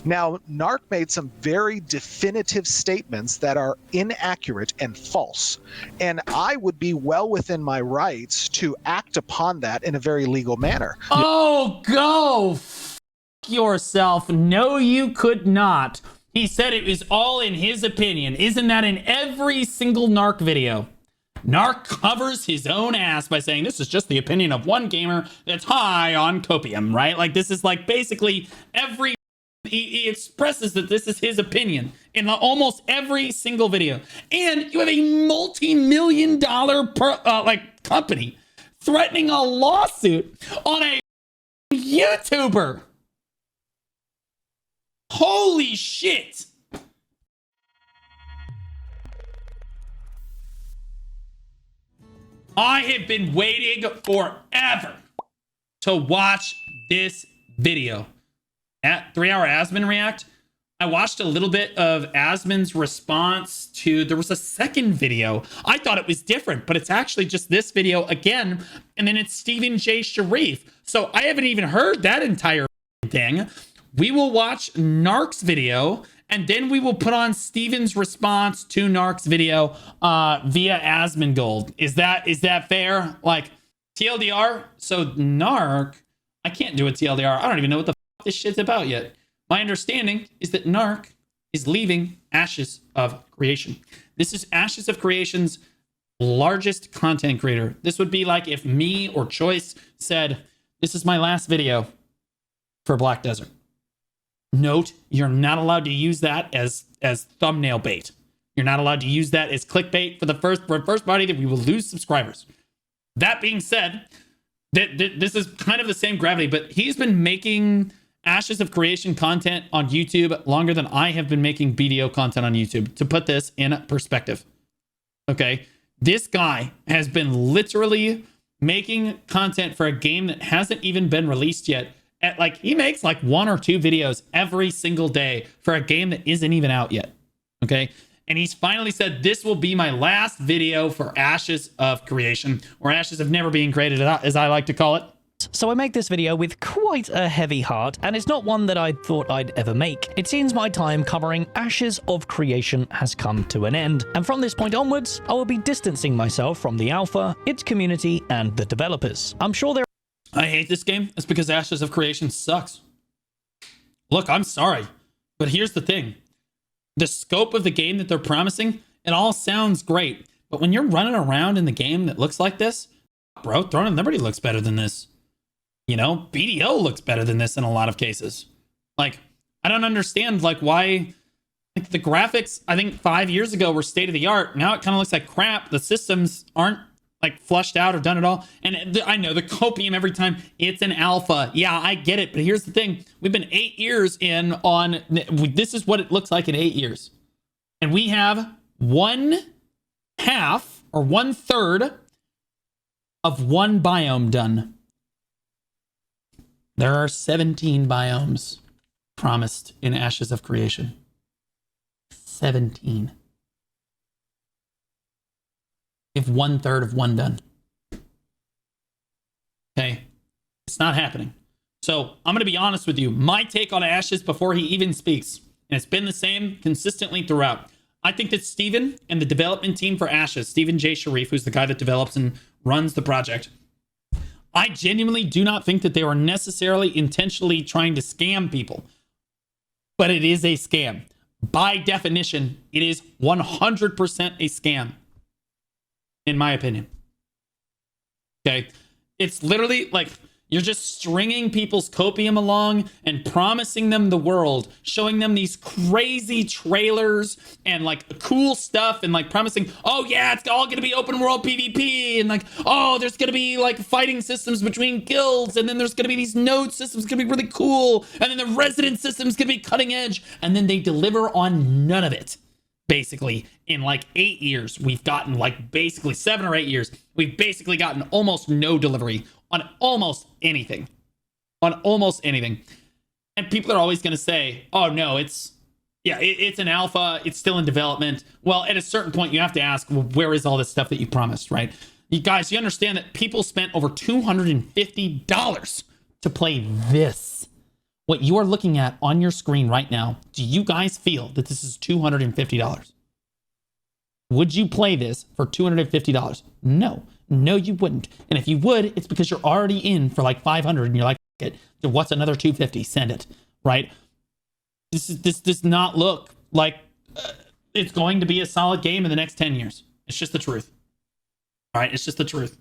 Now, Narc made some very definitive statements that are inaccurate and false. And I would be well within my rights to act upon that in a very legal manner. Oh, go f yourself. No, you could not. He said it was all in his opinion. Isn't that in every single Narc video? Narc covers his own ass by saying this is just the opinion of one gamer that's high on copium, right? Like, this is like basically every... He expresses that this is his opinion in almost every single video. And you have a multi-million-dollar company threatening a lawsuit on a YouTuber. Holy shit. I have been waiting forever to watch this video. At 3 Hour Asmon React, I watched a little bit of Asmon's response to, there was a second video. I thought it was different, but it's actually just this video again. And then it's Stephen J. Sharif. So I haven't even heard that entire thing. We will watch Narc's video, and then we will put on Steven's response to Narc's video via Asmon Gold. Is that fair? Like, TLDR? So Narc, I can't do a TLDR. I don't even know what the this shit's about yet. My understanding is that Narc is leaving Ashes of Creation. This is Ashes of Creation's largest content creator. This would be like if me or Choice said, this is my last video for Black Desert. Note, you're not allowed to use that as thumbnail bait. You're not allowed to use that as clickbait for the first party that we will lose subscribers. That being said, this is kind of the same gravity, but he's been making Ashes of Creation content on YouTube longer than I have been making BDO content on YouTube, to put this in perspective. Okay, this guy has been literally making content for a game that hasn't even been released yet. He makes like 1 or 2 videos every single day for a game that isn't even out yet. Okay, and he's finally said, this will be my last video for Ashes of Creation, or Ashes of Never Being Created, as I like to call it. So I make this video with quite a heavy heart, and it's not one that I thought I'd ever make. It seems my time covering Ashes of Creation has come to an end, and from this point onwards, I will be distancing myself from the alpha, its community, and the developers. I'm sure there... I hate this game. It's because Ashes of Creation sucks. Look, I'm sorry, but here's the thing. The scope of the game that they're promising, it all sounds great, but when you're running around in the game that looks like this, bro, Throne of Liberty looks better than this. You know, BDO looks better than this in a lot of cases. Like, I don't understand, like, why... Like, the graphics, I think 5 years ago were state of the art. Now it kind of looks like crap. The systems aren't, like, flushed out or done at all. And I know the copium every time, it's an alpha. Yeah, I get it. But here's the thing. We've been 8 years in on... This is what it looks like in 8 years. And we have 1/2 or 1/3 of one biome done. There are 17 biomes promised in Ashes of Creation. 17. We have 1/3 of one done. Okay. It's not happening. So I'm going to be honest with you. My take on Ashes before he even speaks, and it's been the same consistently throughout. I think that Steven and the development team for Ashes, Stephen J. Sharif, who's the guy that develops and runs the project, I genuinely do not think that they were necessarily intentionally trying to scam people. But it is a scam. By definition, it is 100% a scam. In my opinion. Okay? It's literally like you're just stringing people's copium along and promising them the world, showing them these crazy trailers and like cool stuff and like promising, oh yeah, it's all going to be open world PvP and like, oh, there's going to be like fighting systems between guilds and then there's going to be these node systems going to be really cool and then the resident system's going to be cutting edge, and then they deliver on none of it. Basically, in like 8 years, we've gotten like basically 7 or 8 years, we've basically gotten almost no delivery on almost anything. On almost anything. And people are always going to say, oh no, it's an alpha, it's still in development. Well, at a certain point, you have to ask, well, where is all this stuff that you promised, right? You guys, you understand that people spent over $250 to play this. what you are looking at on your screen right now, do you guys feel that this is $250? Would you play this for $250? No. No, you wouldn't. And if you would, it's because you're already in for like 500 and you're like, what's another 250? Send it, right? This does not look like it's going to be a solid game in the next 10 years. It's just the truth. All right, it's just the truth.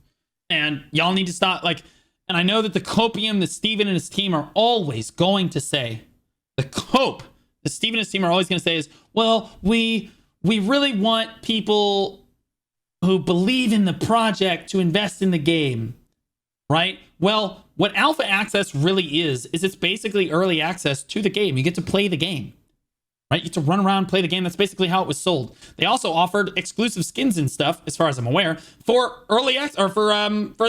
And y'all need to stop, like, and I know that the copium that Steven and his team are always going to say, that Steven and his team are always going to say is, well, we really want people who believe in the project to invest in the game, right? Well, what alpha access really is it's basically early access to the game. You get to play the game, right? You get to run around, play the game. That's basically how it was sold. They also offered exclusive skins and stuff, as far as I'm aware, for early access or for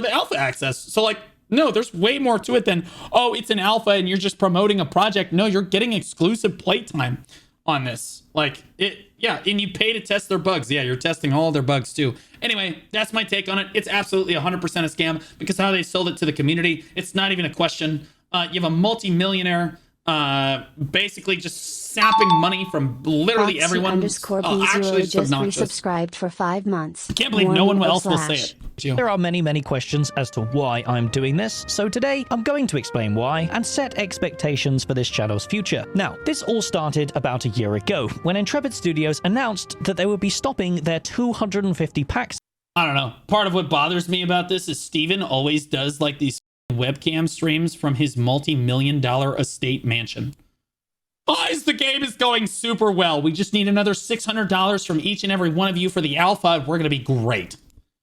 the alpha access. So like, no, there's way more to it than, oh, it's an alpha and you're just promoting a project. No, you're getting exclusive playtime on this. Like it, yeah, and you pay to test their bugs. Yeah, you're testing all their bugs too. Anyway, that's my take on it. It's absolutely 100% a scam because how they sold it to the community, it's not even a question. You have a multi-millionaire basically just sapping money from literally everyone. Actually, it's just resubscribed for 5 months. I can't believe no one else will say it. There are many, many questions as to why I'm doing this, so today I'm going to explain why and set expectations for this channel's future. Now, this all started about a year ago, when Intrepid Studios announced that they would be stopping their 250 packs. I don't know. Part of what bothers me about this is Steven always does like these webcam streams from his multi-million-dollar estate mansion. Guys, the game is going super well. We just need another $600 from each and every one of you for the alpha. We're going to be great.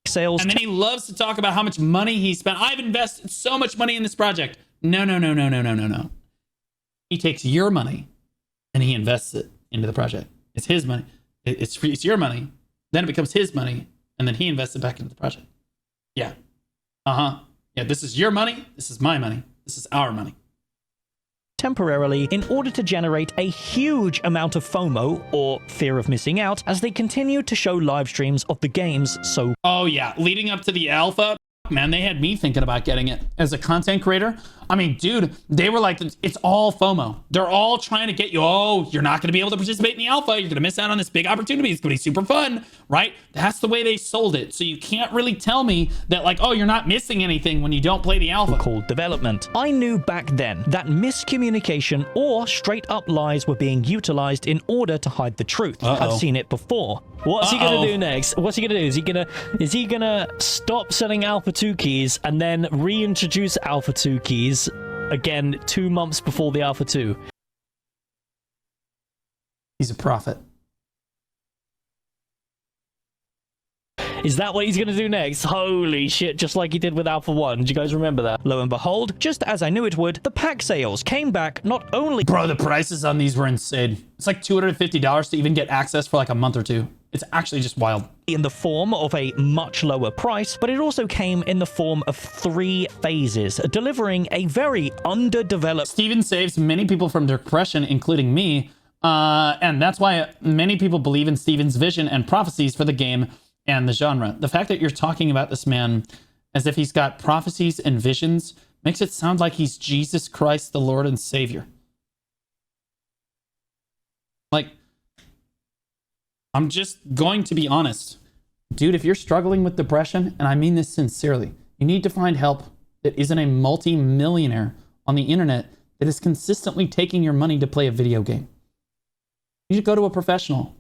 Sales. And then he loves to talk about how much money he spent. I've invested so much money in this project. No. He takes your money and he invests it into the project. It's his money. It's your money. Then it becomes his money. And then he invests it back into the project. Yeah. Yeah, this is your money. This is my money. This is our money. Temporarily in order to generate a huge amount of FOMO, or fear of missing out, as they continue to show live streams of the games. So, oh yeah, leading up to the alpha, man, they had me thinking about getting it as a content creator. I mean, dude, they were like, it's all FOMO. They're all trying to get you, oh, you're not going to be able to participate in the alpha. You're going to miss out on this big opportunity. It's going to be super fun, right? That's the way they sold it. So you can't really tell me that like, oh, you're not missing anything when you don't play the alpha. Called development. I knew back then that miscommunication or straight up lies were being utilized in order to hide the truth. I've seen it before. What's he gonna do next? What's he gonna do? Is he gonna stop selling Alpha 2 keys and then reintroduce Alpha 2 keys again 2 months before the Alpha 2? He's a prophet. Is that what he's going to do next? Holy shit, just like he did with Alpha 1. Do you guys remember that? Lo and behold, just as I knew it would, the pack sales came back not only... Bro, the prices on these were insane. It's like $250 to even get access for like a month or two. It's actually just wild. In the form of a much lower price, but it also came in the form of 3 phases, delivering a very underdeveloped... Steven saves many people from depression, including me, and that's why many people believe in Steven's vision and prophecies for the game and the genre. The fact that you're talking about this man as if he's got prophecies and visions makes it sound like he's Jesus Christ, the Lord and Savior. Like, I'm just going to be honest. Dude, if you're struggling with depression, and I mean this sincerely, you need to find help that isn't a multi-millionaire on the internet that is consistently taking your money to play a video game. You should go to a professional.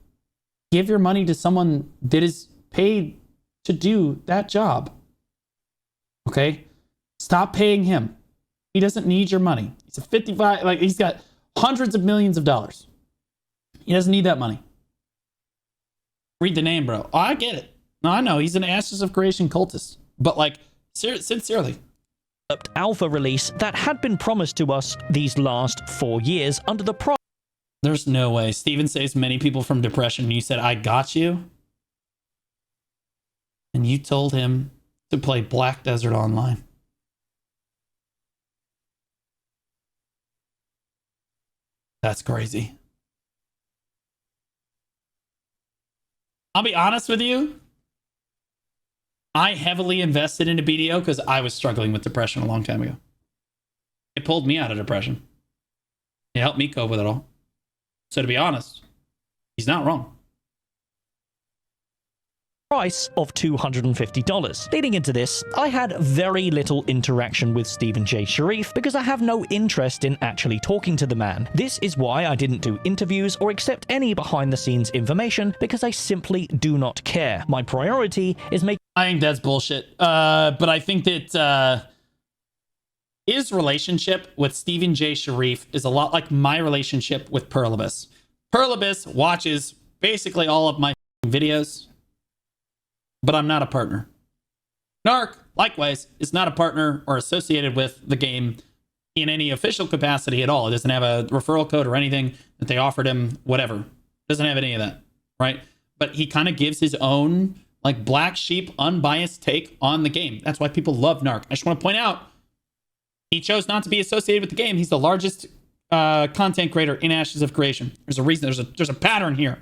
Give your money to someone that is paid to do that job. Okay? Stop paying him. He doesn't need your money. He's a 55, like he's got hundreds of millions of dollars. He doesn't need that money. Read the name, bro. Oh, I get it. No, I know. He's an Ashes of Creation cultist. But like, sincerely. Alpha release that had been promised to us these last 4 years under the There's no way. Steven saves many people from depression. You said, I got you. And you told him to play Black Desert Online. That's crazy. I'll be honest with you. I heavily invested into BDO because I was struggling with depression a long time ago. It pulled me out of depression. It helped me cope with it all. So to be honest, he's not wrong. Price of $250. Leading into this, I had very little interaction with Stephen J. Sharif because I have no interest in actually talking to the man. This is why I didn't do interviews or accept any behind-the-scenes information, because I simply do not care. My priority is making... I think that's bullshit. But I think that his relationship with Stephen J. Sharif is a lot like my relationship with Perlibus. Perlibus watches basically all of my videos, but I'm not a partner. Narc, likewise, is not a partner or associated with the game in any official capacity at all. It doesn't have a referral code or anything that they offered him, whatever. Doesn't have any of that, right? But he kind of gives his own, like, black sheep, unbiased take on the game. That's why people love Narc. I just want to point out, he chose not to be associated with the game. He's the largest content creator in Ashes of Creation. There's a reason. There's a pattern here.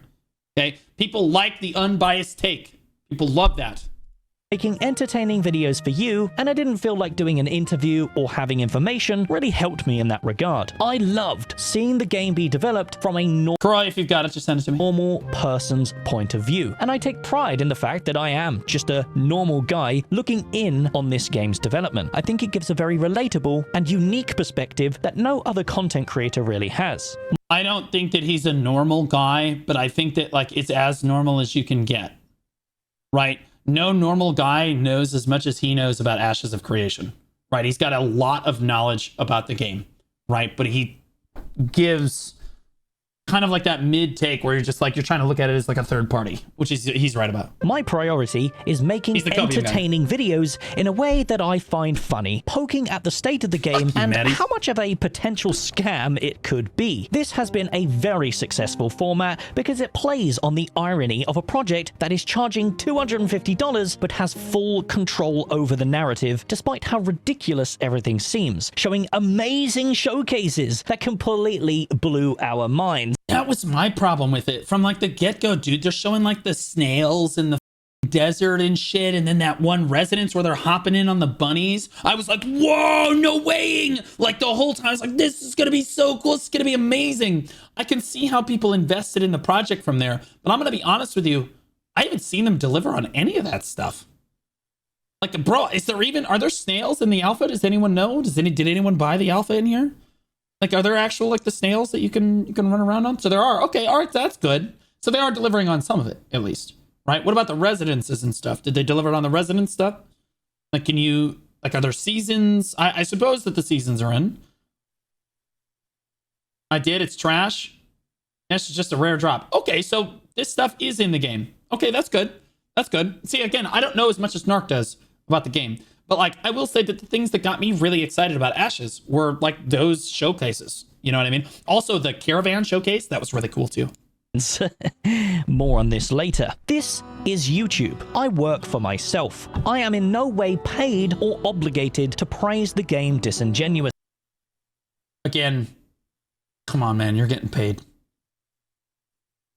Okay, people like the unbiased take. People love that. Making entertaining videos for you, and I didn't feel like doing an interview or having information really helped me in that regard. I loved seeing the game be developed from a Croy, if you've got it, just send it to me. normal person's point of view, and I take pride in the fact that I am just a normal guy looking in on this game's development. I think it gives a very relatable and unique perspective that no other content creator really has. I don't think that he's a normal guy, but I think that, like, it's as normal as you can get, right? No normal guy knows as much as he knows about Ashes of Creation, right? He's got a lot of knowledge about the game, right? But he gives kind of like that mid take where you're just like, you're trying to look at it as like a third party, which he's right about. My priority is making entertaining videos in a way that I find funny, poking at the state of the game and how much of a potential scam it could be. This has been a very successful format because it plays on the irony of a project that is charging $250 but has full control over the narrative, despite how ridiculous everything seems, showing amazing showcases that completely blew our minds. That was my problem with it from like the get-go, dude. They're showing like the snails in the desert and shit, and then that one residence where they're hopping in on the bunnies. I was like, whoa, no weighing! Like the whole time I was like, this is gonna be so cool, it's gonna be amazing. I can see how people invested in the project from there, but I'm gonna be honest with you, I haven't seen them deliver on any of that stuff. Like, bro, are there snails in the alpha? Does anyone know? Did anyone buy the alpha in here? Like, are there actual, like, the snails that you can run around on? So there are. Okay, all right, that's good. So they are delivering on some of it, at least, right? What about the residences and stuff? Did they deliver it on the residence stuff? Like, are there seasons? I suppose that the seasons are in. I did, it's trash. That's just a rare drop. Okay, so this stuff is in the game. Okay, that's good. That's good. See, again, I don't know as much as Narc does about the game. But, like, I will say that the things that got me really excited about Ashes were, like, those showcases. You know what I mean? Also, the Caravan showcase, that was really cool, too. More on this later. This is YouTube. I work for myself. I am in no way paid or obligated to praise the game disingenuously. Again, come on, man. You're getting paid.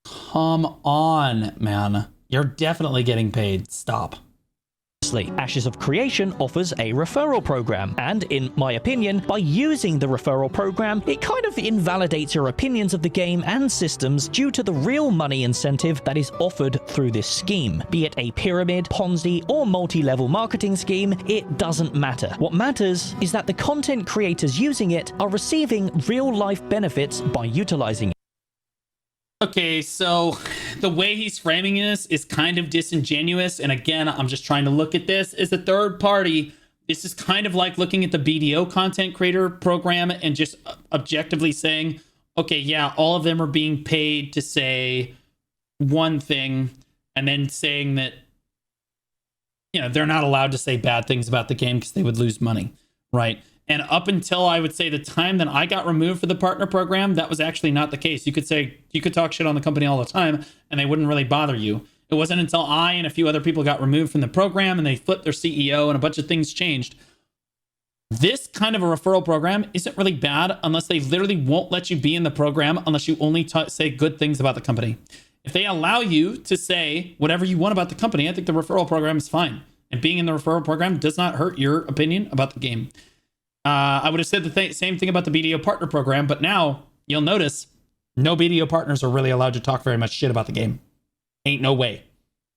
Come on, man. You're definitely getting paid. Stop. Ashes of Creation offers a referral program, and in my opinion, by using the referral program, it kind of invalidates your opinions of the game and systems due to the real money incentive that is offered through this scheme. Be it a pyramid, Ponzi, or multi-level marketing scheme, it doesn't matter. What matters is that the content creators using it are receiving real-life benefits by utilizing it. Okay, so the way he's framing this is kind of disingenuous. And again, I'm just trying to look at this as a third party. This is kind of like looking at the BDO content creator program and just objectively saying, okay, yeah, all of them are being paid to say one thing and then saying that, you know, they're not allowed to say bad things about the game because they would lose money, right? And up until I would say the time that I got removed for the partner program, that was actually not the case. You could talk shit on the company all the time and they wouldn't really bother you. It wasn't until I and a few other people got removed from the program and they flipped their CEO and a bunch of things changed. This kind of a referral program isn't really bad unless they literally won't let you be in the program unless you only say good things about the company. If they allow you to say whatever you want about the company, I think the referral program is fine. And being in the referral program does not hurt your opinion about the game. I would have said the same thing about the BDO partner program, but now you'll notice no BDO partners are really allowed to talk very much shit about the game. Ain't no way,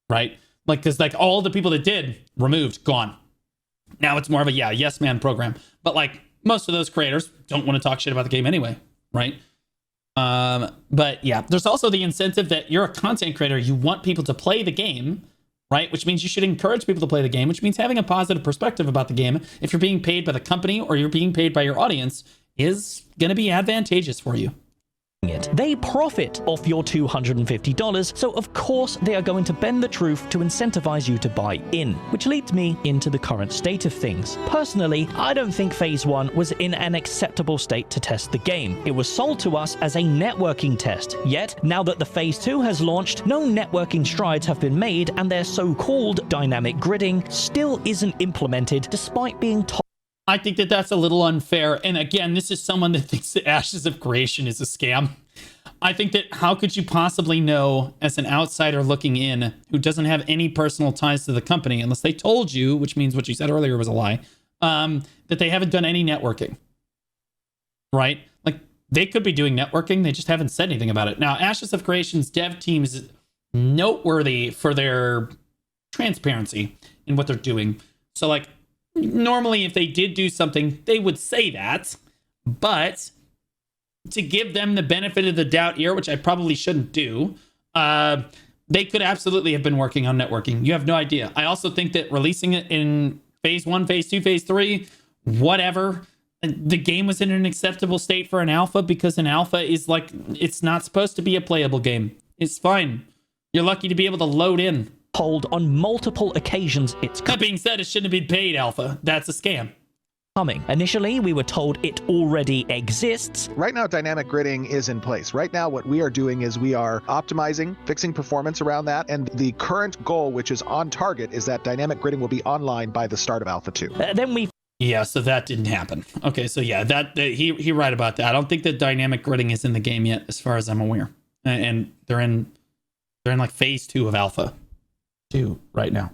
right? Like, because like all the people that did, removed, gone. Now it's more of a, yes man program. But like most of those creators don't want to talk shit about the game anyway, right? But yeah, there's also the incentive that you're a content creator. You want people to play the game, right? Which means you should encourage people to play the game, which means having a positive perspective about the game, if you're being paid by the company or you're being paid by your audience, is going to be advantageous for you. They profit off your $250, so of course they are going to bend the truth to incentivize you to buy in, which leads me into the current state of things. Personally, I don't think Phase 1 was in an acceptable state to test the game. It was sold to us as a networking test, yet now that the Phase 2 has launched, no networking strides have been made and their so-called dynamic gridding still isn't implemented despite being told. I think that that's a little unfair. And again, this is someone that thinks that Ashes of Creation is a scam. I think that how could you possibly know as an outsider looking in who doesn't have any personal ties to the company, unless they told you, which means what you said earlier was a lie, that they haven't done any networking, right? Like they could be doing networking. They just haven't said anything about it. Now, Ashes of Creation's dev team is noteworthy for their transparency in what they're doing. So like, normally, if they did do something, they would say that. But to give them the benefit of the doubt here, which I probably shouldn't do, they could absolutely have been working on networking. You have no idea. I also think that releasing it in Phase 1, Phase 2, Phase 3, whatever, the game was in an acceptable state for an alpha because an alpha is like, it's not supposed to be a playable game. It's fine. You're lucky to be able to load in. Told on multiple occasions it's that being said, it shouldn't have been paid alpha. That's a scam. Coming. Initially, we were told it already exists. Right now, dynamic gridding is in place. Right now, what we are doing is we are optimizing, fixing performance around that. And the current goal, which is on target, is that dynamic gridding will be online by the start of Alpha 2. Then we... Yeah, so that didn't happen. Okay, so yeah, he right about that. I don't think that dynamic gridding is in the game yet, as far as I'm aware. And they're in like Phase 2 of Alpha 2 right now.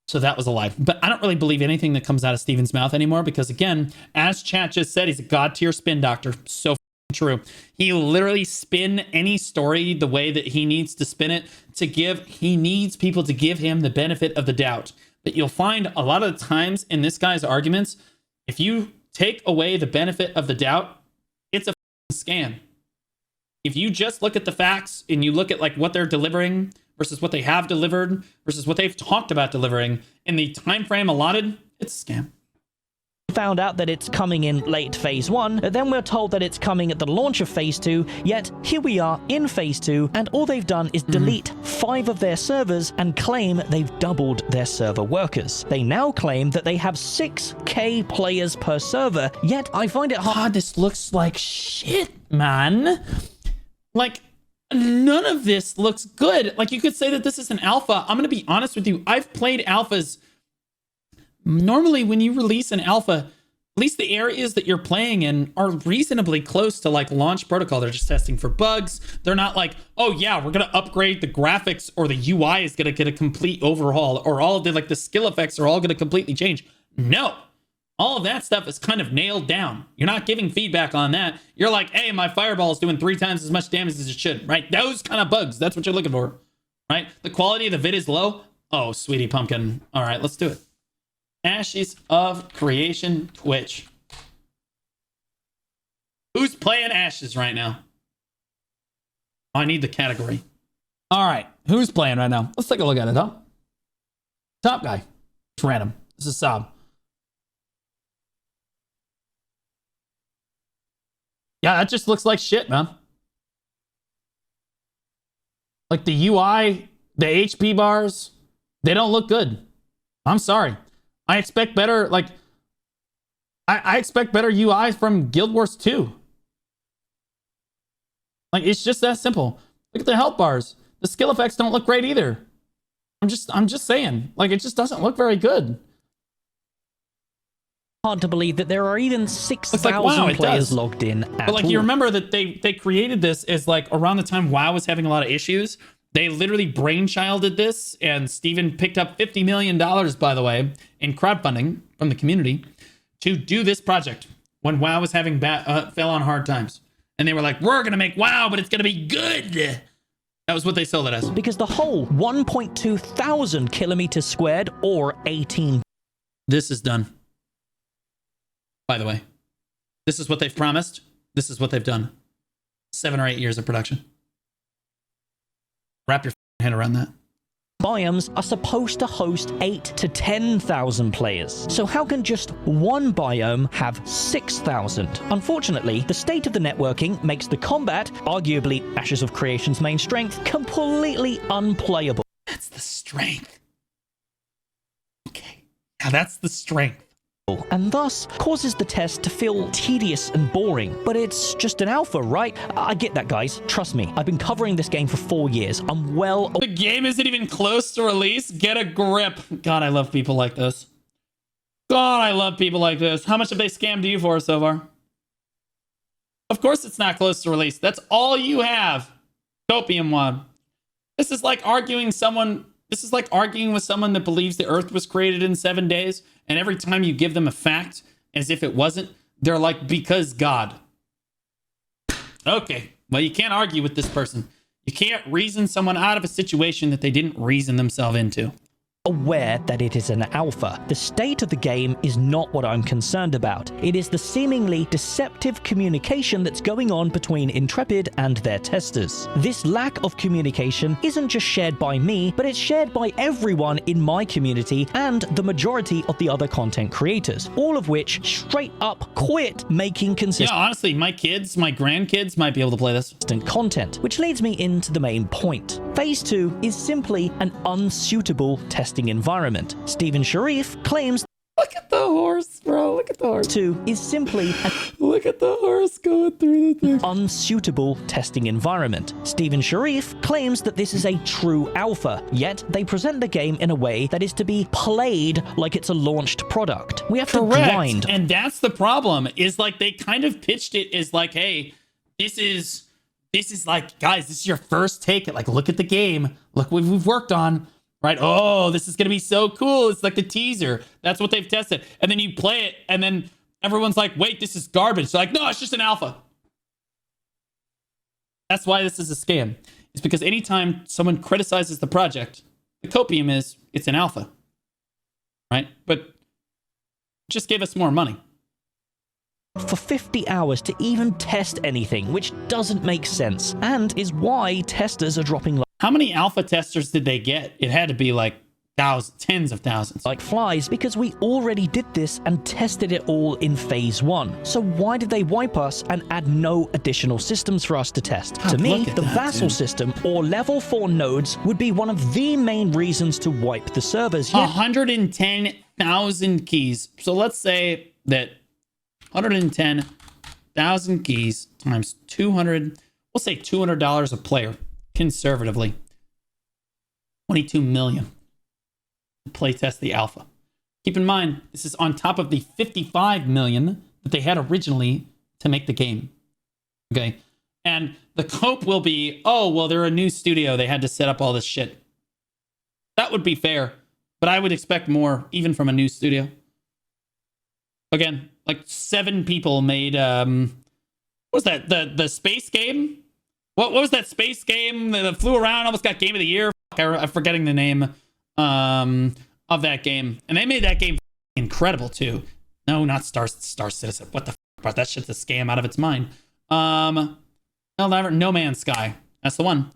So that was a lie. But I don't really believe anything that comes out of Steven's mouth anymore because, again, as chat just said, he's a god-tier spin doctor. So true. He literally spin any story the way that he needs to spin it he needs people to give him the benefit of the doubt. But you'll find a lot of the times in this guy's arguments, if you take away the benefit of the doubt, it's a scam. If you just look at the facts and you look at like what they're delivering versus what they have delivered versus what they've talked about delivering in the time frame allotted, it's a scam. Found out that it's coming in late Phase 1, then we're told that it's coming at the launch of Phase 2, yet here we are in Phase 2, and all they've done is delete 5 of their servers and claim they've doubled their server workers. They now claim that they have 6K players per server, yet I find it hard. This looks like shit, man. Like, none of this looks good. Like, you could say that this is an alpha. I'm going to be honest with you. I've played alphas. Normally, when you release an alpha, at least the areas that you're playing in are reasonably close to, like, launch protocol. They're just testing for bugs. They're not like, oh, yeah, we're going to upgrade the graphics or the UI is going to get a complete overhaul or all of the, like, the skill effects are all going to completely change. No. All of that stuff is kind of nailed down. You're not giving feedback on that. You're like, hey, my fireball is doing 3 times as much damage as it should, right? Those kind of bugs. That's what you're looking for, right? The quality of the vid is low. Oh, sweetie pumpkin. All right, let's do it. Ashes of Creation Twitch. Who's playing Ashes right now? I need the category. All right, who's playing right now? Let's take a look at it, huh? Top guy. It's random. This is Saab. Yeah, that just looks like shit, man. Like the UI, the HP bars, they don't look good. I'm sorry. I expect better, like, I expect better UI from Guild Wars 2. Like, it's just that simple. Look at the health bars. The skill effects don't look great either. I'm just saying. Like, it just doesn't look very good. Hard to believe that there are even 6,000 players logged in at But like, you remember that they created this as like around the time WoW was having a lot of issues. They literally brainchilded this, and Steven picked up $50 million, by the way, in crowdfunding from the community to do this project. when WoW was having fell on hard times. And they were like, we're going to make WoW, but it's going to be good. That was what they sold it as. Because the whole 1.2 thousand kilometers squared, or 18. This is done. By the way, this is what they've promised. This is what they've done. 7 or 8 years of production. Wrap your head around that. Biomes are supposed to host 8 to 10,000 players. So how can just one biome have 6,000? Unfortunately, the state of the networking makes the combat, arguably Ashes of Creation's main strength, completely unplayable. That's the strength. Okay. Now that's the strength. And thus causes the test to feel tedious and boring. But it's just an alpha, right? I get that, guys. Trust me, I've been covering this game for 4 years. I'm well... The game isn't even close to release. Get a grip. God, I love people like this. God, I love people like this. How much have they scammed you for so far? Of course it's not close to release. That's all you have. Copium one. This is like arguing with someone that believes the earth was created in 7 days, and every time you give them a fact as if it wasn't, they're like, because God. Okay, well, you can't argue with this person. You can't reason someone out of a situation that they didn't reason themselves into. Aware that it is an alpha. The state of the game is not what I'm concerned about. It is the seemingly deceptive communication that's going on between Intrepid and their testers. This lack of communication isn't just shared by me, but it's shared by everyone in my community and the majority of the other content creators, all of which straight up quit making consistent honestly, my kids, my grandkids might be able to play this. Content, which leads me into the main point. Phase 2 is simply an unsuitable testing environment. Stephen Sharif claims Look at the horse, bro. Look at the horse. 2 is simply an Look at the horse going through the thing. unsuitable testing environment. Stephen Sharif claims that this is a true alpha, yet they present the game in a way that is to be played like it's a launched product. We have to grind. And that's the problem, is like they kind of pitched it as like, hey, this is like, guys, this is your first take at like, look at the game. Look what we've worked on. Right? Oh, this is going to be so cool. It's like the teaser. That's what they've tested. And then you play it, and then everyone's like, wait, this is garbage. They're like, no, it's just an alpha. That's why this is a scam. It's because anytime someone criticizes the project, the copium is, it's an alpha. Right? But just give us more money. For 50 hours to even test anything, which doesn't make sense, and is why testers are dropping How many alpha testers did they get? It had to be like thousands, tens of thousands. like flies, because we already did this and tested it all in phase 1. So why did they wipe us and add no additional systems for us to test? God, to me, look at the that, vassal dude. system or level 4 nodes would be one of the main reasons to wipe the servers. Yet 110,000 keys. So let's say that 110,000 keys times 200, we'll say $200 a player, conservatively. 22 million to play test the alpha. Keep in mind, this is on top of the 55 million that they had originally to make the game. Okay. And the cope will be, oh, well, they're a new studio. They had to set up all this shit. That would be fair, but I would expect more even from a new studio. Again, like 7 people made, what was that? The space game? What was that space game that flew around, almost got game of the year? I'm forgetting the name of that game. And they made that game incredible too. No, not Star Citizen. What the fuck? That shit's a scam out of its mind. No Man's Sky. That's the one.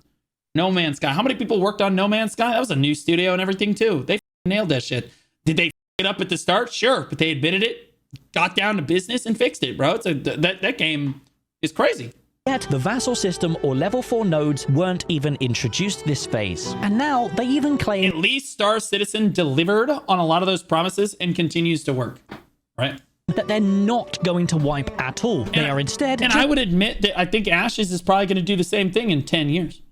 No Man's Sky. How many people worked on No Man's Sky? That was a new studio and everything too. They nailed that shit. Did they it up at the start? Sure, but they admitted it, got down to business, and fixed it, bro. It's that game is crazy. Yet, the vassal system or level 4 nodes weren't even introduced this phase. And now, they even claim At least Star Citizen delivered on a lot of those promises and continues to work, right? that they're not going to wipe at all. They are instead... And I would admit that I think Ashes is probably going to do the same thing in 10 years.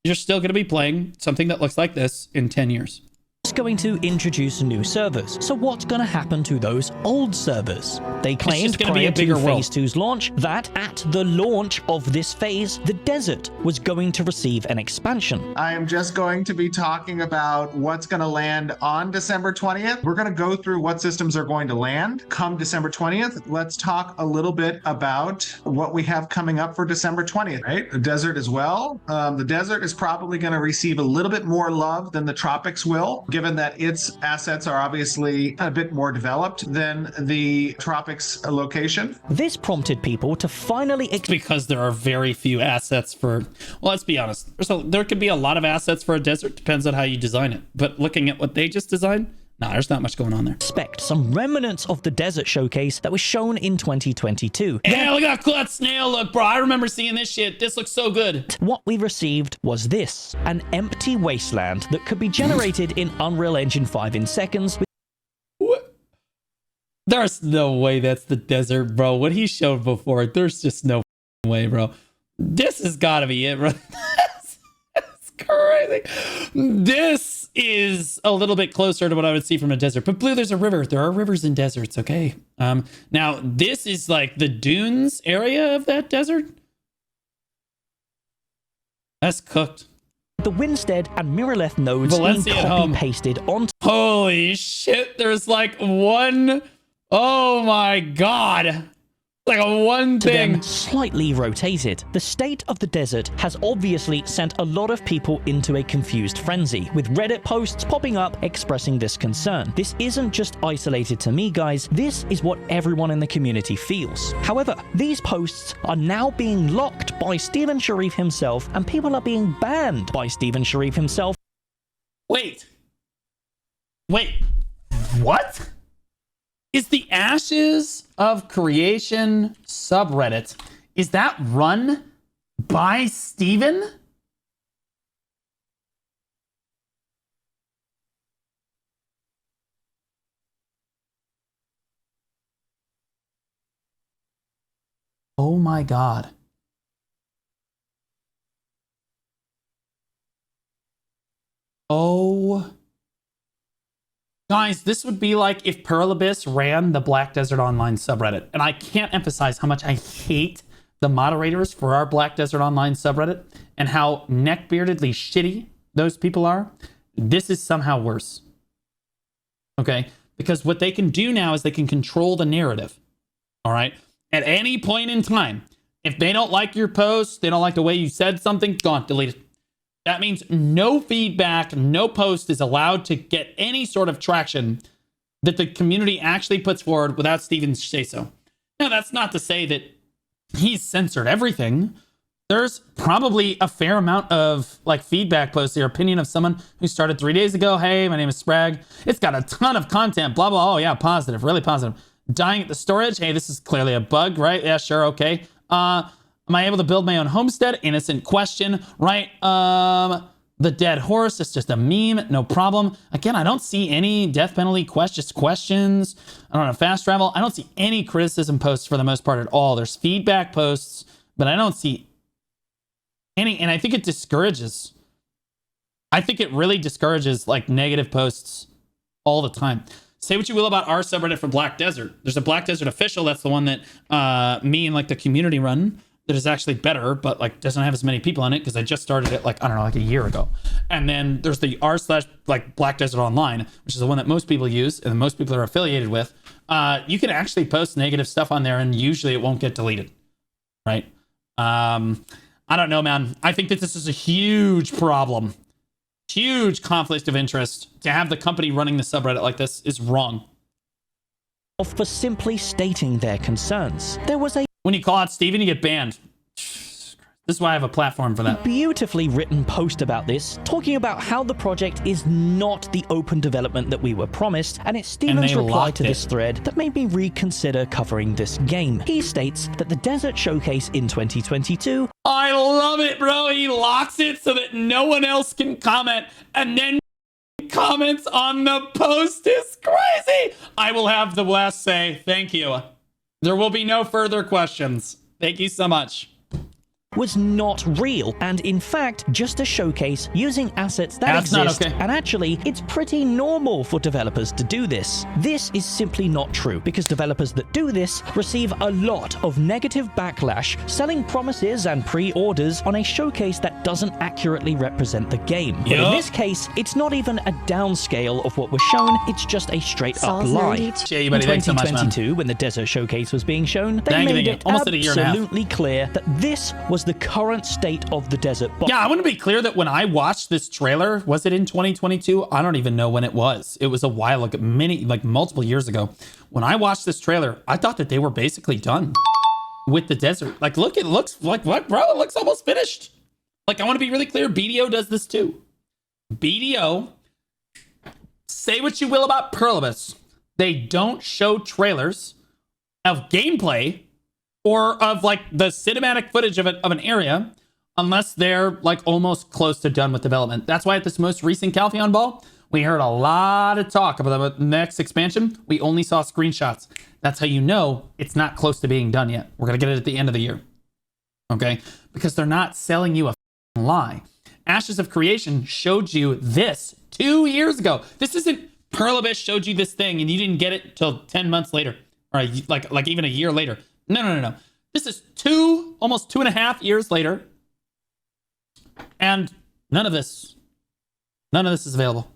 You're still going to be playing something that looks like this in 10 years. going to introduce new servers. So what's going to happen to those old servers? They claimed prior to Phase 2's launch that at the launch of this phase, the desert was going to receive an expansion. I am just going to be talking about what's going to land on December 20th. We're going to go through what systems are going to land come December 20th. Let's talk a little bit about what we have coming up for December 20th, right? The desert as well. The desert is probably going to receive a little bit more love than the tropics will, given that its assets are obviously a bit more developed than the tropics location. This prompted people to finally... Because there are very few assets for... Well, let's be honest. There could be a lot of assets for a desert. Depends on how you design it. But looking at what they just designed, nah, there's not much going on there. Expect some remnants of the desert showcase that was shown in 2022. Yeah, look how cool that snail look, bro. I remember seeing this shit. This looks so good. What we received was this, an empty wasteland that could be generated in Unreal Engine 5 in seconds. What? There's no way that's the desert, bro. What he showed before, there's just no way, bro. This has got to be it, bro. That's crazy. This is a little bit closer to what I would see from a desert. But Blue, there's a river. There are rivers in deserts, okay? Now, this is like the dunes area of that desert. That's cooked. The Winstead and Miraleth nodes Valencia being copy-pasted onto... Holy shit, there's like one... Oh my god. Like a one thing. Them slightly rotated. The state of the desert has obviously sent a lot of people into a confused frenzy, with Reddit posts popping up expressing this concern. This isn't just isolated to me, guys. This is what everyone in the community feels. However, these posts are now being locked by Steven Sharif himself, and people are being banned by Steven Sharif himself. Wait. What? Is the Ashes of Creation subreddit, is that run by Steven? Oh my god. Oh. Guys, this would be like if Pearl Abyss ran the Black Desert Online subreddit. And I can't emphasize how much I hate the moderators for our Black Desert Online subreddit and how neckbeardedly shitty those people are. This is somehow worse. Okay? Because what they can do now is they can control the narrative. All right? At any point in time, if they don't like your post, they don't like the way you said something, gone, delete it. That means no feedback, no post is allowed to get any sort of traction that the community actually puts forward without Steven's say-so. Now, that's not to say that he's censored everything. There's probably a fair amount of like feedback posts, your opinion of someone who started 3 days ago. Hey, my name is Sprague. It's got a ton of content, blah, blah. Oh, yeah, positive, really positive. Dying at the storage. Hey, this is clearly a bug, right? Yeah, sure, okay. Am I able to build my own homestead? Innocent question, right? The dead horse, it's just a meme, no problem. Again, I don't see any death penalty questions. I don't know, fast travel. I don't see any criticism posts for the most part at all. There's feedback posts, but I don't see any, and I think it discourages. I think it really discourages like negative posts all the time. Say what you will about our subreddit for Black Desert. There's a Black Desert official. That's the one that me and like the community run. That is actually better, but like doesn't have as many people on it because I just started it like, I don't know, like a year ago. And then there's the r/like Black Desert Online, which is the one that most people use and most people are affiliated with. You can actually post negative stuff on there and usually it won't get deleted, right? I don't know, man. I think that this is a huge problem. Huge conflict of interest. To have the company running the subreddit like this is wrong. For simply stating their concerns. There was a when you call out Steven, you get banned. This is why I have a platform for that. Beautifully written post about this, talking about how the project is not the open development that we were promised, and it's Steven's reply to this thread that made me reconsider covering this game. He states that the Desert Showcase in 2022... I love it, bro. He locks it so that no one else can comment, and then comments on the post is crazy. I will have the last say. Thank you. There will be no further questions. Thank you so much. was not real, and in fact, just a showcase using assets that That's not exist, okay. and actually, it's pretty normal for developers to do this. This is simply not true, because developers that do this receive a lot of negative backlash, selling promises and pre-orders on a showcase that doesn't accurately represent the game. But in this case, it's not even a downscale of what was shown, it's just a straight-up lie. Yeah, you In buddy. Thanks so much, man. 2022, when the desert showcase was being shown, they Thank you, made thank you. it Almost at a year and a half. absolutely clear that this was the current state of the desert. Yeah, I want to be clear that when I watched this trailer, was it in 2022? I don't even know when it was. It was a while ago, multiple years ago. When I watched this trailer, I thought that they were basically done with the desert. Like, look, it looks like what, bro? It looks almost finished. Like, I want to be really clear. BDO does this too. BDO, say what you will about Pluribus, they don't show trailers of gameplay or of like the cinematic footage of an area unless they're like almost close to done with development. That's why at this most recent Calpheon Ball, we heard a lot of talk about the next expansion. We only saw screenshots. That's how you know it's not close to being done yet. We're going to get it at the end of the year. Okay? Because they're not selling you a lie. Ashes of Creation showed you this 2 years ago. This isn't Pluribus showed you this thing and you didn't get it till 10 months later. Or like even a year later. No. This is almost 2.5 years later. And none of this is available,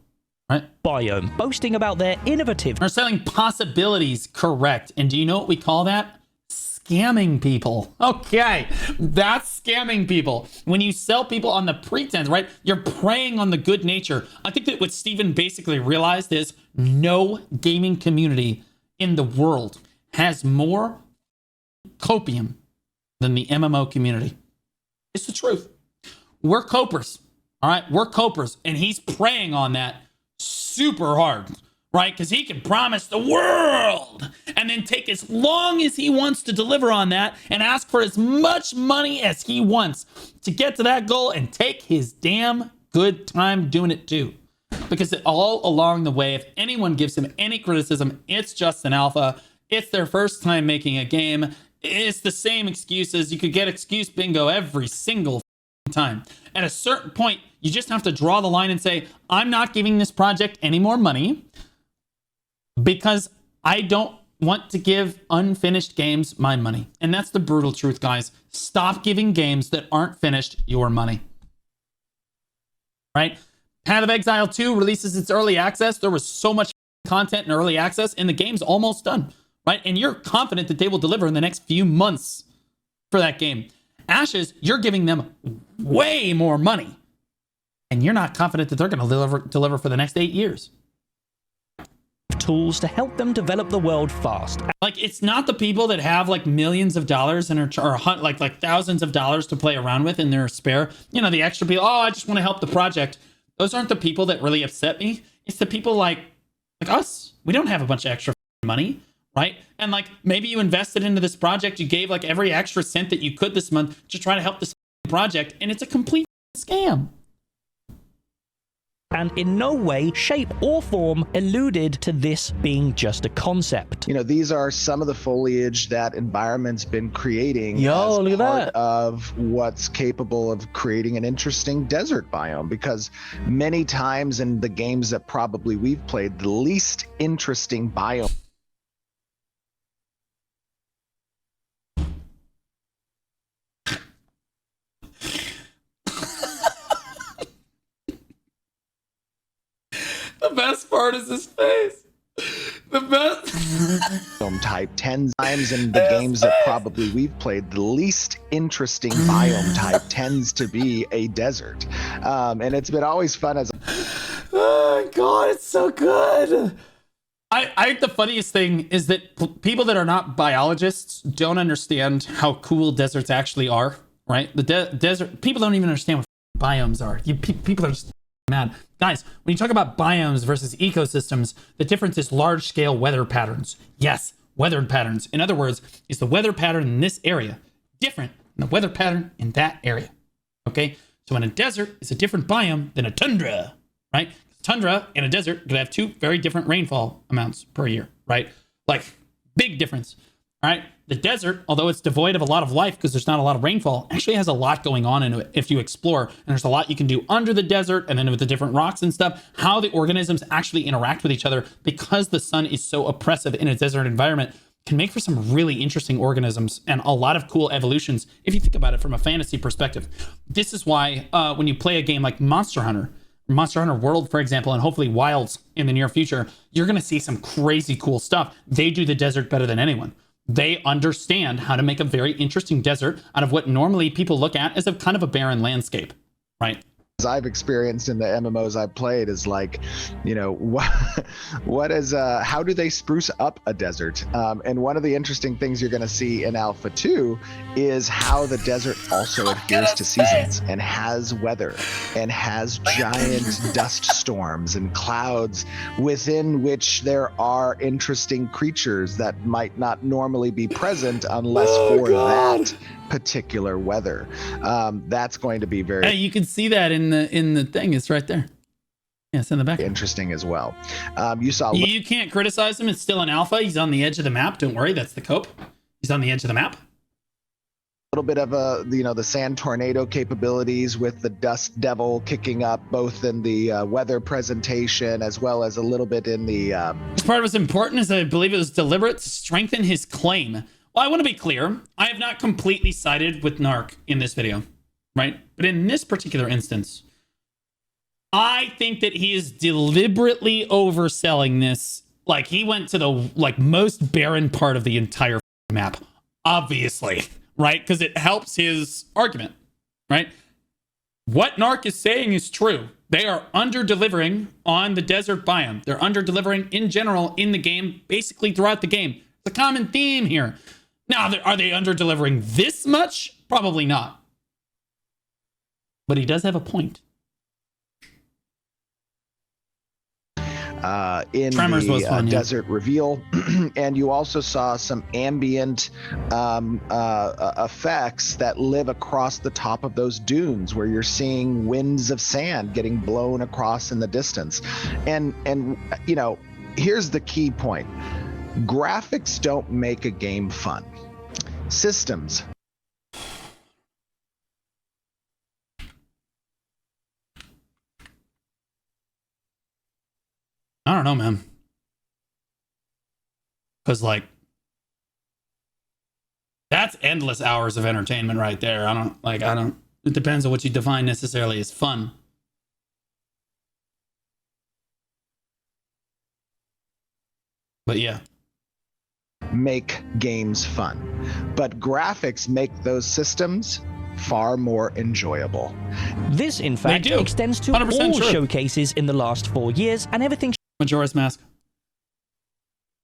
right? Biome, boasting about their innovative... They're selling possibilities, correct. And do you know what we call that? Scamming people. Okay, that's scamming people. When you sell people on the pretense, right? You're preying on the good nature. I think that what Steven basically realized is no gaming community in the world has more copium than the MMO community. It's the truth. We're copers, all right? We're copers, and he's preying on that super hard, right? Because he can promise the world and then take as long as he wants to deliver on that and ask for as much money as he wants to get to that goal and take his damn good time doing it too. Because all along the way, if anyone gives him any criticism, it's just an alpha. It's their first time making a game. It's the same excuses. You could get excuse bingo every single time. At a certain point, you just have to draw the line and say, I'm not giving this project any more money because I don't want to give unfinished games my money. And that's the brutal truth, guys. Stop giving games that aren't finished your money. Right? Path of Exile 2 releases its early access. There was so much content in early access and the game's almost done. Right? And you're confident that they will deliver in the next few months for that game. Ashes, you're giving them way more money. And you're not confident that they're going to deliver for the next 8 years. Tools to help them develop the world fast. Like, it's not the people that have like millions of dollars and are like thousands of dollars to play around with in their spare. You know, the extra people, oh, I just want to help the project. Those aren't the people that really upset me. It's the people like us. We don't have a bunch of extra money. Right? And like maybe you invested into this project, you gave like every extra cent that you could this month to try to help this project, and it's a complete scam. And in no way, shape, or form alluded to this being just a concept. You know, these are some of the foliage that environment's been creating Yo, as look at part that. of what's capable of creating an interesting desert biome. Because many times in the games that probably we've played, the least interesting biome The best part is his face. The best type 10 times in the games that probably we've played, the least interesting biome type tends to be a desert. And it's been always fun as oh my god, it's so good. I think the funniest thing is that people that are not biologists don't understand how cool deserts actually are, right? The desert, people don't even understand what biomes are. People are just mad. Guys, when you talk about biomes versus ecosystems, the difference is large-scale weather patterns. Yes, weather patterns. In other words, is the weather pattern in this area different than the weather pattern in that area? Okay? So in a desert, it's a different biome than a tundra, right? Tundra and a desert could have two very different rainfall amounts per year, right? Like, big difference, all right? the desert, although it's devoid of a lot of life because there's not a lot of rainfall, actually has a lot going on in it if you explore. And there's a lot you can do under the desert and then with the different rocks and stuff, how the organisms actually interact with each other because the sun is so oppressive in a desert environment can make for some really interesting organisms and a lot of cool evolutions if you think about it from a fantasy perspective. This is why when you play a game like Monster Hunter World, for example, and hopefully Wilds in the near future, you're going to see some crazy cool stuff. They do the desert better than anyone. They understand how to make a very interesting desert out of what normally people look at as a kind of a barren landscape, right? I've experienced in the MMOs I've played is like, you know, what is how do they spruce up a desert? And one of the interesting things you're going to see in Alpha 2 is how the desert also adheres to seasons and has weather and has giant dust storms and clouds within which there are interesting creatures that might not normally be present unless for that particular weather. That's going to be very you can see that in the thing. It's right there. Yeah, it's in the back. Interesting as well. You saw you can't criticize him. It's still an alpha. He's on the edge of the map. Don't worry, that's the cope. He's on the edge of the map. a little bit of the sand tornado capabilities with the dust devil kicking up both in the weather presentation as well as a little bit in the This part was important as I believe it was deliberate to strengthen his claim. Well, I want to be clear. I have not completely sided with Narc in this video, right? But in this particular instance, I think that he is deliberately overselling this. Like, he went to the most barren part of the entire map, obviously, right? Because it helps his argument, right? What Narc is saying is true. They are under-delivering on the desert biome. They're under-delivering in general in the game, basically throughout the game. It's a common theme here. Now, are they under-delivering this much? Probably not. But he does have a point. In Tremors the was fun, yeah. desert reveal, and you also saw some ambient effects that live across the top of those dunes, where you're seeing winds of sand getting blown across in the distance. And you know, here's the key point: graphics don't make a game fun. Systems. I don't know, man. Because, that's endless hours of entertainment right there. It depends on what you define necessarily as fun. But yeah. Make games fun, but graphics make those systems far more enjoyable. This, in fact, extends to 100% all true. showcases in the last 4 years, and everything Majora's Mask.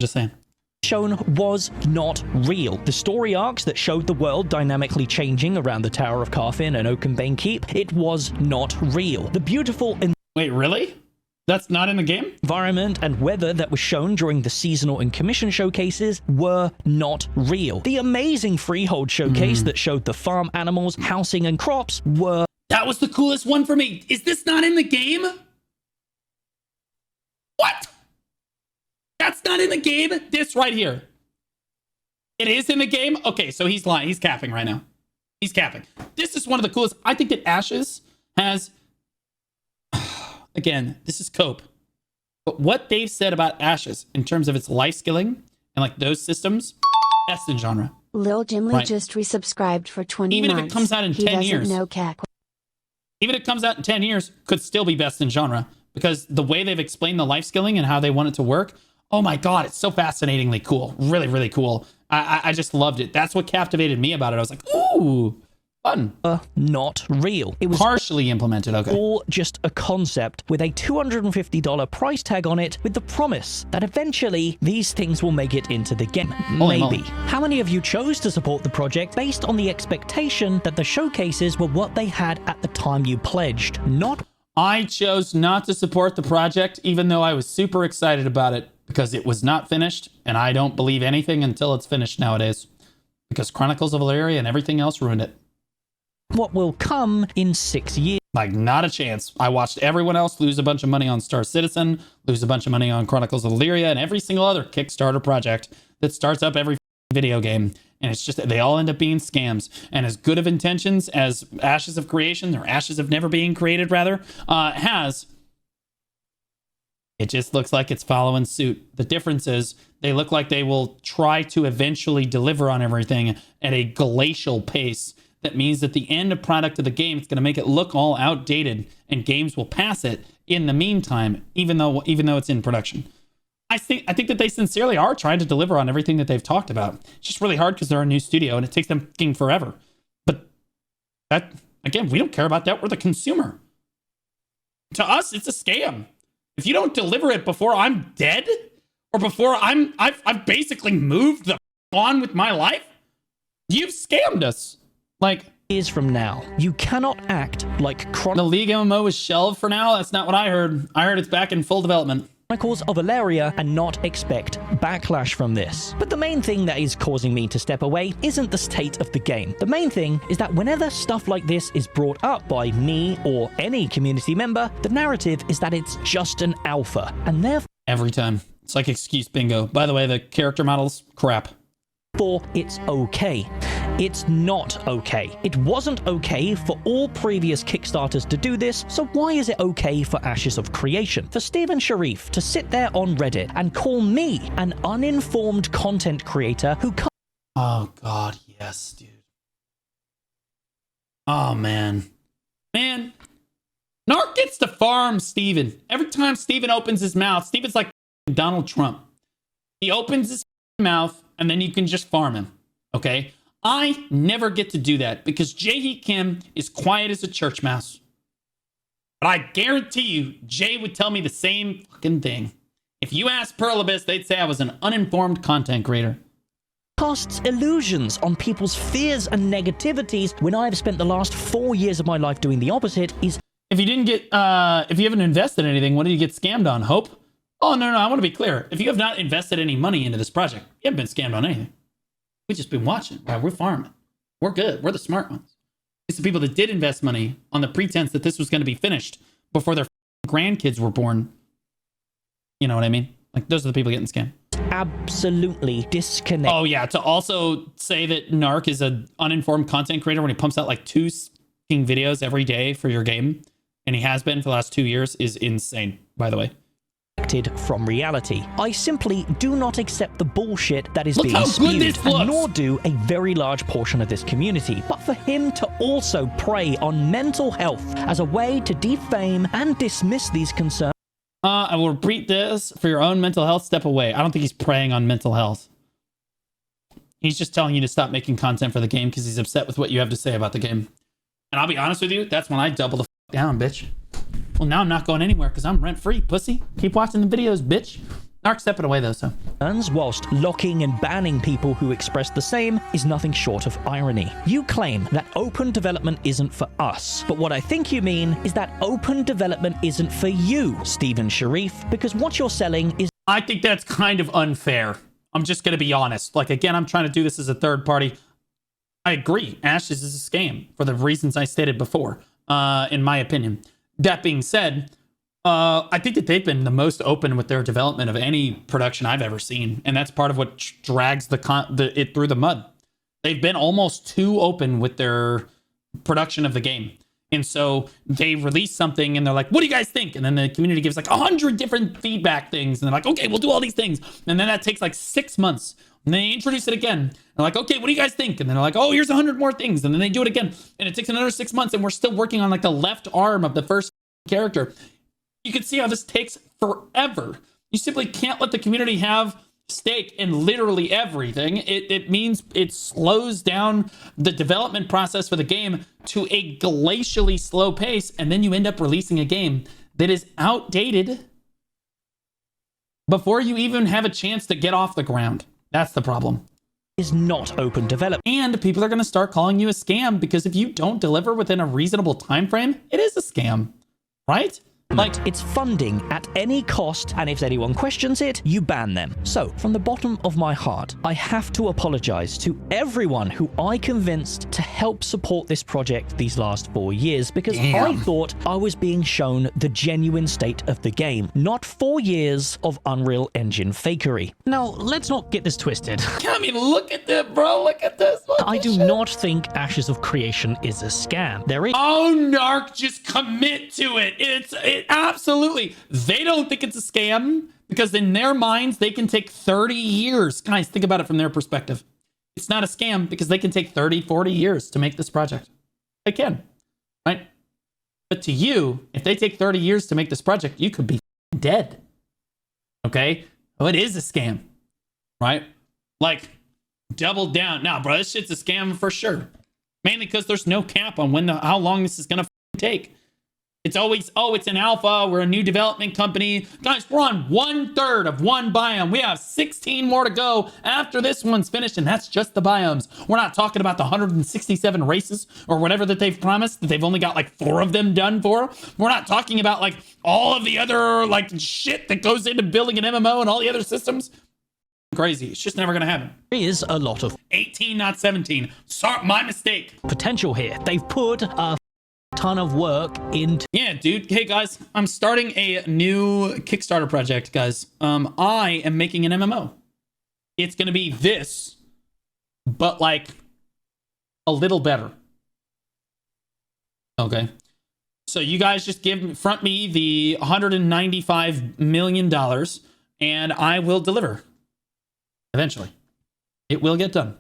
Just saying. shown was not real. The story arcs that showed the world dynamically changing around the Tower of Carfin and Oakenbane Keep, it was not real. The beautiful Wait, really? That's not in the game? environment and weather that was shown during the seasonal and commission showcases were not real. The amazing Freehold showcase that showed the farm animals, housing, and crops were... That was the coolest one for me. Is this not in the game? What? That's not in the game? This right here. It is in the game? Okay, so he's lying. He's capping right now. He's capping. This is one of the coolest. I think that Ashes has... Again, this is Cope. But what they've said about Ashes in terms of its life skilling and those systems, best in genre. Lil Jimly Right. just resubscribed for 20 Even if months. it comes out in He 10 doesn't years. know CAC. Even if it comes out in 10 years, could still be best in genre. Because the way they've explained the life skilling and how they want it to work, oh my God, it's so fascinatingly cool. Really, really cool. I just loved it. That's what captivated me about it. I was like, ooh, fun. not real. It was Partially implemented, okay. all just a concept with a $250 price tag on it, with the promise that eventually these things will make it into the game. Holy Maybe. moly. How many of you chose to support the project based on the expectation that the showcases were what they had at the time you pledged, not I chose not to support the project, even though I was super excited about it, because it was not finished, and I don't believe anything until it's finished nowadays. Because Chronicles of Valeria and everything else ruined it. what will come in 6 years? Not a chance. I watched everyone else lose a bunch of money on Star Citizen, lose a bunch of money on Chronicles of Illyria, and every single other Kickstarter project that starts up every video game. And it's just, they all end up being scams. And as good of intentions as Ashes of Creation, or Ashes of Never Being Created, rather, has, it just looks like it's following suit. The difference is they look like they will try to eventually deliver on everything at a glacial pace. That means that the end product of the game, it's going to make it look all outdated, and games will pass it in the meantime, even though it's in production. I think that they sincerely are trying to deliver on everything that they've talked about. It's just really hard because they're a new studio and it takes them fucking forever. But that, again, we don't care about that. We're the consumer. To us, it's a scam. If you don't deliver it before I'm dead, or before I've basically moved the on with my life, you've scammed us. Like, years from now, you cannot act like the League MMO is shelved for now. That's not what I heard. I heard it's back in full development. Chronicles of Valeria and not expect backlash from this. But the main thing that is causing me to step away isn't the state of the game. The main thing is that whenever stuff like this is brought up by me or any community member, the narrative is that it's just an alpha, and therefore every time it's like excuse bingo. By the way, the character model's crap. It's okay. It's not okay. It wasn't okay for all previous Kickstarters to do this, so why is it okay for Ashes of Creation? For Stephen Sharif to sit there on Reddit and call me an uninformed content creator who can't— oh god, yes, dude. Oh man. Man, Narc gets to farm Steven. Every time Steven opens his mouth, Steven's like Donald Trump. He opens his mouth and then you can just farm him, okay? I never get to do that because Jae Kim is quiet as a church mouse. But I guarantee you, Jay would tell me the same fucking thing. If you asked Pearl Abyss, they'd say I was an uninformed content creator. Casts illusions on people's fears and negativities when I've spent the last 4 years of my life doing the opposite is— if you didn't get, if you haven't invested anything, what did you get scammed on? Hope? Oh, no, I want to be clear. If you have not invested any money into this project, you haven't been scammed on anything. We've just been watching. Right? We're farming. We're good. We're the smart ones. It's the people that did invest money on the pretense that this was going to be finished before their grandkids were born. You know what I mean? Like, those are the people getting scammed. Absolutely disconnected. Oh, yeah. To also say that Narc is an uninformed content creator when he pumps out like 2 videos every day for your game, and he has been for the last 2 years, is insane, by the way. From reality. I simply do not accept the bullshit that is Look being how good spewed, this looks. and nor do a very large portion of this community. But for him to also prey on mental health as a way to defame and dismiss these concerns— I will repeat this: for your own mental health, step away. I don't think he's preying on mental health. He's just telling you to stop making content for the game because he's upset with what you have to say about the game. And I'll be honest with you, that's when I double the down, bitch. Well, now I'm not going anywhere because I'm rent-free, pussy. Keep watching the videos, bitch. Narc's stepping away, though, so. whilst locking and banning people who express the same is nothing short of irony. You claim that open development isn't for us, but what I think you mean is that open development isn't for you, Stephen Sharif, because what you're selling is— I think that's kind of unfair. I'm just going to be honest. Like, again, I'm trying to do this as a third party. I agree. Ashes is a scam for the reasons I stated before, in my opinion. That being said, I think that they've been the most open with their development of any production I've ever seen, and that's part of what drags it through the mud. They've been almost too open with their production of the game, and so they release something, and they're like, "What do you guys think?" And then the community gives like 100 different feedback things, and they're like, "Okay, we'll do all these things," and then that takes like 6 months. And they introduce it again. They're like, okay, what do you guys think? And then they're like, oh, here's 100 more things. And then they do it again. And it takes another 6 months. And we're still working on like the left arm of the first character. You can see how this takes forever. You simply can't let the community have stake in literally everything. It means it slows down the development process for the game to a glacially slow pace. And then you end up releasing a game that is outdated before you even have a chance to get off the ground. That's the problem. Is not open development. And people are going to start calling you a scam because if you don't deliver within a reasonable time frame, it is a scam, right? It's funding at any cost, and if anyone questions it, you ban them. So, from the bottom of my heart, I have to apologize to everyone who I convinced to help support this project these last 4 years, because I thought I was being shown the genuine state of the game, not 4 years of Unreal Engine fakery. Now, let's not get this twisted. I mean, look at that, bro. Look at this. I do not think Ashes of Creation is a scam. There is... Oh, Narc, just commit to it. It absolutely. They don't think it's a scam because in their minds, they can take 30 years. Guys, think about it from their perspective. It's not a scam because they can take 30, 40 years to make this project. They can, right? But to you, if they take 30 years to make this project, you could be dead. Okay? Oh, it is a scam, right? Like, double down. Nah, bro, this shit's a scam for sure. Mainly because there's no cap on how long this is going to take. It's always, oh, it's an alpha. We're a new development company. Guys, we're on 1/3 of one biome. We have 16 more to go after this one's finished, and that's just the biomes. We're not talking about the 167 races or whatever that they've promised, that they've only got like 4 of them done for. We're not talking about like all of the other like shit that goes into building an MMO and all the other systems. Crazy. It's just never going to happen. There is a lot of 18, not 17. Sorry, my mistake. Potential here. They've put a ton of work into... Yeah, dude. Hey, guys, I'm starting a new Kickstarter project, guys. I am making an MMO. It's going to be this, but like a little better. Okay. So you guys just front me the $195 million and I will deliver. Eventually. It will get done.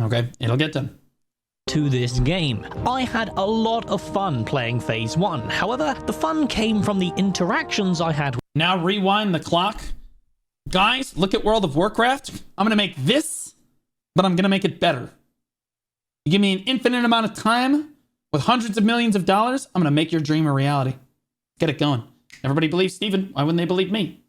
Okay, it'll get done. To this game. I had a lot of fun playing Phase 1. However, the fun came from the interactions I had. Now rewind the clock. Guys, look at World of Warcraft. I'm going to make this, but I'm going to make it better. You give me an infinite amount of time with hundreds of millions of dollars, I'm going to make your dream a reality. Get it going. Everybody believes Steven. Why wouldn't they believe me?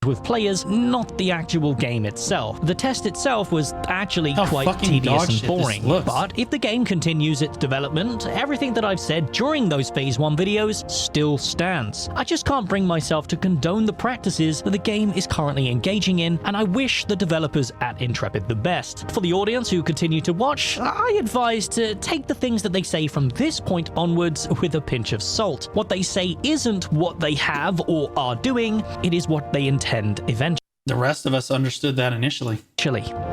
With players, not the actual game itself. The test itself was actually How quite fucking tedious dog and shit boring. this looks. But if the game continues its development, everything that I've said during those Phase 1 videos still stands. I just can't bring myself to condone the practices that the game is currently engaging in, and I wish the developers at Intrepid the best. For the audience who continue to watch, I advise to take the things that they say from this point onwards with a pinch of salt. What they say isn't what they have or are doing, it is what they intend eventually. The rest of us understood that initially.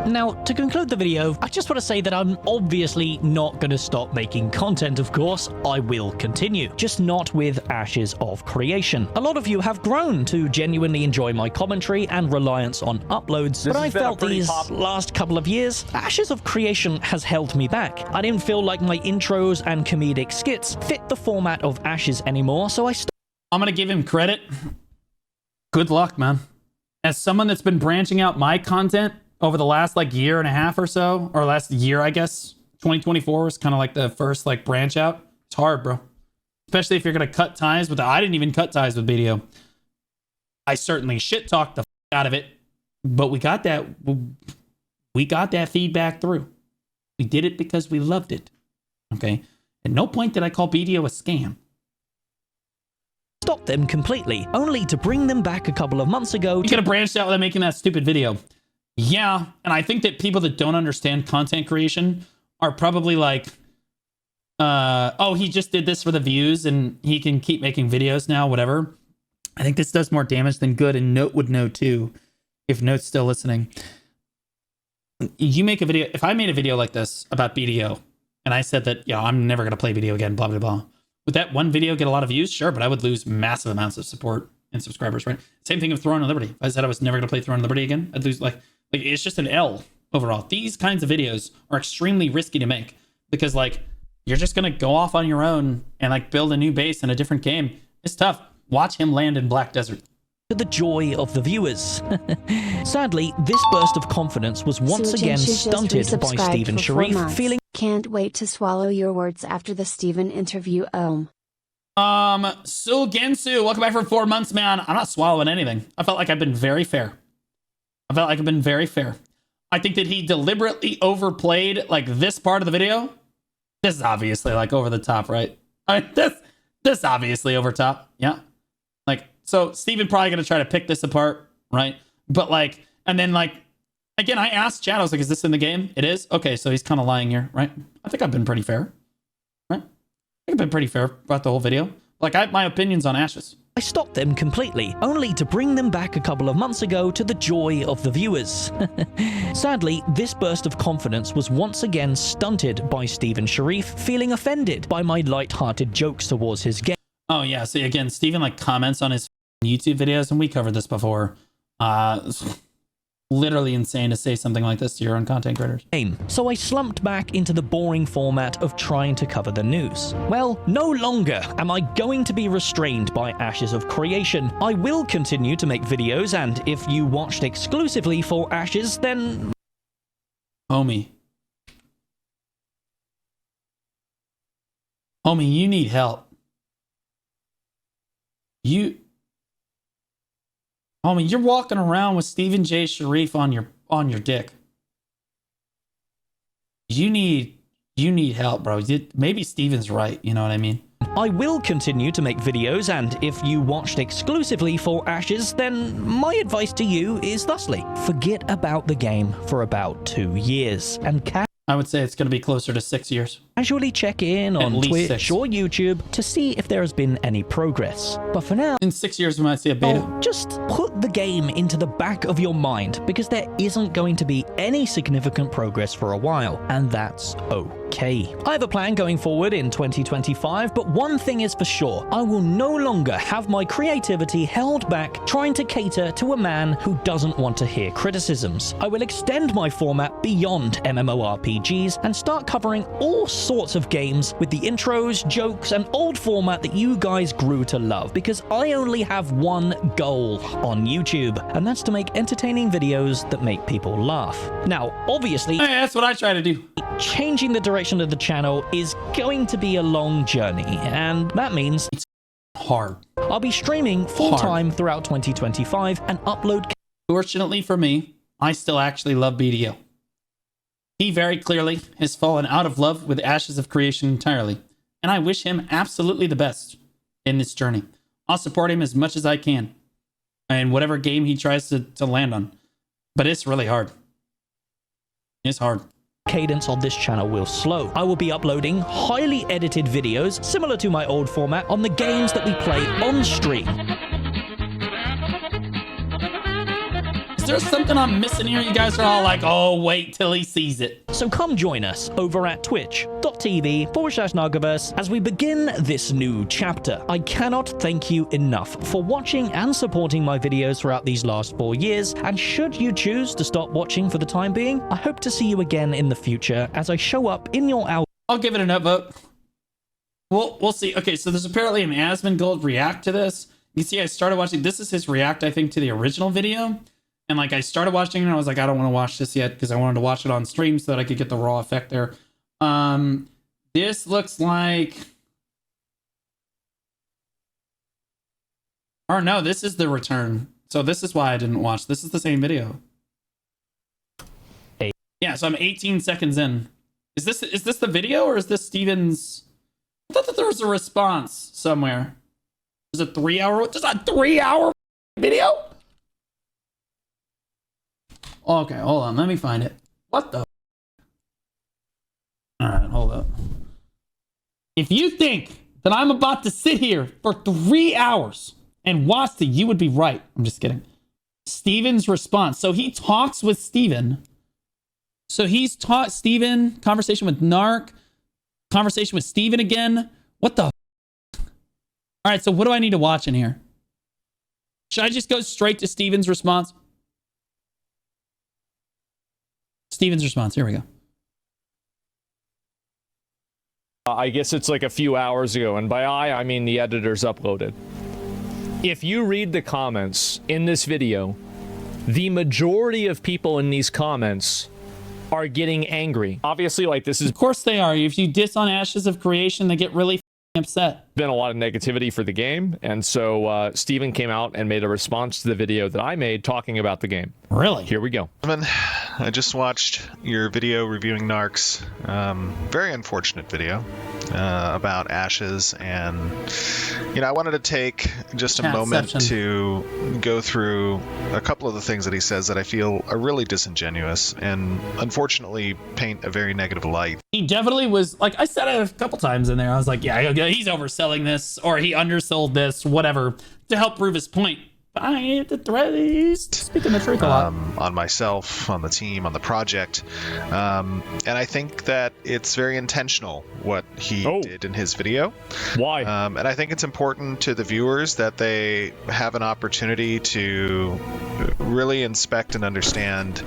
Now, to conclude the video, I just want to say that I'm obviously not going to stop making content, of course. I will continue, just not with Ashes of Creation. A lot of you have grown to genuinely enjoy my commentary and reliance on uploads, but I felt these last couple of years, Ashes of Creation has held me back. I didn't feel like my intros and comedic skits fit the format of Ashes anymore, so I'm going to give him credit. Good luck, man. As someone that's been branching out my content over the last like year and a half or so, or last year, I guess, 2024 was kind of like the first like branch out. It's hard, bro. Especially if you're going to cut ties with I didn't even cut ties with video. I certainly shit talked the out of it, but we got that feedback through. We did it because we loved it. Okay. At no point did I call BDO a scam. stopped them completely, only to bring them back a couple of months ago. You could have branched out without making that stupid video. Yeah, and I think that people that don't understand content creation are probably like, oh, he just did this for the views and he can keep making videos now, whatever. I think this does more damage than good, and Note would know too, if Note's still listening. You make a video, if I made a video like this about BDO, and I said that, yeah, I'm never going to play video again, blah, blah, blah. Would that one video get a lot of views? Sure, but I would lose massive amounts of support and subscribers, right? Same thing with Throne of Liberty. If I said I was never going to play Throne of Liberty again, I'd lose like it's just an L overall. These kinds of videos are extremely risky to make because like you're just going to go off on your own and like build a new base in a different game. It's tough. Watch him land in Black Desert. To the joy of the viewers. Sadly, this burst of confidence was once again stunted by Stephen Sharif, feeling... Can't wait to swallow your words after the Stephen interview. Gensu, welcome back for 4 months, man. I'm not swallowing anything. I felt like I've been very fair. I think that he deliberately overplayed like this part of the video. This is obviously like over the top, right? I mean, this This obviously over top. Yeah. Like, so Steven probably going to try to pick this apart, right? But like, and then like, again, I asked Chad, I was like, is this in the game? It is? Okay, so he's kind of lying here, right? I think I've been pretty fair, right? I think I've been pretty fair throughout the whole video. Like, I have my opinions on Ashes. I stopped them completely, only to bring them back a couple of months ago to the joy of the viewers. Sadly, this burst of confidence was once again stunted by Steven Sharif feeling offended by my light-hearted jokes towards his game. Oh yeah, see again, Steven like comments on his YouTube videos, and we covered this before. Literally insane to say something like this to your own content creators. So I slumped back into the boring format of trying to cover the news. Well, no longer am I going to be restrained by Ashes of Creation. I will continue to make videos, and if you watched exclusively for Ashes, then... Homie, you need help. Homie, you're walking around with Stephen J. Sharif on your dick. You need help, bro. Maybe Steven's right, you know what I mean? I will continue to make videos, and if you watched exclusively for Ashes, then my advice to you is thusly: forget about the game for about 2 years, and I would say it's going to be closer to 6 years. Casually check in on Twitch 6. Or YouTube to see if there has been any progress. But for now, in 6 years we might see a beta. Just put the game into the back of your mind, because there isn't going to be any significant progress for a while, and that's okay. I have a plan going forward in 2025, but one thing is for sure: I will no longer have my creativity held back trying to cater to a man who doesn't want to hear criticisms. I will extend my format beyond mmorpgs and start covering all sorts of games with the intros, jokes, and old format that you guys grew to love, because I only have one goal on YouTube, and that's to make entertaining videos that make people laugh. Now, obviously, hey, that's what I try to do. Changing the direction of the channel is going to be a long journey, and that means it's hard. I'll be streaming full-time throughout 2025 and upload... Fortunately for me, I still actually love BDO. He very clearly has fallen out of love with Ashes of Creation entirely, and I wish him absolutely the best in this journey. I'll support him as much as I can in whatever game he tries to land on, but it's really hard. It's hard. Cadence on this channel will slow. I will be uploading highly edited videos similar to my old format on the games that we play on stream. Is there something I'm missing here? You guys are all like, oh, wait till he sees it. So come join us over at twitch.tv/Nargaverse as we begin this new chapter. I cannot thank you enough for watching and supporting my videos throughout these last 4 years, and should you choose to stop watching for the time being, I hope to see you again in the future as I show up in your algorithm. I'll give it an upvote. We'll see. Okay, so there's apparently an Asmon Gold react to this. You see, I started watching, this is his react, I think, to the original video. And like I started watching it and I was like, I don't want to watch this yet because I wanted to watch it on stream so that I could get the raw effect there. This looks like, or no, this is the return. So this is why I didn't watch. This is the same video. Hey. Yeah, so I'm 18 seconds in. Is this the video or is this Steven's? I thought that there was a response somewhere. There's a 3 hour, there's a 3 hour video? Okay, hold on. Let me find it. What the? All right, hold up. If you think that I'm about to sit here for 3 hours and watch the, you would be right. I'm just kidding. Steven's response. So he talks with Steven. So he's taught Steven, conversation with Narc, conversation with Steven again. What the? All right, so what do I need to watch in here? Should I just go straight to Steven's response? Steven's response. Here we go. I guess it's like a few hours ago, and by I mean the editor's uploaded. If you read the comments in this video, the majority of people in these comments are getting angry. Obviously, like, this is... Of course they are. If you diss on Ashes of Creation, they get really upset. Been a lot of negativity for the game, and so Steven came out and made a response to the video that I made talking about the game. Really? Here we go. I just watched your video reviewing Narcs. Very unfortunate video about Ashes, and I wanted to take just a moment to go through a couple of the things that he says that I feel are really disingenuous and unfortunately paint a very negative light. He definitely was, like I said it a couple times in there, I was like, yeah, he's overselling this, or he undersold this, whatever, to help prove his point. He's speaking the truth a lot. On myself, on the team, on the project. And I think that it's very intentional what he did in his video. Why? And I think it's important to the viewers that they have an opportunity to really inspect and understand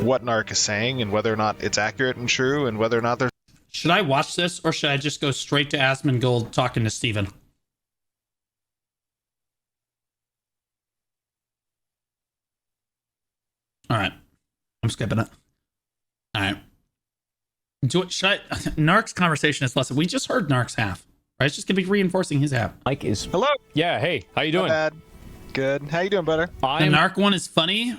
what Narc is saying and whether or not it's accurate and true, and whether or not there's... Should I watch this, or should I just go straight to Asmon Gold talking to Steven? All right, I'm skipping it. All right. Narc's conversation is less. We just heard Narc's half, right? It's just gonna be reinforcing his half. Mike is. Hello. Yeah. Hey, how you doing? Not bad. Good. How you doing, brother? The Narc one is funny.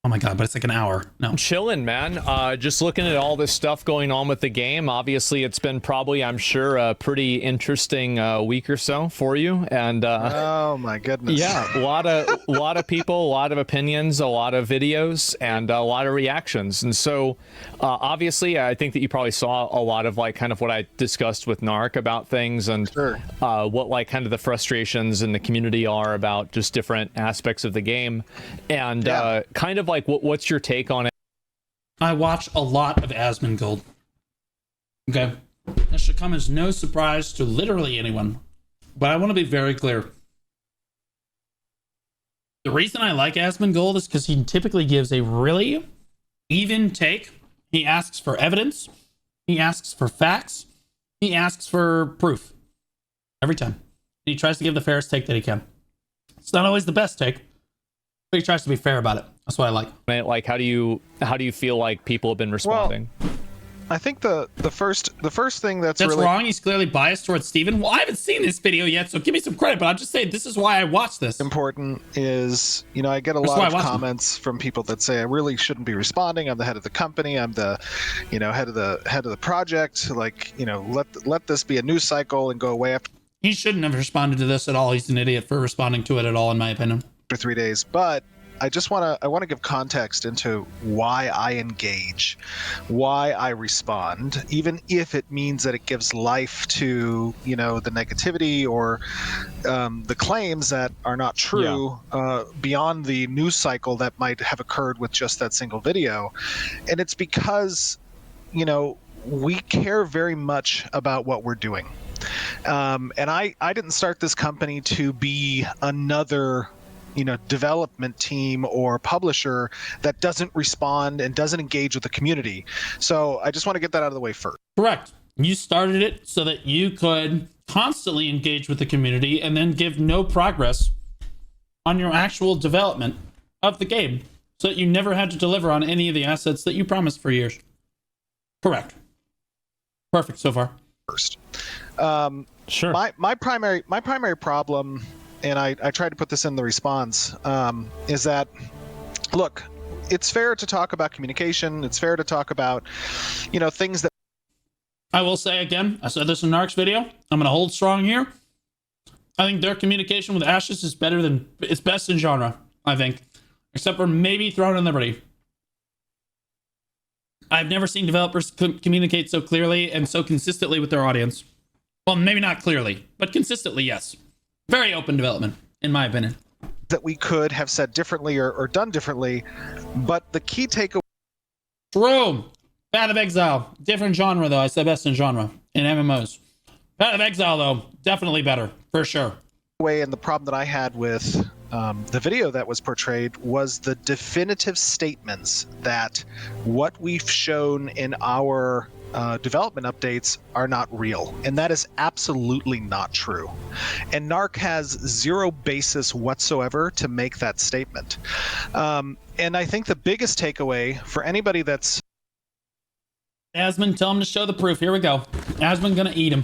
Oh my god, but it's like an hour. No. Chilling, man. Just looking at all this stuff going on with the game. Obviously, it's been probably, I'm sure, a pretty interesting week or so for you. And oh my goodness. Yeah, a lot of people, a lot of opinions, a lot of videos, and a lot of reactions. And so, obviously, I think that you probably saw a lot of like kind of what I discussed with Narc about things, and what like kind of the frustrations in the community are about just different aspects of the game, and kind of like what's your take on it? I watch a lot of Asmon Gold. Okay, that should come as no surprise to literally anyone, but I want to be very clear. The reason I like Asmon Gold is because he typically gives a really even take. He asks for evidence, he asks for facts, he asks for proof every time. He tries to give the fairest take that he can. It's not always the best take, but he tries to be fair about it. That's what I like. Like, how do you feel like people have been responding? Well, I think the first thing that's really wrong. He's clearly biased towards Steven. Well, I haven't seen this video yet, so give me some credit. But I'm just saying this is why I watched this. Important is, I get a lot of comments from people that say I really shouldn't be responding. I'm the head of the company. I'm the, head of the project. Like, let this be a news cycle and go away after. He shouldn't have responded to this at all. He's an idiot for responding to it at all, in my opinion. For 3 days, but I just want to give context into why I engage, why I respond, even if it means that it gives life to the negativity or the claims that are not true beyond the news cycle that might have occurred with just that single video. And it's because we care very much about what we're doing, and I didn't start this company to be another development team or publisher that doesn't respond and doesn't engage with the community. So I just want to get that out of the way first. Correct. You started it so that you could constantly engage with the community and then give no progress on your actual development of the game, so that you never had to deliver on any of the assets that you promised for years. Correct. Perfect so far. First. Sure. My primary problem, and I tried to put this in the response, is that, look, it's fair to talk about communication. It's fair to talk about, things that... I will say again, I said this in Narc's video. I'm going to hold strong here. I think their communication with Ashes is it's best in genre, I think. Except for maybe Throne and Liberty. I've never seen developers communicate so clearly and so consistently with their audience. Well, maybe not clearly, but consistently, yes. Very open development, in my opinion. That we could have said differently or done differently, but the key takeaway... True. Path of Exile. Different genre, though. I said best in genre. In MMOs. Path of Exile, though. Definitely better. For sure. And the problem that I had with the video that was portrayed was the definitive statements that what we've shown in our development updates are not real, and that is absolutely not true. And Narc has zero basis whatsoever to make that statement. And I think the biggest takeaway for anybody that's... Asmon, tell him to show the proof. Here we go. Asmon gonna eat him.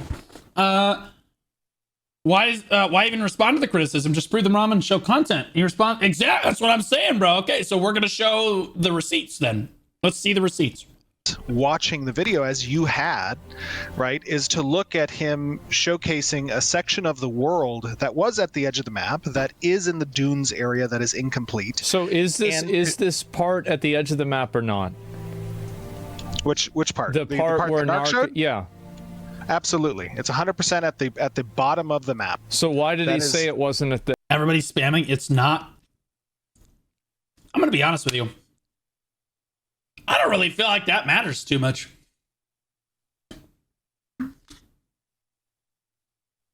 why even respond to the criticism? Just prove them wrong and show content. You respond, exactly. That's what I'm saying, bro. Okay, so we're gonna show the receipts then. Let's see the receipts. Watching the video as you had, right, is to look at him showcasing a section of the world that was at the edge of the map, that is in the dunes area, that is incomplete. So is this part at the edge of the map or not? Which part? The part where Narc showed? Yeah. Absolutely. It's 100% at the bottom of the map. So why did he say it wasn't at the... Everybody's spamming. It's not. I'm going to be honest with you. I don't really feel like that matters too much.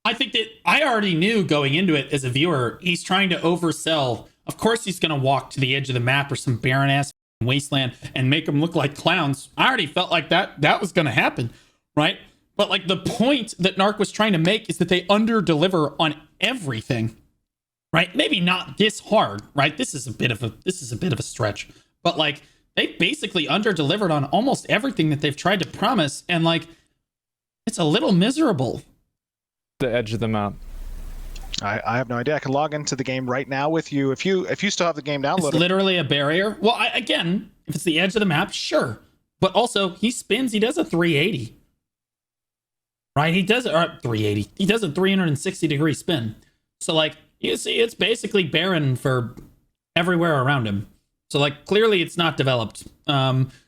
I think that I already knew going into it as a viewer, he's trying to oversell. Of course he's going to walk to the edge of the map or some barren ass wasteland and make them look like clowns. I already felt like that was going to happen, right? But like the point that Narc was trying to make is that they under-deliver on everything, right? Maybe not this hard, right? This is a bit of a stretch, but like they basically under-delivered on almost everything that they've tried to promise, and like it's a little miserable. The edge of the map. I have no idea. I can log into the game right now with you. If you still have the game downloaded. It's literally a barrier. Well, again, if it's the edge of the map, sure. But also, he spins. He does a 380. Right? He does 380. He does a 360-degree spin. So, like, you see, it's basically barren for everywhere around him. So, like, clearly it's not developed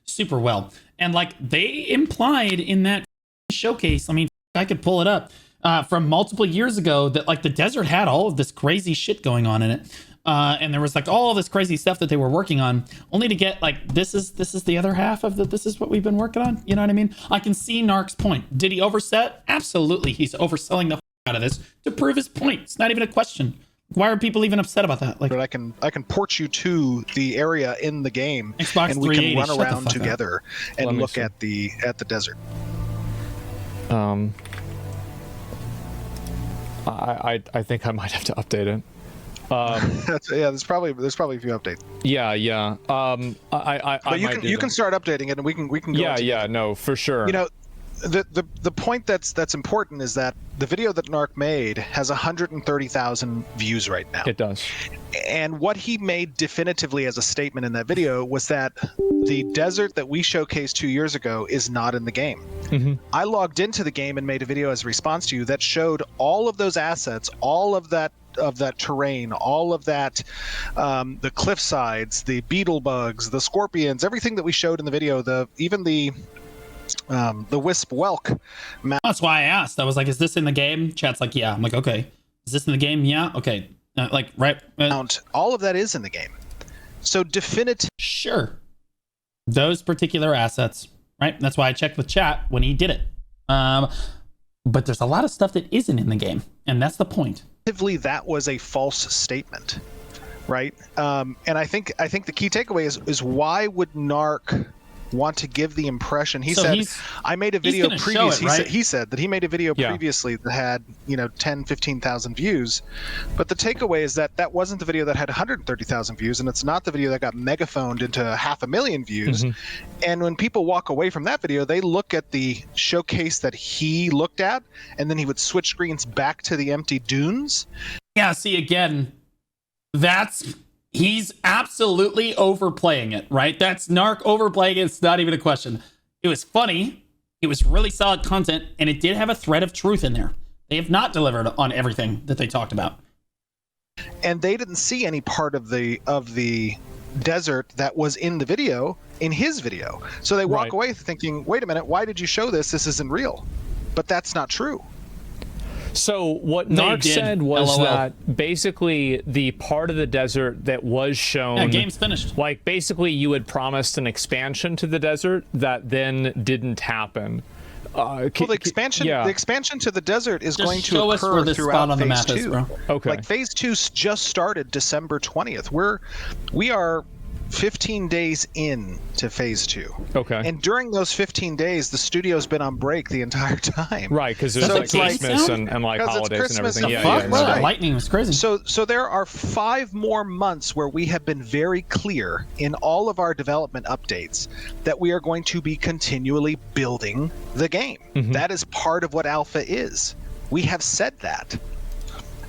super well. And, like, they implied in that showcase, I mean, I could pull it up, from multiple years ago, that like the desert had all of this crazy shit going on in it, and there was like all this crazy stuff that they were working on, only to get like this is the other half of this is what we've been working on. You know what I mean? I can see Narc's point. Did he overset? Absolutely, he's overselling the out of this to prove his point. It's not even a question. Why are people even upset about that? Like, but I can port you to the area in the game, Xbox and we can run around up. together and look at the desert. I think I might have to update it. There's probably a few updates. Yeah. But you can start updating it, and we can go. Yeah, no, for sure. You know, the point that's important is that the video that Narc made has 130,000 views right now. It does. And what he made definitively as a statement in that video was that the desert that we showcased 2 years ago is not in the game. Mm-hmm. I logged into the game and made a video as a response to you that showed all of those assets, all of that terrain, all of that, the cliff sides, the beetle bugs, the scorpions, everything that we showed in the video, even the wisp whelk map. That's why I asked. I was like, is this in the game? Chat's like, yeah. I'm like, okay. Is this in the game? Yeah. Okay. Right. All of that is in the game. So definitive. Sure. Those particular assets, right? That's why I checked with chat when he did it. But there's a lot of stuff that isn't in the game, and that's the point. That was a false statement, right? And I think the key takeaway is why would Narc want to give the impression? He said, I made a video previously. Right? He said that he made a video previously that had 10-15,000 views, but the takeaway is that wasn't the video that had 130,000 views, and it's not the video that got megaphoned into 500,000 views. Mm-hmm. And when people walk away from that video, they look at the showcase that he looked at, and then he would switch screens back to the empty dunes. Yeah, see, again, he's absolutely overplaying it, right? That's Narc overplaying it. It's not even a question. It was funny. It was really solid content, and it did have a thread of truth in there. They have not delivered on everything that they talked about. And they didn't see any part of the desert that was in the video, in his video. So they walk away thinking, wait a minute, why did you show this? This isn't real. But that's not true. So what Narc said was that basically the part of the desert that was shown, game's finished. Like basically you had promised an expansion to the desert that then didn't happen. The expansion to the desert is going to occur throughout phase 2. Okay. Like phase 2 just started December 20th. We are 15 days in to phase 2. Okay. And during those 15 days, the studio's been on break the entire time. Right, because there's like Christmas and like holidays and everything. Yeah. Lightning was crazy. So there are 5 more months where we have been very clear in all of our development updates that we are going to be continually building the game. Mm-hmm. That is part of what alpha is. We have said that.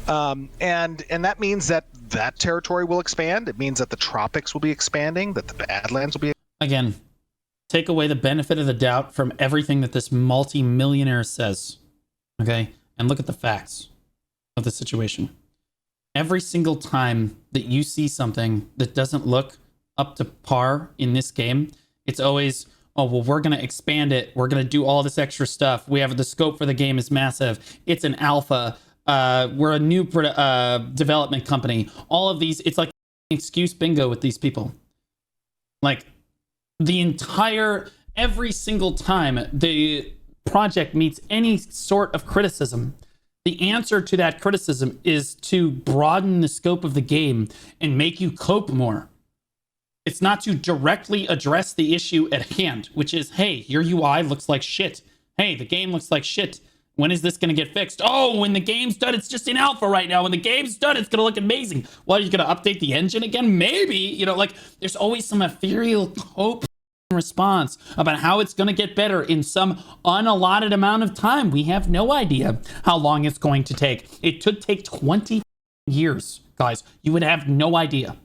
And that means that territory will expand. It means that the tropics will be expanding, that the Badlands will be. Again, take away the benefit of the doubt from everything that this multi-millionaire says, okay? And look at the facts of the situation. Every single time that you see something that doesn't look up to par in this game, it's always, oh, well, we're going to expand it. We're going to do all this extra stuff. We have the scope for the game is massive. It's an alpha. We're a new development company. All of these, it's like excuse bingo with these people. Like every single time the project meets any sort of criticism, the answer to that criticism is to broaden the scope of the game and make you cope more. It's not to directly address the issue at hand, which is, hey, your UI looks like shit. Hey, the game looks like shit. When is this going to get fixed? Oh, when the game's done, it's just in alpha right now. When the game's done, it's going to look amazing. What, are you going to update the engine again? Maybe, like there's always some ethereal hope response about how it's going to get better in some unallotted amount of time. We have no idea how long it's going to take. It could take 20 years, guys. You would have no idea.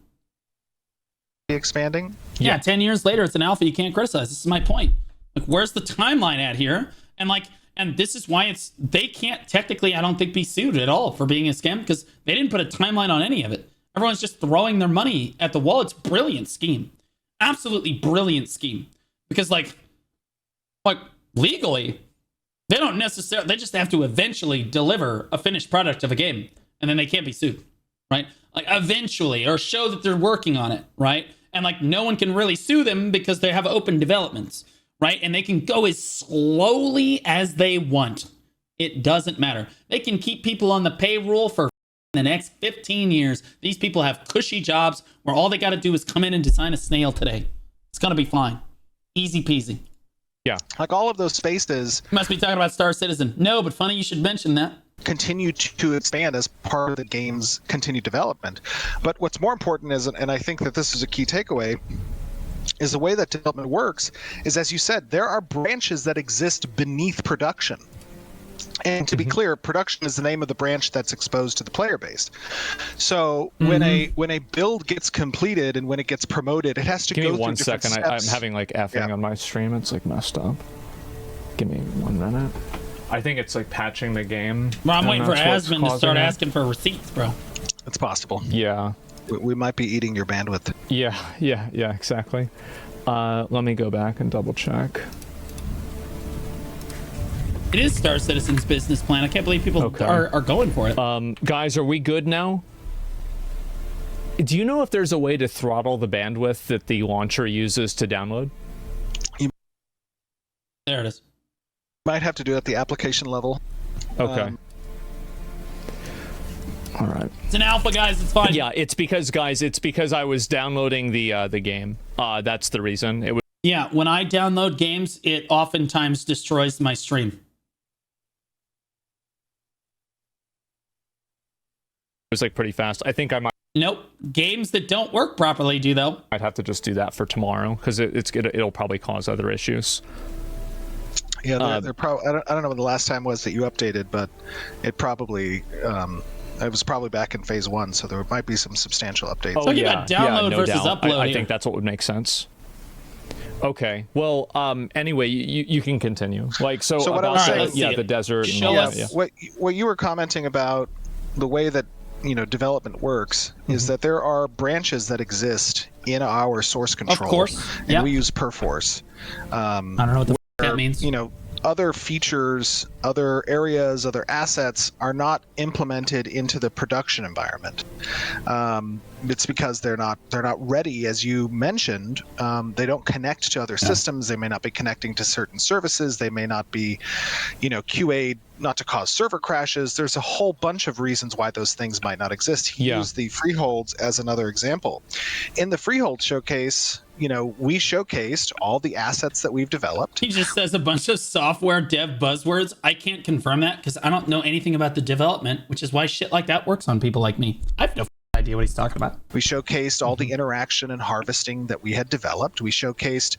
Expanding? Yeah, 10 years later, it's an alpha. You can't criticize. This is my point. Like, where's the timeline at here? And this is why they can't technically, I don't think, be sued at all for being a scam, because they didn't put a timeline on any of it. Everyone's just throwing their money at the wall. It's a brilliant scheme. Absolutely brilliant scheme. Because like legally, they don't necessarily, they just have to eventually deliver a finished product of a game, and then they can't be sued, right? Like eventually, or show that they're working on it, right? And like no one can really sue them because they have open developments, right? And they can go as slowly as they want. It doesn't matter. They can keep people on the payroll for the next 15 years. These people have cushy jobs where all they got to do is come in and design a snail today. It's going to be fine. Easy peasy. Yeah. Like all of those spaces. You must be talking about Star Citizen. No, but funny you should mention that. Continue to expand as part of the game's continued development. But what's more important is, and I think that this is a key takeaway, is the way that development works is, as you said, there are branches that exist beneath production. And to be clear, production is the name of the branch that's exposed to the player base. So when a build gets completed and when it gets promoted, it has to go through different steps. Give me 1 second. I'm having like effing on my stream. It's like messed up. Give me 1 minute. I think it's like patching the game. Well, I'm waiting for Asmon to start asking for receipts, bro. It's possible. Yeah. We might be eating your bandwidth. Yeah, exactly. Let me go back and double check. It is Star Citizen's business plan. I can't believe people are going for it. Guys, are we good now? Do you know if there's a way to throttle the bandwidth that the launcher uses to download? There it is. Might have to do it at the application level. Okay. All right. It's an alpha, guys. It's fine. Yeah, it's because I was downloading the game. That's the reason. It was. Yeah, when I download games, it oftentimes destroys my stream. It was like pretty fast. I think I might. Nope. Games that don't work properly do, though. I'd have to just do that for tomorrow because it'll probably cause other issues. Yeah, they're probably. I don't know when the last time was that you updated, but it probably. It was probably back in phase 1, so there might be some substantial updates. Oh, you got download versus upload. I think that's what would make sense. Okay. Well, anyway, you can continue. Like so what about I was saying, the desert. Show us. Yeah. What you were commenting about the way that development works is that there are branches that exist in our source control. Of course. And we use Perforce. I don't know what the that means. Other features, other areas, other assets are not implemented into the production environment. It's because they're not ready, as you mentioned. They don't connect to other systems. They may not be connecting to certain services. They may not be, QA'd not to cause server crashes. There's a whole bunch of reasons why those things might not exist. He used the freeholds as another example. In the freehold showcase, we showcased all the assets that we've developed. He just says a bunch of software dev buzzwords. I can't confirm that because I don't know anything about the development, which is why shit like that works on people like me. I have no idea. idea what he's talking about. We showcased all the interaction and harvesting that we had developed. We showcased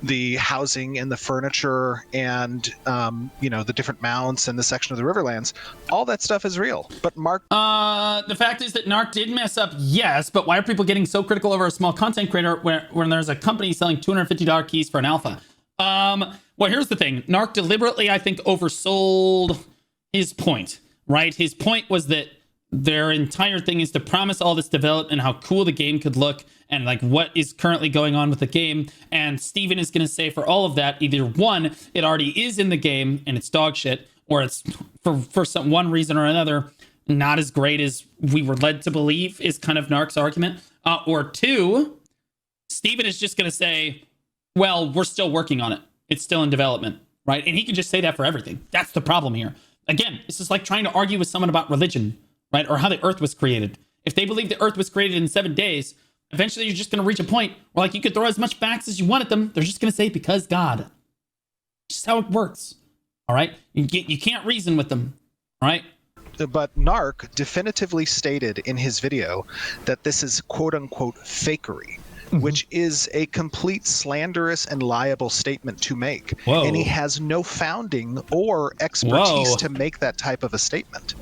the housing and the furniture and, the different mounts and the section of the Riverlands. All that stuff is real. But Mark... The fact is that Narc did mess up, yes, but why are people getting so critical over a small content creator when there's a company selling $250 keys for an alpha? Well, here's the thing. Narc deliberately, I think, oversold his point, right? His point was that their entire thing is to promise all this development and how cool the game could look and like what is currently going on with the game. And Steven is going to say for all of that, either one, it already is in the game and it's dog shit, or it's for some one reason or another, not as great as we were led to believe is kind of Narc's argument. Or two, Steven is just going to say, well, we're still working on it. It's still in development, right? And he can just say that for everything. That's the problem here. Again, this is like trying to argue with someone about religion, right? Or how the earth was created. If they believe the earth was created in 7 days, eventually you're just going to reach a point where like you could throw as much facts as you want at them. They're just going to say, because God. Just how it works. All right? You can't reason with them, right? But Narc definitively stated in his video that this is quote unquote fakery. Which is a complete slanderous and liable statement to make. Whoa. And he has no founding or expertise to make that type of a statement.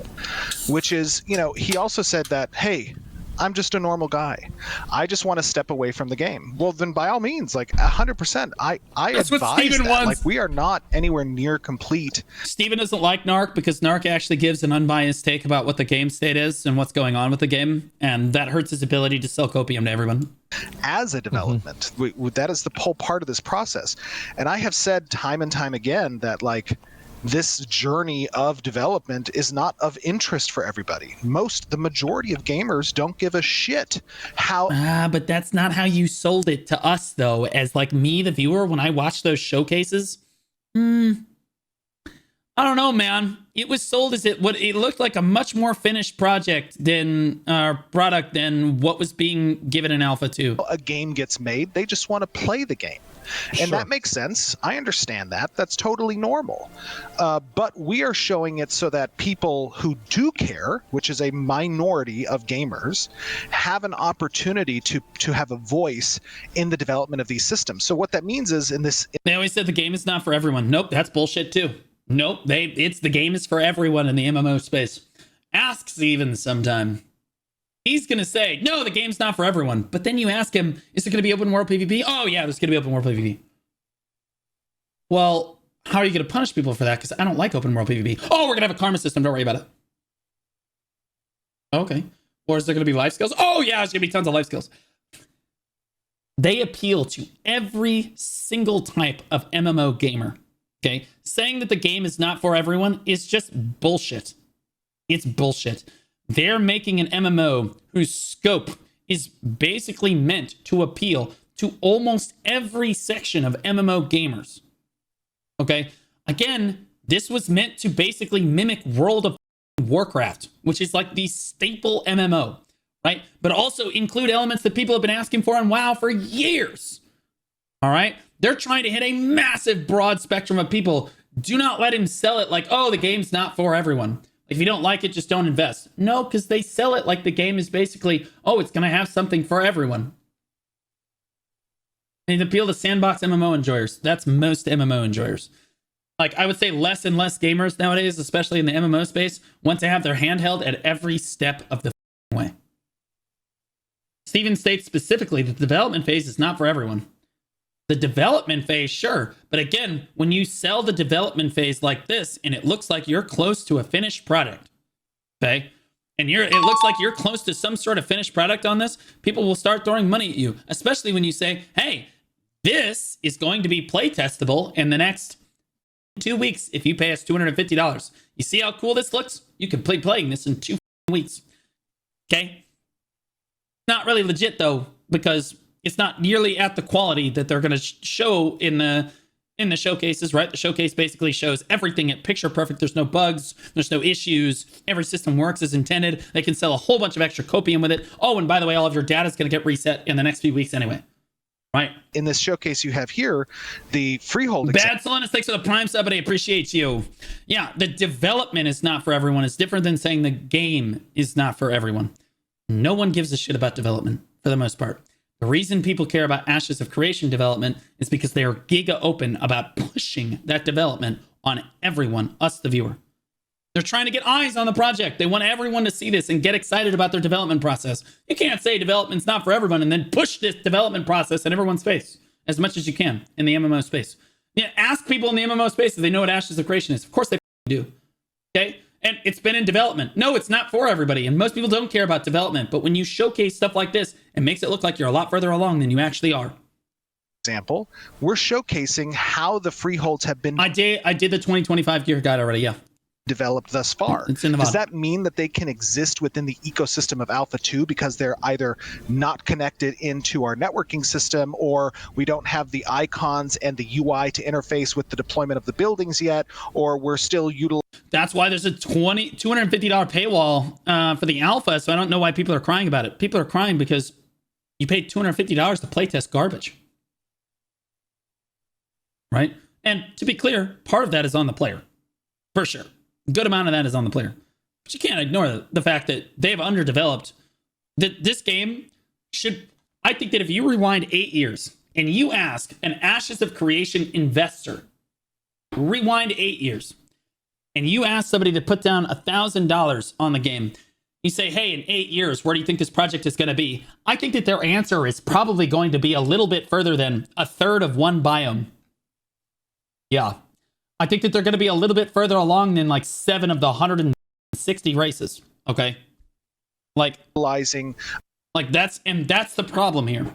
Which is, he also said that, hey, I'm just a normal guy. I just want to step away from the game. Well, then by all means, like 100%, I That's what advise Steven that. wants. Like we are not anywhere near complete. Steven doesn't like Narc because Narc actually gives an unbiased take about what the game state is and what's going on with the game. And that hurts his ability to sell copium to everyone. As a development, that is the whole part of this process. And I have said time and time again that like this journey of development is not of interest for everybody. The majority of gamers don't give a shit how... but that's not how you sold it to us, though. As like me, the viewer, when I watched those showcases, I don't know, man. It was sold as it looked like a much more finished product than what was being given an alpha to. A game gets made, they just want to play the game. And that makes sense. I understand that. That's totally normal. But we are showing it so that people who do care, which is a minority of gamers, have an opportunity to have a voice in the development of these systems. So what that means is They always said the game is not for everyone. Nope, that's bullshit too. Nope, the game is for everyone in the MMO space. Ask Steven sometime. He's going to say, no, the game's not for everyone. But then you ask him, is it going to be open world PvP? Oh, yeah, there's going to be open world PvP. Well, how are you going to punish people for that? Because I don't like open world PvP. Oh, we're going to have a karma system. Don't worry about it. Okay. Or is there going to be life skills? Oh, yeah, there's going to be tons of life skills. They appeal to every single type of MMO gamer. Okay? Saying that the game is not for everyone is just bullshit. It's bullshit. They're making an MMO whose scope is basically meant to appeal to almost every section of MMO gamers. Okay? Again, this was meant to basically mimic World of Warcraft, which is like the staple MMO, right? But also include elements that people have been asking for on WoW for years. All right? They're trying to hit a massive broad spectrum of people. Do not let him sell it like, oh, the game's not for everyone. If you don't like it, just don't invest. No, because they sell it like the game is basically, oh, it's going to have something for everyone. And appeal to sandbox MMO enjoyers. That's most MMO enjoyers. Like, I would say less and less gamers nowadays, especially in the MMO space, want to have their handheld at every step of the way. Steven states specifically that the development phase is not for everyone. The development phase, sure. But again, when you sell the development phase like this, and it looks like you're close to a finished product, okay? And it looks like you're close to some sort of finished product on this, people will start throwing money at you, especially when you say, hey, this is going to be play testable in the next 2 weeks if you pay us $250. You see how cool this looks? You can play playing this in 2 weeks. Okay? Not really legit though, because it's not nearly at the quality that they're going to show in the showcases, right? The showcase basically shows everything at picture perfect. There's no bugs. There's no issues. Every system works as intended. They can sell a whole bunch of extra copium with it. Oh, and by the way, all of your data is going to get reset in the next few weeks anyway. Right? In this showcase you have here, the freehold... Bad Solinus, thanks for the prime sub, but I appreciate you. Yeah, the development is not for everyone. It's different than saying the game is not for everyone. No one gives a shit about development for the most part. The reason people care about Ashes of Creation development is because they are giga open about pushing that development on everyone, us the viewer. They're trying to get eyes on the project. They want everyone to see this and get excited about their development process. You can't say development's not for everyone and then push this development process in everyone's face as much as you can in the MMO space. Yeah, ask people in the MMO space if they know what Ashes of Creation is. Of course they do. Okay? And it's been in development. No, it's not for everybody. And most people don't care about development. But when you showcase stuff like this, it makes it look like you're a lot further along than you actually are. Example, we're showcasing how the freeholds have been I did the 2025 gear guide already, yeah. developed thus far. It's in the Does bottom. that mean that they can exist within the ecosystem of Alpha 2 because they're either not connected into our networking system, or we don't have the icons and the UI to interface with the deployment of the buildings yet, or we're still utilizing? That's why there's a $250 paywall for the alpha, so I don't know why people are crying about it. People are crying because you paid $250 to playtest garbage. Right? And to be clear, part of that is on the player. For sure. A good amount of that is on the player. But you can't ignore the fact that they've underdeveloped. That this game should... I think that if you rewind 8 years and you ask an Ashes of Creation investor, rewind 8 years, and you ask somebody to put down $1,000 on the game, you say, hey, in 8 years, where do you think this project is going to be? I think that their answer is probably going to be a little bit further than a third of one biome. Yeah. I think that they're going to be a little bit further along than like 7 of the 160 races. Okay. Like that's the problem here.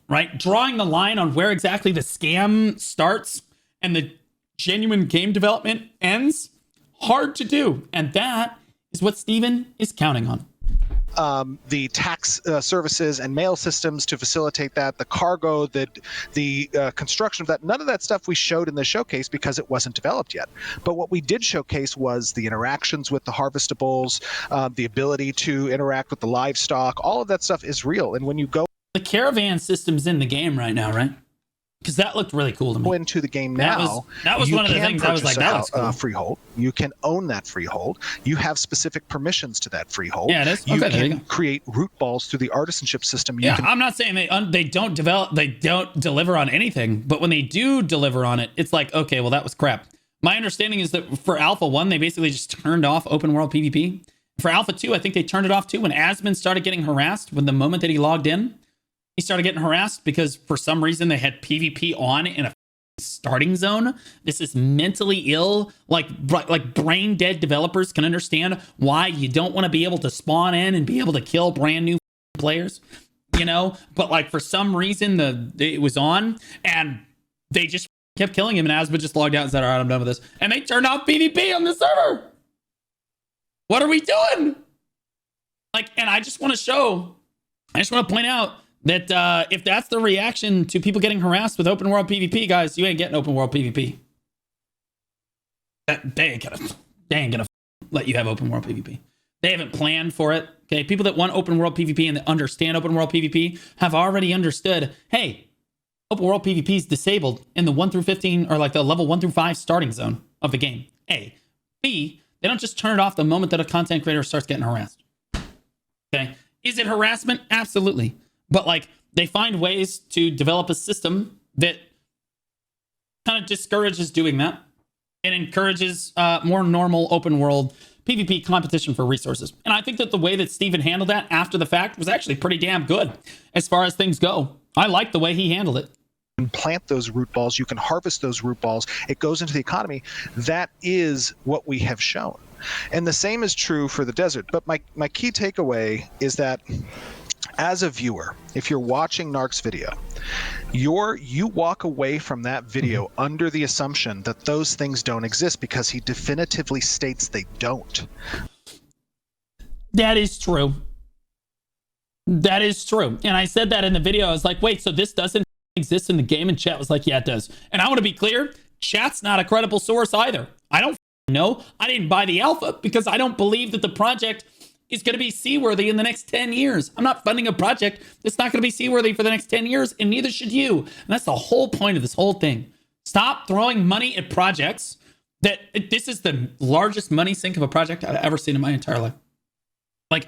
Right? Drawing the line on where exactly the scam starts and the genuine game development ends, hard to do. And that is what Steven is counting on. The tax services and mail systems to facilitate that, the cargo, the construction of that. None of that stuff we showed in the showcase because it wasn't developed yet. But what we did showcase was the interactions with the harvestables, the ability to interact with the livestock. All of that stuff is real. And when you go the caravan system's in the game right now, right? Because that looked really cool to me. Into the game now, that was one of the things I was like, that looks cool. Freehold. You can own that freehold. You have specific permissions to that freehold. Yeah, it is. You Okay, can create root balls through the artisanship system. I'm not saying they don't deliver on anything, but when they do deliver on it, it's like, okay, well, that was crap. My understanding is that for Alpha 1, they basically just turned off open world PvP. For Alpha 2, I think they turned it off too when Asmon started getting harassed. When the moment that he logged in, he started getting harassed because for some reason they had PvP on in a starting zone. This is mentally ill. Like brain dead developers can understand why you don't want to be able to spawn in and be able to kill brand new players, you know? But like for some reason it was on and they just kept killing him, and Asmon just logged out and said, all right, I'm done with this. And they turned off PvP on the server. What are we doing? Like, and I just want to point out that if that's the reaction to people getting harassed with open world PvP, guys, you ain't getting open world PvP. They ain't gonna let you have open world PvP. They haven't planned for it. Okay, people that want open world PvP and that understand open world PvP have already understood, hey, open world PvP is disabled in the 1 through 15 or like the level 1 through 5 starting zone of the game. A. B. They don't just turn it off the moment that a content creator starts getting harassed. Okay, is it harassment? Absolutely. But like they find ways to develop a system that kind of discourages doing that and encourages more normal open world PvP competition for resources. And I think that the way that Steven handled that after the fact was actually pretty damn good as far as things go. I like the way he handled it. And plant those root balls, you can harvest those root balls, it goes into the economy. That is what we have shown. And the same is true for the desert. But my key takeaway is that as a viewer, if you're watching Narc's video, you walk away from that video under the assumption that those things don't exist because he definitively states they don't. That is true. That is true. And I said that in the video. I was like, wait, so this doesn't exist in the game? And chat was like, yeah, it does. And I want to be clear, chat's not a credible source either. I don't know. I didn't buy the alpha because I don't believe that the project is going to be seaworthy in the next 10 years. I'm not funding a project that's not going to be seaworthy for the next 10 years, and neither should you. And that's the whole point of this whole thing. Stop throwing money at projects this is the largest money sink of a project I've ever seen in my entire life. Like,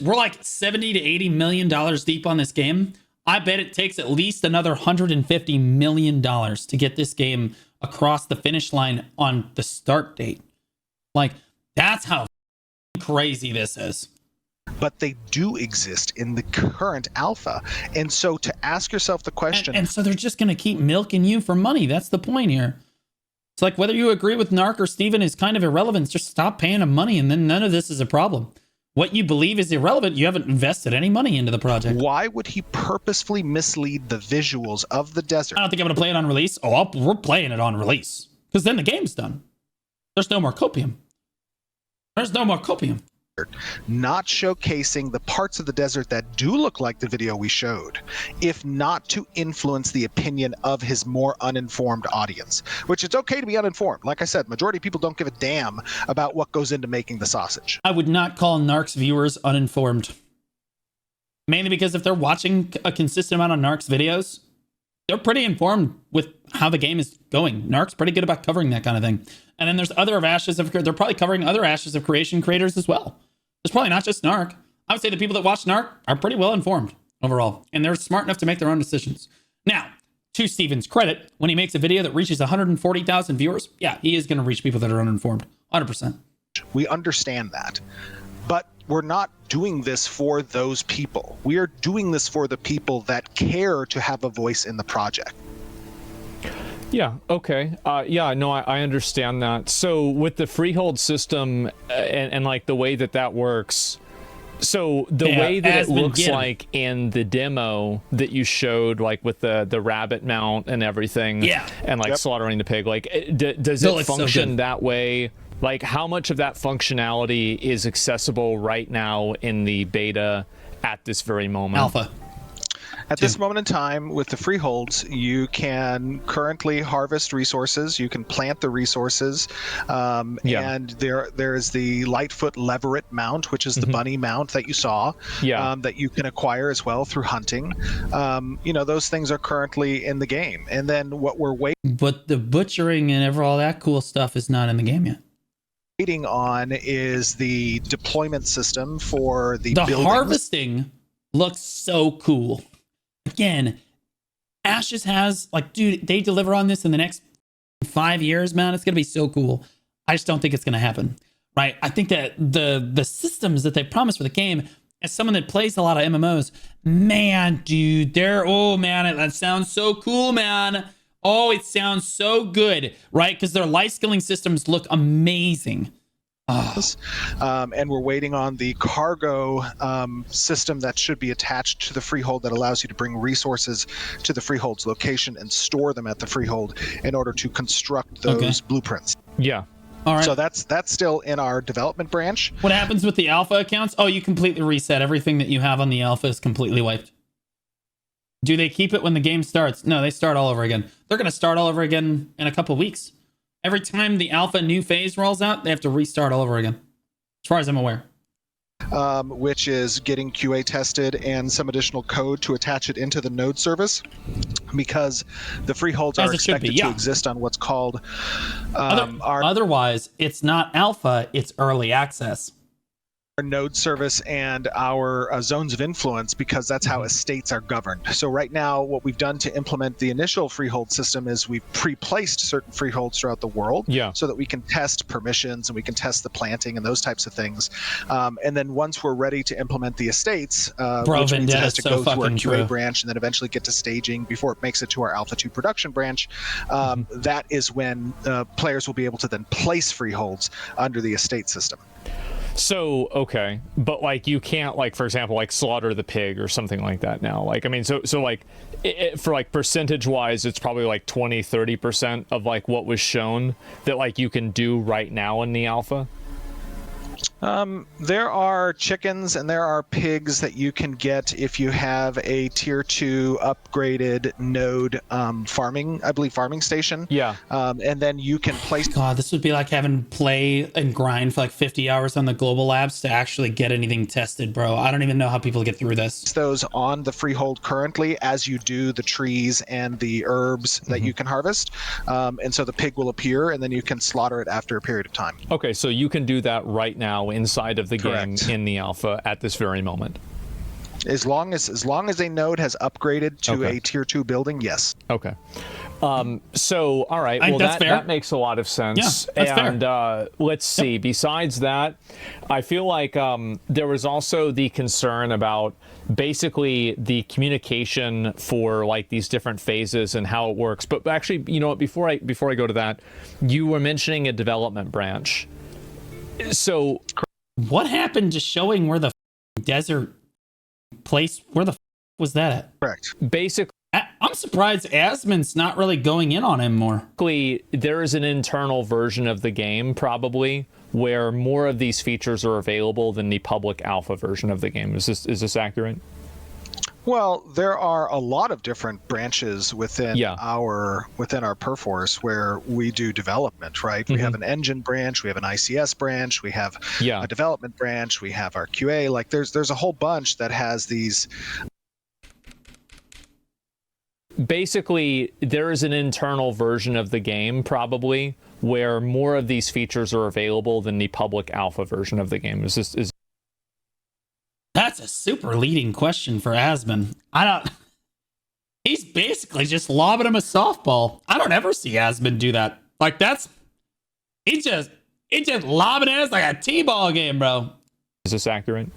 We're like 70 to 80 million dollars deep on this game. I bet it takes at least another 150 million dollars to get this game across the finish line on the start date. Like, that's how crazy this is. But they do exist in the current alpha. And so to ask yourself the question... And so they're just going to keep milking you for money. That's the point here. It's like whether you agree with Narc or Steven is kind of irrelevant. Just stop paying them money and then none of this is a problem. What you believe is irrelevant. You haven't invested any money into the project. Why would he purposefully mislead the visuals of the desert? I don't think I'm going to play it on release. We're playing it on release. Because then the game's done. There's no more copium. Not showcasing the parts of the desert that do look like the video we showed, if not to influence the opinion of his more uninformed audience, which it's okay to be uninformed. Like I said, majority of people don't give a damn about what goes into making the sausage. I would not call Narc's viewers uninformed. Mainly because if they're watching a consistent amount of Narc's videos, they're pretty informed with how the game is going. Narc's pretty good about covering that kind of thing. And then there's they're probably covering other Ashes of Creation creators as well. There's probably not just Narc. I would say the people that watch Narc are pretty well informed overall, and they're smart enough to make their own decisions. Now, to Steven's credit, when he makes a video that reaches 140,000 viewers, yeah, he is going to reach people that are uninformed, 100%. We understand that. But we're not doing this for those people. We are doing this for the people that care to have a voice in the project. Yeah, okay. Yeah, no, I understand that. So with the freehold system and like the way that works, so the way that it looks like in the demo that you showed, like with the rabbit mount and everything, yeah, and like slaughtering the pig, like does it function that way? Like how much of that functionality is accessible right now in the beta at this very moment? Alpha. At this moment in time, with the freeholds, you can currently harvest resources. You can plant the resources, and there's the Lightfoot Leveret mount, which is the bunny mount that you saw, that you can acquire as well through hunting. Those things are currently in the game. And then what we're but the butchering and all that cool stuff is not in the game yet. Waiting on is the deployment system for the buildings. Harvesting looks so cool. Again, Ashes has, dude, they deliver on this in the next 5 years, man. It's going to be so cool. I just don't think it's going to happen, right? I think that the systems that they promised for the game, as someone that plays a lot of MMOs, man, dude, that sounds so cool, man. Oh, it sounds so good, right? Because their life skilling systems look amazing. And we're waiting on the cargo system that should be attached to the freehold that allows you to bring resources to the freehold's location and store them at the freehold in order to construct those blueprints. Yeah. All right. So that's still in our development branch. What happens with the alpha accounts? Oh, you completely reset. Everything that you have on the alpha is completely wiped. Do they keep it when the game starts? No, they start all over again. They're going to start all over again in a couple weeks. Every time the alpha new phase rolls out, they have to restart all over again, as far as I'm aware. Which is getting QA tested and some additional code to attach it into the node service, because the freeholds are expected to exist on what's called... Otherwise, it's not alpha, it's early access. Our node service and our zones of influence, because that's how estates are governed. So right now, what we've done to implement the initial freehold system is we've pre-placed certain freeholds throughout the world, so that we can test permissions and we can test the planting and those types of things. And then once we're ready to implement the estates, which means it has to go through our QA branch and then eventually get to staging before it makes it to our Alpha 2 production branch, that is when players will be able to then place freeholds under the estate system. So, okay, but you can't, for example, slaughter the pig or something like that now. For percentage wise, it's probably 20-30% of what was shown that you can do right now in the alpha. There are chickens and there are pigs that you can get if you have a tier 2 upgraded node farming station. Yeah. And then you can place... God, this would be like having play and grind for 50 hours on the global labs to actually get anything tested, bro. I don't even know how people get through this. Those on the freehold currently as you do the trees and the herbs that you can harvest. And so the pig will appear and then you can slaughter it after a period of time. Okay, so you can do that right now inside of the Correct. game in the alpha at this very moment. As long as a node has upgraded to a tier 2 building, yes. Okay. So, all right. I Well, think that's fair. that makes a lot of sense. Yeah, that's and fair. Let's see. Besides that, I feel like there was also the concern about basically the communication for like these different phases and how it works. But actually, you know what? Before I go to that, you were mentioning a development branch. So, What happened to showing where the desert place, where the was that at? Correct. basically. I'm surprised Asmon's not really going in on him more. There is an internal version of the game probably where more of these features are available than the public alpha version of the game. Is this accurate? Well, there are a lot of different branches within our Perforce where we do development, right? We have an engine branch, we have an ICS branch, we have a development branch, we have our QA. Like there's a whole bunch that has these. Basically, there is an internal version of the game probably where more of these features are available than the public alpha version of the game. That's a super leading question for Asmon. He's basically just lobbing him a softball. I don't ever see Asmon do that. Like he's just lobbing it as like a T-ball game, bro. Is this accurate?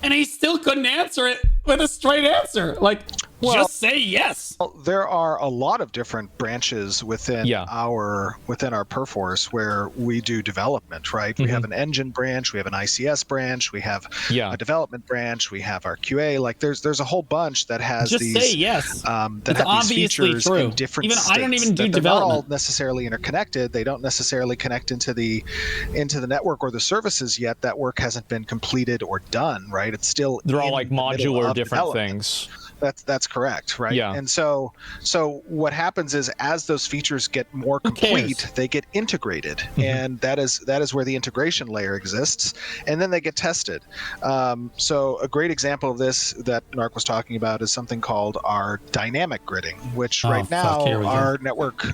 And he still couldn't answer it with a straight answer. Like, just say yes. Well, there are a lot of different branches within our Perforce where we do development, right? We have an engine branch, we have an ICS branch, we have a development branch, we have our QA. Like there's a whole bunch that has just say yes. That it's have obviously these features true. in different Even states. I don't even do They're not all development. necessarily interconnected. They don't necessarily connect into the network or the services yet. That work hasn't been completed or done, right? It's still they're all like modular different things. That's correct, right? Yeah. And so what happens is as those features get more complete, they get integrated, and that is where the integration layer exists, and then they get tested. So a great example of this that Narc was talking about is something called our dynamic gridding, which right now our network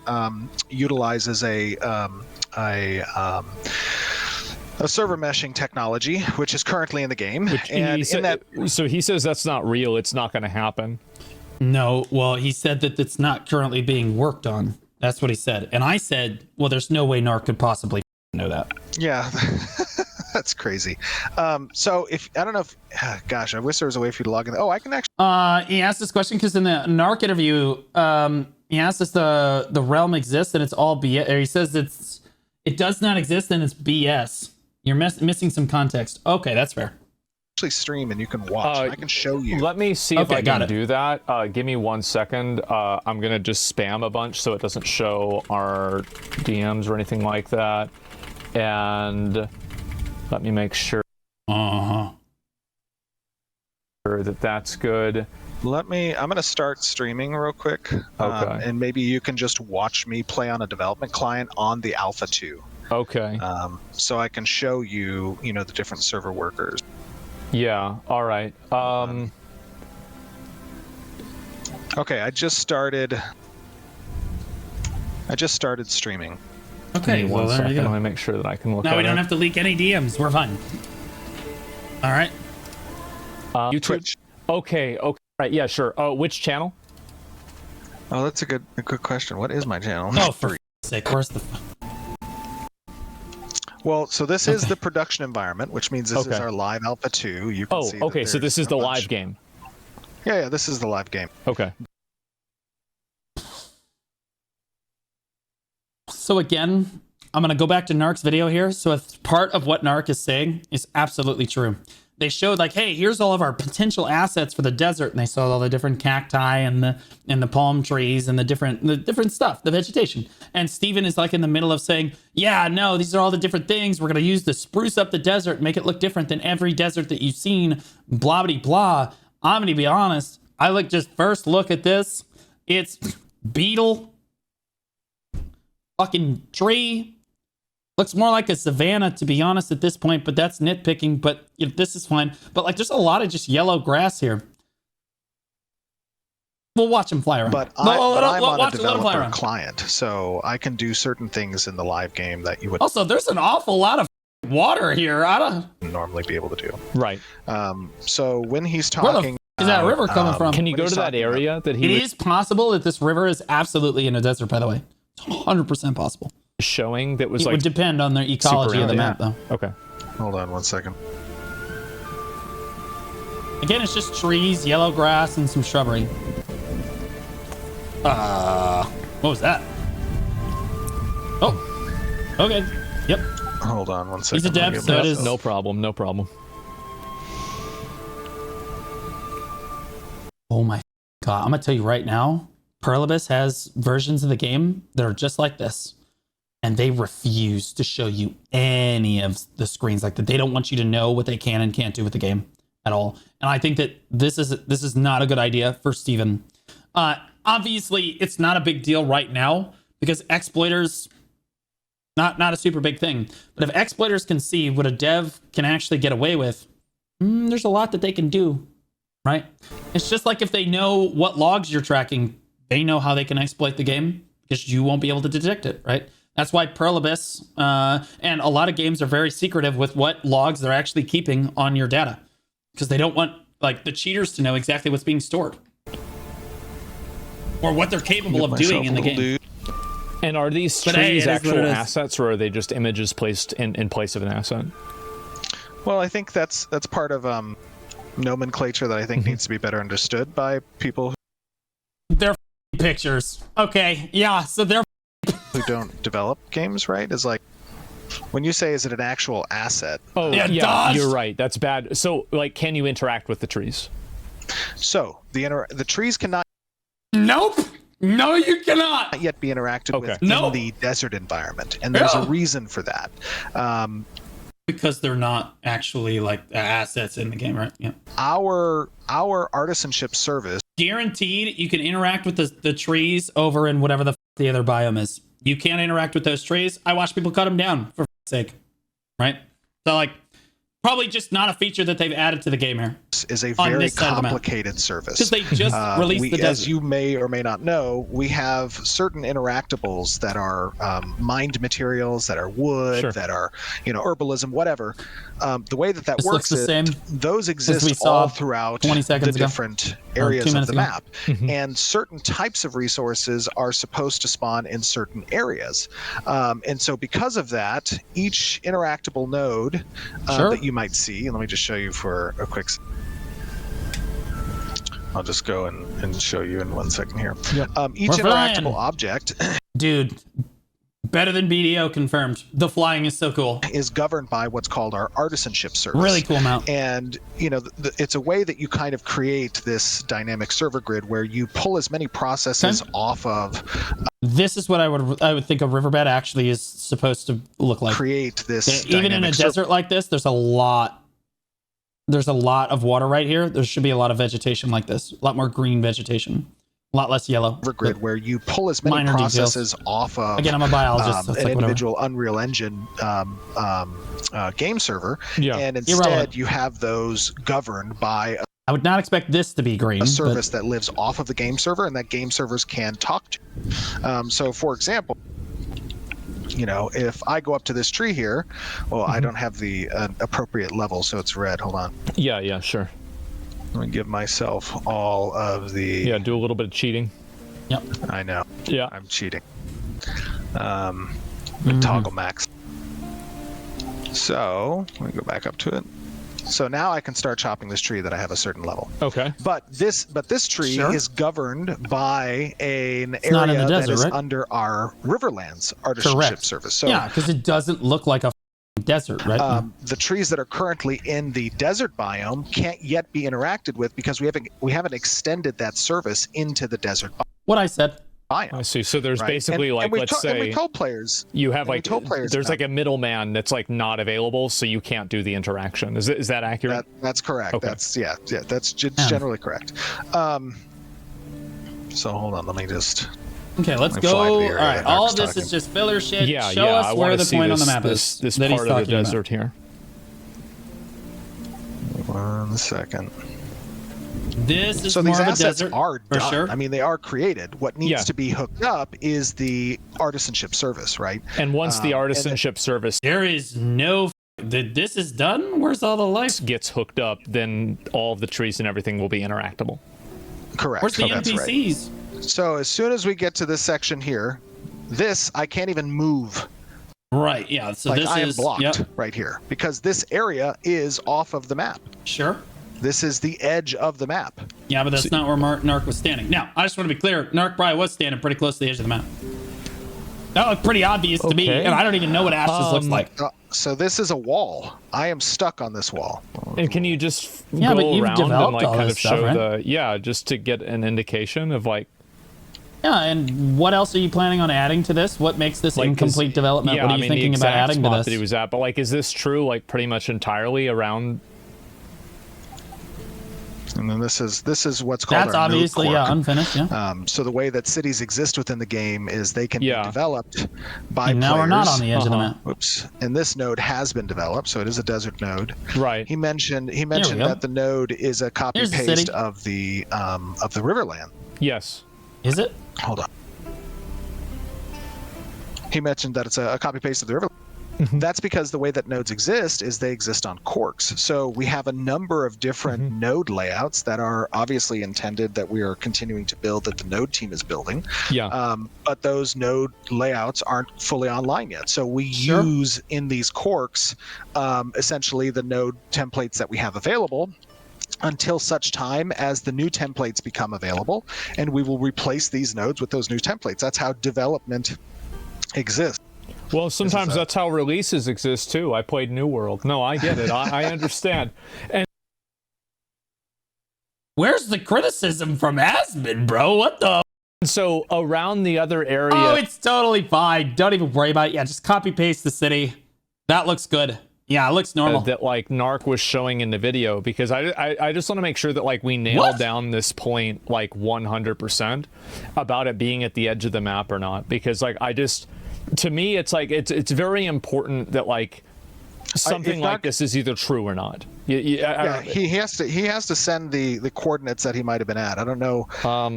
utilizes a server meshing technology, which is currently in the game. So he says that's not real. It's not going to happen. No, well, he said that it's not currently being worked on. That's what he said. And I said, well, there's no way Narc could possibly know that. Yeah, that's crazy. So if I don't know if, gosh, I wish there was a way for you to log in. Oh, I can actually. He asked this question because in the Narc interview, he asked us the realm exists and it's all BS. Or he says it does not exist and it's BS. You're missing some context. Okay, that's fair. Actually stream and you can watch. I can show you. Let me see if I can do that. Give me 1 second. I'm gonna just spam a bunch so it doesn't show our DMs or anything like that. And let me make sure that that's good. I'm gonna start streaming real quick. And maybe you can just watch me play on a development client on the Alpha 2. Okay. So I can show you, the different server workers. Yeah. All right. Okay, I just started streaming. Okay, well, there you go. Let me make sure that I can look at it. Now we don't have to leak any DMs. We're fine. All right. YouTube. Twitch. Okay. Right. Yeah. Sure. Oh, which channel? Oh, that's a good question. What is my channel? Oh, for sake, where's the? Well, so this is the production environment, which means this is our live Alpha 2. You can see. Okay. So this is the live game. Yeah. This is the live game. Okay. So again, I'm going to go back to Narc's video here. So if part of what Narc is saying is absolutely true. They showed like, hey, here's all of our potential assets for the desert. And they saw all the different cacti and the palm trees and the different stuff, the vegetation. And Steven is like in the middle of saying, yeah, no, these are all the different things we're going to use to spruce up the desert, make it look different than every desert that you've seen, blah, blah, blah. I'm going to be honest. Just first look at this. It's beetle, fucking tree. Looks more like a savanna, to be honest, at this point, but that's nitpicking, but this is fine. But there's a lot of just yellow grass here. We'll watch him fly around. But I'm on a developer client, so I can do certain things in the live game that you would. Also, there's an awful lot of water here. I don't normally be able to do. Right. So when he's Where the talking, is that river coming from? Can you go to that area that he It is possible that this river is absolutely in a desert, by the way. It's 100% possible. was showing that was It like would depend on the ecology of the map, though. Okay. hold on one second. Again, it's just trees, yellow grass, and some shrubbery. What was that? Oh, okay. Yep. Hold on one second. He's a dev, Let me so get it is. No problem. No problem. Oh my god! I'm gonna tell you right now, Perlibus has versions of the game that are just like this, and they refuse to show you any of the screens like that. They don't want you to know what they can and can't do with the game at all. And I think that this is not a good idea for Steven. Obviously, it's not a big deal right now because exploiters, not a super big thing. But if exploiters can see what a dev can actually get away with, there's a lot that they can do. Right? It's just like if they know what logs you're tracking, they know how they can exploit the game because you won't be able to detect it, right? That's why Perlibus and a lot of games are very secretive with what logs they're actually keeping on your data because they don't want like the cheaters to know exactly what's being stored or what they're capable of doing in the game. And are these But hey, trees it is what actual it is. assets, or are they just images placed in place of an asset? Well, I think that's part of nomenclature that I think needs to be better understood by people They're pictures. Okay, yeah, so they're who don't develop games, right? Is like when you say, is it an actual asset? Oh, Yeah, yeah, dodged. you're right. That's bad. So, like, can you interact with the trees? So the trees cannot Nope. No, you cannot. yet be interacted with No. in the desert environment, and there's a reason for that. Because they're not actually like assets in the game, right? Yeah. Our artisanship service Guaranteed you can interact with the trees over in whatever the other biome is. You can't interact with those trees. I watch people cut them down for sake, right? So like probably just not a feature that they've added to the game here. is a On very this side of the map. complicated service. Because they just released the desert. As you may or may not know, we have certain interactables that are mined materials, that are wood, Sure. that are herbalism, whatever. The way that This works looks the is same those we exist saw all throughout 20 the seconds ago, different or 2 areas of minutes the ago. map, and certain types of resources are supposed to spawn in certain areas. And so because of that, each interactable node Sure. that you might see, and let me just show you for a quick I'll just go and show you in 1 second here. Each We're interactable flying. object Dude, better than BDO confirmed. The flying is so cool. is governed by what's called our artisanship service. Really cool mount. And it's a way that you kind of create this dynamic server grid where you pull as many processes off of, This is what I would think a riverbed actually is supposed to look like. create this. Even in a dynamic server desert like this, there's a lot of water right here. There should be a lot of vegetation like this. A lot more green vegetation. A lot less yellow. grid where you pull as many Minor details. processes off of. Again, I'm a biologist. So it's an like individual Unreal Engine game server, Yeah. and instead Irrelevant. you have those governed by I would not expect this to be green. a service that lives off of the game server and that game servers can talk to. So for example, if I go up to this tree here, well, I don't have the appropriate level, so it's red. Hold on. Yeah, sure. Let me give myself all of the. Yeah, do a little bit of cheating. Yep. I know. Yeah. I'm cheating. Toggle max. So let me go back up to it. So now I can start chopping this tree that I have a certain level. Okay. But this tree Sure. is governed by an not in area the that desert, is right? under our Riverlands artisanship Correct. service. So yeah, because it doesn't look like a desert, right? the trees that are currently in the desert biome can't yet be interacted with because we haven't extended that service into the desert What I said. biome. I see. So there's right? basically and we've let's and say we told players you have and we like told players there's about like a middleman that's like not available, so you can't do the interaction. Is that accurate? that's correct. Okay. That's that's generally correct. So hold on, let me just. Okay, let's Let me go. fly to All the area right, that all Narc's of this talking. is just filler shit. Yeah, Show I us where wanna the see point on the this- map this, is. This that he's part of the talking about. desert here. 1 second. This is So more these of a assets desert, are for done. sure. I mean, they are created. What needs Yeah. to be hooked up is the artisanship service, right? And once the and artisanship service There is no This is done? Where's all the life? Gets hooked up, then all of the trees and everything will be interactable. Correct. Where's the That's right. NPCs? So as soon as we get to this section here, this I can't even move. Right, yeah. So Like this I am is blocked yep, right here because this area is off of the map. sure. This is the edge of the map. Yeah, but that's not where Narc was standing. Now, I just want to be clear. Narc probably was standing pretty close to the edge of the map. That looked pretty obvious to me, Okay. and I don't even know what Ashes looks like. So this is a wall. I am stuck on this wall. And can you just Yeah, but go you've around and developed like all kind this of stuff, show right? just to get an indication of like Yeah, and what else are you planning on adding to this? What makes this incomplete development? Yeah, What are you thinking the about exact adding to spot this? that he was at, but like, is this true? Like, pretty much entirely around? And then this is what's called That's our node obviously quark. unfinished. Yeah. So the way that cities exist within the game is they can be developed by And now players. we're not on the edge of the map. Oops. And this node has been developed, so it is a desert node. Right. He mentioned go. that the node is a copy Here's the paste city. of the Riverland. Yes. Is it? Hold on. He mentioned that it's a copy paste of the Riverland. That's because the way that nodes exist is they exist on corks. So we have a number of different node layouts that are obviously intended that we are continuing to build, that the node team is building. Yeah. But those node layouts aren't fully online yet. So we use in these corks essentially the node templates that we have available until such time as the new templates become available, and we will replace these nodes with those new templates. That's how development exists. Well, sometimes that's how releases exist too. I played New World. No, I get it. I understand. And Where's the criticism from Asmon, bro? What the? so around the other area. Oh, it's totally fine. Don't even worry about it. Yeah, just copy paste the city. That looks good. Yeah, it looks normal. that like Narc was showing in the video, because I just want to make sure that like we nail down this point like 100% about it being at the edge of the map or not, because like to me it's like it's very important that like something like this is either true or not. He has to send the coordinates that he might have been at. I don't know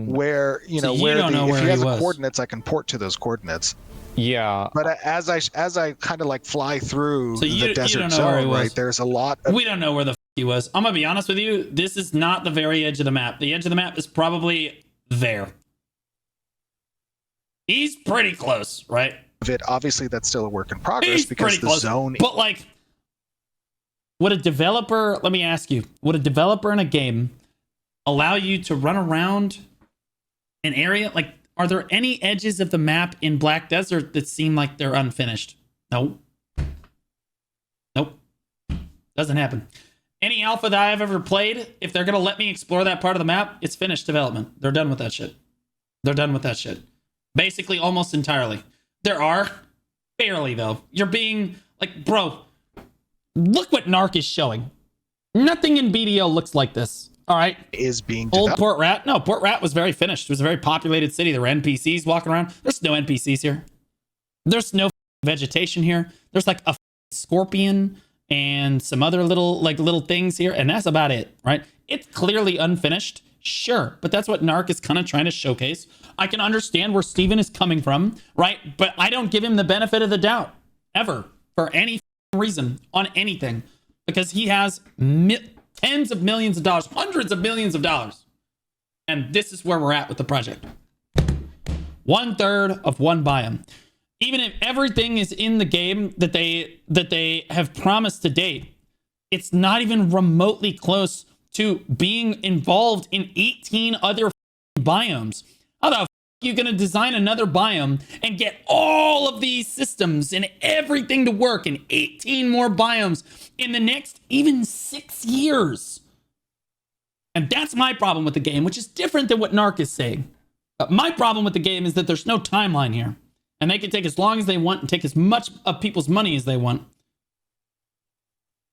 where So you where don't know if where he he has the was. coordinates, I can port to those coordinates. Yeah. But as I kind of like fly through So you the desert don't know where he zone, was. right? There's a lot of We don't know where the he was. I'm gonna be honest with you. This is not the very edge of the map. The edge of the map is probably there. He's pretty close, right? it. Obviously, that's still a work in progress He's because pretty the close. zone. But like, would a developer? Let me ask you: would a developer in a game allow you to run around an area? Like, are there any edges of the map in Black Desert that seem like they're unfinished? No. Nope. Doesn't happen. Any alpha that I've ever played, if they're gonna let me explore that part of the map, it's finished development. They're done with that shit. They're done with that shit. Basically, almost entirely. There are, barely though. You're being like, bro, look what Narc is showing. Nothing in BDO looks like this. All right. Is being Old developed. Port Rat. No, Port Rat was very finished. It was a very populated city. There were NPCs walking around. There's no NPCs here. There's no vegetation here. There's like a scorpion and some other little things here, and that's about it, right? It's clearly unfinished, sure, but that's what Narc is kind of trying to showcase. I can understand where Steven is coming from, right? But I don't give him the benefit of the doubt ever for any reason on anything, because he has tens of millions of dollars, hundreds of millions of dollars, and this is where we're at with the project. 1/3 of one biome. Even if everything is in the game that they have promised to date, it's not even remotely close to being involved in 18 other biomes. How the are you going to design another biome and get all of these systems and everything to work in 18 more biomes in the next even 6 years? And that's my problem with the game, which is different than what Narc is saying. My problem with the game is that there's no timeline here. And they can take as long as they want and take as much of people's money as they want.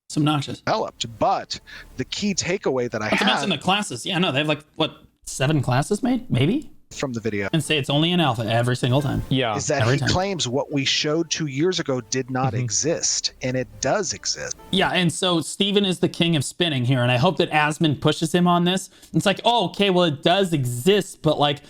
It's obnoxious. Developed, but the key takeaway that I Not to had mention the classes. Yeah, no, they have like, what, 7 classes made? Maybe? from the video And say it's only in alpha every single time. Yeah. is that every he time. claims what we showed 2 years ago did not exist, and it does exist. Yeah, and so Steven is the king of spinning here, and I hope that Asmon pushes him on this. It's like, oh, okay, well, it does exist, but like,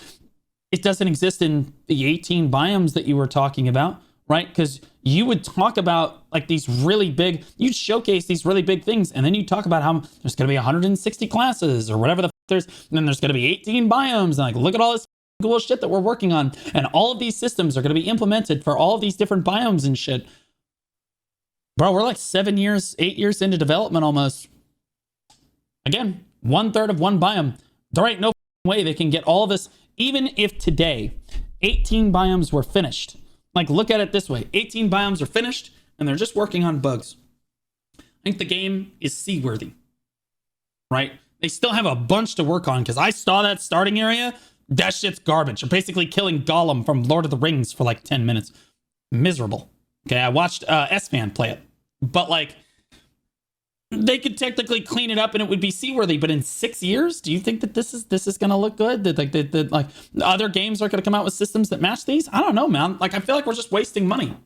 it doesn't exist in the 18 biomes that you were talking about, right? Because you would talk about like these really big, you'd showcase these really big things, and then you talk about how there's going to be 160 classes or whatever the there's, and then there's going to be 18 biomes, and like, look at all this cool shit that we're working on, and all of these systems are going to be implemented for all of these different biomes and shit. Bro, we're like 8 years into development almost. Again, 1/3 of one biome. There ain't no way they can get all of this, even if today 18 biomes were finished. Like, look at it this way. 18 biomes are finished, and they're just working on bugs. I think the game is seaworthy, right? They still have a bunch to work on, because I saw that starting area. That shit's garbage. You're basically killing Gollum from Lord of the Rings for like 10 minutes. Miserable. Okay, I watched S-Man play it. But like, they could technically clean it up and it would be seaworthy, but in 6 years, do you think that this is going to look good? That like other games are going to come out with systems that match these? I don't know, man. Like, I feel like we're just wasting money.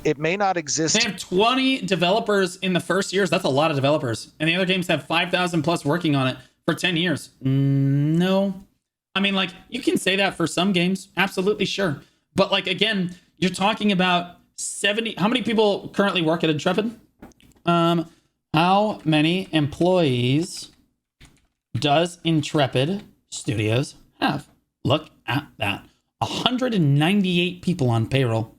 It may not exist. They have 20 developers in the first years. That's a lot of developers. And the other games have 5,000 plus working on it for 10 years. No. I mean, like, you can say that for some games. Absolutely, sure. But like, again, you're talking about 70. How many people currently work at Intrepid? How many employees does Intrepid Studios have? Look at that. 198 people on payroll.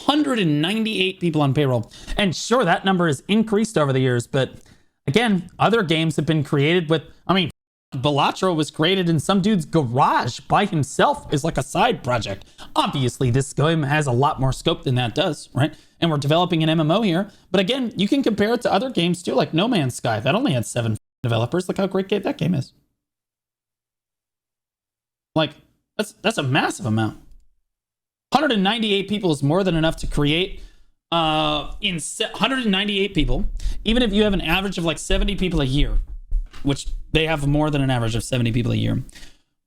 198 people on payroll. And sure, that number has increased over the years, but again, other games have been created with, I mean, Balatro was created in some dude's garage by himself as like a side project. Obviously, this game has a lot more scope than that does, right? And we're developing an MMO here. But again, you can compare it to other games too, like No Man's Sky. That only had 7 developers. Look how great that game is. Like, that's a massive amount. 198 people is more than enough to create 198 people, even if you have an average of like 70 people a year, which they have more than an average of 70 people a year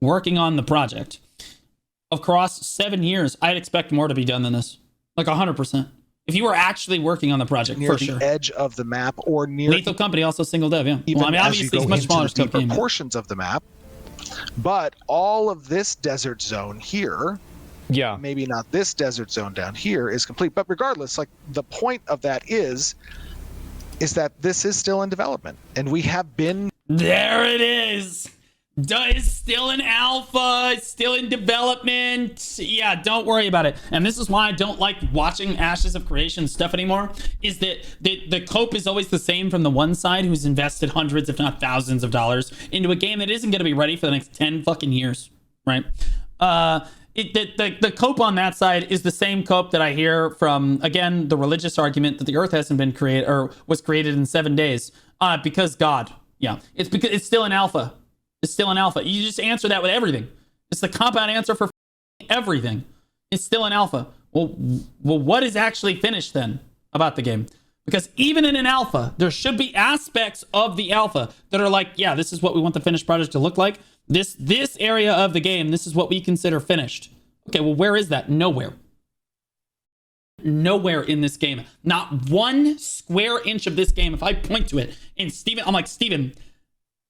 working on the project. Across 7 years, I'd expect more to be done than this. Like 100%. If you were actually working on the project, near for the sure. edge of the map or near Lethal Company, also single dev, yeah. even Well, I mean, as obviously you it's go much into smaller the scope deeper game. portions of the map. But all of this desert zone here, Yeah. maybe not this desert zone down here, is complete. But regardless, like, the point of that is that this is still in development, and we have been. There it is. It's still in alpha. It's still in development. Yeah, don't worry about it. And this is why I don't like watching Ashes of Creation stuff anymore, is that the cope is always the same from the one side, who's invested hundreds, if not thousands of dollars into a game that isn't going to be ready for the next 10 fucking years, right? The cope on that side is the same cope that I hear from, again, the religious argument that the earth hasn't been created or was created in 7 days because God. Yeah, it's because it's still in alpha. It's still in alpha. You just answer that with everything. It's the compound answer for everything. It's still in alpha. Well, what is actually finished then about the game? Because even in an alpha, there should be aspects of the alpha that are like, yeah, this is what we want the finished product to look like. This area of the game, this is what we consider finished. Okay, well, where is that? Nowhere. Nowhere in this game. Not 1 square inch of this game. If I point to it, and Steven, I'm like, Steven,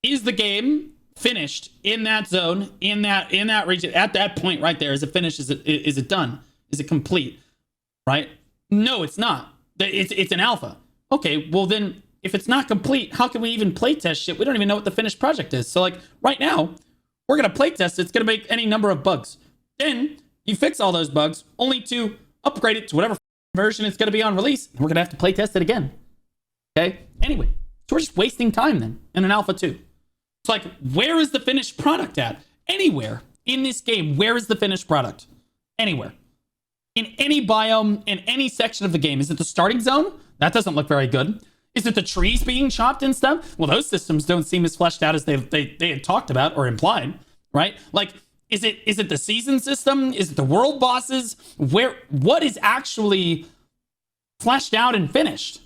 is the game finished in that zone, in that region, at that point right there? Is it finished? Is it done? Is it complete? Right? No, it's not. It's an alpha. Okay, well then, if it's not complete, how can we even playtest shit? We don't even know what the finished project is. So like, right now, we're gonna playtest it. It's gonna make any number of bugs. Then you fix all those bugs, only to upgrade it to whatever version it's gonna be on release. And we're gonna have to playtest it again. Okay? Anyway, so we're just wasting time then in an alpha 2. It's like, where is the finished product at? Anywhere in this game, where is the finished product? Anywhere. In any biome, in any section of the game. Is it the starting zone? That doesn't look very good. Is it the trees being chopped and stuff? Well, those systems don't seem as fleshed out as they had talked about or implied, right? Like, is it the season system? Is it the world bosses? What is actually fleshed out and finished?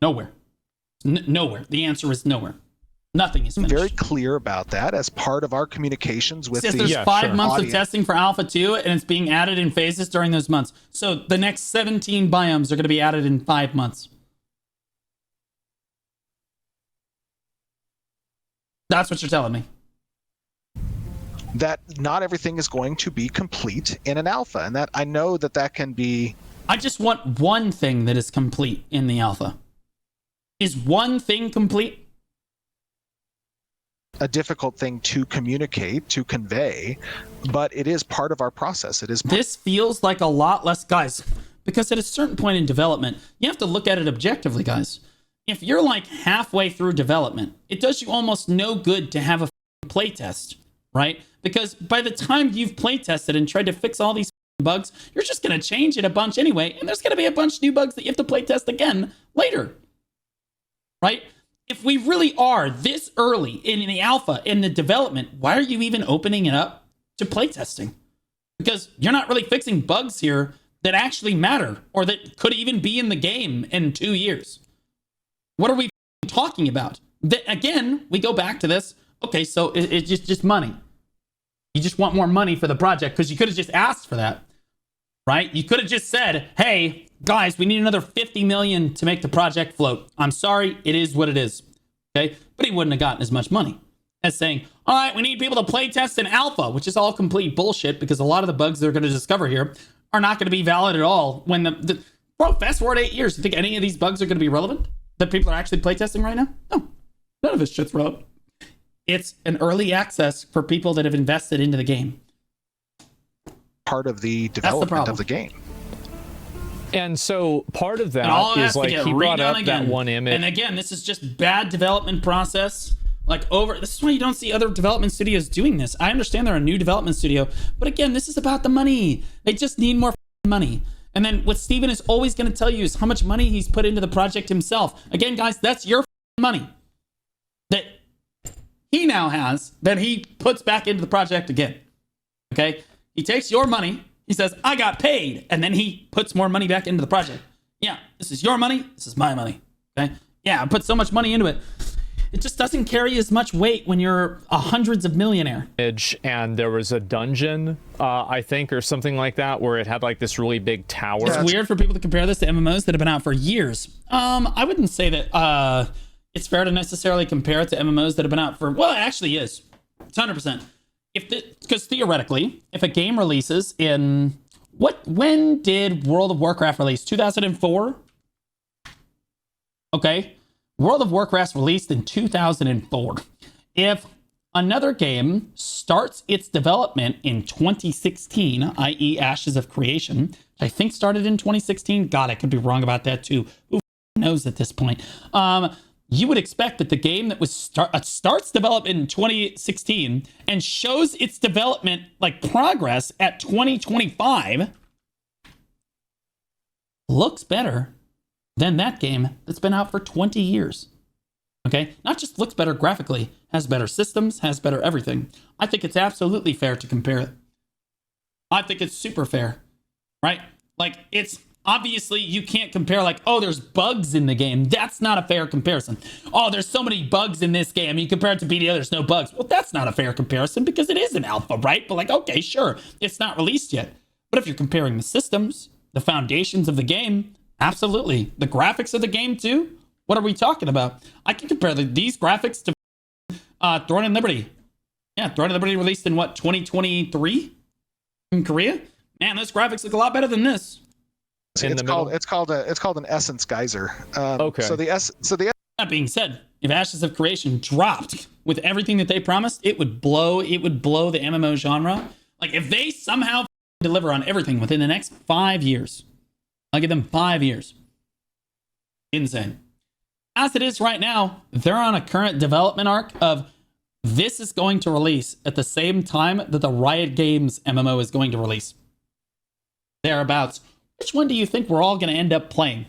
Nowhere. Nowhere. The answer is nowhere. Nothing is finished. Very clear about that as part of our communications with there's the 5 months audience. of testing for Alpha 2, and it's being added in phases during those months. So the next 17 biomes are going to be added in 5 months. That's what you're telling me. That not everything is going to be complete in an alpha, and that I know that can be I just want one thing that is complete in the alpha. Is one thing complete? A difficult thing to communicate, to convey, but it is part of our process. It is. This feels like a lot less, guys, because at a certain point in development, you have to look at it objectively, guys. If you're like halfway through development, it does you almost no good to have a playtest, right? Because by the time you've playtested and tried to fix all these bugs, you're just going to change it a bunch anyway, and there's going to be a bunch of new bugs that you have to playtest again later, right? If we really are this early in the alpha, in the development, why are you even opening it up to playtesting? Because you're not really fixing bugs here that actually matter or that could even be in the game in 2 years. What are we talking about? Again, we go back to this. Okay, so it's just money. You just want more money for the project because you could have just asked for that, right? You could have just said, hey, guys, we need another 50 million to make the project float. I'm sorry, it is what it is. Okay, but he wouldn't have gotten as much money as saying, all right, we need people to play test in alpha, which is all complete bullshit because a lot of the bugs they're going to discover here are not going to be valid at all. When bro, fast forward 8 years, you think any of these bugs are going to be relevant that people are actually playtesting right now? No, none of this shit's relevant. It's an early access for people that have invested into the game. Part of the development of the game. And so part of that is like he brought up that one image. And again, this is just bad development process. This is why you don't see other development studios doing this. I understand they're a new development studio, but again, this is about the money. They just need more money. And then what Steven is always going to tell you is how much money he's put into the project himself. Again, guys, that's your money that he now has that he puts back into the project again. Okay? He takes your money. He says, I got paid. And then he puts more money back into the project. Yeah, this is your money. This is my money. Okay? Yeah, I put so much money into it. It just doesn't carry as much weight when you're a hundreds of millionaire. And there was a dungeon, I think, or something like that, where it had like this really big tower. It's weird for people to compare this to MMOs that have been out for years. I wouldn't say that it's fair to necessarily compare it to MMOs that have been out for, well, it actually is. It's 100%. Because theoretically, if a game releases in when did World of Warcraft release? 2004? Okay. World of Warcraft released in 2004. If another game starts its development in 2016, i.e. Ashes of Creation, which I think started in 2016. God, I could be wrong about that too. Who knows at this point? You would expect that the game that was starts development in 2016 and shows its development progress at 2025 looks better than that game that's been out for 20 years. Okay? Not just looks better graphically, has better systems, has better everything. I think it's absolutely fair to compare it. I think it's super fair, right? It's obviously you can't compare there's bugs in the game. That's not a fair comparison. Oh, there's so many bugs in this game. You compare it to BDO, there's no bugs. Well, that's not a fair comparison because it is an alpha, right? But okay, sure, it's not released yet. But if you're comparing the systems, the foundations of the game, absolutely. The graphics of the game too? What are we talking about? I can compare these graphics to Throne and Liberty. Yeah, Throne and Liberty released in 2023 in Korea? Man, those graphics look a lot better than this. It's called an essence geyser. Okay. That being said, if Ashes of Creation dropped with everything that they promised, it would blow the MMO genre. If they somehow deliver on everything within the next 5 years, I'll give them 5 years. Insane. As it is right now, they're on a current development arc of this is going to release at the same time that the Riot Games MMO is going to release. Thereabouts. Which one do you think we're all going to end up playing?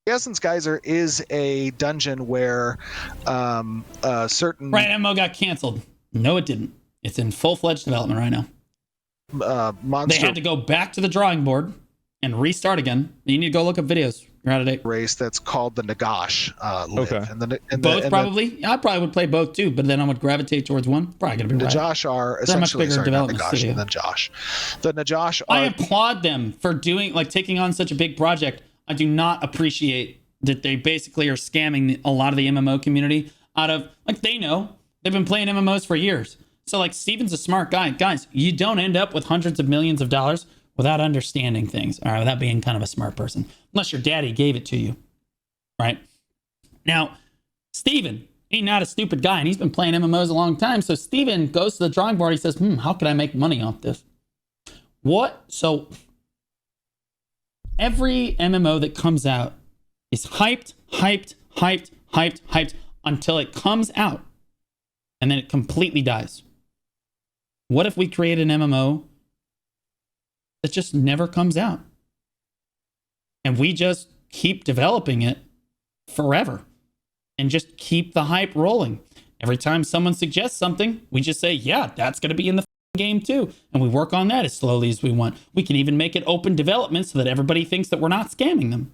The Essence Geyser is a dungeon where certain... Riot MMO got canceled. No, it didn't. It's in full-fledged development right now. They had to go back to the drawing board and restart again. You need to go look up videos. You're out of date. Race that's called the Nagash. Okay. Both probably. I probably would play both too, but then I would gravitate towards one. Probably gonna be the right. Najash are essentially than Josh. The Najash are. I applaud them for taking on such a big project. I do not appreciate that they basically are scamming a lot of the MMO community out of they know they've been playing MMOs for years. So Steven's a smart guy. Guys, you don't end up with hundreds of millions of dollars without understanding things, all right, without being kind of a smart person, unless your daddy gave it to you, right? Now, Steven, he's not a stupid guy, and he's been playing MMOs a long time. So Steven goes to the drawing board. He says, how can I make money off this? What? So every MMO that comes out is hyped until it comes out, and then it completely dies. What if we create an MMO that just never comes out, and we just keep developing it forever and just keep the hype rolling? Every time someone suggests something, we just say, yeah, that's going to be in the game too. And we work on that as slowly as we want. We can even make it open development so that everybody thinks that we're not scamming them.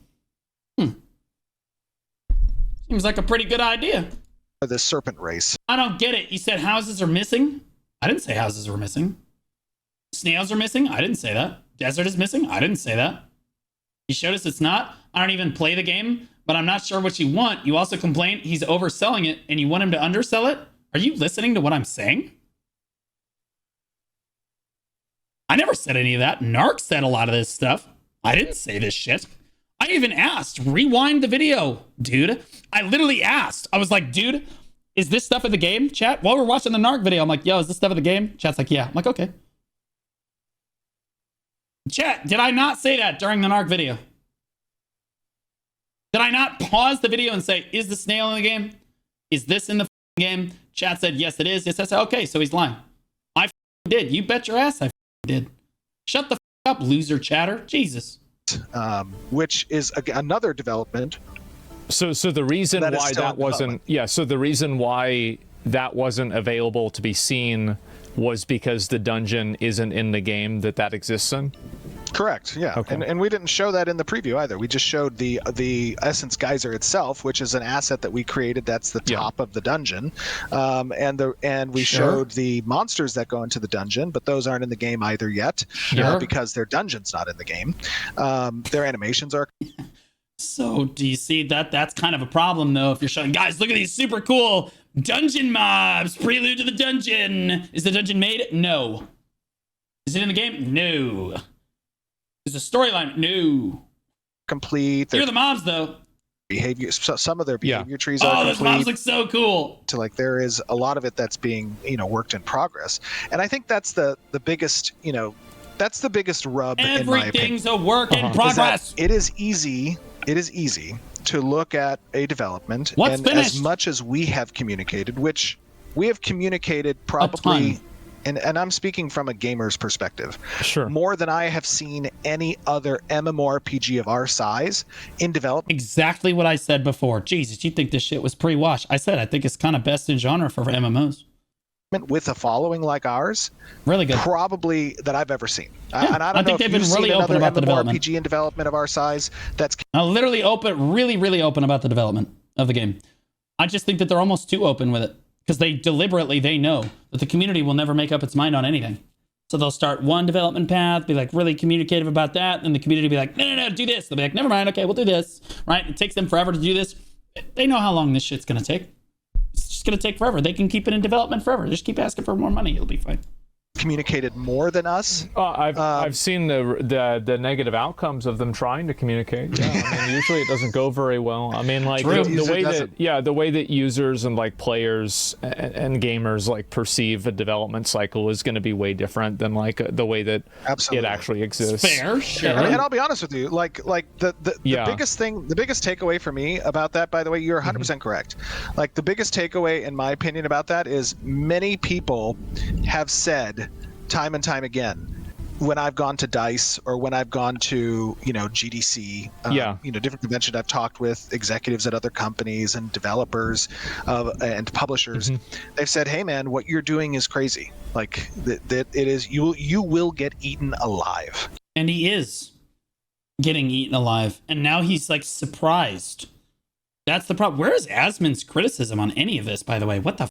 Seems like a pretty good idea. The serpent race. I don't get it. You said houses are missing? I didn't say houses were missing. Snails are missing? I didn't say that. Desert is missing? I didn't say that. You showed us it's not. I don't even play the game, but I'm not sure what you want. You also complain he's overselling it and you want him to undersell it? Are you listening to what I'm saying? I never said any of that. Narc said a lot of this stuff. I didn't say this shit. I even asked, rewind the video, dude. I literally asked. I was like, dude, is this stuff in the game, chat? While we're watching the Narc video, I'm like, yo, is this stuff in the game? Chat's like, yeah. I'm like, okay. Chat, did I not say that during the Narc video? Did I not pause the video and say, is the snail in the game? Is this in the game? Chat said, yes, it is. Yes, I said, okay, so he's lying. I did. You bet your ass I did. Shut the up, loser chatter. Jesus. Which is another development. So the reason why that wasn't, so the reason why that wasn't available to be seen was because the dungeon isn't in the game that exists in? Correct, yeah. Okay. And we didn't show that in the preview either. We just showed the Essence Geyser itself, which is an asset that we created that's the top of the dungeon. And we showed the monsters that go into the dungeon, but those aren't in the game either yet because their dungeon's not in the game. Their animations are... So do you see that? That's kind of a problem, though, if you're showing, guys, look at these super cool dungeon mobs, prelude to the dungeon. Is the dungeon made? No. Is it in the game? No. Is the storyline? No. Complete. You're the mobs, though. Behavior. Some of their behavior trees are complete. Those mobs look so cool. To like, there is a lot of it that's being, worked in progress, and I think that's the biggest, that's the biggest rub. Everything's a work in progress. It is easy. It is easy to look at a development, What's finished? As much as we have communicated, which we have communicated probably, and I'm speaking from a gamer's perspective, more than I have seen any other MMORPG of our size in development. Exactly what I said before. Jesus, you think this shit was pre-washed? I said I think it's kind of best in genre for MMOs. With a following like ours, really good, probably that I've ever seen. Yeah, and I don't know think if they've been really open about the development. RPG in development of our size. That's literally open, really open about the development of the game. I just think that they're almost too open with it because they know that the community will never make up its mind on anything. So they'll start one development path, be like really communicative about that, and the community will be like, no, do this. They'll be like, never mind, okay, we'll do this. Right? It takes them forever to do this. They know how long this shit's gonna take. It's just going to take forever. They can keep it in development forever. Just keep asking for more money. It'll be fine. Communicated more than us. I've seen the negative outcomes of them trying to communicate. Yeah, I mean, usually it doesn't go very well. I mean, like the way that users and like players and gamers like perceive a development cycle is going to be way different than like the way that it actually exists. Fair, sure. And I'll be honest with you, like the biggest thing, the biggest takeaway for me about that, by the way, you're 100% correct. Like the biggest takeaway, in my opinion, about that is many people have said time and time again, when I've gone to DICE or when I've gone to GDC, different conventions, I've talked with executives at other companies and developers and publishers. They've said, "Hey, man, what you're doing is crazy. Like that it is. You will get eaten alive." And he is getting eaten alive, and now he's like surprised. That's the problem. Where is Asmon's criticism on any of this? By the way, what the?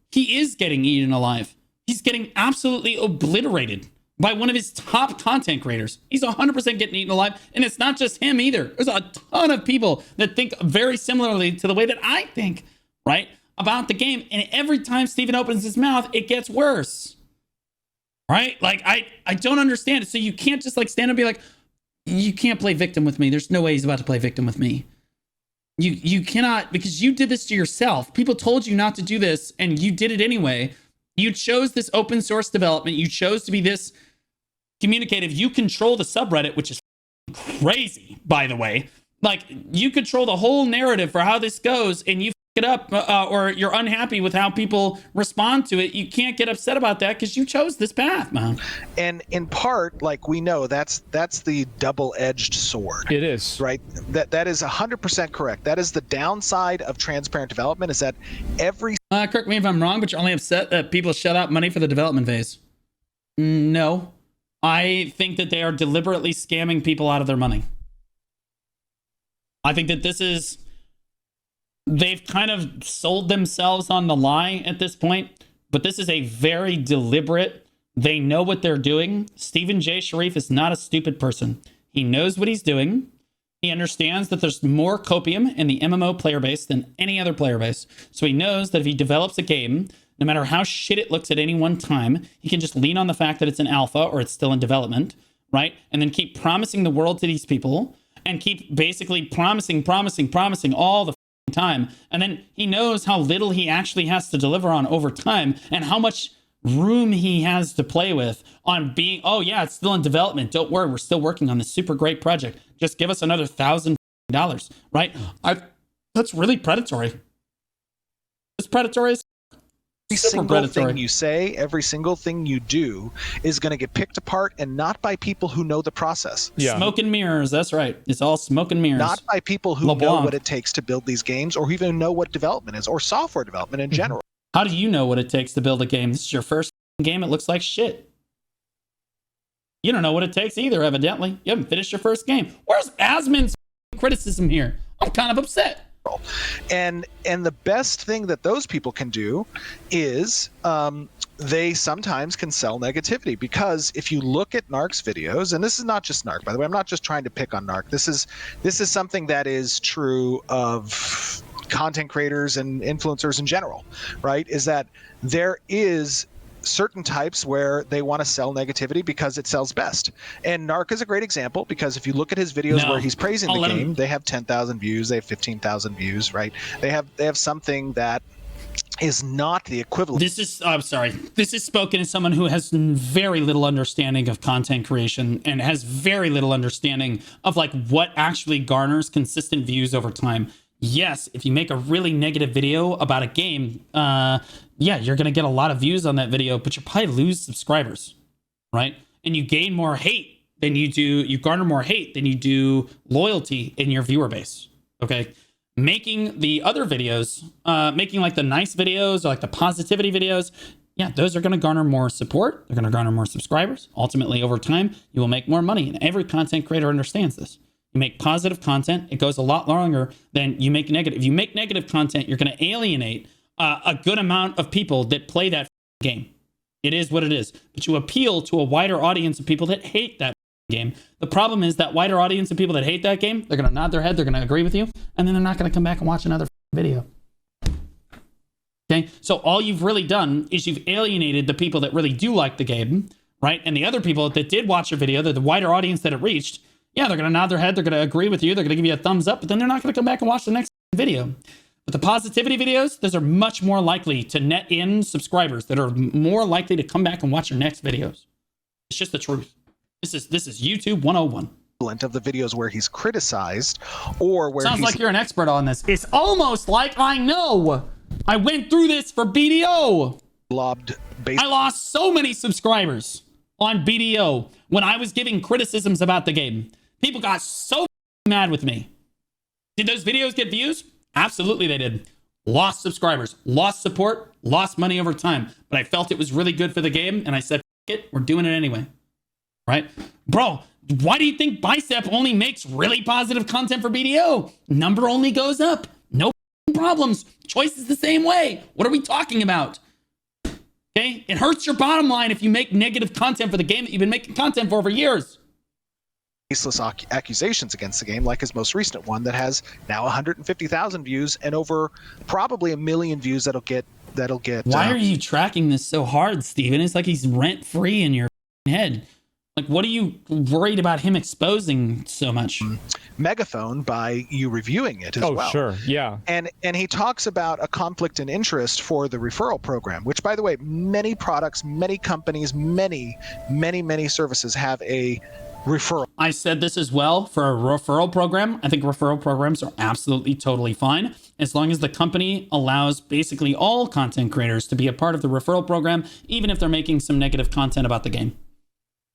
He is getting eaten alive. He's getting absolutely obliterated by one of his top content creators. He's 100% getting eaten alive. And it's not just him either. There's a ton of people that think very similarly to the way that I think, right, about the game. And every time Steven opens his mouth, it gets worse. right? Like, I don't understand it. So you can't just like stand up and be like, you can't play victim with me. There's no way he's about to play victim with me. You cannot, because you did this to yourself. People told you not to do this and you did it anyway. You chose this open source development. You chose to be this communicative. You control the subreddit, which is crazy, by the way. Like, you control the whole narrative for how this goes, and you it up, or you're unhappy with how people respond to it. You can't get upset about that because you chose this path, man. And in part, like, we know that's the double-edged sword. It is. Right? That is 100% correct. That is the downside of transparent development, is that every... Correct me if I'm wrong, but you're only upset that people shut out money for the development phase. No. I think that they are deliberately scamming people out of their money. I think that this is... They've kind of sold themselves on the lie at this point, but this is a very deliberate, they know what they're doing. Stephen J. Sharif is not a stupid person. He knows what he's doing. He understands that there's more copium in the MMO player base than any other player base. So he knows that if he develops a game, no matter how shit it looks at any one time, he can just lean on the fact that it's an alpha or it's still in development, right? And then keep promising the world to these people and keep basically promising all the time. And then he knows how little he actually has to deliver on over time and how much room he has to play with on being, oh yeah, it's still in development. Don't worry, we're still working on this super great project. Just give us another $1,000, right? That's really predatory. It's predatory. Every single thing you say, every single thing you do is going to get picked apart, and not by people who know the process. Yeah. Smoke and mirrors. That's right. It's all smoke and mirrors. Not by people who know what it takes to build these games, or even know what development is, or software development in general. How do you know what it takes to build a game? This is your first game. It looks like shit. You don't know what it takes either, evidently. You haven't finished your first game. Where's Asmon's criticism here? I'm kind of upset. And the best thing that those people can do is they sometimes can sell negativity, because if you look at Narc's videos, and this is not just Narc, by the way, I'm not just trying to pick on Narc. This is something that is true of content creators and influencers in general, right? Is that there is certain types where they want to sell negativity because it sells best. And Narc is a great example, because if you look at his videos where he's praising the game, they have 10,000 views, they have 15,000 views, right? They have something that is not the equivalent. This is, I'm sorry. This is spoken as someone who has very little understanding of content creation and has very little understanding of like what actually garners consistent views over time. Yes, if you make a really negative video about a game, yeah, you're going to get a lot of views on that video, but you'll probably lose subscribers, right? And you gain more hate than you do, you garner more hate than you do loyalty in your viewer base, okay? Making the other videos, making like the nice videos or like the positivity videos, yeah, those are going to garner more support. They're going to garner more subscribers. Ultimately, over time, you will make more money. And every content creator understands this. You make positive content, it goes a lot longer than you make negative. If you make negative content, you're going to alienate a good amount of people that play that game. It is what it is. But you appeal to a wider audience of people that hate that game. The problem is that wider audience of people that hate that game, they're going to nod their head, they're going to agree with you, and then they're not going to come back and watch another video. Okay? So all you've really done is you've alienated the people that really do like the game, right? And the other people that did watch your video, the wider audience that it reached, yeah, they're going to nod their head, they're going to agree with you, they're going to give you a thumbs up, but then they're not going to come back and watch the next video. But the positivity videos, those are much more likely to net in subscribers that are more likely to come back and watch your next videos. It's just the truth. This is YouTube 101. Of the videos where he's criticized, or where sounds like you're an expert on this. It's almost like I know. I went through this for BDO. I lost so many subscribers on BDO when I was giving criticisms about the game. People got so mad with me. Did those videos get views? Absolutely they did. Lost subscribers, lost support, lost money over time. But I felt it was really good for the game, and I said, F it, we're doing it anyway. Right? Bro, why do you think Bicep only makes really positive content for BDO? Number only goes up. No problems. Choice is the same way. What are we talking about? Okay? It hurts your bottom line if you make negative content for the game that you've been making content for years. Baseless accusations against the game, like his most recent one that has now 150,000 views and over probably 1 million views that'll get that'll get. Why are you tracking this so hard, Steven? It's like he's rent free in your head. Like, what are you worried about him exposing so much? Megaphone by you reviewing it as well. Oh, sure. Yeah. And he talks about a conflict in interest for the referral program, which, by the way, many products, many companies, many services have a referral. I said this as well for a referral program. I think referral programs are absolutely totally fine as long as the company allows basically all content creators to be a part of the referral program, even if they're making some negative content about the game.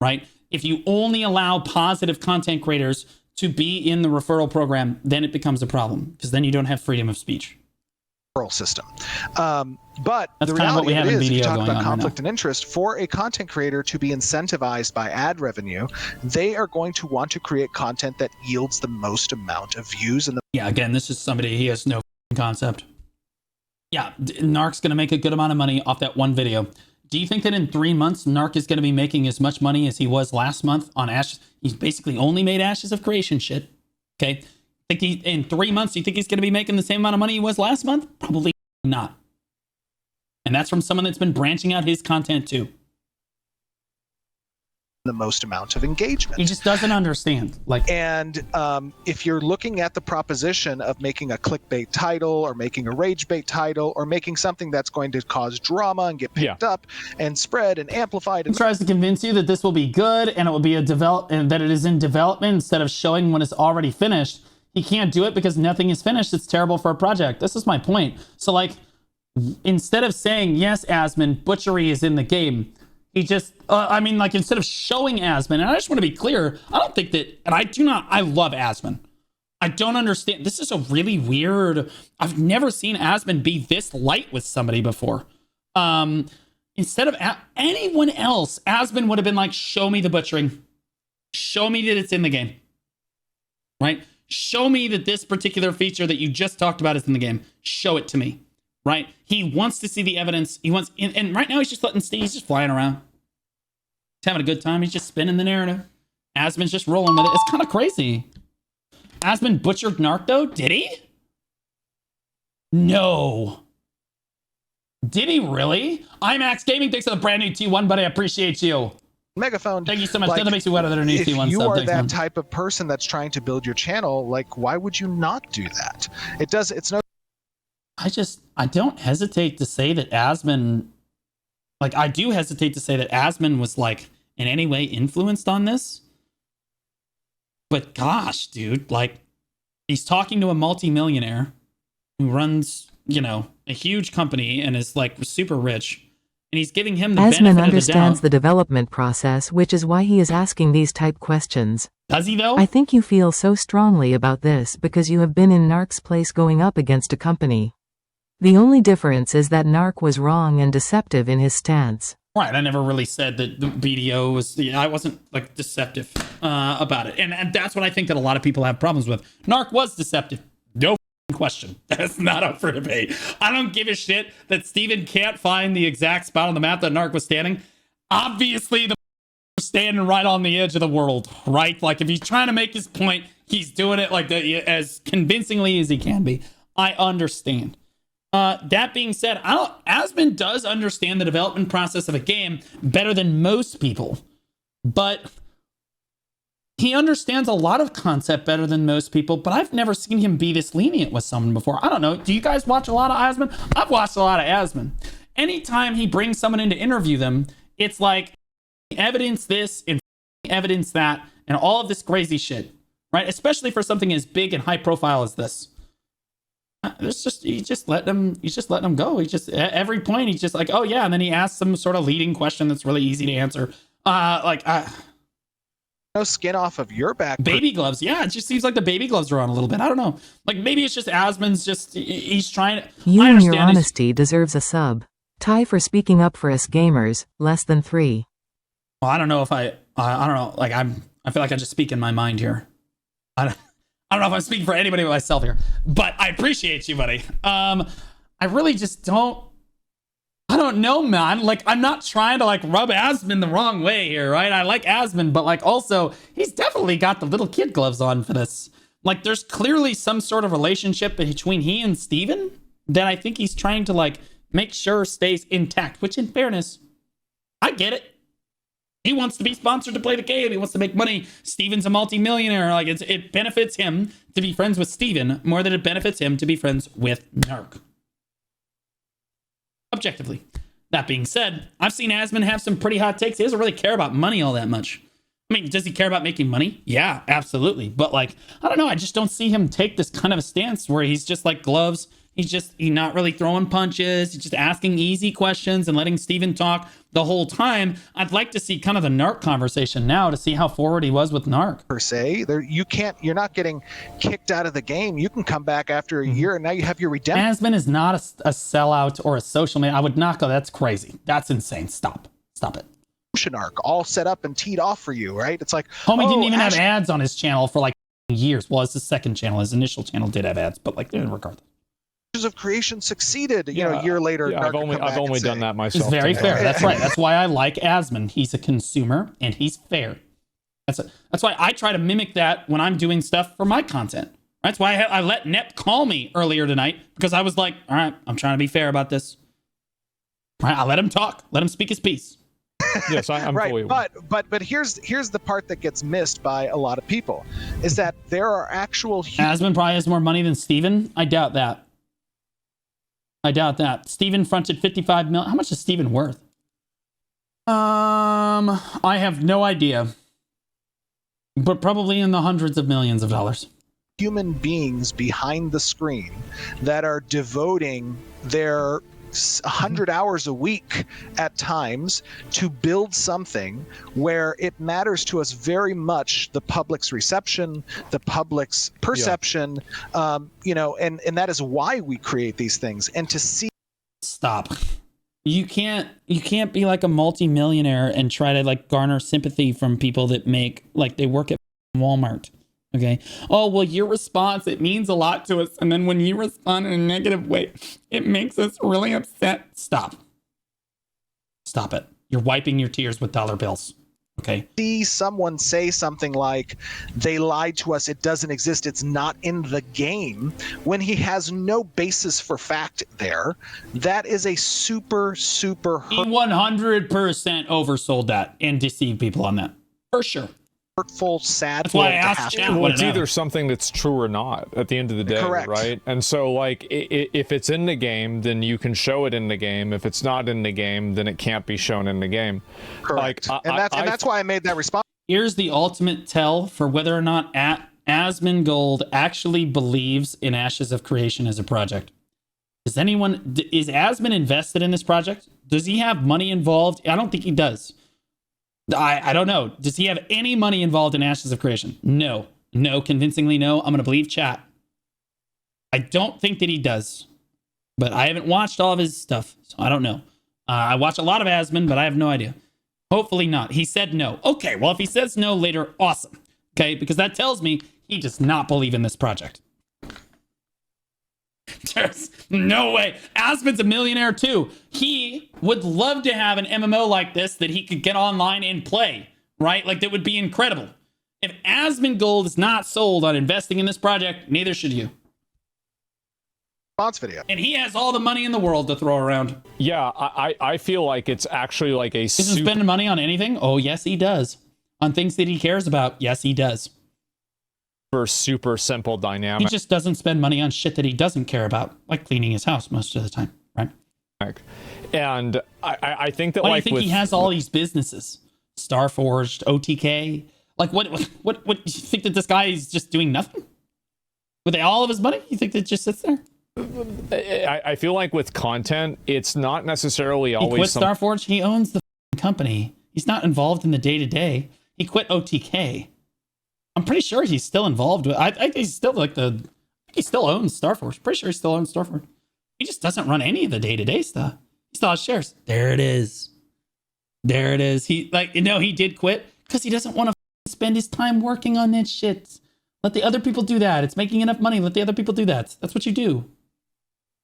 Right? If you only allow positive content creators to be in the referral program, then it becomes a problem because then you don't have freedom of speech. System. But that's the reality of it is, if you talk about conflict and interest, for a content creator to be incentivized by ad revenue, they are going to want to create content that yields the most amount of views. Yeah, again, this is somebody, he has no concept. Yeah, Narc's going to make a good amount of money off that one video. Do you think that in 3 months, Narc is going to be making as much money as he was last month on Ashes? He's basically only made Ashes of Creation shit. Okay. In 3 months, do you think he's going to be making the same amount of money he was last month? Probably not. And that's from someone that's been branching out his content too. The most amount of engagement. He just doesn't understand. And if you're looking at the proposition of making a clickbait title or making a rage bait title or making something that's going to cause drama and get picked up and spread and amplified, and tries to convince you that this will be good and it will be and that it is in development instead of showing when it's already finished. He can't do it because nothing is finished. It's terrible for a project. This is my point. So instead of saying, yes, Asmon, butchery is in the game, he just, instead of showing Asmon, and I just want to be clear, I don't think that, and I love Asmon. I don't understand. This is a really weird, I've never seen Asmon be this light with somebody before. Instead of anyone else, Asmon would have been like, show me the butchering. Show me that it's in the game. Right? Show me that this particular feature that you just talked about is in the game. Show it to me. Right? He wants to see the evidence. And right now he's just he's just flying around. He's having a good time. He's just spinning the narrative. Asmon's just rolling with it. It's kind of crazy. Asmon butchered Narc though? Did he? No. Did he really? IMAX Gaming, thanks for the brand new T1, buddy. I appreciate you. Megaphone. Thank you so much. That makes me wetter than a new T1 sub. If you are that type of person that's trying to build your channel, why would you not do that? I don't hesitate to say that Asmon, I do hesitate to say that Asmon was in any way influenced on this. But gosh, dude, he's talking to a multimillionaire who runs, a huge company and is super rich. And he's giving him the benefit of the doubt. Asmon understands the development process, which is why he is asking these type questions. Does he though? I think you feel so strongly about this because you have been in Narc's place going up against a company. The only difference is that Narc was wrong and deceptive in his stance. Right, I never really said that the BDO was, I wasn't deceptive about it. And that's what I think that a lot of people have problems with. Narc was deceptive. No question. That's not up for debate. I don't give a shit that Steven can't find the exact spot on the map that Narc was standing. Obviously, the standing right on the edge of the world, right? If he's trying to make his point, he's doing it as convincingly as he can be. I understand. That being said, Asmon does understand the development process of a game better than most people, but he understands a lot of concept better than most people, but I've never seen him be this lenient with someone before. I don't know. Do you guys watch a lot of Asmon? I've watched a lot of Asmon. Anytime he brings someone in to interview them, it's evidence this and evidence that and all of this crazy shit, right? Especially for something as big and high profile as this. You just let them go. He just every point he's just oh yeah, and then he asks some sort of leading question that's really easy to answer. No skin off of your back. Baby gloves, yeah. It just seems like the baby gloves are on a little bit. I don't know. Maybe it's just Asmon's he's trying to. You and your honesty deserves a sub. Ty for speaking up for us gamers. Less than 3. Well, I don't know if I don't know. I feel like I just speak in my mind here. I don't know if I'm speaking for anybody but myself here, but I appreciate you, buddy. I really just don't. I don't know, man. I'm not trying to rub Asmon the wrong way here, right? I like Asmon, but also he's definitely got the little kid gloves on for this. There's clearly some sort of relationship between he and Steven that I think he's trying to make sure stays intact, which in fairness, I get it. He wants to be sponsored to play the game. He wants to make money. Steven's a multimillionaire. Like it benefits him to be friends with Steven more than it benefits him to be friends with Narc. Objectively. That being said, I've seen Asmon have some pretty hot takes. He doesn't really care about money all that much. I mean, does he care about making money? Yeah, absolutely. But like, I don't know. I just don't see him take this kind of a stance where he's just like gloves. He's not really throwing punches. He's just asking easy questions and letting Steven talk the whole time. I'd like to see kind of the Narc conversation now to see how forward he was with Narc. Per se, you're not getting kicked out of the game. You can come back after a year and now you have your redemption. Asmon is not a sellout or a social media. I would not go, that's crazy. That's insane. Stop it. Arc all set up and teed off for you, right? It's like, homie didn't even have ads on his channel for like years. Well, it's his second channel. His initial channel did have ads, but like, regardless. Of creation succeeded, a year later. Yeah, I've only done that myself. It's very fair. That's right. That's why I like Asmon. He's a consumer and he's fair. That's why I try to mimic that when I'm doing stuff for my content. That's why I let Nep call me earlier tonight, because I was like, all right, I'm trying to be fair about this. All right, I let him talk. Let him speak his piece. Yes, I'm right. fully. But here's the part that gets missed by a lot of people is that there are actual. Asmon probably has more money than Steven. I doubt that. Steven fronted 55 million. How much is Steven worth? I have no idea. But probably in the hundreds of millions of dollars. Human beings behind the screen that are devoting their 100 hours a week at times to build something where it matters to us very much, the public's reception, the public's perception, and that is why we create these things. And to see. Stop. You can't be like a multimillionaire and try to like garner sympathy from people that make, like, they work at Walmart. Okay. Oh, well, your response, it means a lot to us. And then when you respond in a negative way, it makes us really upset. Stop it. You're wiping your tears with dollar bills. Okay. See someone say something like, they lied to us, it doesn't exist, it's not in the game, when he has no basis for fact there. That is a super He 100% oversold that and deceived people on that. For sure. hurtful, sad. That's why I asked Chat. Well, it's either something that's true or not at the end of the day. Correct. Right? And so, like, if it's in the game, then you can show it in the game. If it's not in the game, then it can't be shown in the game. Correct. Like, and that's why I made that response. Here's the ultimate tell for whether or not Asmon Gold actually believes in Ashes of Creation as a project. Is Asmon invested in this project? Does he have money involved? I don't think he does. I don't know. Does he have any money involved in Ashes of Creation? No. No, convincingly no. I'm going to believe chat. I don't think that he does. But I haven't watched all of his stuff, so I don't know. I watch a lot of Asmon, but I have no idea. Hopefully not. He said no. Okay, well, if he says no later, awesome. Okay, because that tells me he does not believe in this project. There's no way. Asmon's a millionaire too. He would love to have an MMO like this that he could get online and play, right? Like, that would be incredible. If Asmon Gold is not sold on investing in this project, neither should you. Response video. And he has all the money in the world to throw around. Yeah, I feel like it's actually like a. Isn't spending money on anything? Oh, yes, he does. On things that he cares about? Yes, he does. Super simple dynamic. He just doesn't spend money on shit that he doesn't care about, like cleaning his house most of the time, right? And I think that, why like, do you think he has all these businesses? Starforged, OTK. Like, what you think that this guy is just doing nothing with all of his money? You think that it just sits there? I feel like with content, it's not necessarily always. He quit Starforged. He owns the company. He's not involved in the day-to-day. He quit OTK. I'm pretty sure he's still involved with. I think he's still like he still owns Starforged. Pretty sure he still owns Starforged. He just doesn't run any of the day-to-day stuff. He still has shares. There it is. He he did quit because he doesn't want to spend his time working on that shit. Let the other people do that. It's making enough money. Let the other people do that. That's what you do.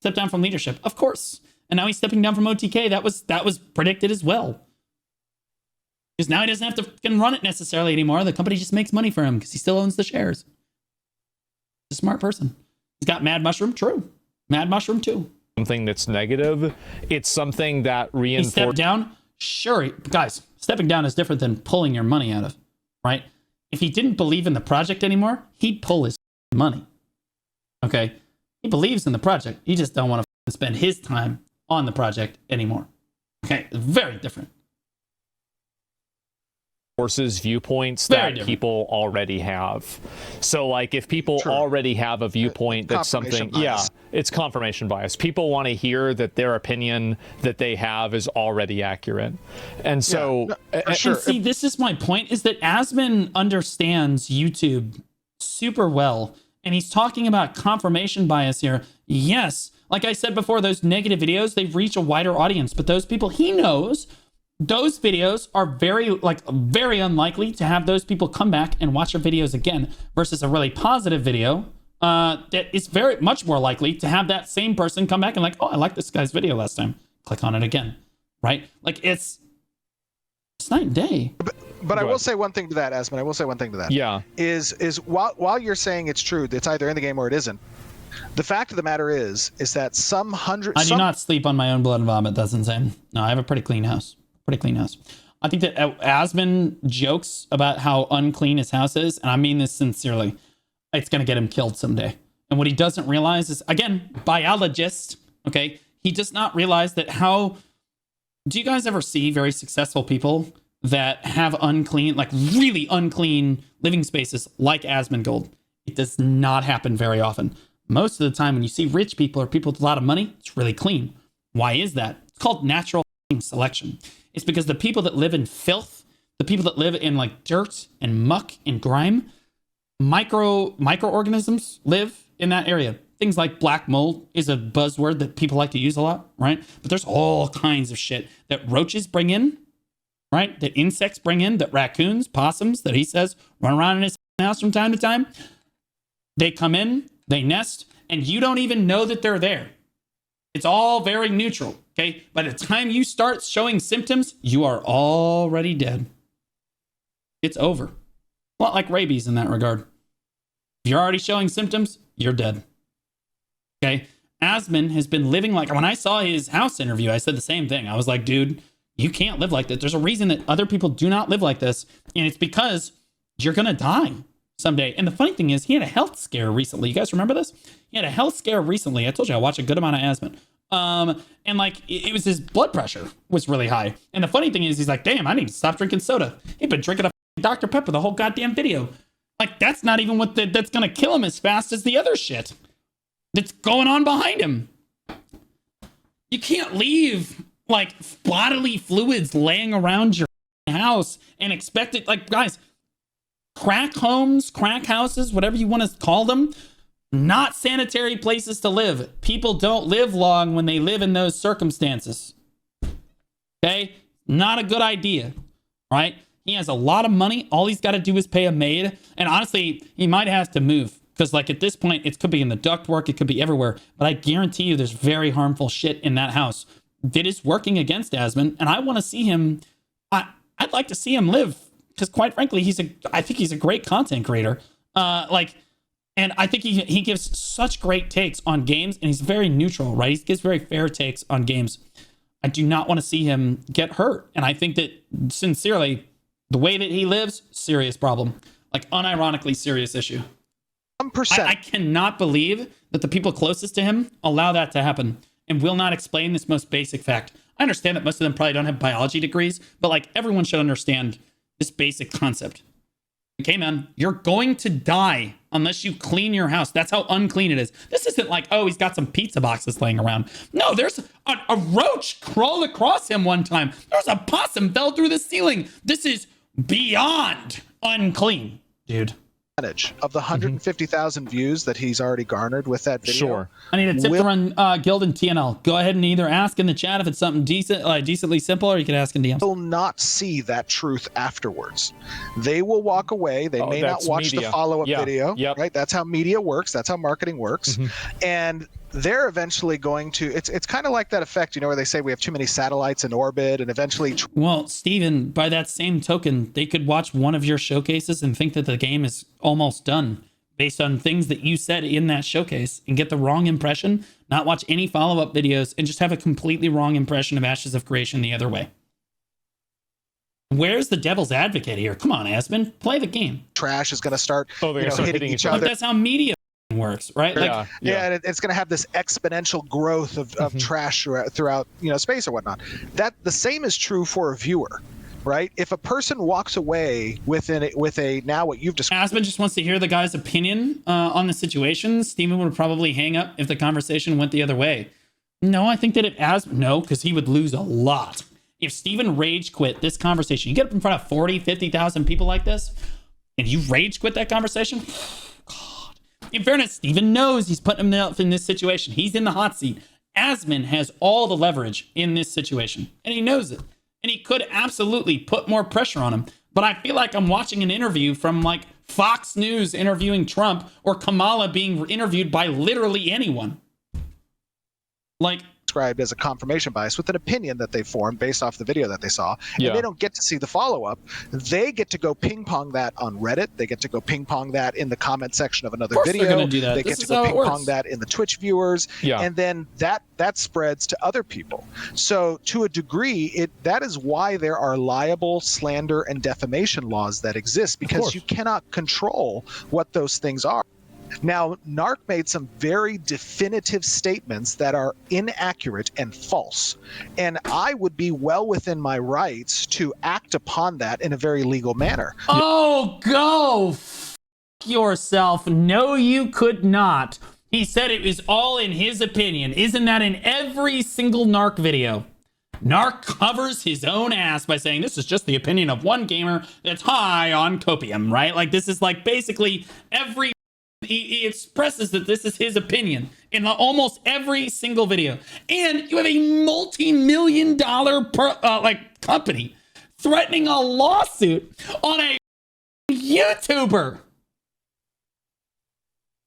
Step down from leadership, of course. And now he's stepping down from OTK. That was predicted as well. Because now he doesn't have to fucking run it necessarily anymore. The company just makes money for him because he still owns the shares. He's a smart person. He's got Mad Mushroom. True. Mad Mushroom too. something that's negative. It's something that He reinforces. stepped down? Sure. Guys, stepping down is different than pulling your money out of, right? If he didn't believe in the project anymore, he'd pull his money. Okay? He believes in the project. He just don't want to spend his time on the project anymore. Okay? Very different. Forces viewpoints Very that different. people already have. So like if people Sure. already have a viewpoint that's Confirmation something, bias. it's confirmation bias. People want to hear that their opinion that they have is already accurate. And so for sure. And see, this is my point, is that Asmon understands YouTube super well, and he's talking about confirmation bias here. Yes, like I said before, those negative videos, they reach a wider audience, but those people, he knows those videos are very unlikely to have those people come back and watch your videos again, versus a really positive video that is very much more likely to have that same person come back and like, oh, I liked this guy's video last time. Click on it again, right? Like it's night and day. But I will say one thing to that, Asmon. I will say one thing to that. Yeah. Is while you're saying it's true, it's either in the game or it isn't. The fact of the matter is that I do not sleep on my own blood and vomit. That's insane. No, I have a pretty clean house. I think that Asmon jokes about how unclean his house is, and I mean this sincerely. It's going to get him killed someday. And what he doesn't realize is, again, biologist, okay? He does not realize that how... Do you guys ever see very successful people that have unclean, like really unclean living spaces like Asmongold? It does not happen very often. Most of the time when you see rich people or people with a lot of money, it's really clean. Why is that? It's called natural selection. It's because the people that live in filth, the people that live in like dirt and muck and grime, microorganisms live in that area. Things like black mold is a buzzword that people like to use a lot, right? But there's all kinds of shit that roaches bring in, right? That insects bring in, that raccoons, possums, that he says run around in his house from time to time. They come in, they nest, and you don't even know that they're there. It's all very neutral, okay? By the time you start showing symptoms, you are already dead. It's over. A lot like rabies in that regard. If you're already showing symptoms, you're dead. Okay? Asmon has been living like... When I saw his house interview, I said the same thing. I was like, dude, you can't live like this. There's a reason that other people do not live like this, and it's because you're going to die someday. And the funny thing is, he had a health scare recently. You guys remember this? He had a health scare recently. I told you I watch a good amount of Asmon. And like, it was his blood pressure was really high. And the funny thing is, he's like, damn, I need to stop drinking soda. He'd been drinking a Dr. Pepper the whole goddamn video. Like, that's not even what that's going to kill him as fast as the other shit that's going on behind him. You can't leave like bodily fluids laying around your house and expect it. Like, guys, crack homes, crack houses, whatever you want to call them, not sanitary places to live. People don't live long when they live in those circumstances. Okay? Not a good idea, right? He has a lot of money. All he's got to do is pay a maid. And honestly, he might have to move. Because like at this point, it could be in the ductwork. It could be everywhere. But I guarantee you there's very harmful shit in that house that is working against Asmon. And I want to see him. I'd like to see him live. Because quite frankly, I think he's a great content creator. And I think he gives such great takes on games. And he's very neutral, right? He gives very fair takes on games. I do not want to see him get hurt. And I think that, sincerely, the way that he lives, serious problem. Like, unironically serious issue. 1%. I cannot believe that the people closest to him allow that to happen and will not explain this most basic fact. I understand that most of them probably don't have biology degrees, but like, everyone should understand this basic concept. Okay, man, you're going to die unless you clean your house. That's how unclean it is. This isn't like, oh, he's got some pizza boxes laying around. No, there's a roach crawled across him one time. There's a possum fell through the ceiling. This is beyond unclean, dude. Of the 150,000 views that he's already garnered with that video. Sure. I need a tip to run Guild and TNL. Go ahead and either ask in the chat if it's something decent, decently simple, or you can ask in DMs. Will not see that truth afterwards. They will walk away. They may not watch the follow-up video. Yep. Right? That's how media works. That's how marketing works. And they're eventually going to, it's kind of like that effect, you know, where they say we have too many satellites in orbit and eventually... Well, Steven, by that same token, they could watch one of your showcases and think that the game is almost done based on things that you said in that showcase and get the wrong impression, not watch any follow-up videos, and just have a completely wrong impression of Ashes of Creation the other way. Where's the devil's advocate here? Come on, Asmon, play the game. Trash is going to start, start hitting each But other. that's how media works, right? Like, And it's going to have this exponential growth of trash throughout space or whatnot. That the same is true for a viewer, right? If a person walks away with a now what you've described, Asmon just wants to hear the guy's opinion on the situation. Steven would probably hang up if the conversation went the other way. No, I think that no, because he would lose a lot. If Steven rage quit this conversation, you get up in front of 40, 50,000 people like this, and you rage quit that conversation, God. In fairness, Steven knows he's putting himself in this situation. He's in the hot seat. Asmon has all the leverage in this situation, and he knows it. And he could absolutely put more pressure on him. But I feel like I'm watching an interview from like Fox News interviewing Trump, or Kamala being interviewed by literally anyone. Like, described as a confirmation bias with an opinion that they formed based off the video that they saw, and they don't get to see the follow-up. They get to go ping pong that on Reddit. They get to go ping pong that in the comment section of another video. They're gonna do that. They get to go ping pong that in the Twitch viewers, and then that spreads to other people. So to a degree, that is why there are libel, slander, and defamation laws that exist, because you cannot control what those things are. Now, Narc made some very definitive statements that are inaccurate and false. And I would be well within my rights to act upon that in a very legal manner. Oh, go f yourself. No, you could not. He said it was all in his opinion. Isn't that in every single Narc video? Narc covers his own ass by saying this is just the opinion of one gamer that's high on copium, right? Like, this is like basically every... He expresses that this is his opinion in almost every single video. And you have a multi-million-dollar company threatening a lawsuit on a YouTuber.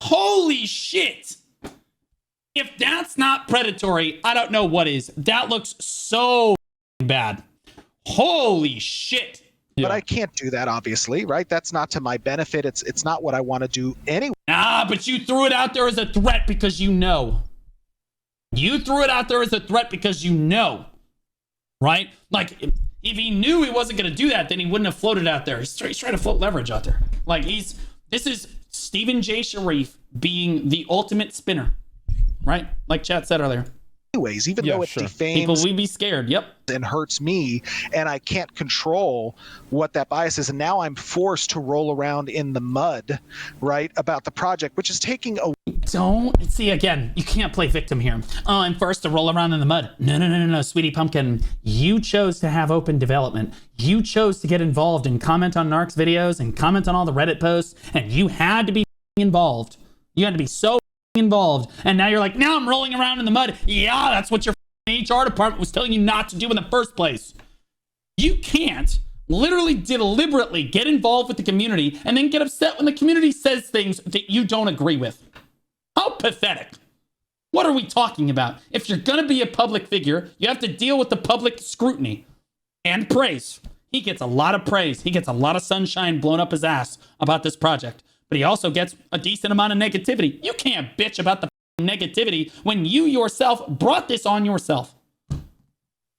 Holy shit. If that's not predatory, I don't know what is. That looks so bad. Holy shit. But I can't do that, obviously, right? That's not to my benefit. It's not what I want to do anyway. But you threw it out there as a threat because you know. You threw it out there as a threat because you know. Right? Like, if he knew he wasn't going to do that, then he wouldn't have floated out there. He's trying to float leverage out there. Like, this is Stephen J. Sharif being the ultimate spinner. Right? Like chat said earlier. Anyways, even though it defames people, we'd be scared. Yep. And hurts me, and I can't control what that bias is, and now I'm forced to roll around in the mud, right, about the project, which is taking a... Don't see, again, you can't play victim here. Oh, I'm forced to roll around in the mud. No, sweetie pumpkin. You chose to have open development. You chose to get involved and comment on Narc's videos and comment on all the Reddit posts, and you had to be involved. You had to be so involved, and now you're like, now I'm rolling around in the mud. Yeah, that's what your HR department was telling you not to do in the first place. You can't literally deliberately get involved with the community and then get upset when the community says things that you don't agree with. How pathetic. What are we talking about? If you're gonna be a public figure, you have to deal with the public scrutiny and praise. He gets a lot of praise. He gets a lot of sunshine blown up his ass about this project. But he also gets a decent amount of negativity. You can't bitch about the negativity when you yourself brought this on yourself.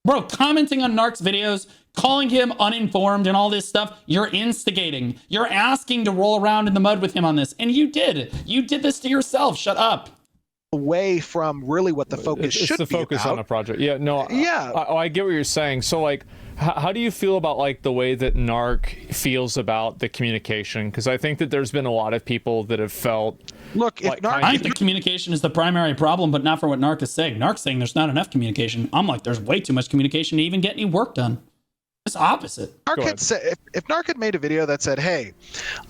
Bro, commenting on Narc's videos, calling him uninformed and all this stuff, you're instigating. You're asking to roll around in the mud with him on this. And you did. You did this to yourself. Shut up. Away from really what the focus should be about. It's the focus on a project. Yeah, no. Yeah. I get what you're saying. So, like, how do you feel about, like, the way that Narc feels about the communication? Because I think that there's been a lot of people that have felt... Look, if Narc... I think the communication is the primary problem, but not for what Narc is saying. Narc's saying there's not enough communication. I'm like, there's way too much communication to even get any work done. It's opposite. Narc had said, if Narc had made a video that said, hey,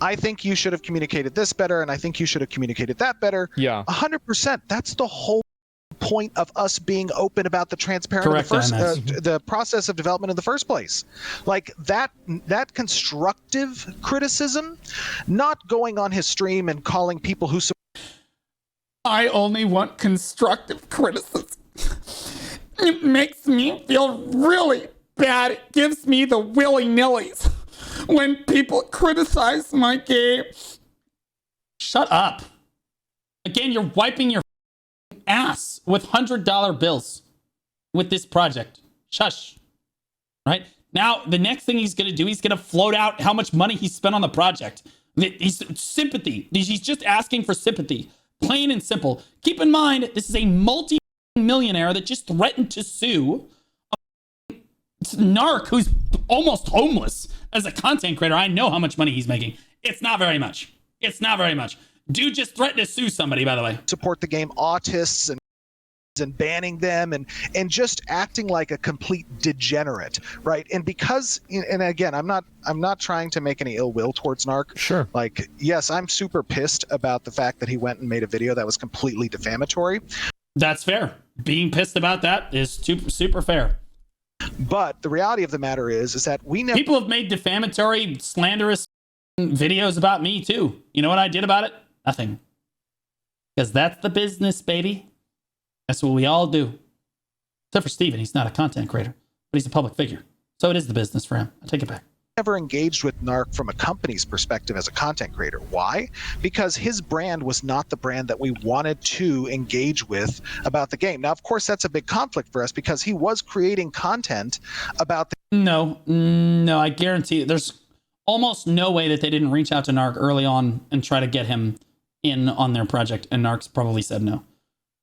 I think you should have communicated this better, and I think you should have communicated that better. Yeah. 100%. That's the whole point of us being open about the transparent the process of development in the first place. Like that constructive criticism, not going on his stream and calling people who... I only want constructive criticism. It makes me feel really bad. It gives me the willy-nillys when people criticize my game. Shut up. Again, you're wiping your ass with $100 bills with this project. Shush. Right? Now, the next thing he's going to do, he's going to float out how much money he spent on the project. He's sympathy. He's just asking for sympathy. Plain and simple. Keep in mind, this is a multi-millionaire that just threatened to sue a narc who's almost homeless as a content creator. I know how much money he's making. It's not very much. It's not very much. Dude just threatened to sue somebody, by the way. Support the game autists and banning them and just acting like a complete degenerate, right? And because, and again, I'm not trying to make any ill will towards Narc. Sure. Like, yes, I'm super pissed about the fact that he went and made a video that was completely defamatory. That's fair. Being pissed about that is super fair. But the reality of the matter is that we never. People have made defamatory, slanderous videos about me too. You know what I did about it? Nothing. Because that's the business, baby. That's what we all do. Except for Steven. He's not a content creator, but he's a public figure. So it is the business for him. I take it back. Never engaged with Narc from a company's perspective as a content creator. Why? Because his brand was not the brand that we wanted to engage with about the game. Now, of course, that's a big conflict for us because he was creating content about the. No, I guarantee you, there's almost no way that they didn't reach out to Narc early on and try to get him in on their project, and Narc's probably said no.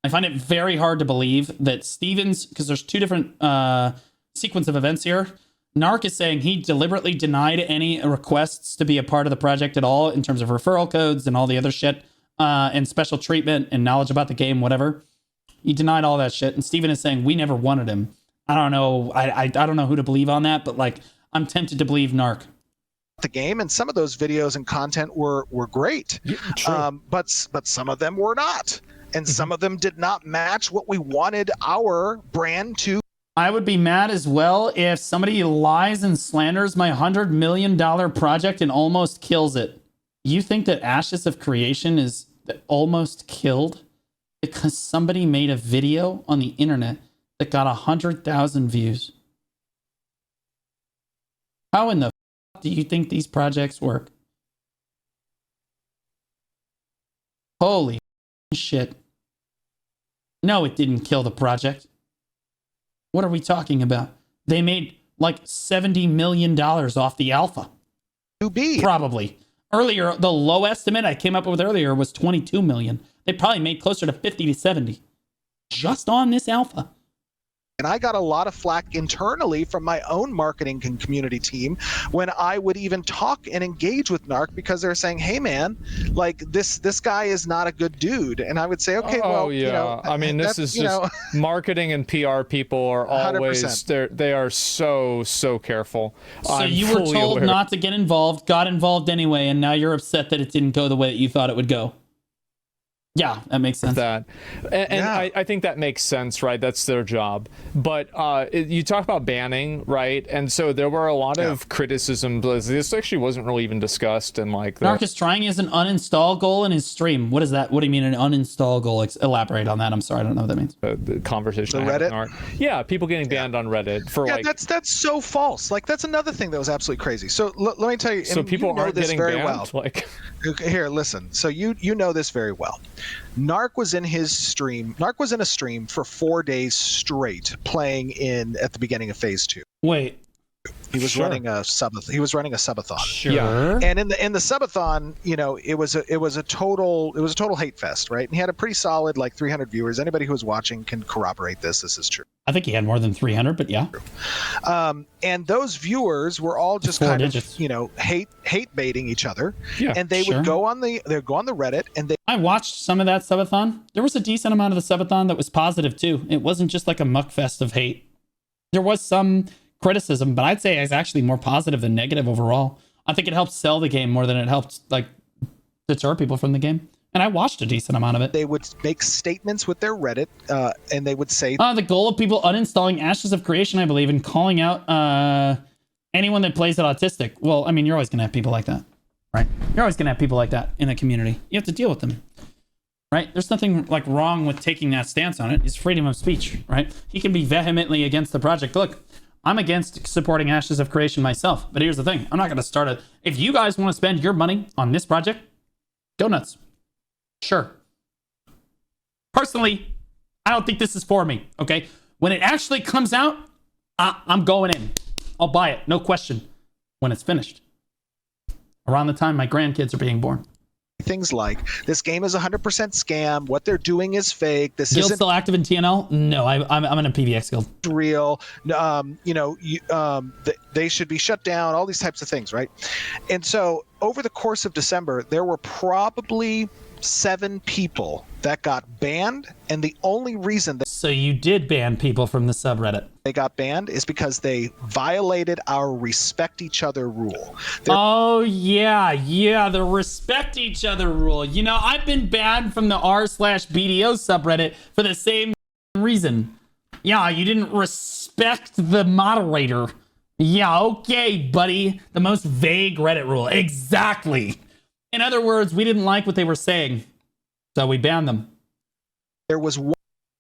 I find it very hard to believe that Stevens, because there's two different sequence of events here. Narc is saying he deliberately denied any requests to be a part of the project at all in terms of referral codes and all the other shit and special treatment and knowledge about the game, whatever. He denied all that shit. And Steven is saying we never wanted him. I don't know. I don't know who to believe on that, but like I'm tempted to believe Narc. The game, and some of those videos and content were great, but some of them were not. And some of them did not match what we wanted our brand to. I would be mad as well if somebody lies and slanders my $100 million project and almost kills it. You think that Ashes of Creation is almost killed because somebody made a video on the internet that got 100,000 views? How in the fuck do you think these projects work? Holy shit. No, it didn't kill the project. What are we talking about? They made like $70 million off the alpha. Probably. Earlier, the low estimate I came up with earlier was 22 million. They probably made closer to 50 to 70 just on this alpha. And I got a lot of flack internally from my own marketing and community team when I would even talk and engage with Narc because they're saying, hey, man, like this guy is not a good dude. And I would say, okay, well, yeah. You know, I mean, this is just marketing and PR people are always, 100%. They are so careful. So you were told not to get involved, got involved anyway, and now you're upset that it didn't go the way that you thought it would go. Yeah, that makes sense. And yeah. I think that makes sense, right? That's their job. But you talk about banning, right? And so there were a lot of criticism. This actually wasn't really even discussed. And like, Narc is trying as an uninstall goal in his stream. What is that? What do you mean an uninstall goal? Elaborate on that. I'm sorry, I don't know what that means. The conversation. The Reddit. Yeah, people getting banned on Reddit for like. That's so false. Like that's another thing that was absolutely crazy. So let me tell you. So people aren't getting banned. Well. Like, here, listen. So you know this very well. Narc was in his stream. Narc was in a stream for 4 days straight, playing at the beginning of phase 2. Wait, he was running a subathon. He was running a subathon. Sure. Yeah. And in the subathon, you know, it was a total hate fest, right? And he had a pretty solid like 300 viewers. Anybody who was watching can corroborate this. This is true. I think he had more than 300, but yeah. And those viewers were all just kind of, you know, hate baiting each other. Yeah, and they would go on the Reddit and I watched some of that subathon. There was a decent amount of the subathon that was positive too. It wasn't just like a muck fest of hate. There was some criticism, but I'd say it's actually more positive than negative overall. I think it helped sell the game more than it helped like deter people from the game. And I watched a decent amount of it. They would make statements with their Reddit, and they would say... the goal of people uninstalling Ashes of Creation, I believe, and calling out anyone that plays it autistic. Well, I mean, you're always going to have people like that, right? You're always going to have people like that in a community. You have to deal with them, right? There's nothing like wrong with taking that stance on it. It's freedom of speech, right? He can be vehemently against the project. Look, I'm against supporting Ashes of Creation myself, but here's the thing. I'm not going to start it. If you guys want to spend your money on this project, go nuts. Sure. Personally, I don't think this is for me, okay? When it actually comes out, I'm going in. I'll buy it, no question, when it's finished. Around the time my grandkids are being born. Things like, this game is 100% scam, what they're doing is fake, this Guild's isn't still active in TNL? No, I'm in a PVX guild. real, they should be shut down, all these types of things, right? And so over the course of December, there were probably 7 people that got banned, and the only reason that So you did ban people from the subreddit. they got banned is because they violated our respect each other rule. Oh, yeah, the respect each other rule. You know, I've been banned from the r/BDO subreddit for the same reason. Yeah, you didn't respect the moderator. Yeah, okay, buddy. The most vague Reddit rule. Exactly. In other words, we didn't like what they were saying, so we banned them. There was one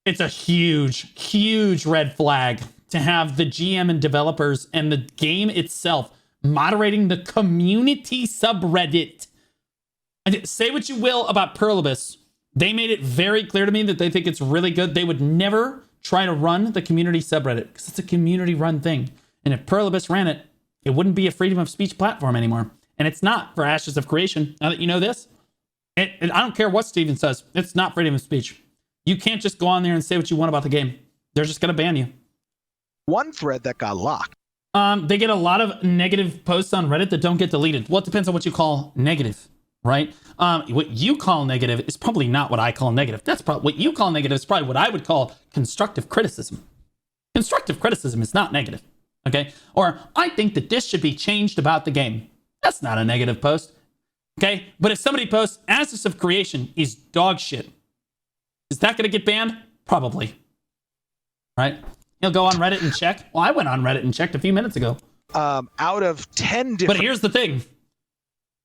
It's a huge red flag to have the GM and developers and the game itself moderating the community subreddit. Say what you will about Perlibus. They made it very clear to me that they think it's really good. They would never try to run the community subreddit because it's a community run thing. And if Perlibus ran it, it wouldn't be a freedom of speech platform anymore. And it's not for Ashes of Creation. Now that you know this, I don't care what Steven says. It's not freedom of speech. You can't just go on there and say what you want about the game. They're just going to ban you. one thread that got locked. They get a lot of negative posts on Reddit that don't get deleted. Well, it depends on what you call negative, right? What you call negative is probably not what I call negative. That's probably what you call negative is probably what I would call constructive criticism. Constructive criticism is not negative, okay? Or I think that this should be changed about the game. That's not a negative post, okay? But if somebody posts Ashes of Creation is dog shit, is that going to get banned? Probably, right? You'll go on Reddit and check. Well, I went on Reddit and checked a few minutes ago. Out of 10 different... But here's the thing.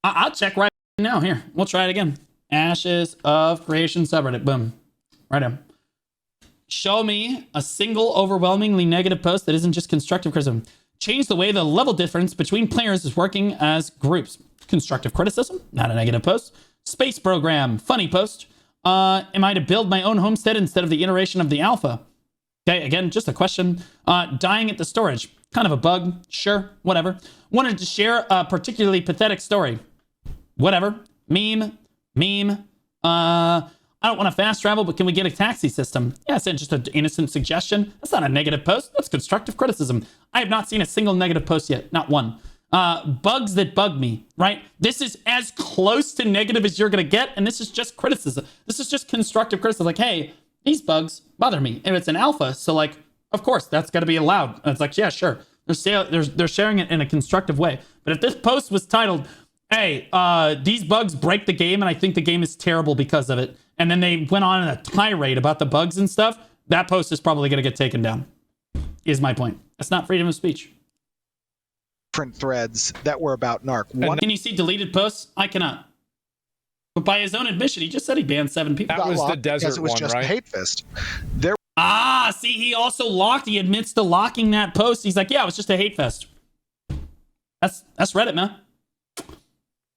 I'll check right now. Here, we'll try it again. Ashes of Creation subreddit. Boom. Right in. Show me a single overwhelmingly negative post that isn't just constructive criticism. Change the way the level difference between players is working as groups. Constructive criticism, not a negative post. Space program, funny post. Am I to build my own homestead instead of the iteration of the alpha? Okay, again, just a question. Dying at the storage, kind of a bug. Sure, whatever. Wanted to share a particularly pathetic story. Whatever. Meme. I don't want to fast travel, but can we get a taxi system? Yeah, it's just an innocent suggestion. That's not a negative post. That's constructive criticism. I have not seen a single negative post yet. Not one. Bugs that bug me, right? This is as close to negative as you're going to get, and this is just criticism. This is just constructive criticism. Like, hey, these bugs bother me. And it's an alpha, so like, of course, that's got to be allowed. And it's like, yeah, sure. They're sharing it in a constructive way. But if this post was titled, hey, these bugs break the game, and I think the game is terrible because of it, and then they went on in a tirade about the bugs and stuff, that post is probably going to get taken down, is my point. That's not freedom of speech. Different threads that were about Narc. Can you see deleted posts? I cannot. But by his own admission, he just said he banned 7 people. That was the desert because it was one, just right? a hate fist. There See, he also locked. He admits to locking that post. He's like, yeah, it was just a hate fest. That's Reddit, man.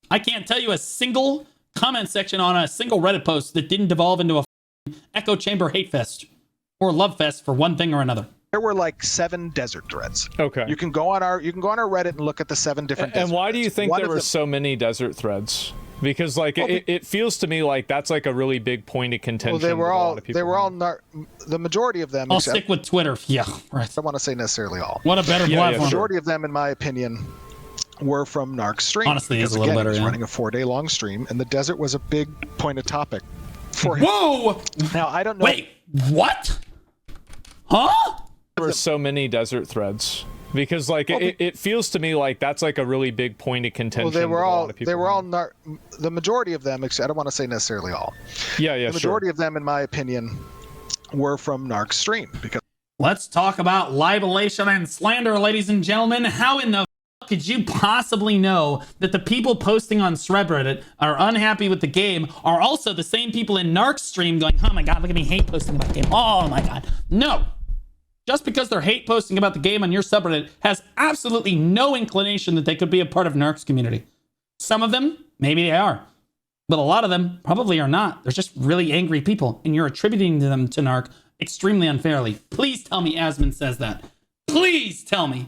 I can't tell you a single comment section on a single Reddit post that didn't devolve into a echo chamber hate fest or love fest for one thing or another. There were like 7 desert threads. Okay. You can go on our Reddit and look at the 7 different. And why desert do you threads. think One there of were them- so many desert threads? Because like it feels to me like that's like a really big point of contention. Well, they were with a lot all of people. the majority of them. I'll except, stick with Twitter. Yeah, right. I don't want to say necessarily all. What a better Yeah, platform. The majority of them, in my opinion, were from Narc stream. Honestly, it's because, a little again, better, he was yeah. running a 4-day long stream, and the desert was a big point of topic for him. Whoa! Now I don't know. Wait, what? Huh? There were so many desert threads. Because like it feels to me like that's like a really big point of contention. Well, they were with a lot all of people. the majority of them. I don't want to say necessarily all. Yeah, The majority of them, in my opinion, were from Narc stream because. Let's talk about libelation and slander, ladies and gentlemen. How in the fuck could you possibly know that the people posting on subreddit are unhappy with the game are also the same people in Narc stream going, oh my god, look at me hate posting about the game. Oh my god. No. Just because they're hate posting about the game on your subreddit has absolutely no inclination that they could be a part of Narc's community. Some of them, maybe they are. But a lot of them probably are not. They're just really angry people, and you're attributing them to Narc extremely unfairly. Please tell me Asmon says that. Please tell me.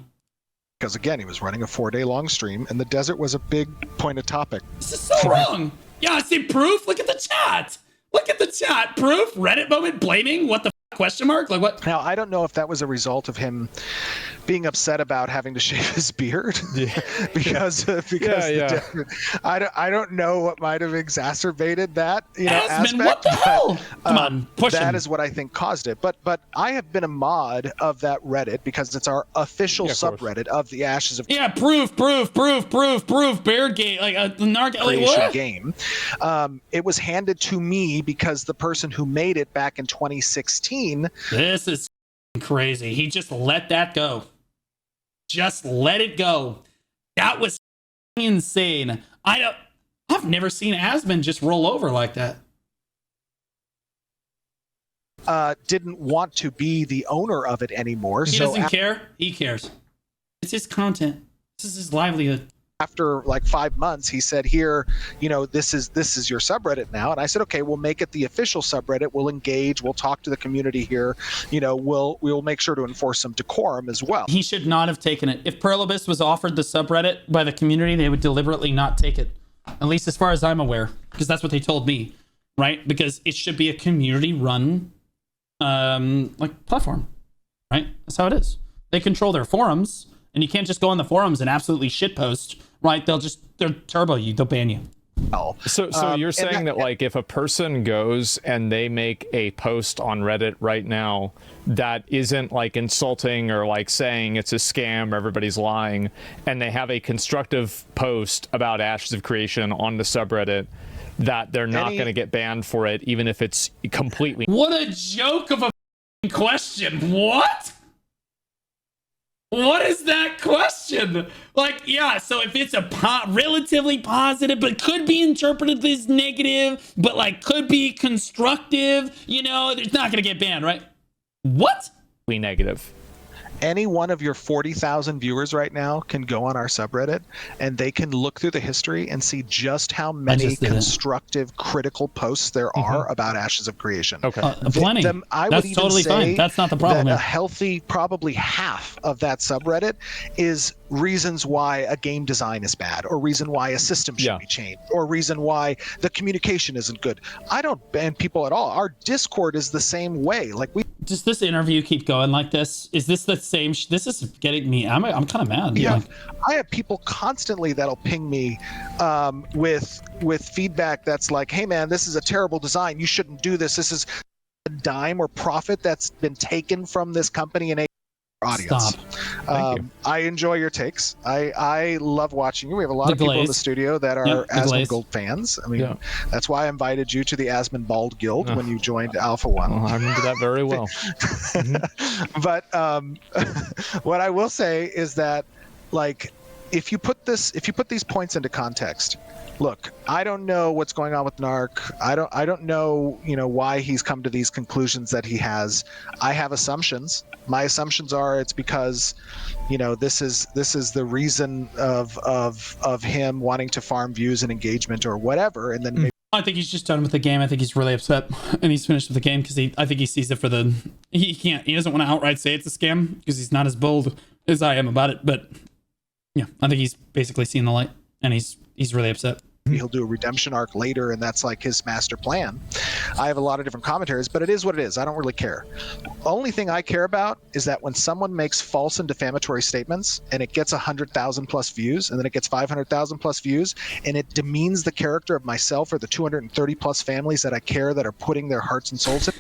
Because again, he was running a 4-day long stream, and the desert was a big point of topic. This is so wrong. Yeah, I see proof. Look at the chat. Look at the chat. Proof. Reddit moment blaming. What the question mark? Like what? Now, I don't know if that was a result of him being upset about having to shave his beard because I don't know what might have exacerbated that aspect. What the hell? Come on, push that him. is what I think caused it. But I have been a mod of that Reddit because it's our official subreddit of the Ashes of proof beard game like the Narc Creation game. It was handed to me because the person who made it back in 2016. This is crazy. He just let that go. Just let it go. That was insane. I've never seen Asmon just roll over like that. Didn't want to be the owner of it anymore. He doesn't care. He cares. It's his content. This is his livelihood. After like 5 months, he said, here, this is your subreddit now. And I said, okay, we'll make it the official subreddit. We'll engage. We'll talk to the community here. We'll make sure to enforce some decorum as well. He should not have taken it. If Perlibus was offered the subreddit by the community, they would deliberately not take it. At least as far as I'm aware, because that's what they told me, right? Because it should be a community-run platform, right? That's how it is. They control their forums, and you can't just go on the forums and absolutely shitpost. Right, they'll turbo you, they'll ban you. So you're saying that like if a person goes and they make a post on Reddit right now that isn't like insulting or like saying it's a scam or everybody's lying, and they have a constructive post about Ashes of Creation on the subreddit, that they're not going to get banned for it, even if it's completely... What a joke of a question. What? What is that question? Like, yeah, so if it's a relatively positive, but could be interpreted as negative, but like could be constructive, it's not going to get banned, right? What? Negative. Any one of your 40,000 viewers right now can go on our subreddit and they can look through the history and see just how many constructive, critical posts there are about Ashes of Creation. Okay. Plenty. That's totally fine. That's not the problem. That a healthy, probably half of that subreddit is reasons why a game design is bad, or reason why a system should be changed, or reason why the communication isn't good. I don't ban people at all. Our Discord is the same way. Like does this interview keep going like this? Is this the same? This is getting me. I'm kind of mad. Yeah, like, I have people constantly that'll ping me with feedback that's like, "Hey man, this is a terrible design. You shouldn't do this. This is a dime or profit that's been taken from this company and audience." Stop. I enjoy your takes. I love watching you. We have a lot of people in the studio that are Asmon Gold fans. I mean, that's why I invited you to the Asmon Bald Guild when you joined Alpha One. I remember that very well. But what I will say is that, like, if you put these points into context, look, I don't know what's going on with Narc. I don't know, why he's come to these conclusions that he has. I have assumptions. My assumptions are it's because, this is the reason of him wanting to farm views and engagement or whatever, and then maybe I think he's just done with the game. I think he's really upset, and he's finished with the game because I think he sees it for he doesn't want to outright say it's a scam because he's not as bold as I am about it. But yeah, I think he's basically seen the light, and he's really upset. he'll do a redemption arc later, and that's like his master plan. I have a lot of different commentaries, but it is what it is. I don't really care. Only thing I care about is that when someone makes false and defamatory statements and it gets 100,000 plus views, and then it gets 500,000 plus views, and it demeans the character of myself or the 230 plus families that I care that are putting their hearts and souls in.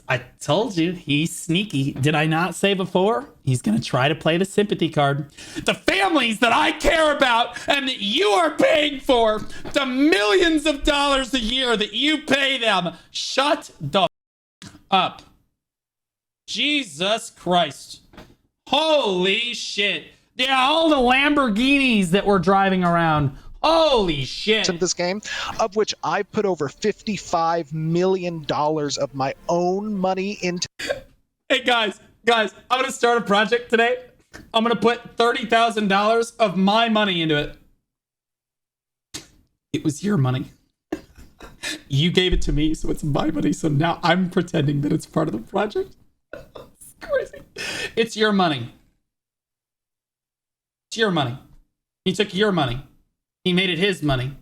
I told you, he's sneaky. Did I not say before? He's going to try to play the sympathy card. The families that I care about and that you are paying for, the millions of dollars a year that you pay them, shut the up. Jesus Christ. Holy shit. Yeah, all the Lamborghinis that we're driving around. Holy shit. In this game, of which I put over $55 million of my own money into. Hey guys, I'm going to start a project today. I'm going to put $30,000 of my money into it. It was your money. You gave it to me, so it's my money. So now I'm pretending that it's part of the project. It's crazy. It's your money. It's your money. He took your money. He made it his money.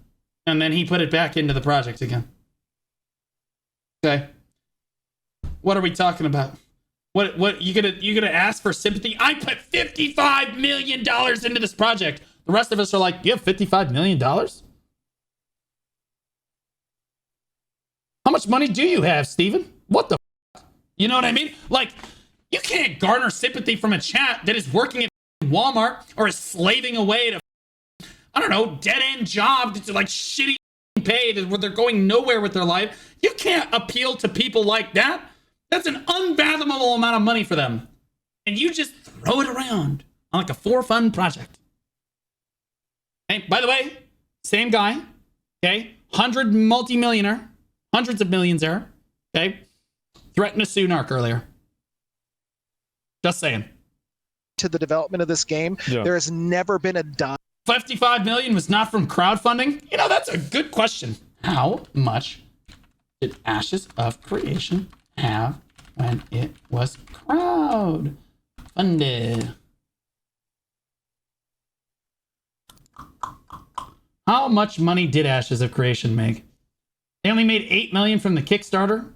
And then he put it back into the project again. Okay. What are we talking about? What you gonna ask for sympathy? I put $55 million into this project. The rest of us are like, you have $55 million? How much money do you have, Steven? What the f-? You know what I mean? Like, you can't garner sympathy from a chat that is working at Walmart or is slaving away at a, I don't know, dead-end job that's like shitty pay where they're going nowhere with their life. You can't appeal to people like that. That's an unfathomable amount of money for them. And you just throw it around on like a for-fun project. Hey, by the way, same guy, okay? 100 multi-millionaire, hundreds of millions there, okay? Threatened to sue Narc earlier. Just saying. To the development of this game, there has never been a dime. 55 million was not from crowdfunding? You know, that's a good question. How much did Ashes of Creation have when it was crowdfunded? How much money did Ashes of Creation make? They only made 8 million from the Kickstarter.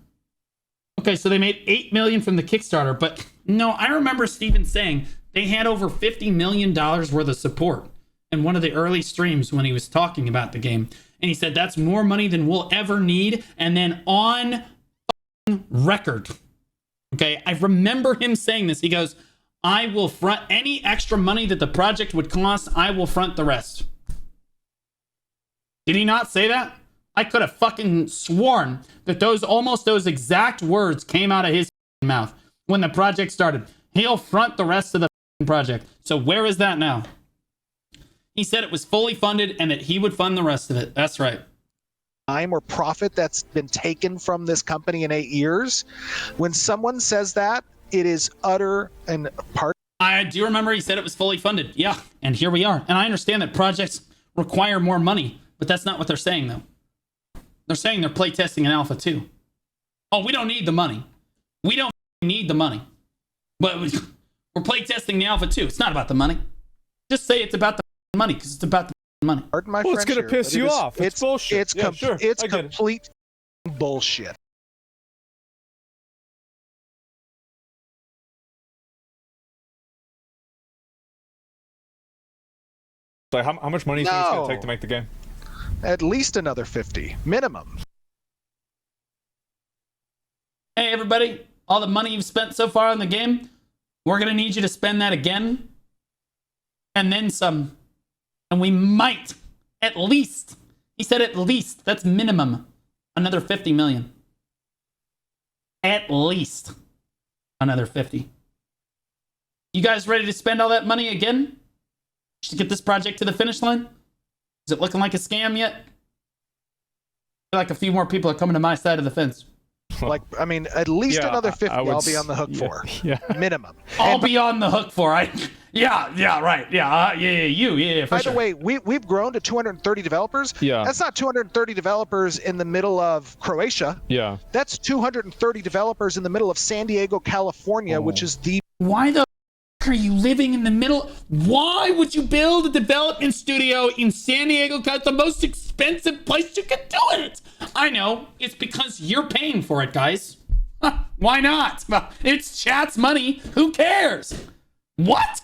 Okay, so they made 8 million from the Kickstarter, but no, I remember Steven saying they had over $50 million worth of support in one of the early streams when he was talking about the game. And he said, that's more money than we'll ever need. And then on record, okay, I remember him saying this. He goes, I will front any extra money that the project would cost. I will front the rest. Did he not say that? I could have fucking sworn that almost those exact words came out of his mouth when the project started. He'll front the rest of the project. So where is that now? He said it was fully funded and that he would fund the rest of it. That's right. Time or profit that's been taken from this company in 8 years. When someone says that, it is utter and part. I do remember he said it was fully funded. Yeah, and here we are. And I understand that projects require more money, but that's not what they're saying, though. They're saying they're playtesting an alpha, too. Oh, we don't need the money. We don't need the money. But we're playtesting the alpha, too. It's not about the money. Just say it's about the money, because it's about the money. Pardon my Well, it's French going to here, piss but you it is- off. It's bullshit. It's, Yeah, sure. it's I get it. complete bullshit. Like, how much money do you think it's going No. to take to make the game? At least another 50 minimum. Hey, everybody. All the money you've spent so far on the game, we're going to need you to spend that again. And then some. And we might, at least, he said at least, that's minimum, another 50 million. At least another 50. You guys ready to spend all that money again? Just to get this project to the finish line? Is it looking like a scam yet? I feel like a few more people are coming to my side of the fence. Like, I mean, at least Yeah, another 50 I would I'll be on the hook yeah, for. Yeah. Minimum. I'll be on the hook for it. Yeah, right. Yeah, for By sure. the way, we've grown to 230 developers. Yeah. That's not 230 developers in the middle of Croatia. Yeah. That's 230 developers in the middle of San Diego, California, which is the Why the f- are you living in the middle? Why would you build a development studio in San Diego? Because it's the most expensive place you can do it. I know. It's because you're paying for it, guys. Why not? It's chat's money. Who cares? What?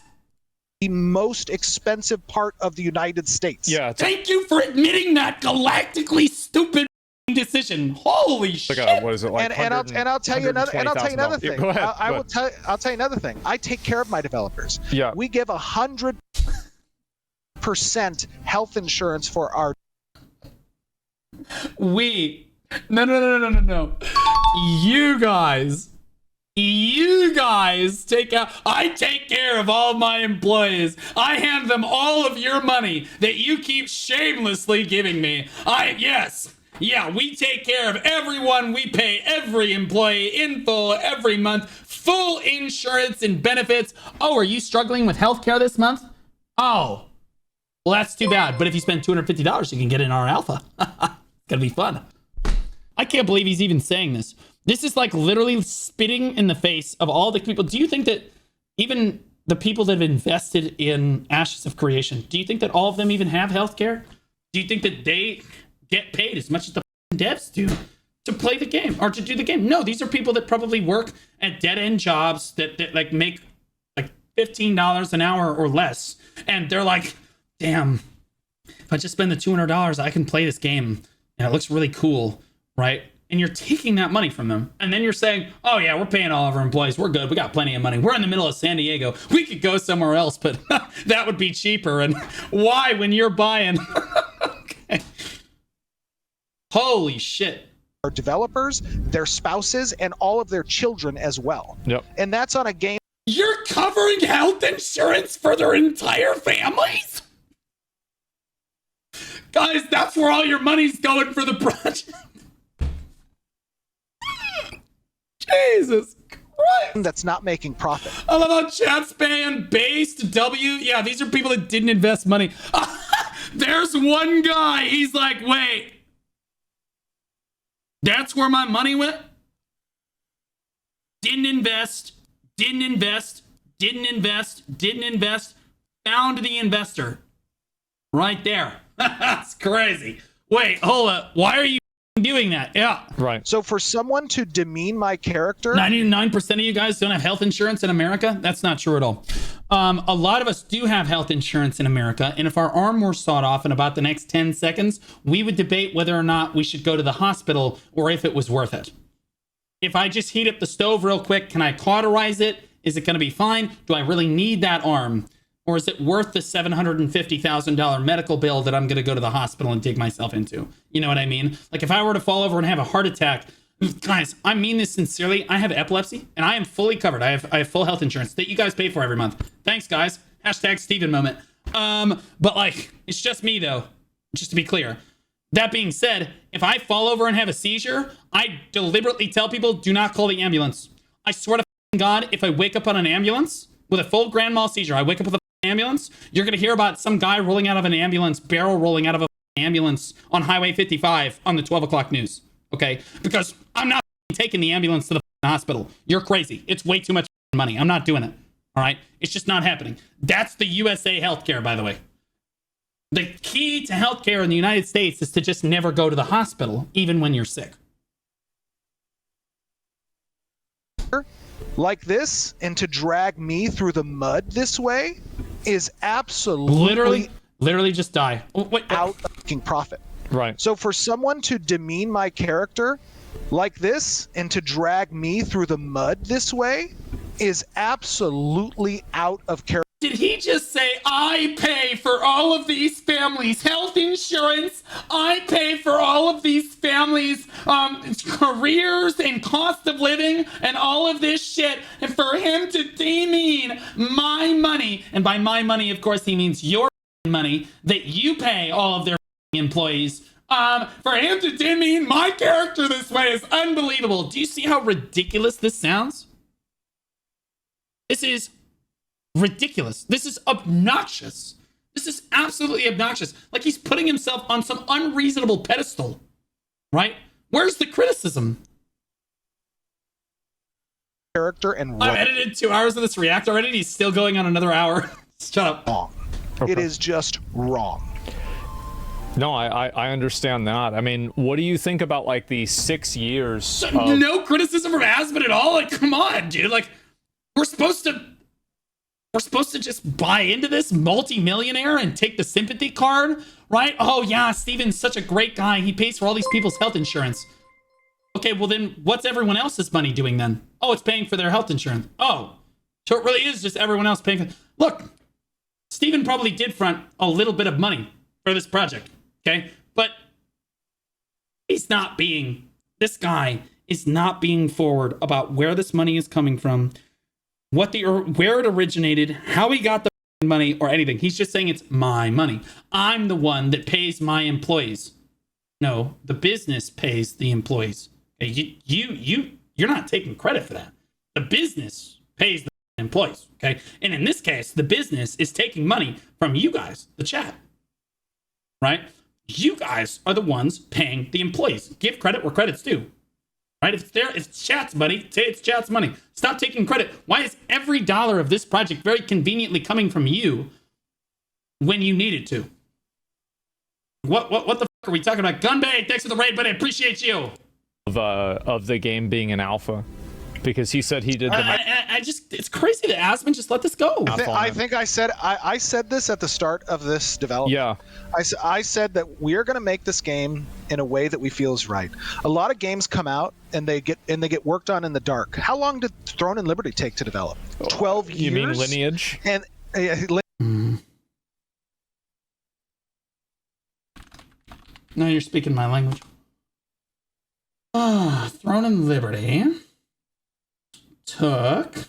most expensive part of the United States. Yeah. It's Thank you for admitting that galactically stupid decision. Holy shit. what is it like? And I'll tell you another thing. Go ahead. I'll tell you another thing. I take care of my developers. Yeah. We give 100% health insurance for our. No. You guys take out. I take care of all my employees. I hand them all of your money that you keep shamelessly giving me. We take care of everyone. We pay every employee in full every month. Full insurance and benefits. Oh, are you struggling with healthcare this month? Oh, Well, that's too bad. But if you spend $250, you can get in our alpha. It's gonna be fun. I can't believe he's even saying this. This is like literally spitting in the face of all the people. Do you think that even the people that have invested in Ashes of Creation, do you think that all of them even have healthcare? Do you think that they get paid as much as the devs do to play the game or to do the game? No, these are people that probably work at dead-end jobs that like make like $15 an hour or less. And they're like, damn, if I just spend the $200, I can play this game and it looks really cool, right? And you're taking that money from them. And then you're saying, oh yeah, we're paying all of our employees. We're good. We got plenty of money. We're in the middle of San Diego. We could go somewhere else, but that would be cheaper. And why when you're buying? Okay. Holy shit. Our developers, their spouses, and all of their children as well. Yep. And that's on a game. You're covering health insurance for their entire families? Guys, that's where all your money's going for the project. Jesus Christ. That's not making profit. I love how chat's banned based W. Yeah, these are people that didn't invest money. There's one guy. He's like, wait, that's where my money went? Didn't invest, didn't invest, didn't invest, didn't invest. Found the investor. Right there. That's crazy. Wait, hold up. Why are you doing that? Yeah. Right. So for someone to demean my character, 99% of you guys don't have health insurance in America. That's not true at all. A lot of us do have health insurance in America. And if our arm were sawed off in about the next 10 seconds, we would debate whether or not we should go to the hospital or if it was worth it. If I just heat up the stove real quick, can I cauterize it? Is it going to be fine? Do I really need that arm? Or is it worth the $750,000 medical bill that I'm going to go to the hospital and dig myself into? You know what I mean? Like if I were to fall over and have a heart attack, guys, I mean this sincerely. I have epilepsy and I am fully covered. I have full health insurance that you guys pay for every month. Thanks, guys. Hashtag Steven moment. But like, it's just me though, just to be clear. That being said, if I fall over and have a seizure, I deliberately tell people, do not call the ambulance. I swear to God, if I wake up on an ambulance with a full grand mal seizure, I wake up with a ambulance, you're going to hear about some guy rolling out of an ambulance, barrel rolling out of an ambulance on Highway 55 on the 12 o'clock news. Okay? Because I'm not taking the ambulance to the hospital. You're crazy. It's way too much money. I'm not doing it. All right? It's just not happening. That's the USA healthcare, by the way. The key to healthcare in the United States is to just never go to the hospital, even when you're sick. like this and to drag me through the mud this way is absolutely literally just die. Out of fucking profit. Right. So for someone to demean my character like this and to drag me through the mud this way is absolutely out of character. Did he just say, I pay for all of these families' health insurance, I pay for all of these families' careers and cost of living and all of this shit, and for him to demean my money, and by my money, of course, he means your money, that you pay all of their employees, for him to demean my character this way is unbelievable. Do you see how ridiculous this sounds? This is ridiculous. This is obnoxious. This is absolutely obnoxious. Like he's putting himself on some unreasonable pedestal, right? Where's the criticism? Character and I've edited 2 hours of this react already and he's still going on another hour. Shut up. Wrong. Okay. It is just wrong. No, I understand that. I mean, what do you think about like the 6 years of... No criticism from Asmon at all? Like, come on, dude. Like, we're supposed to just buy into this multi-millionaire and take the sympathy card, right? Oh yeah, Steven's such a great guy. He pays for all these people's health insurance. Okay, well then what's everyone else's money doing then? Oh, it's paying for their health insurance. Oh, so it really is just everyone else paying for... Look, Steven probably did front a little bit of money for this project, okay? But this guy is not being forward about where this money is coming from, where it originated, how he got the money, or anything. He's just saying it's my money. I'm the one that pays my employees. No, the business pays the employees. You're not taking credit for that. The business pays the employees, okay? And in this case, the business is taking money from you guys, the chat, right? You guys are the ones paying the employees. Give credit where credit's due, right? If it's chat's money, say it's chat's money. Stop taking credit. Why is every dollar of this project very conveniently coming from you when you need it to? What the fuck are we talking about? Gunbay, thanks for the raid, buddy. I appreciate you. Of the game being an alpha, because he said he did the. I just, it's crazy that Asmon just let this go. I think I said this at the start of this development. Yeah. I said that we're going to make this game in a way that we feel is right. A lot of games come out and they get worked on in the dark. How long did Throne and Liberty take to develop? 12 years. You mean Lineage? And Now you're speaking my language. Throne and Liberty took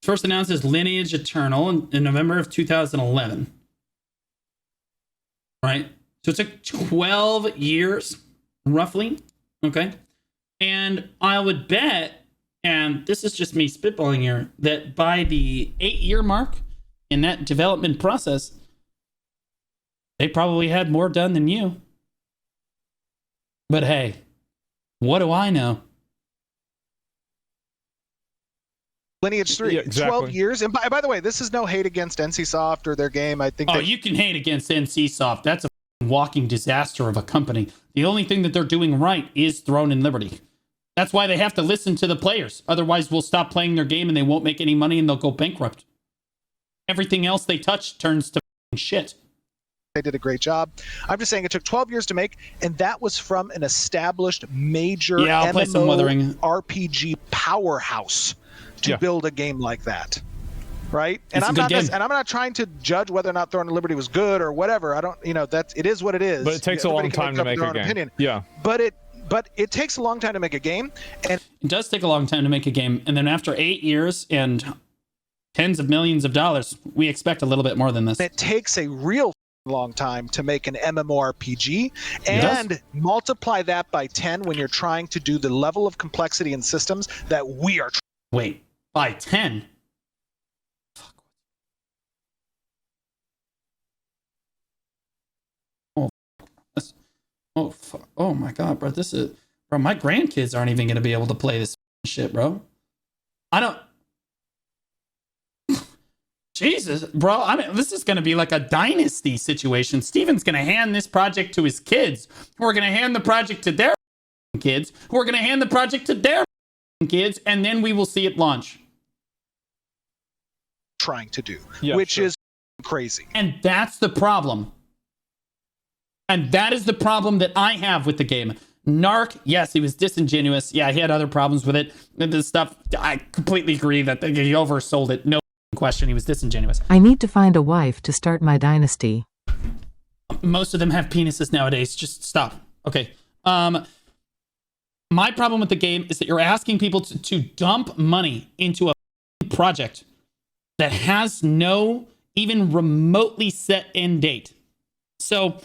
first announced as Lineage Eternal in November of 2011. Right? So it took 12 years, roughly. Okay. And I would bet, and this is just me spitballing here, that by the 8-year mark in that development process, they probably had more done than you. But hey, what do I know? Lineage 3, Yeah, exactly. 12 years. And by the way, this is no hate against NCSoft or their game. I think you can hate against NCSoft. That's a walking disaster of a company. The only thing that they're doing right is Throne and Liberty. That's why they have to listen to the players. Otherwise, we'll stop playing their game and they won't make any money and they'll go bankrupt. Everything else they touch turns to shit. They did a great job. I'm just saying it took 12 years to make, and that was from an established major RPG powerhouse to build a game like that. Right? And I'm not trying to judge whether or not Throne and Liberty was good or whatever. I don't, it is what it is. But it takes a long time to make a game. Opinion. Yeah. But it takes a long time to make a game, and it does take a long time to make a game. And then after 8 years and tens of millions of dollars, we expect a little bit more than this. It takes a real long time to make an MMORPG, and multiply that by 10 when you're trying to do the level of complexity in systems that we are. Wait, by 10? Oh my god, bro. My grandkids aren't even going to be able to play this shit, bro. Jesus, bro. I mean, this is going to be like a dynasty situation. Steven's going to hand this project to his kids, who are going to hand the project to their kids, who are going to hand the project to their kids, and then we will see it launch. Trying to do, which is crazy. And that's the problem. And that is the problem that I have with the game. Narc, yes, he was disingenuous. Yeah, he had other problems with it. This stuff, I completely agree that he oversold it. No question, he was disingenuous. I need to find a wife to start my dynasty. Most of them have penises nowadays. Just stop. Okay. My problem with the game is that you're asking people to dump money into a project that has no even remotely set end date. So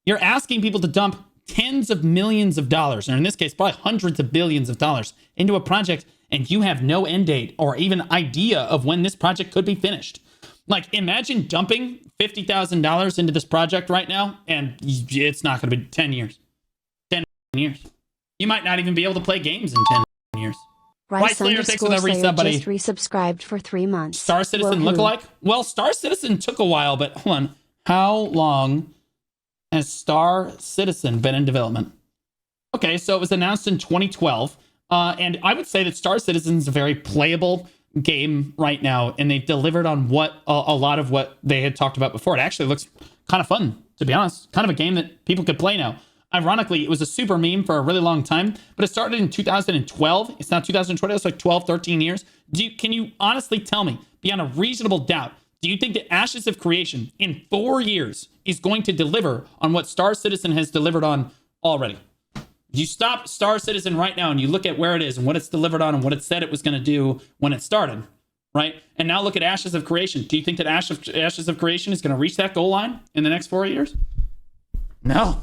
you're asking people to dump tens of millions of dollars, or in this case, probably hundreds of billions of dollars into a project, and you have no end date or even idea of when this project could be finished. Like, imagine dumping $50,000 into this project right now, and it's not going to be 10 years. 10 years. You might not even be able to play games in 10 years. Rice Slayer, thanks for the resub, buddy. Just resubscribed for 3 months. Star Citizen lookalike? Well, Star Citizen took a while, but hold on. How long has Star Citizen been in development? Okay, so it was announced in 2012. And I would say that Star Citizen is a very playable game right now, and they've delivered on what a lot of what they had talked about before. It actually looks kind of fun, to be honest. Kind of a game that people could play now. Ironically, it was a super meme for a really long time, but it started in 2012. It's not 2020. It's like 12, 13 years. Can you honestly tell me, beyond a reasonable doubt, do you think that Ashes of Creation in 4 years is going to deliver on what Star Citizen has delivered on already? You stop Star Citizen right now and you look at where it is and what it's delivered on and what it said it was going to do when it started, right? And now look at Ashes of Creation. Do you think that Ashes of Creation is going to reach that goal line in the next 4 years? No.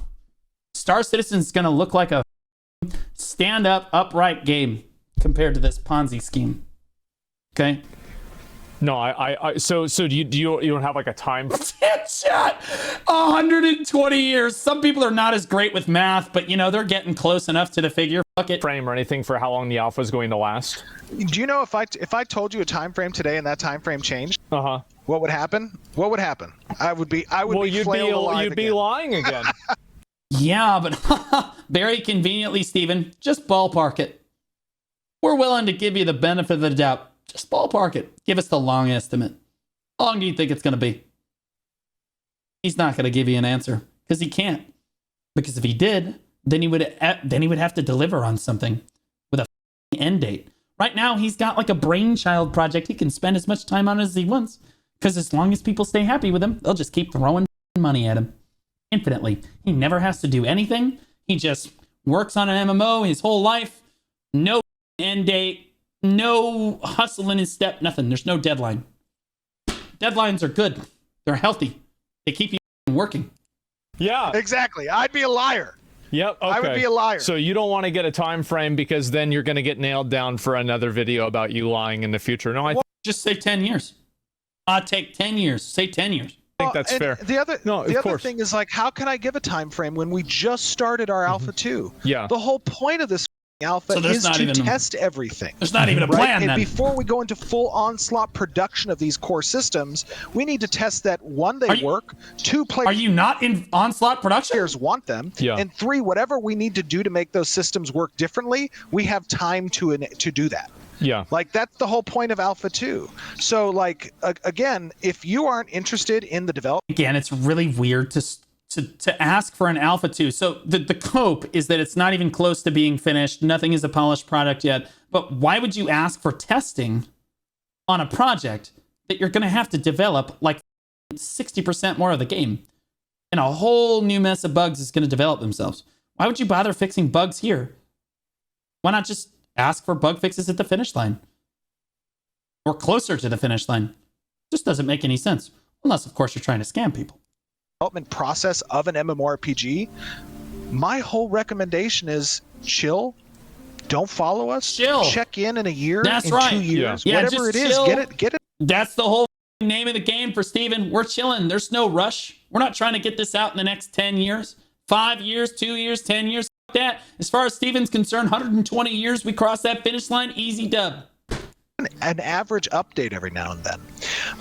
Star Citizen is going to look like a stand-up, upright game compared to this Ponzi scheme. Okay? No, so do you don't have like a time? Chat, 120 years. Some people are not as great with math, but you know, they're getting close enough to the figure. Fuck it. Frame or anything for how long the alpha is going to last? Do you know if I told you a time frame today and that time frame changed? What would happen? What would happen? I would be you'd be lying again. Yeah, but very conveniently, Steven, just ballpark it. We're willing to give you the benefit of the doubt. Just ballpark it. Give us the long estimate. How long do you think it's going to be? He's not going to give you an answer because he can't. Because if he did, then he would have to deliver on something with a end date. Right now, he's got like a brainchild project he can spend as much time on as he wants. Because as long as people stay happy with him, they'll just keep throwing money at him infinitely. He never has to do anything. He just works on an MMO his whole life. No end date. No hustle in his step, nothing. There's no deadline. Deadlines are good. They're healthy. They keep you working. Yeah. Exactly. I'd be a liar. Yep. Okay. I would be a liar. So you don't want to get a time frame because then you're going to get nailed down for another video about you lying in the future. No, just say 10 years. Take 10 years. Say 10 years. I think that's fair. The other thing is like, how can I give a time frame when we just started our Alpha 2? Yeah. The whole point of this Alpha is to test everything. There's not even a plan and then. Before we go into full onslaught production of these core systems, we need to test that, one, they work, two, Are you not in onslaught production? players want them, and three, whatever we need to do to make those systems work differently, we have time to do that. Yeah. Like, that's the whole point of Alpha 2. So, like, again, if you aren't interested in the development... Again, it's really weird to ask for an Alpha 2. So the cope is that it's not even close to being finished. Nothing is a polished product yet. But why would you ask for testing on a project that you're going to have to develop like 60% more of the game? And a whole new mess of bugs is going to develop themselves. Why would you bother fixing bugs here? Why not just ask for bug fixes at the finish line? Or closer to the finish line? Just doesn't make any sense. Unless, of course, you're trying to scam people. Development process of an MMORPG, my whole recommendation is chill. Don't follow us. Chill. Check in a year, That's in right. 2 years, Yeah, whatever it is. chill. Get it. That's the whole name of the game for Steven. We're chilling. There's no rush. We're not trying to get this out in the next 10 years, 5 years, 2 years, 10 years. That. As far as Steven's concerned, 120 years, we cross that finish line, easy dub. An average update every now and then.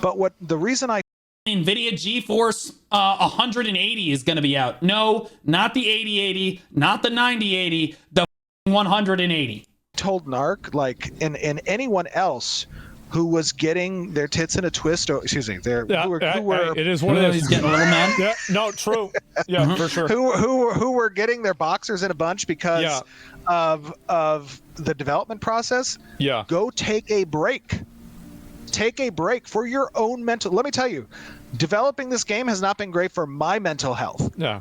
But the reason I NVIDIA GeForce 180 is going to be out. No, not the 8080, not the 9080, the 180. told Narc, like, and anyone else who was getting their tits in a twist, or excuse me, it is one of those. He's getting a little mad. Yeah, no, true. Yeah, for sure. Who were getting their boxers in a bunch because of the development process. Yeah. Go take a break. Take a break for your own mental. Let me tell you, developing this game has not been great for my mental health. Yeah.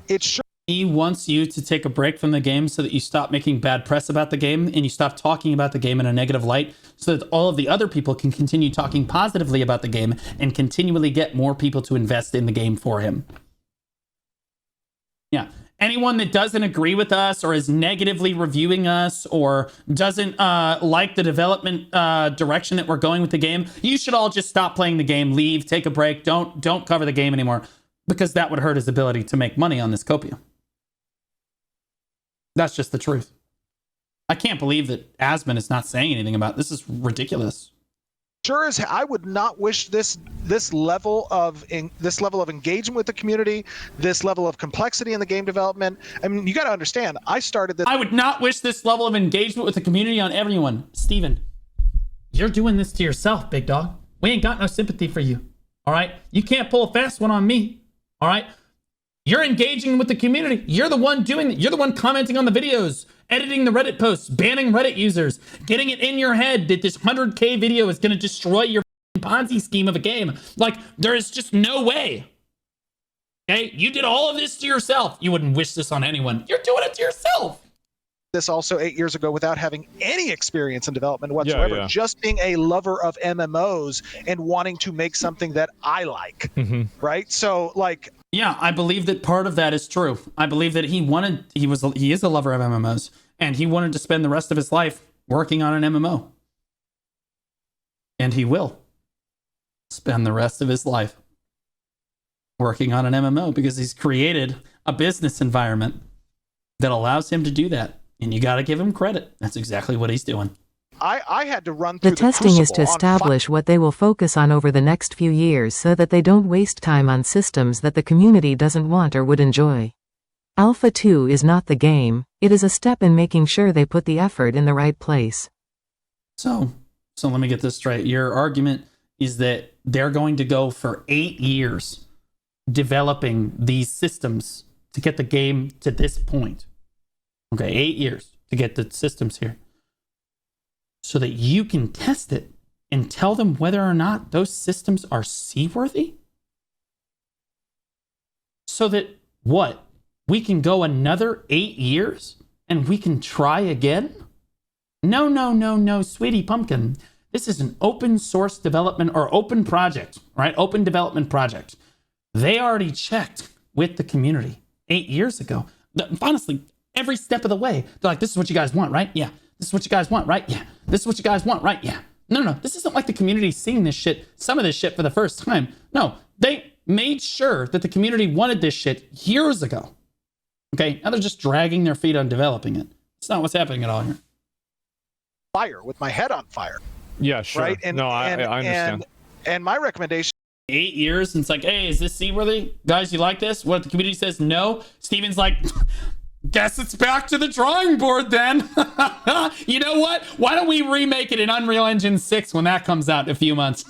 He wants you to take a break from the game so that you stop making bad press about the game and you stop talking about the game in a negative light so that all of the other people can continue talking positively about the game and continually get more people to invest in the game for him. Yeah. Anyone that doesn't agree with us or is negatively reviewing us or doesn't like the development direction that we're going with the game, you should all just stop playing the game, leave, take a break, don't cover the game anymore, because that would hurt his ability to make money on this copia. That's just the truth. I can't believe that Asmon is not saying anything about this. Is ridiculous. Sure as I would not wish this level of engagement with the community, this level of complexity in the game development. I mean, you got to understand, I started this. I would not wish this level of engagement with the community on everyone. Steven, you're doing this to yourself, big dog. We ain't got no sympathy for you. All right? You can't pull a fast one on me. All right? You're engaging with the community. You're the one doing it. You're the one commenting on the videos, editing the Reddit posts, banning Reddit users, getting it in your head that this 100K video is going to destroy your Ponzi scheme of a game. Like, there is just no way. Okay? You did all of this to yourself. You wouldn't wish this on anyone. You're doing it to yourself. This also 8 years ago without having any experience in development whatsoever, just being a lover of MMOs and wanting to make something that I like, right? So, like, yeah, I believe that part of that is true. I believe that he is a lover of MMOs, and he wanted to spend the rest of his life working on an MMO. And he will spend the rest of his life working on an MMO because he's created a business environment that allows him to do that. And you got to give him credit. That's exactly what he's doing. I had to run through The testing is to crucible on establish what they will focus on over the next few years so that they don't waste time on systems that the community doesn't want or would enjoy. Alpha 2 is not the game, it is a step in making sure they put the effort in the right place. So let me get this straight. Your argument is that they're going to go for 8 years developing these systems to get the game to this point. Okay, 8 years to get the systems here. So that you can test it and tell them whether or not those systems are seaworthy? So that what? We can go another 8 years and we can try again? No, sweetie pumpkin. This is an open source development or open project, right? Open development project. They already checked with the community 8 years ago. Honestly, every step of the way, they're like, this is what you guys want, right? Yeah. This is what you guys want, right? Yeah. This is what you guys want, right? Yeah. No. This isn't like the community seeing this shit, some of this shit for the first time. No, they made sure that the community wanted this shit years ago. Okay. Now they're just dragging their feet on developing it. It's not what's happening at all here. fire with my head on fire. Yeah, sure. Right? I understand. And my recommendation 8 years, and it's like, hey, is this seaworthy? Guys, you like this? What if the community says no? Steven's like, guess it's back to the drawing board then. You know what? Why don't we remake it in Unreal Engine 6 when that comes out in a few months?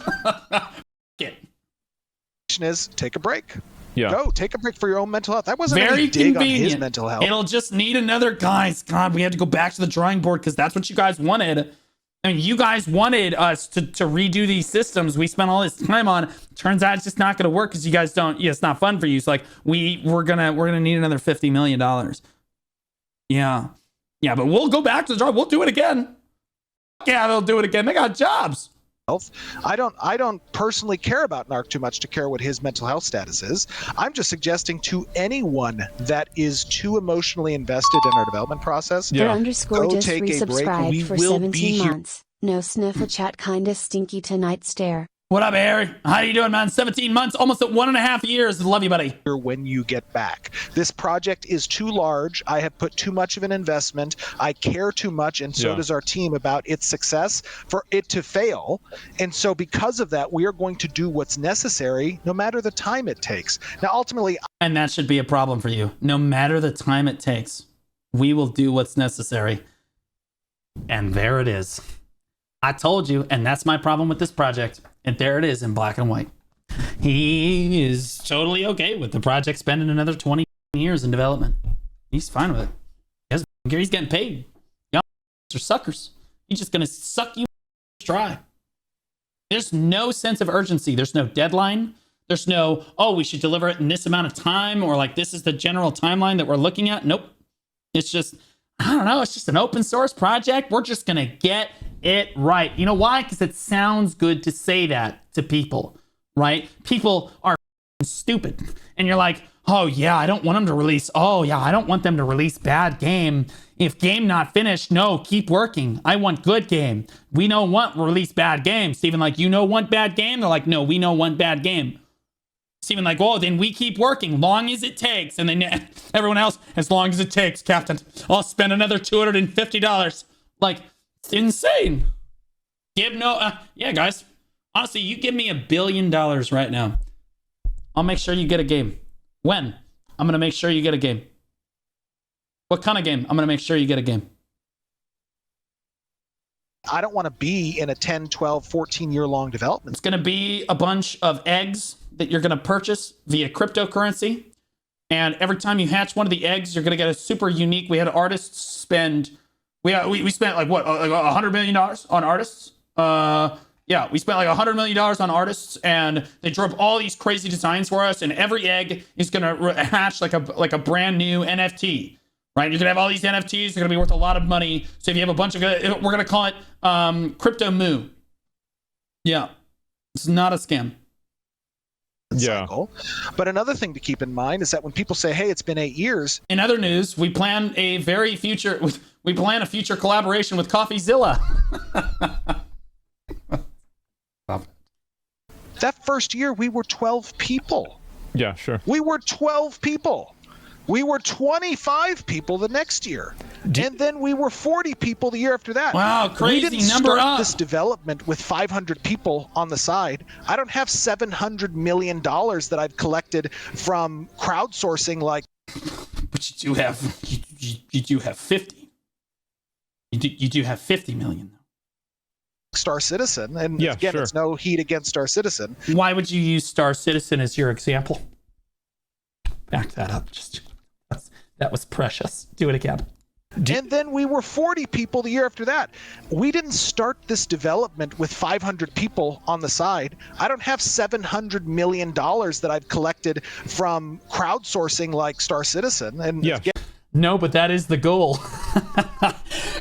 is take a break. Yeah. Go take a break for your own mental health. That wasn't Very any dig convenient. on his mental health. It'll just need another, guys. God, we had to go back to the drawing board because that's what you guys wanted. And you guys wanted us to redo these systems we spent all this time on. Turns out it's just not going to work because you guys don't. Yeah, it's not fun for you. It's like we're gonna need another $50 million. Yeah, but we'll go back to the drawing. We'll do it again. Yeah, they'll do it again. They got jobs. I don't personally care about Narc too much to care what his mental health status is. I'm just suggesting to anyone that is too emotionally invested in our development process. Yeah. Underscore go just take a break. resubscribed We for will 17 be here. months. No sniffle chat kinda stinky tonight stare. What up, Harry? How you doing, man? 17 months, almost at 1.5 years. Love you, buddy. When you get back. This project is too large. I have put too much of an investment. I care too much, and so does our team, about its success for it to fail. And so because of that, we are going to do what's necessary, no matter the time it takes. Now, ultimately, And that should be a problem for you. No matter the time it takes, we will do what's necessary. And there it is. I told you, and that's my problem with this project. And there it is in black and white. He is totally okay with the project spending another 20 years in development. He's fine with it. He's getting paid. Y'all are suckers. He's just going to suck you dry. There's no sense of urgency. There's no deadline. There's no, oh, we should deliver it in this amount of time, or like this is the general timeline that we're looking at. Nope. It's just, I don't know. It's just an open source project. We're just going to get it right. You know why? Because it sounds good to say that to people, right? People are stupid. And you're like, oh yeah, I don't want them to release. Oh yeah, I don't want them to release bad game. If game not finished, no, keep working. I want good game. We don't want release bad game. Steven, like, you know, want bad game? They're like, no, we don't want bad game. Steven, like, oh, then we keep working long as it takes. And then everyone else, as long as it takes, Captain. I'll spend another $250. Like, it's insane. Yeah, guys. Honestly, you give me $1 billion right now. I'll make sure you get a game. When? I'm going to make sure you get a game. What kind of game? I'm going to make sure you get a game. I don't want to be in a 10, 12, 14-year long development. It's going to be a bunch of eggs that you're going to purchase via cryptocurrency. And every time you hatch one of the eggs, you're going to get a super unique. We had artists spend... We spent like what, like $100 million on artists? Yeah, we spent like $100 million on artists, and they drew up all these crazy designs for us. And every egg is gonna hatch like a brand new NFT, right? You're gonna have all these NFTs. They're gonna be worth a lot of money. So if you have a bunch of, we're gonna call it Crypto Moo. Yeah, it's not a scam. cycle. But another thing to keep in mind is that when people say, hey, it's been 8 years. In other news, we plan a future collaboration with CoffeeZilla. That first year, we were 12 people. Yeah, sure. We were 12 people. We were 25 people the next year. And then we were 40 people the year after that. Wow, crazy we didn't number start up. this development with 500 people on the side. I don't have $700 million that I've collected from crowdsourcing like. But you do have, you do have 50. You do have 50 million. Star Citizen. And yeah, again, sure. it's no heat against Star Citizen. Why would you use Star Citizen as your example? Back that up. That was precious. Do it again. And then we were 40 people the year after that. We didn't start this development with 500 people on the side. I don't have $700 million that I've collected from crowdsourcing like Star Citizen. And yeah. No, but that is the goal.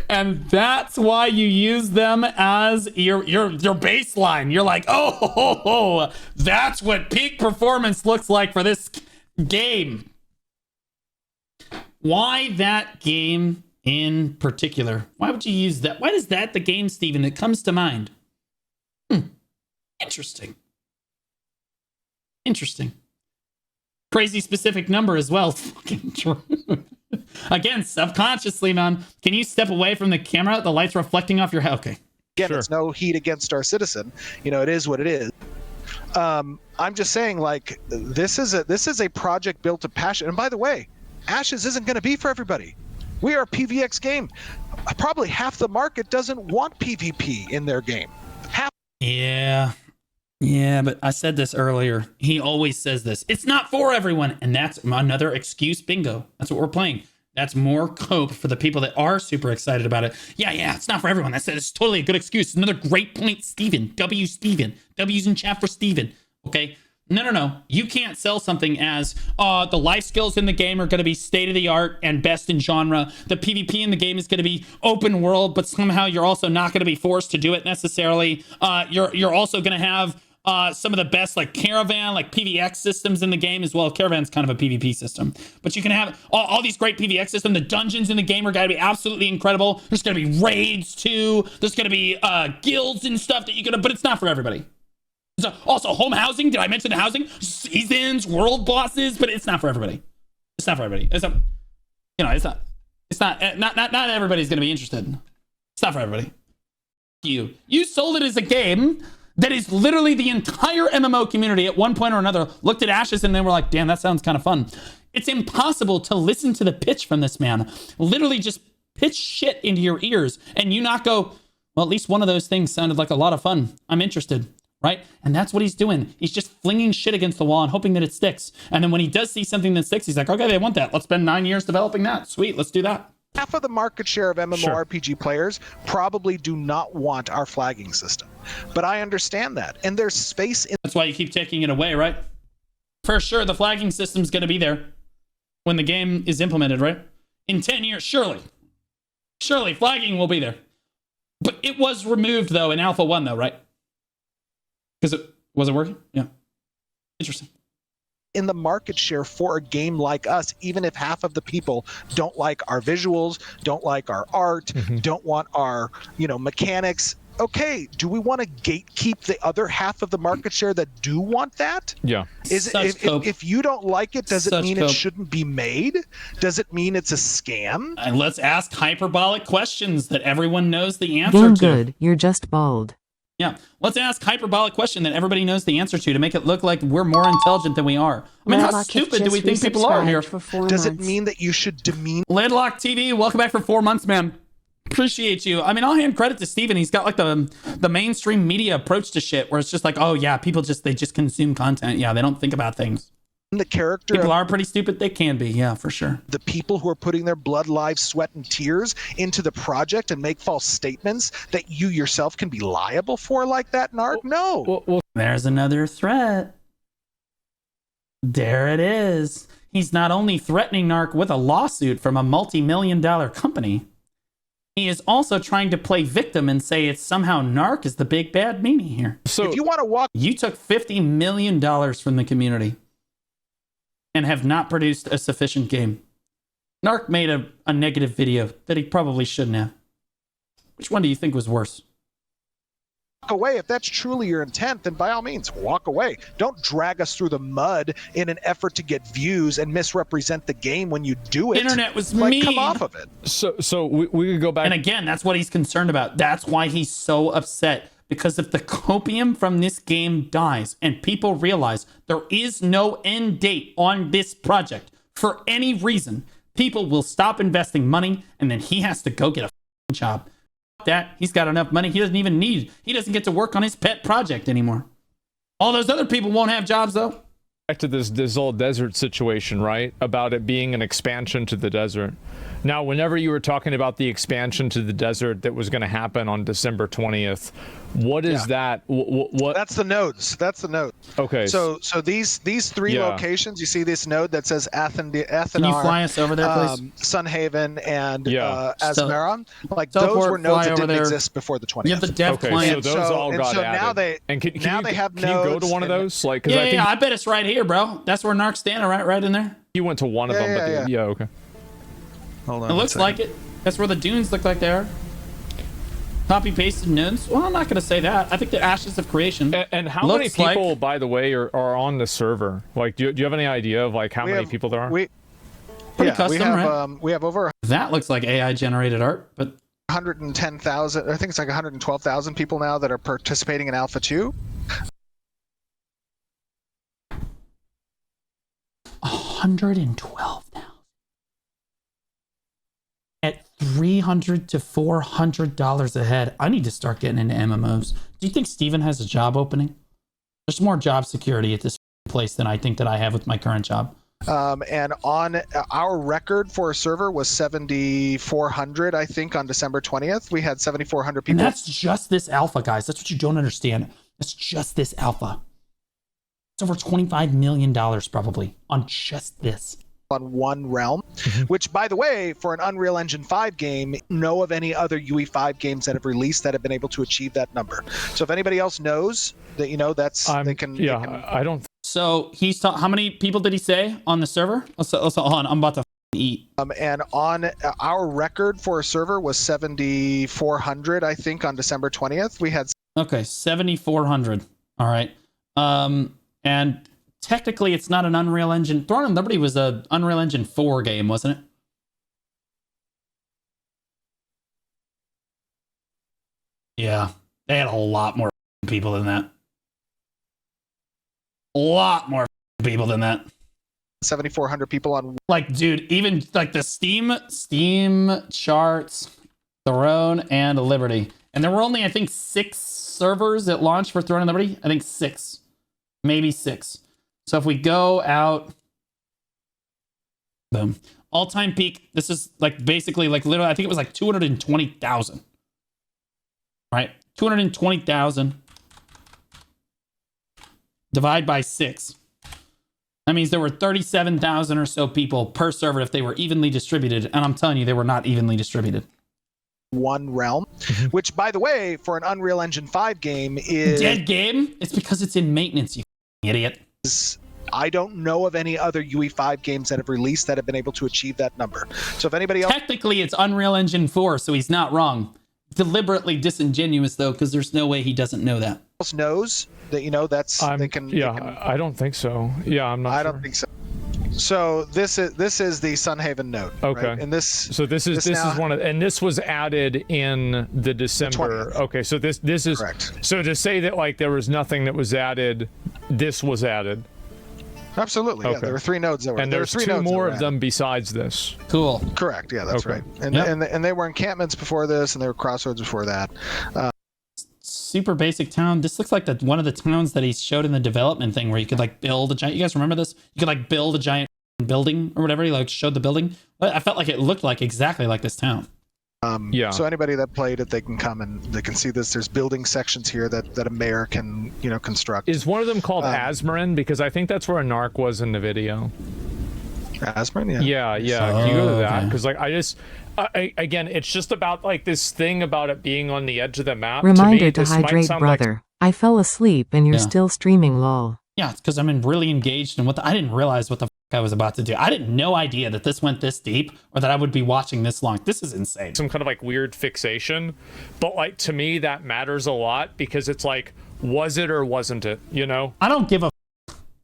And that's why you use them as your baseline. You're like, oh, that's what peak performance looks like for this game. Why that game in particular? Why would you use that? Why is that the game, Steven, that comes to mind? Interesting. Crazy specific number as well. Fucking true. Again, subconsciously, man. Can you step away from the camera? The light's reflecting off your head. Okay. Again, Sure. It's no heat against Star Citizen. You know, it is what it is. I'm just saying, like, this is a project built to passion. And by the way, Ashes isn't going to be for everybody. We are a PvX game. Probably half the market doesn't want PvP in their game. Yeah, but I said this earlier. He always says this. It's not for everyone. And that's another excuse bingo. That's what we're playing. That's more cope for the people that are super excited about it. Yeah, it's not for everyone. It's totally a good excuse. Another great point, Steven. Steven. W's in chat for Steven. Okay? No. You can't sell something as the life skills in the game are going to be state of the art and best in genre. The PvP in the game is going to be open world, but somehow you're also not going to be forced to do it necessarily. You're also going to have some of the best like caravan, like PvX systems in the game as well. Caravan's kind of a PvP system, but you can have all these great PvX systems. The dungeons in the game are going to be absolutely incredible. There's going to be raids too. There's going to be guilds and stuff that but it's not for everybody. So also home housing. Did I mention the housing? Seasons, world bosses, but it's not for everybody. It's not for everybody. It's not everybody's going to be interested. It's not for everybody. You sold it as a game that is literally the entire MMO community at one point or another looked at Ashes and they were like, damn, that sounds kind of fun. It's impossible to listen to the pitch from this man. Literally just pitch shit into your ears and you not go, well, at least one of those things sounded like a lot of fun. I'm interested. Right? And that's what he's doing. He's just flinging shit against the wall and hoping that it sticks. And then when he does see something that sticks, he's like, okay, they want that. Let's spend 9 years developing that. Sweet, let's do that. Half of the market share of MMORPG players probably do not want our flagging system. But I understand that. And there's space in. That's why you keep taking it away, right? For sure, the flagging system's going to be there when the game is implemented, right? In 10 years, surely. Surely, flagging will be there. But it was removed, though, in Alpha 1, though, right? Because was it working? Yeah. Interesting. In the market share for a game like us, even if half of the people don't like our visuals, don't like our art, don't want our, mechanics. Okay, do we want to gatekeep the other half of the market share that do want that? Yeah. If you don't like it, does it mean it shouldn't be made? Does it mean it's a scam? And let's ask hyperbolic questions that everyone knows the answer Game to. good, you're just bald. Yeah, let's ask hyperbolic question that everybody knows the answer to make it look like we're more intelligent than we are. I mean, how stupid do we think people are here? Does it mean that you should demean? Lidlock TV, welcome back for 4 months, man. Appreciate you. I mean, I'll hand credit to Steven. He's got like the mainstream media approach to shit where it's just like, oh yeah, people they just consume content. Yeah, they don't think about things. The character people are pretty stupid. They can be, yeah, for sure. The people who are putting their blood, lives, sweat, and tears into the project and make false statements that you yourself can be liable for like that, Narc? No. There's another threat. There it is. He's not only threatening Narc with a lawsuit from a multi-million-dollar company, he is also trying to play victim and say it's somehow Narc is the big bad meanie here. So if you want to walk, You took $50 million from the community and have not produced a sufficient game. Narc made a negative video that he probably shouldn't have. Which one do you think was worse? away. If that's truly your intent, then by all means, walk away. Don't drag us through the mud in an effort to get views and misrepresent the game when you do it. Internet was like, mean. come off of it. So we could go back. And again, that's what he's concerned about. That's why he's so upset. Because if the copium from this game dies and people realize there is no end date on this project for any reason, people will stop investing money and then he has to go get a job. That he's got enough money he doesn't get to work on his pet project anymore. All those other people won't have jobs though. Back to this whole desert situation, right? About it being an expansion to the desert. Now, whenever you were talking about the expansion to the desert that was going to happen on December 20th, what is that? What? That's the nodes. That's the node. Okay. So these three locations, you see this node that says Can you fly us over there, please? Sunhaven, and So Asmara. Like those were nodes that didn't exist before the 20th. You have the dev okay, client. so those all got added. Now they have can you go to one of those? Like, cause I bet it's right here, bro. That's where Narc's standing, right in there. You went to one of them, but okay. Hold on. It looks like it. That's where the dunes look like they are. Copy pasted nodes. Well, I'm not going to say that. I think the ashes of creation. And how many people, by the way, are on the server? Like, do you have any idea of like how many people there are? Pretty custom, right? We have over. That looks like AI generated art, but 110,000. I think it's like 112,000 people now that are participating in Alpha 2. 112,000 at $300 to $400 a head. I need to start getting into MMOs. Do you think Steven has a job opening? There's more job security at this place than I think that I have with my current job. And on our record for a server was 7,400, I think, on December 20th. We had 7,400 people. And that's just this alpha, guys. That's what you don't understand. That's just this alpha. It's over $25 million probably on just this. On one realm, which, by the way, for an Unreal Engine 5 game, know of any other UE5 games that have released that have been able to achieve that number. So if anybody else knows that, that's they can. I don't. So he's how many people did he say on the server? Let's hold on. I'm about to eat. And on our record for a server was 7,400, I think, on December 20th. We had 7,400. All right. And technically, it's not an Unreal Engine. Throne and Liberty was a Unreal Engine 4 game, wasn't it? Yeah, they had a lot more people than that. A lot more people than that. 7,400 people on. Like, dude, even like the Steam charts, Throne and Liberty, and there were only, I think, 6 servers at launch for Throne and Liberty. I think 6, maybe 6. So if we go out, boom, all-time peak. This is like basically like literally, I think it was like 220,000, right? 220,000 divide by 6. That means there were 37,000 or so people per server if they were evenly distributed. And I'm telling you, they were not evenly distributed. One realm, which, by the way, for an Unreal Engine 5 game is dead game. It's because it's in maintenance, you idiot. I don't know of any other UE5 games that have released that have been able to achieve that number. So if anybody else... Technically, it's Unreal Engine 4, so he's not wrong. Deliberately disingenuous, though, because there's no way he doesn't know that. Else knows that, that's... they can, I don't think so. Yeah, I'm not sure. I don't think so. So this is the Sunhaven node. Okay. Right? And this... So this is one of... And this was added in the December... Okay, so this is... Correct. So to say that, like, there was nothing that was added, this was added. Absolutely. Okay. Yeah, there were 3 nodes that were. And there's 2 more of them besides this. Cool. Correct. Yeah, that's right. And and they were encampments before this, and they were crossroads before that. Super basic town. This looks like one of the towns that he showed in the development thing, where you could like build a giant. You guys remember this? You could like build a giant building or whatever. He like showed the building. I felt like it looked like exactly like this town. So anybody that played it, they can come and they can see this. There's building sections here that a mayor can construct. Is one of them called Asmon? Because I think that's where a Narc was in the video. Asmon, yeah. Yeah. Can you go to that? Because like Again, it's just about like this thing about it being on the edge of the map. Reminder to, me, to hydrate, brother. I fell asleep and you're still streaming, lol. Yeah, it's because I'm really engaged in I didn't realize what the I was about to do. I had no idea that this went this deep or that I would be watching this long. This is insane. Some kind of like weird fixation. But like to me, that matters a lot because it's like, was it or wasn't it, you know? I don't give a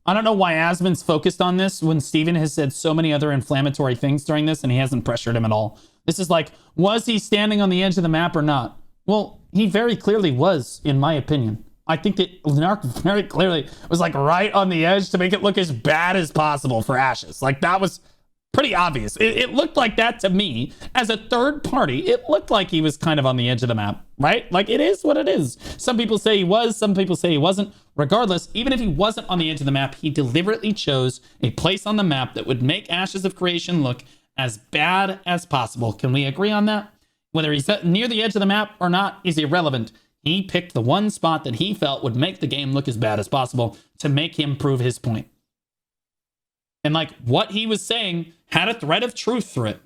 I don't know why Asmon's focused on this when Steven has said so many other inflammatory things during this and he hasn't pressured him at all. This is like, was he standing on the edge of the map or not? Well, he very clearly was, in my opinion. I think that Narc very clearly was like right on the edge to make it look as bad as possible for Ashes. Like that was pretty obvious. It looked like that to me as a third party. It looked like he was kind of on the edge of the map, right? Like it is what it is. Some people say he was, some people say he wasn't. Regardless, even if he wasn't on the edge of the map, he deliberately chose a place on the map that would make Ashes of Creation look as bad as possible. Can we agree on that? Whether he's near the edge of the map or not is irrelevant. He picked the one spot that he felt would make the game look as bad as possible to make him prove his point. And like what he was saying had a thread of truth through it.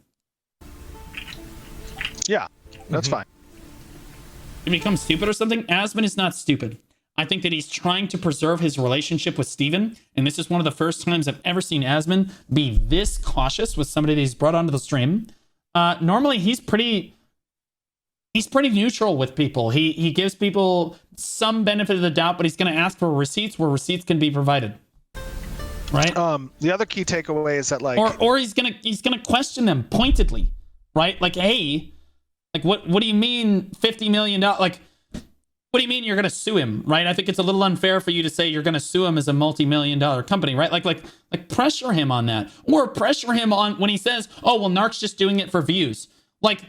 Yeah, that's fine. He becomes stupid or something? Asmon is not stupid. I think that he's trying to preserve his relationship with Steven. And this is one of the first times I've ever seen Asmon be this cautious with somebody that he's brought onto the stream. Normally he's pretty neutral with people. He gives people some benefit of the doubt, but he's going to ask for receipts where receipts can be provided. Right? The other key takeaway is that like, or he's gonna question them pointedly, right? Like, hey, like what do you mean $50 million? Like, what do you mean you're gonna sue him, right? I think it's a little unfair for you to say you're gonna sue him as a multi-million-dollar company, right? Like pressure him on that, or pressure him on when he says, oh well, Narc's just doing it for views. Like,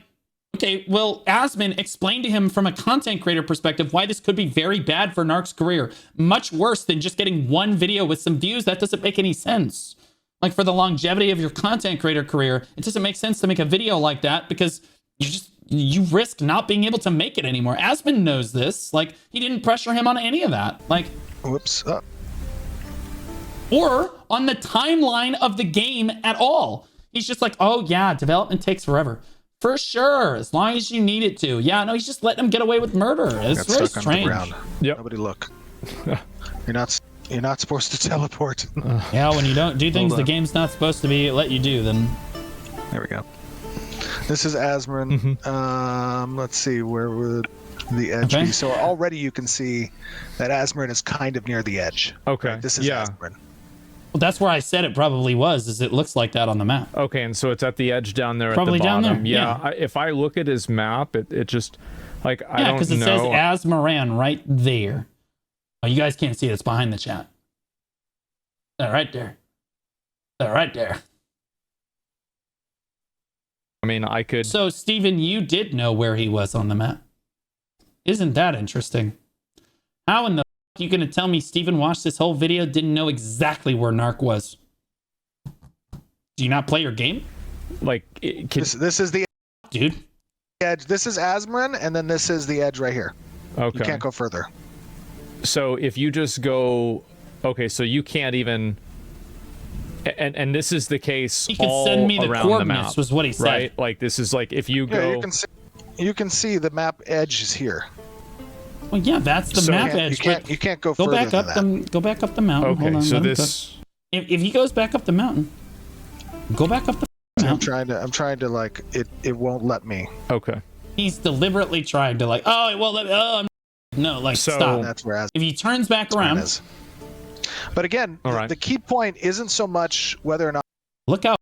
okay, well, Asmon explained to him from a content creator perspective why this could be very bad for Narc's career. Much worse than just getting one video with some views. That doesn't make any sense. Like for the longevity of your content creator career, it doesn't make sense to make a video like that because you risk not being able to make it anymore. Asmon knows this. Like he didn't pressure him on any of that. Like, whoops. Or on the timeline of the game at all. He's just like, oh yeah, development takes forever. For sure, as long as you need it to. Yeah, no, he's just letting him get away with murder. It's very strange. Yep. Nobody look. You're not supposed to teleport. Yeah, when you don't do things the game's not supposed to let you do, then. There we go. This is Asmon. Let's see, where would the edge be? So already you can see that Asmon is kind of near the edge. Okay. Right? This is Asmon. Well, that's where I said it probably was, is it looks like that on the map. Okay, and so it's at the edge down there probably at the bottom. Down there. Yeah. If I look at his map, it just, like, I don't know. Yeah, because it says Asmoran right there. Oh, you guys can't see it. It's behind the chat. Right there. Right there. I mean, I could... So, Steven, you did know where he was on the map. Isn't that interesting? How in the you gonna tell me Steven watched this whole video, didn't know exactly where Narc was? Do you not play your game? Like, this is the dude edge. This is Asmon, and then this is the edge right here. Okay. You can't go further. So if you just go, okay, so you can't even, and this is the case. He could all send me the around coordinates. The map, was what he said. Right? Like this is like if you go. You can see the map edge is here. Well, yeah, that's the map edge. You can't go further back up than that. Go back up the mountain. Okay, Hold on, so this. If he goes back up the mountain, go back up the mountain. I'm trying to like it won't let me. Okay. He's deliberately trying to like, oh, it won't let me. Oh, no, like stop. That's where if he turns back around. But again, the key point isn't so much whether or not. Look how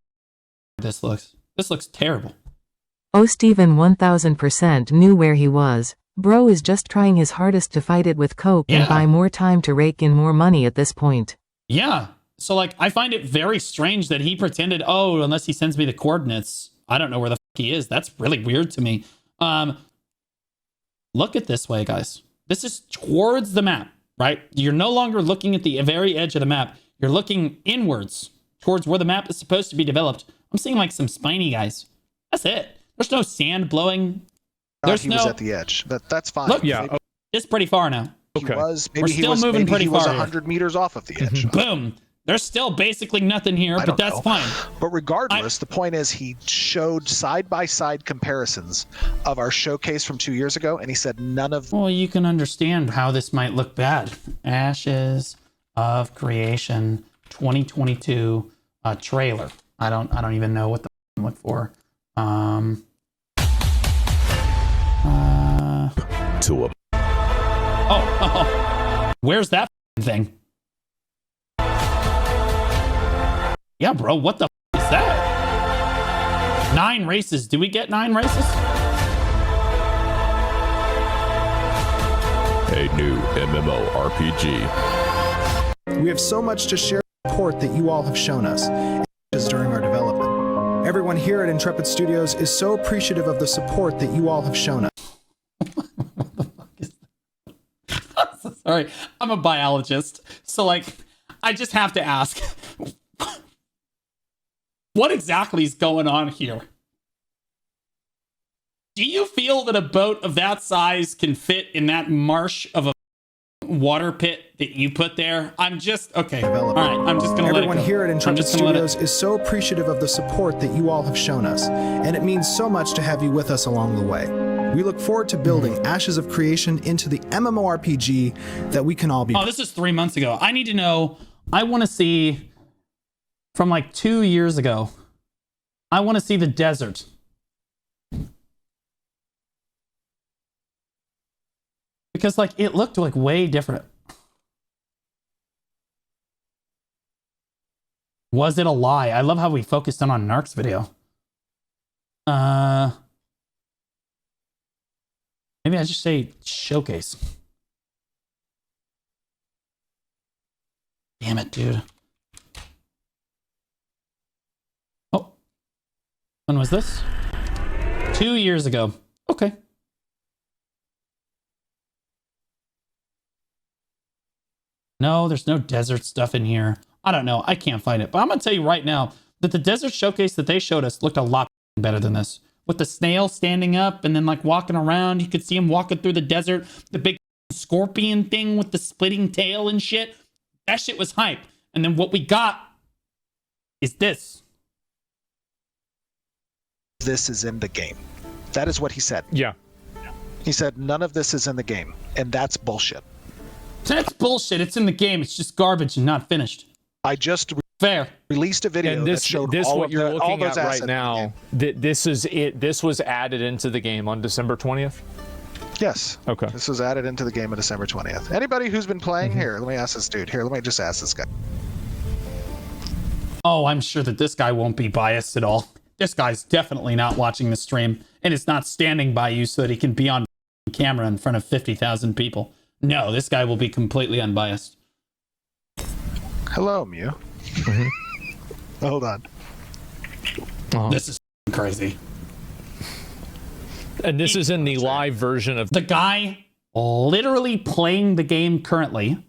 this looks. This looks terrible. Oh, Steven 1000% knew where he was. Bro is just trying his hardest to fight it with coke and buy more time to rake in more money at this point. Yeah. So, like, I find it very strange that he pretended, oh, unless he sends me the coordinates, I don't know where the fuck he is. That's really weird to me. Look at this way, guys. This is towards the map, right? You're no longer looking at the very edge of the map. You're looking inwards towards where the map is supposed to be developed. I'm seeing, like, some spiny guys. That's it. There's no sand blowing. He was at the edge. That's fine. Look, it's pretty far now. Okay. We're still moving pretty far. 100 meters off of the edge. Boom. There's still basically nothing here, but that's fine. But regardless, the point is he showed side-by-side comparisons of our showcase from 2 years ago, and he said none of... Well, you can understand how this might look bad. Ashes of Creation 2022 trailer. I don't even know what the look for. Where's that thing? Yeah, bro, what the is that? 9 races. Do we get 9 races? A new MMORPG. We have so much to share the support that you all have shown us during our development. Everyone here at Intrepid Studios is so appreciative of the support that you all have shown us. What the fuck is that? Sorry, I'm a biologist, so like, I just have to ask, what exactly is going on here? Do you feel that a boat of that size can fit in that marsh of a water pit that you put there? I'm just, okay. All right, I'm just going to let it go. Everyone here at Intrepid Studios is so appreciative of the support that you all have shown us, and it means so much to have you with us along the way. We look forward to building Ashes of Creation into the MMORPG that we can all be. Oh, this is 3 months ago. I need to know, I want to see, from like 2 years ago, I want to see the desert. Because like it looked like way different. Was it a lie? I love how we focused in on Narc's video. Maybe I just say showcase. Damn it, dude. Oh. When was this? 2 years ago. Okay. No, there's no desert stuff in here. I don't know. I can't find it. But I'm going to tell you right now that the desert showcase that they showed us looked a lot better than this. With the snail standing up and then like walking around. You could see him walking through the desert. The big scorpion thing with the splitting tail and shit. That shit was hype. And then what we got is this. This is in the game. That is what he said. Yeah. He said none of this is in the game. And that's bullshit. That's bullshit. It's in the game. It's just garbage and not finished. I just Fair. released a video And this, that showed this all what of you're the, all looking those at assets right now. This is it. This was added into the game on December 20th. Yes. Okay. This was added into the game on December 20th. Anybody who's been playing here, let me ask this dude. Here, let me just ask this guy. Oh, I'm sure that this guy won't be biased at all. This guy's definitely not watching the stream and is not standing by you so that he can be on camera in front of 50,000 people. No, this guy will be completely unbiased. Hello, Mew. Hold on. This is crazy. And this is in the live version of the guy literally playing the game currently.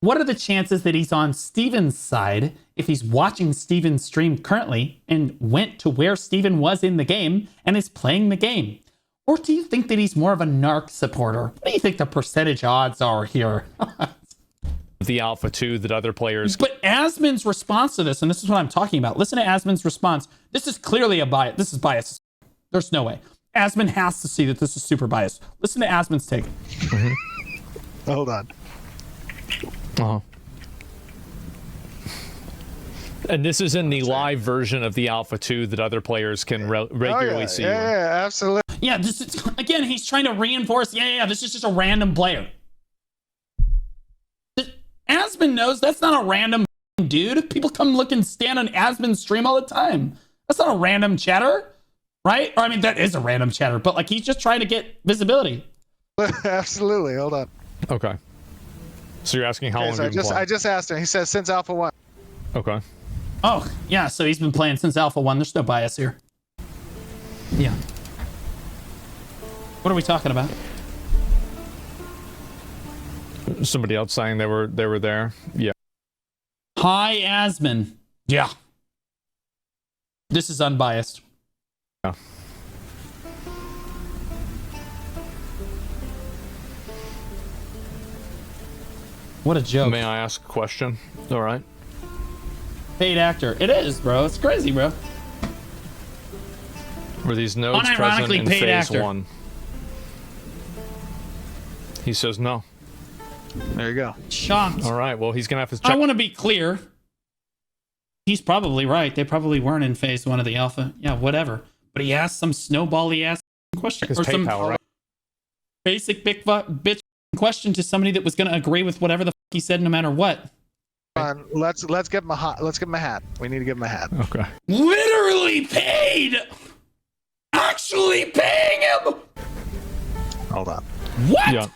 What are the chances that he's on Steven's side if he's watching Steven's stream currently and went to where Steven was in the game and is playing the game? Or do you think that he's more of a Narc supporter? What do you think the percentage odds are here? the Alpha 2 that other players... But Asmon's response to this, and this is what I'm talking about. Listen to Asmon's response. This is clearly a bias. This is bias. There's no way. Asmon has to see that this is super biased. Listen to Asmon's take. Hold on. And this is in the live version of the Alpha 2 that other players can regularly see. Yeah, absolutely. Yeah, this is, again, he's trying to reinforce, this is just a random player. Asmon knows that's not a random dude. People come look and stand on Asmon's stream all the time. That's not a random chatter, right? Or I mean, that is a random chatter, but like he's just trying to get visibility. Absolutely. Hold on. Okay. So you're asking how long so I just asked him. He says since Alpha 1. Okay. Oh, yeah, so he's been playing since Alpha 1. There's no bias here. Yeah. What are we talking about? Somebody else saying they were there. Yeah. Hi, Asmon. Yeah. This is unbiased. Yeah. What a joke. May I ask a question? All right. Paid actor. It is, bro. It's crazy, bro. Were these nodes present in paid phase actor. 1? He says no. There you go. Shocked. All right. Well, he's gonna have to check. I want to be clear. He's probably right. They probably weren't in phase 1 of the alpha. Yeah, whatever. But he asked some snowbally ass question His or some PayPal, right? basic bitch question to somebody that was going to agree with whatever the fuck he said, no matter what. Come on, let's give him a hat. We need to give him a hat. Okay. Literally paid. Actually paying him. Hold on. What? Yeah.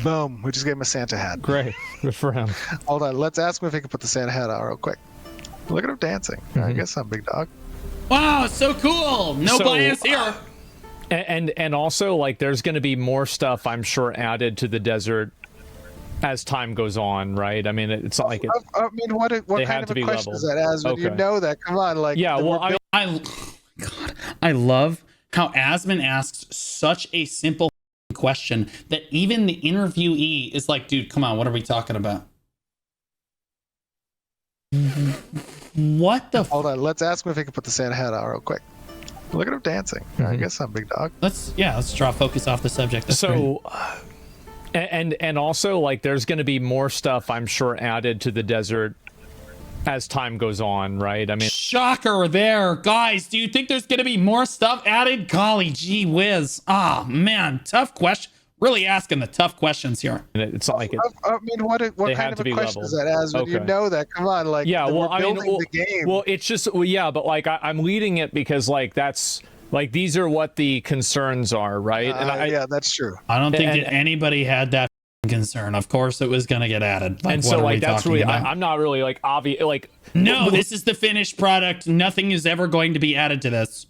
Boom. We just gave him a Santa hat. Great. Good for him. Hold on. Let's ask him if he can put the Santa hat on real quick. Look at him dancing. I guess I'm big dog. Wow, so cool. No bias here. And also, like, there's going to be more stuff, I'm sure, added to the desert as time goes on, right? I mean, it's not like it. I mean, what kind of a question is that, Asmon? You know that. Come on, like. Yeah. Well, I love how Asmon asks such a simple question that even the interviewee is like, dude, come on, what are we talking about? What the? Hold on. Let's ask him if he can put the Santa hat on real quick. Look at him dancing. I guess I'm big dog. Let's draw focus off the subject. That's so, and also, like, there's going to be more stuff, I'm sure, added to the desert as time goes on, right? I mean, shocker there, guys. Do you think there's going to be more stuff added? Golly gee whiz. Ah, man, tough question. Really asking the tough questions here. It's not like it. I mean, what kind of a question is that, Asmon? You know that. Come on, like. Yeah, well, I mean, the game. Well, it's just, yeah, but like I'm leading it because like that's like these are what the concerns are, right? And yeah, that's true. I don't think that anybody had that concern. Of course, it was going to get added. Like, and so, like, that's really, about? I'm not really like obvious. Like, no, this is the finished product. Nothing is ever going to be added to this.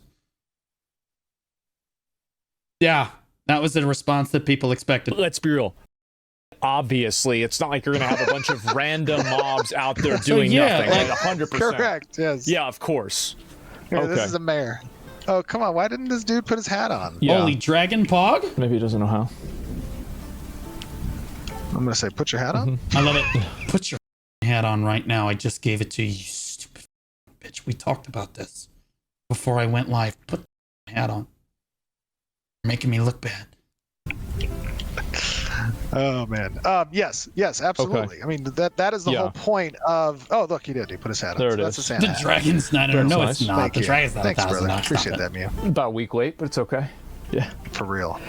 Yeah. That was the response that people expected. Let's be real. Obviously, it's not like you're going to have a bunch of random mobs out there doing nothing. Like 100%. Correct, yes. Yeah, of course. Here, This is a mayor. Oh, come on. Why didn't this dude put his hat on? Yeah. Holy Dragon Pog? Maybe he doesn't know how. I'm going to say, put your hat on. I love it. Put your hat on right now. I just gave it to you, you stupid bitch. We talked about this before I went live. Put the hat on. Making me look bad. Oh man. Yes, absolutely. Okay. I mean that is the whole point of. Oh look, he did. He put his hat on. There So it that's is. a Santa The hat. Dragon's not. No, nice. it's not. Thank The you. Dragon's not. Thanks, brother. $1,000. Appreciate that, Mew. About a week late, but it's okay. Yeah. For real.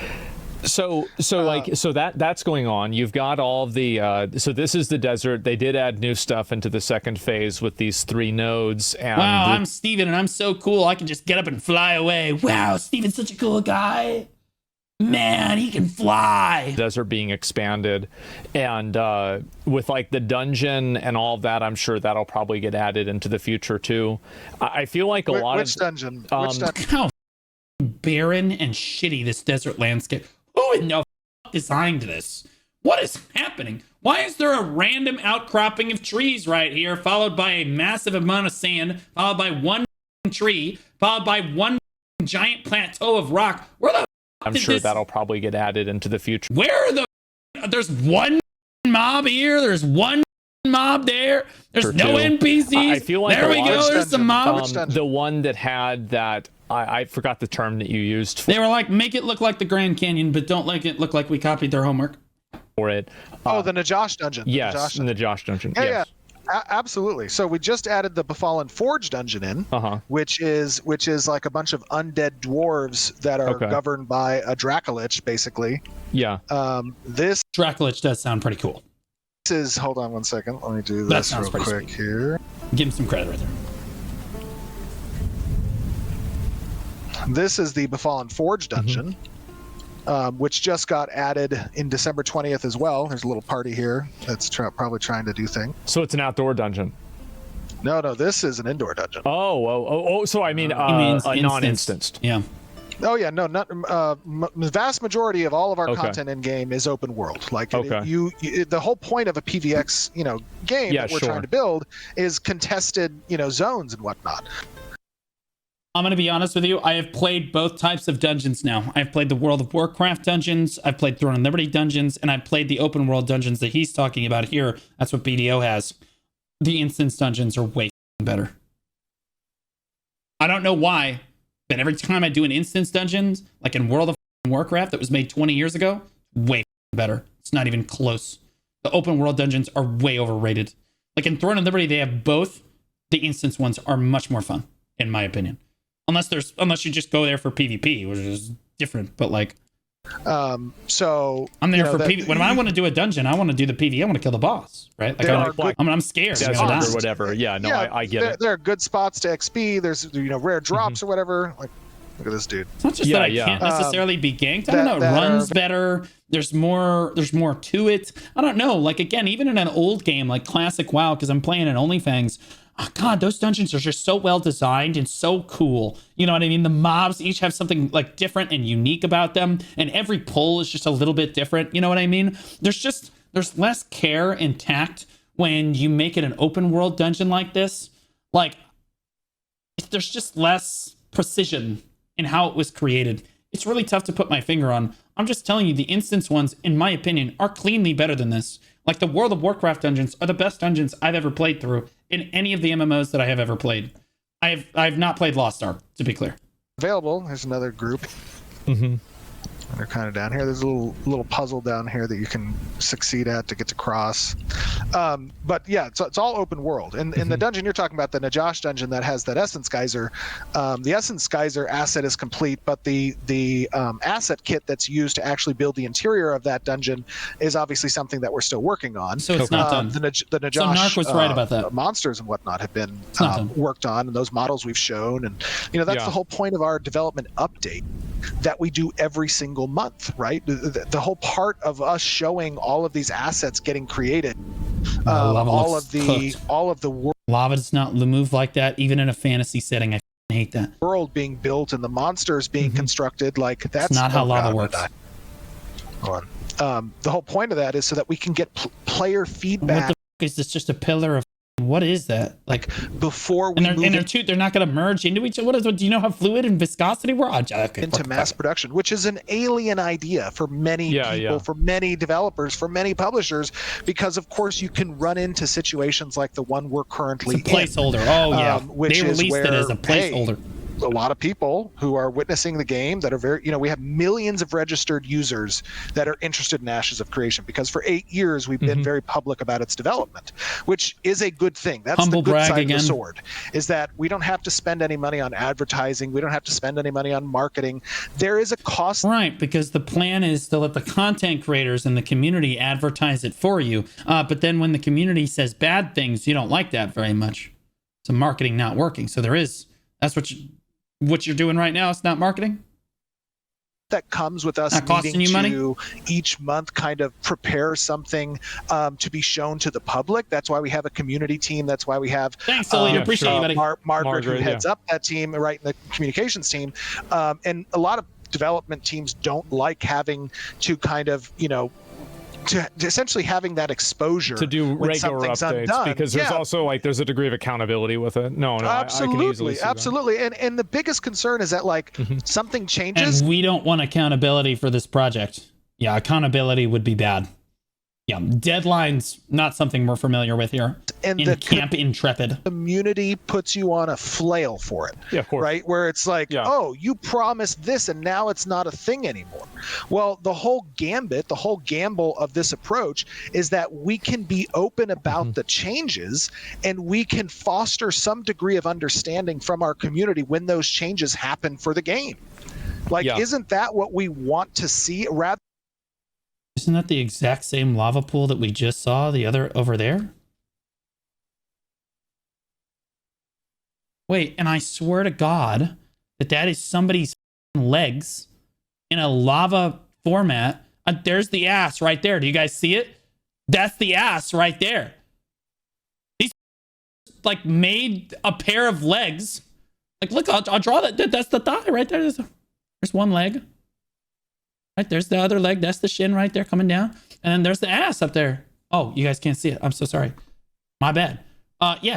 So that's going on. You've got all of the so this is the desert. They did add new stuff into the second phase with these 3 nodes. And wow, I'm Steven and I'm so cool. I can just get up and fly away. Wow, Steven's such a cool guy. Man, he can fly. Desert being expanded, and with like the dungeon and all of that, I'm sure that'll probably get added into the future too. I feel like Which dungeon? Which dungeon? How barren and shitty this desert landscape. Who in the fuck designed this? What is happening? Why is there a random outcropping of trees right here, followed by a massive amount of sand, followed by one tree, followed by one giant plateau of rock? Where the I'm sure that'll probably get added into the future. Where the there's one mob here, there's one mob there, there's no NPCs. I feel like there we go, there's some mobs. The one that had that, I forgot the term that you used They were like, make it look like the Grand Canyon, but don't make it look like we copied their homework. For it. The Najosh dungeon. Yes, in the Najosh dungeon. Yeah, yes. Absolutely. So we just added the Befallen Forge dungeon in, which is like a bunch of undead dwarves that are governed by a Dracolich, basically. Yeah. This Dracolich does sound pretty cool. This is, hold on one second. Let me do this real quick here. Give him some credit right there. This is the Befallen Forge dungeon. Which just got added in December 20th as well. There's a little party here that's probably trying to do things. So it's an outdoor dungeon. No, this is an indoor dungeon. So I mean, a non-instanced. Yeah. Oh yeah, no, not the vast majority of all of our content in game is open world. Like you, the whole point of a PVX, game that we're trying to build is contested, zones and whatnot. I'm going to be honest with you. I have played both types of dungeons now. I've played the World of Warcraft dungeons. I've played Throne and Liberty dungeons. And I've played the open world dungeons that he's talking about here. That's what BDO has. The instance dungeons are way better. I don't know why, but every time I do an instance dungeon, like in World of Warcraft that was made 20 years ago, way better. It's not even close. The open world dungeons are way overrated. Like in Throne and Liberty, they have both. The instance ones are much more fun, in my opinion. Unless you just go there for PvP, which is different. But like, so I'm there for PvP. When I want to do a dungeon, I want to do the PvP. I want to kill the boss, right? Like I'm scared. Desert or whatever. Yeah, no, I get it. There are good spots to XP. There's rare drops or whatever. Like, look at this dude. It's not just that I can't necessarily be ganked. I don't know. It runs better. There's more to it. I don't know. Like, again, even in an old game like Classic WoW, because I'm playing in OnlyFans, oh God, those dungeons are just so well designed and so cool. You know what I mean? The mobs each have something like different and unique about them, and every pull is just a little bit different. You know what I mean? There's less care and tact when you make it an open world dungeon like this. Like, there's just less precision in how it was created. It's really tough to put my finger on. I'm just telling you, the instance ones, in my opinion, are cleanly better than this. Like, the World of Warcraft dungeons are the best dungeons I've ever played through in any of the MMOs that I have ever played. I have not played Lost Ark, to be clear. Available. There's another group. They're kind of down here. There's a little puzzle down here that you can succeed at to get to cross. But yeah, it's all open world. And in the dungeon you're talking about, the Najash dungeon that has that Essence Geyser, the Essence Geyser asset is complete, but the asset kit that's used to actually build the interior of that dungeon is obviously something that we're still working on. So it's not done. The Najash so Narc was right about that. Monsters and whatnot have been worked on, and those models we've shown. And that's the whole point of our development update that we do every single month, right? The whole part of us showing all of these assets getting created, all of the world. Lava does not move like that, even in a fantasy setting. I hate that. World being built and the monsters being constructed, like that's not how lava works. Hold on. The whole point of that is so that we can get player feedback. What the fuck is this? Just a pillar of what is that? Like before we they're not going to merge into each other. Do you know how fluid and viscosity we're into mass production, which is an alien idea for many people, for many developers, for many publishers, because of course you can run into situations like the one we're currently in. It's a placeholder. They released it as a placeholder. A lot of people who are witnessing the game that are very, we have millions of registered users that are interested in Ashes of Creation, because for 8 years we've been very public about its development, which is a good thing. That's Humble the good side again. of the sword, is that we don't have to spend any money on advertising. We don't have to spend any money on marketing. There is a cost. Right, because the plan is to let the content creators and the community advertise it for you. But then when the community says bad things, you don't like that very much. So marketing not working. So that's what you're doing right now. It's not marketing. That comes with us needing to each month kind of prepare something to be shown to the public. That's why we have a community team. That's why we have appreciate you, buddy. Margaret, who heads up that team, right, in the communications team. And a lot of development teams don't like having to kind of, to essentially having that exposure to do regular updates, because there's also there's a degree of accountability with it. No, absolutely, I can easily see that. And the biggest concern is that something changes, and we don't want accountability for this project. Yeah, accountability would be bad. Yeah, deadlines, not something we're familiar with here. And in Camp Intrepid. Community puts you on a flail for it. Yeah, of course. Right? Where it's like, oh, you promised this and now it's not a thing anymore. Well, the whole gambit, the whole gamble of this approach is that we can be open about the changes, and we can foster some degree of understanding from our community when those changes happen for the game. Isn't that what we want to see? Isn't that the exact same lava pool that we just saw over there? Wait, and I swear to God that is somebody's legs in a lava format. There's the ass right there. Do you guys see it? That's the ass right there. These made a pair of legs. Look, I'll draw that. That's the thigh right there. There's one leg. Right, there's the other leg. That's the shin right there coming down. And then there's the ass up there. Oh, you guys can't see it. I'm so sorry. My bad.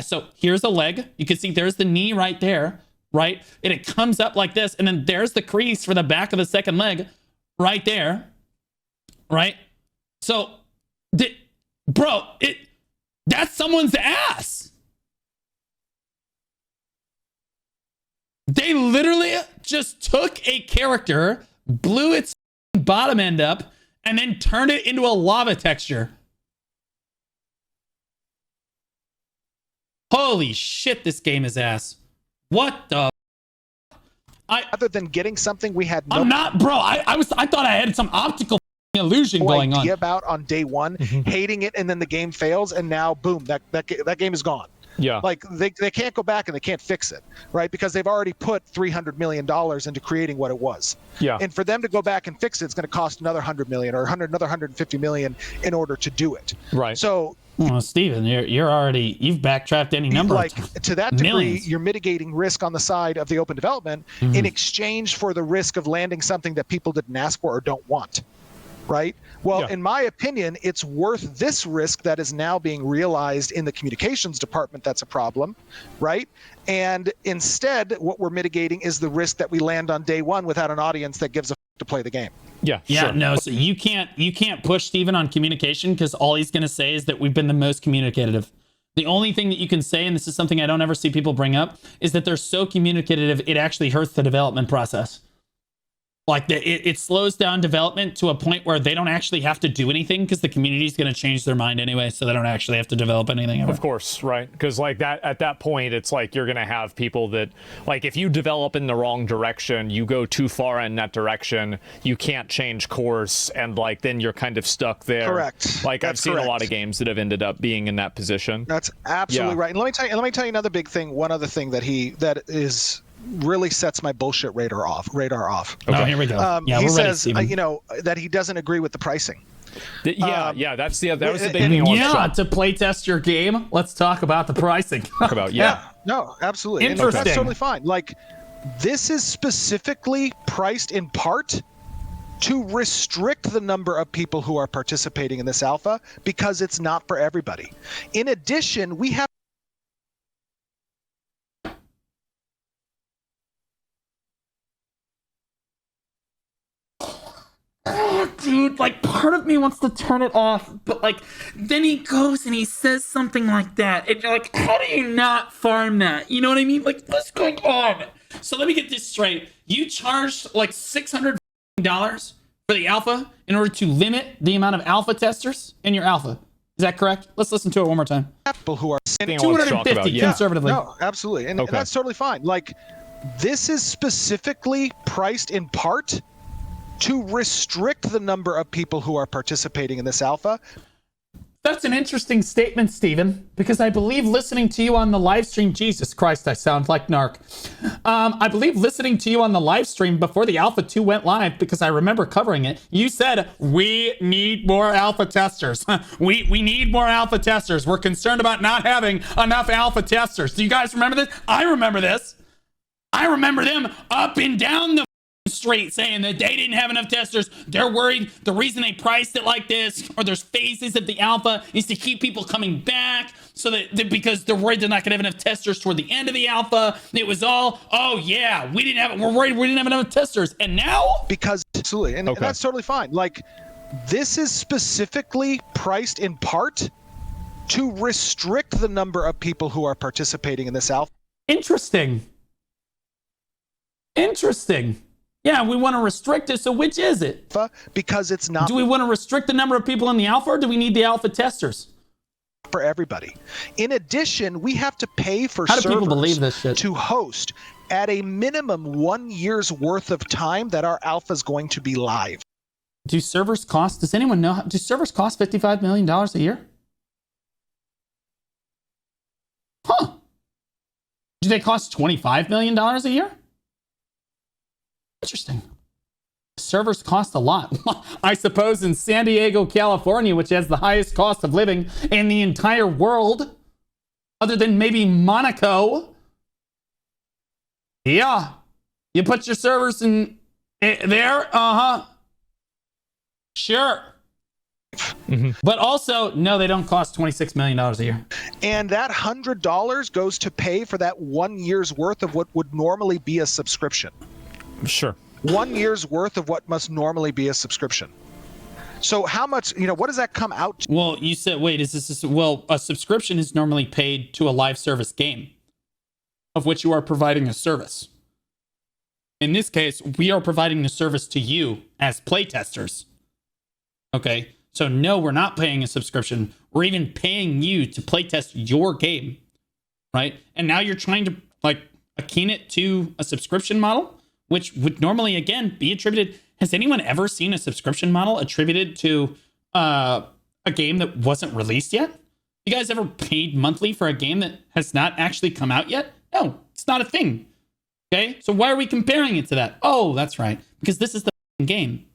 So here's a leg. You can see there's the knee right there. right? And it comes up like this, and then there's the crease for the back of the second leg right there, right? So, bro, that's someone's ass. They literally just took a character, blew its bottom end up, and then turned it into a lava texture. Holy shit, this game is ass. What the? Other than getting something we had no I'm not, bro. I thought I had some optical illusion going on. About on day one, hating it, and then the game fails, and now boom, that game is gone. Yeah. Like they can't go back and they can't fix it, right? Because they've already put $300 million into creating what it was. Yeah. And for them to go back and fix it, it's going to cost another $100 million or another $150 million in order to do it. Right. So, well, Steven, you've backtracked any number like of to that degree, millions. You're mitigating risk on the side of the open development in exchange for the risk of landing something that people didn't ask for or don't want. Right? Well, in my opinion, it's worth this risk that is now being realized in the communications department that's a problem, right? And instead, what we're mitigating is the risk that we land on day one without an audience that gives a to play the game. Yeah, sure. No, so you can't push Steven on communication because all he's going to say is that we've been the most communicative. The only thing that you can say, and this is something I don't ever see people bring up, is that they're so communicative, it actually hurts the development process. Like it slows down development to a point where they don't actually have to do anything because the community is going to change their mind anyway, so they don't actually have to develop anything ever. Of course, right? Because like that at that point, it's like you're going to have people that, like, if you develop in the wrong direction, you go too far in that direction, you can't change course, and like then you're kind of stuck there. Correct. Like I've seen a lot of games that have ended up being in that position. That's absolutely right. And let me tell you another big thing. One other thing that is really sets my bullshit radar off. Okay. Oh, here we go. He says, that he doesn't agree with the pricing. That was the big thing. To play test your game, let's talk about the pricing. Talk about no, absolutely. Interesting. And that's totally fine. Like, this is specifically priced in part to restrict the number of people who are participating in this alpha because it's not for everybody. In addition, we have dude, like part of me wants to turn it off, but like then he goes and he says something like that, and you're like, how do you not farm that? You know what I mean? Like, what's going on? So let me get this straight. You charged like $600 for the alpha in order to limit the amount of alpha testers in your alpha. Is that correct? Let's listen to it one more time. People who are 250 conservatively. No, absolutely. And that's totally fine. Like, this is specifically priced in part to restrict the number of people who are participating in this alpha. That's an interesting statement, Steven, because I believe listening to you on the live stream, Jesus Christ, I sound like Narc. I believe listening to you on the live stream before the Alpha 2 went live, because I remember covering it, you said, we need more alpha testers. we need more alpha testers. We're concerned about not having enough alpha testers. Do you guys remember this? I remember this. I remember them up and down the street saying that they didn't have enough testers. They're worried the reason they priced it like this, or there's phases of the alpha, is to keep people coming back, so that because they're worried they're not gonna have enough testers toward the end of the alpha. It was all, we're worried we didn't have enough testers. And now, because absolutely, and that's totally fine. Like, this is specifically priced in part to restrict the number of people who are participating in this alpha. Interesting. Yeah, we want to restrict it, so which is it? Because it's not. Do we want to restrict the number of people in the alpha, or do we need the alpha testers? For everybody. In addition, we have to pay for How do servers people believe this shit? to host at a minimum 1 year's worth of time that our alpha is going to be live. Do servers cost, does anyone know, do servers cost $55 million a year? Huh. Do they cost $25 million a year? Interesting. Servers cost a lot. I suppose in San Diego, California, which has the highest cost of living in the entire world, other than maybe Monaco. Yeah. You put your servers in there? Sure. But also, no, they don't cost $26 million a year. And that $100 goes to pay for that 1 year's worth of what would normally be a subscription. Sure. 1 year's worth of what must normally be a subscription. So how much, what does that come out to? Well, you said, wait, is this, well, a subscription is normally paid to a live service game of which you are providing a service. In this case, we are providing the service to you as playtesters. Okay, so no, we're not paying a subscription. We're even paying you to playtest your game, right? And now you're trying to akin it to a subscription model, which would normally, again, be attributed. Has anyone ever seen a subscription model attributed to a game that wasn't released yet? You guys ever paid monthly for a game that has not actually come out yet? No, it's not a thing. Okay, so why are we comparing it to that? Oh, that's right, because this is the game.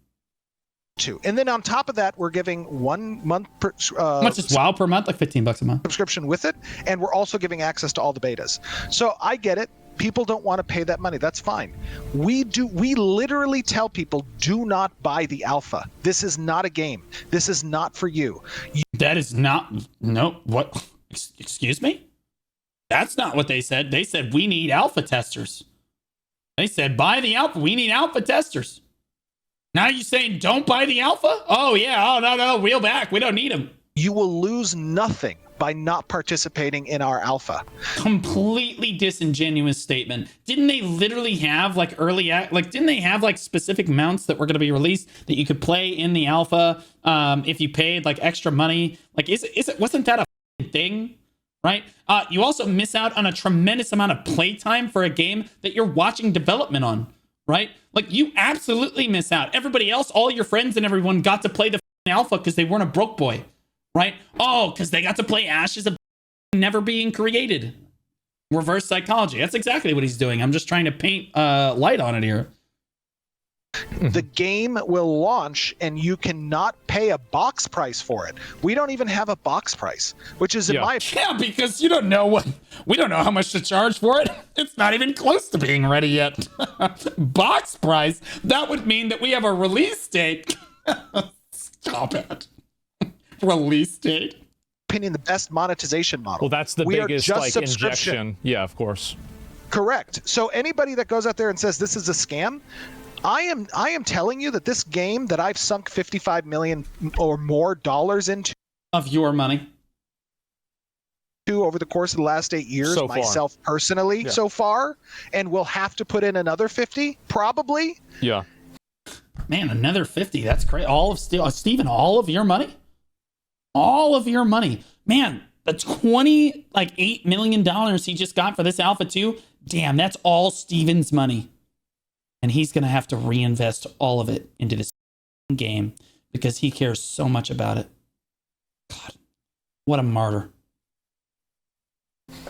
And then on top of that, we're giving 1 month per, how much is WoW per month? Like $15 a month. Subscription with it, and we're also giving access to all the betas. So I get it. People don't want to pay that money. That's fine. We literally tell people, do not buy the alpha. This is not a game. This is not for you. That is not, no, what? Excuse me? That's not what they said. They said, we need alpha testers. They said, buy the alpha. We need alpha testers. Now you're saying, don't buy the alpha? Oh, yeah. Oh, no, reel back. We don't need them. You will lose nothing by not participating in our alpha. Completely disingenuous statement. Didn't they literally have didn't they have specific mounts that were going to be released that you could play in the alpha if you paid extra money? Wasn't that a thing? Right? You also miss out on a tremendous amount of playtime for a game that you're watching development on, right? You absolutely miss out. Everybody else, all your friends and everyone got to play the alpha because they weren't a broke boy, right? Oh, because they got to play Ashes of never being created. Reverse psychology. That's exactly what he's doing. I'm just trying to paint light on it here. The game will launch and you cannot pay a box price for it. We don't even have a box price, which is in my opinion. Yeah, because we don't know how much to charge for it. It's not even close to being ready yet. Box price? That would mean that we have a release date. Stop it. Release date. Opinion, the best monetization model. Well, that's the biggest injection. Yeah, of course. Correct. So anybody that goes out there and says this is a scam, I am telling you that this game that I've sunk $55 million or more into of your money over the course of the last 8 years, so myself personally, so far, and we'll have to put in another 50 probably. Yeah. Man, another 50. That's great. Steven, all of your money? All of your money. Man, the $8 million he just got for this Alpha 2, damn, that's all Steven's money. And he's going to have to reinvest all of it into this game because he cares so much about it. God, what a martyr.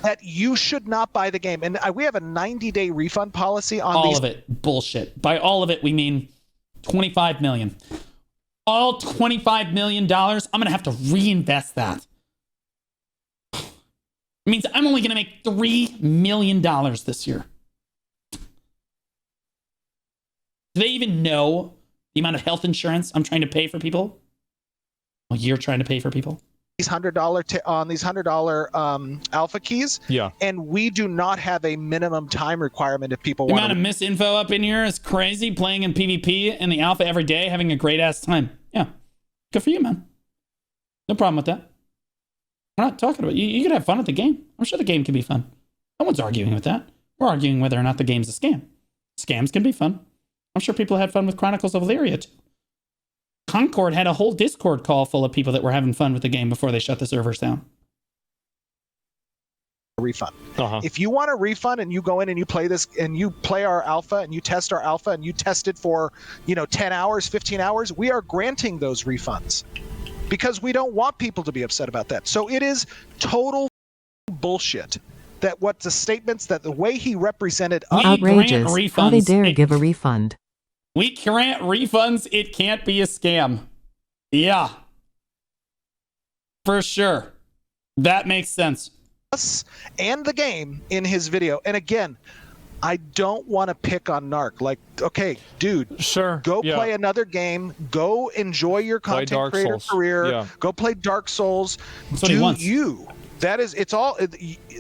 That you should not buy the game. And we have a 90-day refund policy on all of it. Bullshit. By all of it, we mean $25 million. All $25 million, I'm going to have to reinvest that. It means I'm only going to make $3 million this year. Do they even know the amount of health insurance I'm trying to pay for people? Well, you're trying to pay for people? These $100 alpha keys. Yeah. And we do not have a minimum time requirement if people want to. The amount of misinfo up in here is crazy. Playing in PvP in the alpha every day, having a great ass time. Yeah. Good for you, man. No problem with that. We're not talking about you. You can have fun with the game. I'm sure the game can be fun. No one's arguing with that. We're arguing whether or not the game's a scam. Scams can be fun. I'm sure people had fun with Chronicles of Illyria too. Concord had a whole Discord call full of people that were having fun with the game before they shut the servers down. Refund. If you want a refund and you go in and you play this and you play our alpha and you test our alpha and you test it for 10 hours, 15 hours, we are granting those refunds because we don't want people to be upset about that. So it is total bullshit that what the statements that the way he represented outrageous. How they dare give a refund. We grant refunds. It can't be a scam. Yeah. For sure. That makes sense. Us and the game in his video. And again, I don't want to pick on Narc. Okay, dude. Sure. Go play another game. Go enjoy your content creator career. Yeah. Go play Dark Souls. That's what he wants. That is, it's all.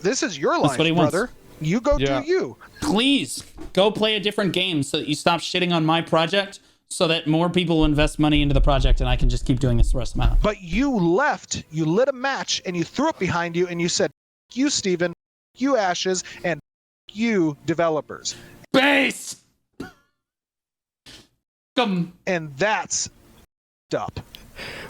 This is your life, what he wants. brother. You go do you. Please go play a different game so that you stop shitting on my project, so that more people will invest money into the project, and I can just keep doing this the rest of my life. But you left. You lit a match and you threw it behind you, and you said, "You, Steven, you Ashes, and you developers." Base. And that's up.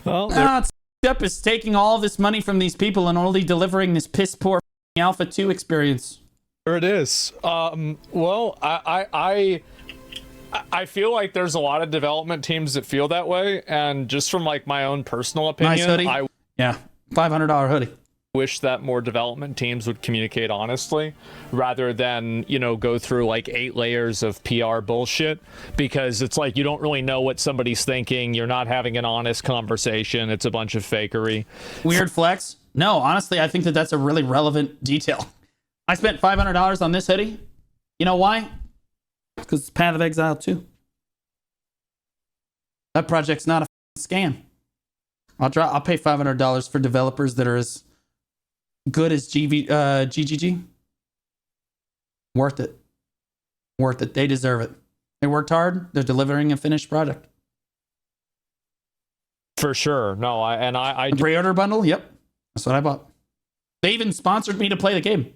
Well, It's up is taking all this money from these people and only delivering this piss poor Alpha 2 experience. there it is. Well, I feel like there's a lot of development teams that feel that way, and just from like my own personal opinion, Nice hoodie. I Yeah, $500 hoodie. wish that more development teams would communicate honestly rather than, you know, go through like 8 layers of PR bullshit, because it's like you don't really know what somebody's thinking. You're not having an honest conversation. It's a bunch of fakery. Weird flex? No, honestly, I think that that's a really relevant detail. I spent $500 on this hoodie. You know why? Because it's Path of Exile 2. That project's not a scam. I'll pay $500 for developers that are as good as GGG. Worth it. Worth it. They deserve it. They worked hard. They're delivering a finished product. For sure. No, I The pre-order bundle? Yep. That's what I bought. They even sponsored me to play the game.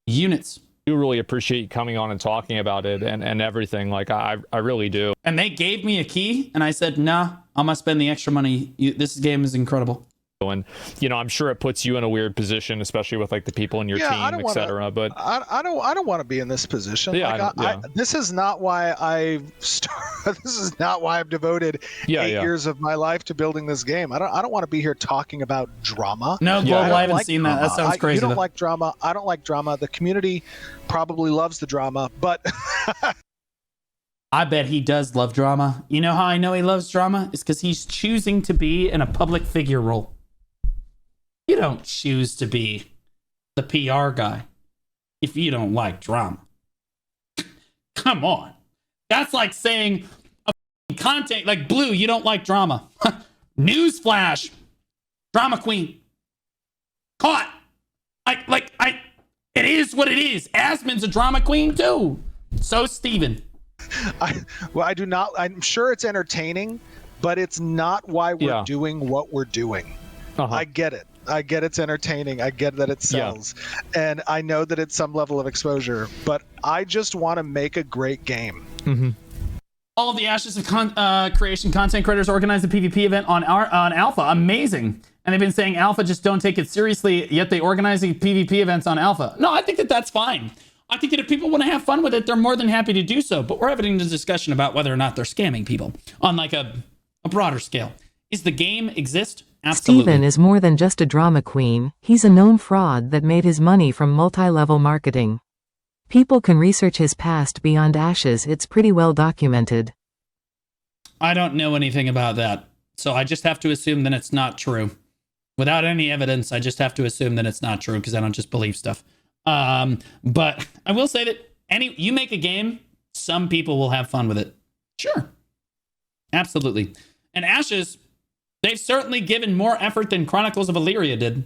Units. do really appreciate you coming on and talking about it and everything. Like, I really do. And they gave me a key, and I said, nah, I'm going to spend the extra money. This game is incredible. And, you know, I'm sure it puts you in a weird position, especially with like the people in your team, etc. But I don't want to be in this position. Yeah, like, this is not why this is not why I've devoted 8 years of my life to building this game. I don't want to be here talking about drama. No, Global, I haven't seen that. That sounds crazy. You don't like drama. I don't like drama. The community probably loves the drama, but I bet he does love drama. You know how I know he loves drama? It's because he's choosing to be in a public figure role. You don't choose to be the PR guy if you don't like drama. Come on. That's like saying content like Blue, you don't like drama. Newsflash. Drama queen. Caught. It is what it is. Asmon's a drama queen too. So Steven. I do not. I'm sure it's entertaining, but it's not why we're doing what we're doing. I get it. I get it's entertaining. I get that it sells. And I know that it's some level of exposure, but I just want to make a great game. Mm-hmm. All of the Ashes of Creation content creators organized a PvP event on Alpha. Amazing. And they've been saying Alpha just don't take it seriously, yet they organize the PvP events on Alpha. No, I think that that's fine. I think that if people want to have fun with it, they're more than happy to do so. But we're having a discussion about whether or not they're scamming people on like a broader scale. Is the game exist? Absolutely. Steven is more than just a drama queen. He's a known fraud that made his money from multi-level marketing. People can research his past beyond Ashes. It's pretty well documented. I don't know anything about that. So I just have to assume that it's not true. Without any evidence, I just have to assume that it's not true because I don't just believe stuff. But I will say that you make a game, some people will have fun with it. Sure. Absolutely. And Ashes, they've certainly given more effort than Chronicles of Illyria did,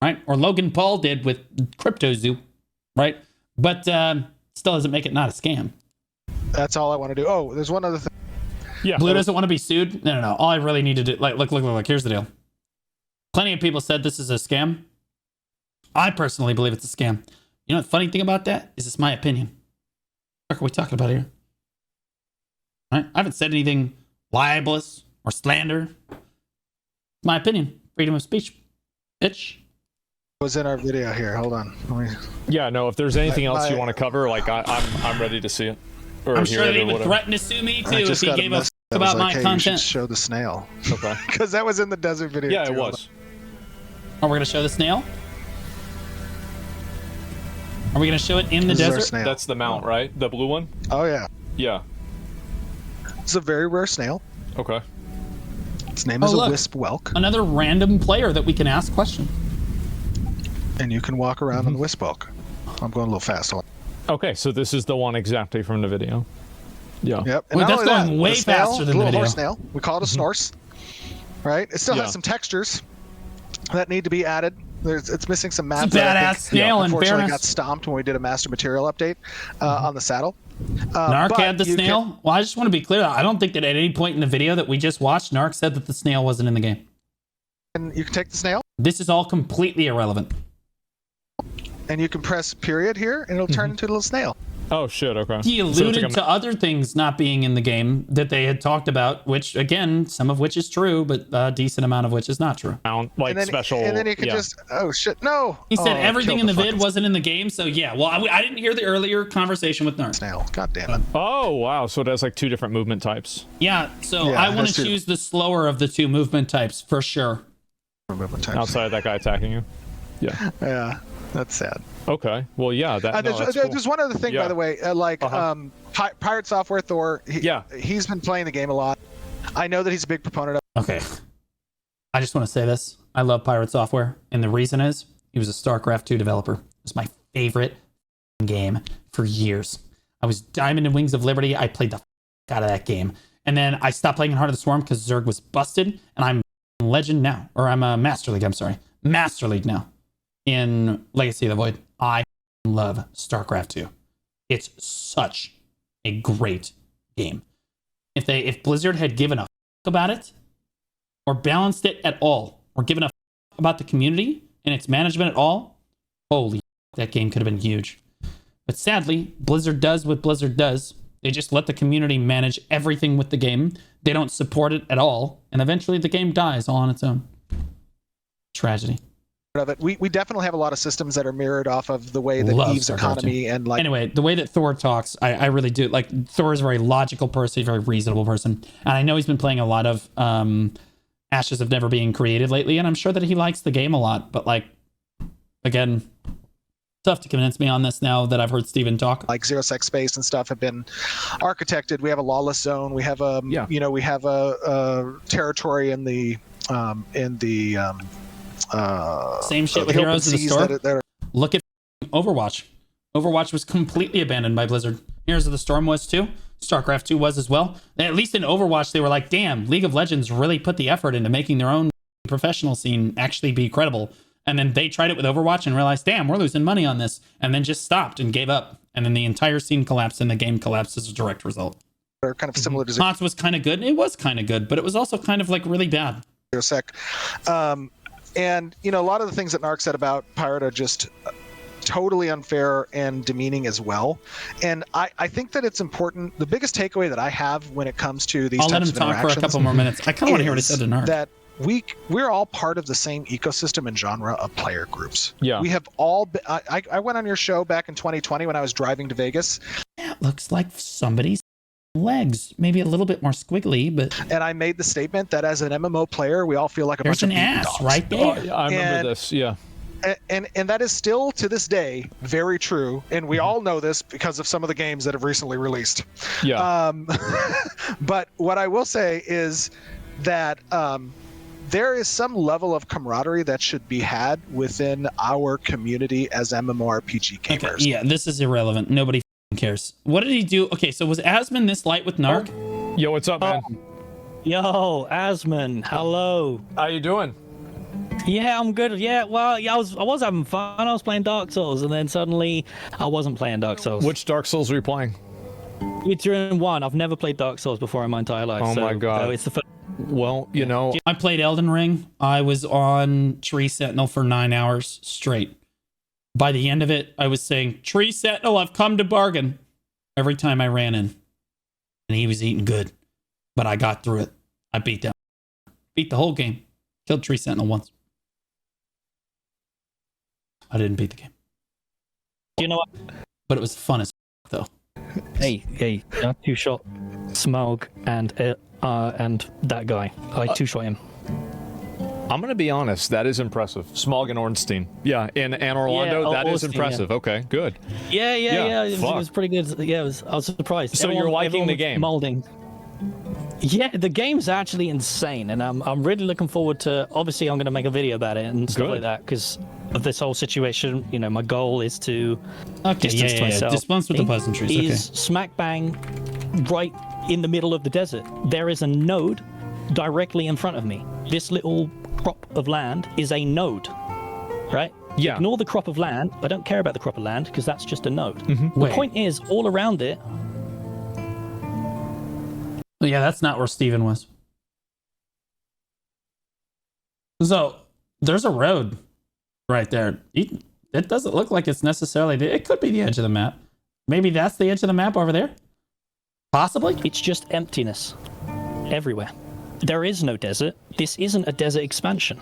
right? Or Logan Paul did with CryptoZoo, right? But still doesn't make it not a scam. That's all I want to do. Oh, there's one other thing. Yeah. Blue doesn't want to be sued? No. All I really need to do, look. Here's the deal. Plenty of people said this is a scam. I personally believe it's a scam. You know the funny thing about that is it's my opinion. What are we talking about here? Right? I haven't said anything libelous or slander. My opinion. Freedom of speech. Bitch. Was in our video here. Hold on. Yeah, no, if there's anything else you want to cover, like I'm ready to see it. Or I'm sure they would threaten to sue me too if he gave a about my content. You should show the snail. Okay. Because that was in the desert video. Yeah, too. it was. Are we going to show the snail? Are we going to show it in the desert? That's the mount, right? The blue one? Oh, yeah. Yeah. It's a very rare snail. Okay. Its name is a wisp whelk. Another random player that we can ask questions. And you can walk around on the wisp whelk. I'm going a little fast. Okay, so this is the one exactly from the video. Yeah. Yep. And that's going way faster than the video. Snail. We call it a snorse. Right? It still has some textures. that need to be added. It's missing some maps. It's a badass snail, in unfortunately fairness. got stomped when we did a master material update on the saddle. Narc but had the you snail. Well, I just want to be clear. I don't think that at any point in the video that we just watched, Narc said that the snail wasn't in the game. you can take the snail, This is all completely irrelevant. and you can press period here, and it'll turn into a little snail. Oh shit, okay. He alluded to other things not being in the game that they had talked about, which, again, some of which is true, but a decent amount of which is not true. Like and then, special. And then you can just, oh shit, no. He said everything in the vid fucking wasn't in the game, so yeah. Well, I didn't hear the earlier conversation with Narc. snail. God damn it. Oh wow, so it has like 2 different movement types. Yeah, so Yeah, I want that's to true. choose the slower of the 2 movement types, for sure. Movement types. Outside of that guy attacking you. Yeah. Yeah, that's sad. Okay. Well, yeah. That. No, that's cool. There's one other thing, by the way. Pirate Software Thor. He's been playing the game a lot. I know that he's a big proponent of. Okay. I just want to say this. I love Pirate Software, and the reason is he was a StarCraft 2 developer. It was my favorite game for years. I was Diamond and Wings of Liberty. I played the out of that game. And then I stopped playing in Heart of the Swarm because Zerg was busted, and I'm Legend now. Or I'm a Master League, I'm sorry. Master League now. In Legacy of the Void. I love StarCraft 2. It's such a great game. If Blizzard had given a about it, or balanced it at all, or given a about the community and its management at all, holy that game could have been huge. But sadly, Blizzard does what Blizzard does. They just let the community manage everything with the game. They don't support it at all, and eventually the game dies all on its own. Tragedy. Of it. We definitely have a lot of systems that are mirrored off of the way that Love Eve's StarCraft economy and like. Anyway, the way that Thor talks, I really do. Like, Thor is a very logical person, a very reasonable person. And I know he's been playing a lot of Ashes of Never Being Created lately, and I'm sure that he likes the game a lot. But, like, again, tough to convince me on this now that I've heard Steven talk. Like Zero Sec Space and stuff have been architected. We have a lawless zone. We have a we have a territory in the same shit with Heroes of the Storm. That are, Look at Overwatch. Overwatch was completely abandoned by Blizzard. Heroes of the Storm was too. StarCraft 2 was as well. At least in Overwatch, they were like, damn, League of Legends really put the effort into making their own professional scene actually be credible. And then they tried it with Overwatch and realized, damn, we're losing money on this. And then just stopped and gave up. And then the entire scene collapsed and the game collapsed as a direct result. are kind of similar to HOTS was kind of good. It was kind of good, but it was also kind of like really bad. Zero Sec. And, you know, a lot of the things that Narc said about Pirate are just totally unfair and demeaning as well. And I think that it's important. The biggest takeaway that I have when it comes to these I'll let types him of talk for a couple more minutes. I kind of want to hear what he said to Narc. That we're all part of the same ecosystem and genre of player groups. Yeah. We have all been, I went on your show back in 2020 when I was driving to Vegas. That looks like somebody's legs, maybe a little bit more squiggly, but and I made the statement that as an MMO player, we all feel like a there's bunch an of ass dogs. right there. Oh, yeah, I remember this. Yeah. And that is still to this day very true, and we all know this because of some of the games that have recently released. Yeah. But what I will say is that there is some level of camaraderie that should be had within our community as MMORPG gamers. Okay, yeah, this is irrelevant. Nobody cares. What did he do? Okay, so was Asmon this light with Narc? Yo, what's up, man? Yo, Asmon, hello. How you doing? Yeah, I'm good. Yeah, well, yeah, I was having fun. I was playing Dark Souls, and then suddenly I wasn't playing Dark Souls. Which Dark Souls were you playing? It's in one. I've never played Dark Souls before in my entire life. Oh my god. It's the first. Well, you know, I played Elden Ring. I was on Tree Sentinel for 9 hours straight. By the end of it, I was saying, Tree Sentinel, I've come to bargain. Every time I ran in. And he was eating good. But I got through it. I beat the whole game. Killed Tree Sentinel once. I didn't beat the game. You know what? But it was fun as though. Hey, I two-shot Smaug and that guy. I two-shot him. I'm gonna be honest. That is impressive. Smaug and Ornstein. Yeah, in Orlando, that is Ornstein, impressive. yeah. Okay, good. Yeah. It was pretty good. Yeah, I was surprised. So you're liking the game? Molding. Yeah, the game's actually insane, and I'm really looking forward to. Obviously, I'm going to make a video about it and stuff like that because of this whole situation. You know, my goal is to distance myself. Dispense with the pleasantries. Okay. Is smack bang right in the middle of the desert. There is a node directly in front of me. This little crop of land is a node, right? Yeah. Ignore the crop of land. I don't care about the crop of land because that's just a node. Mm-hmm. The point is, all around it. Yeah, that's not where Steven was. So there's a road right there. It doesn't look like it's necessarily. It could be the edge of the map. Maybe that's the edge of the map over there. Possibly. It's just emptiness everywhere. There is no desert. This isn't a desert expansion.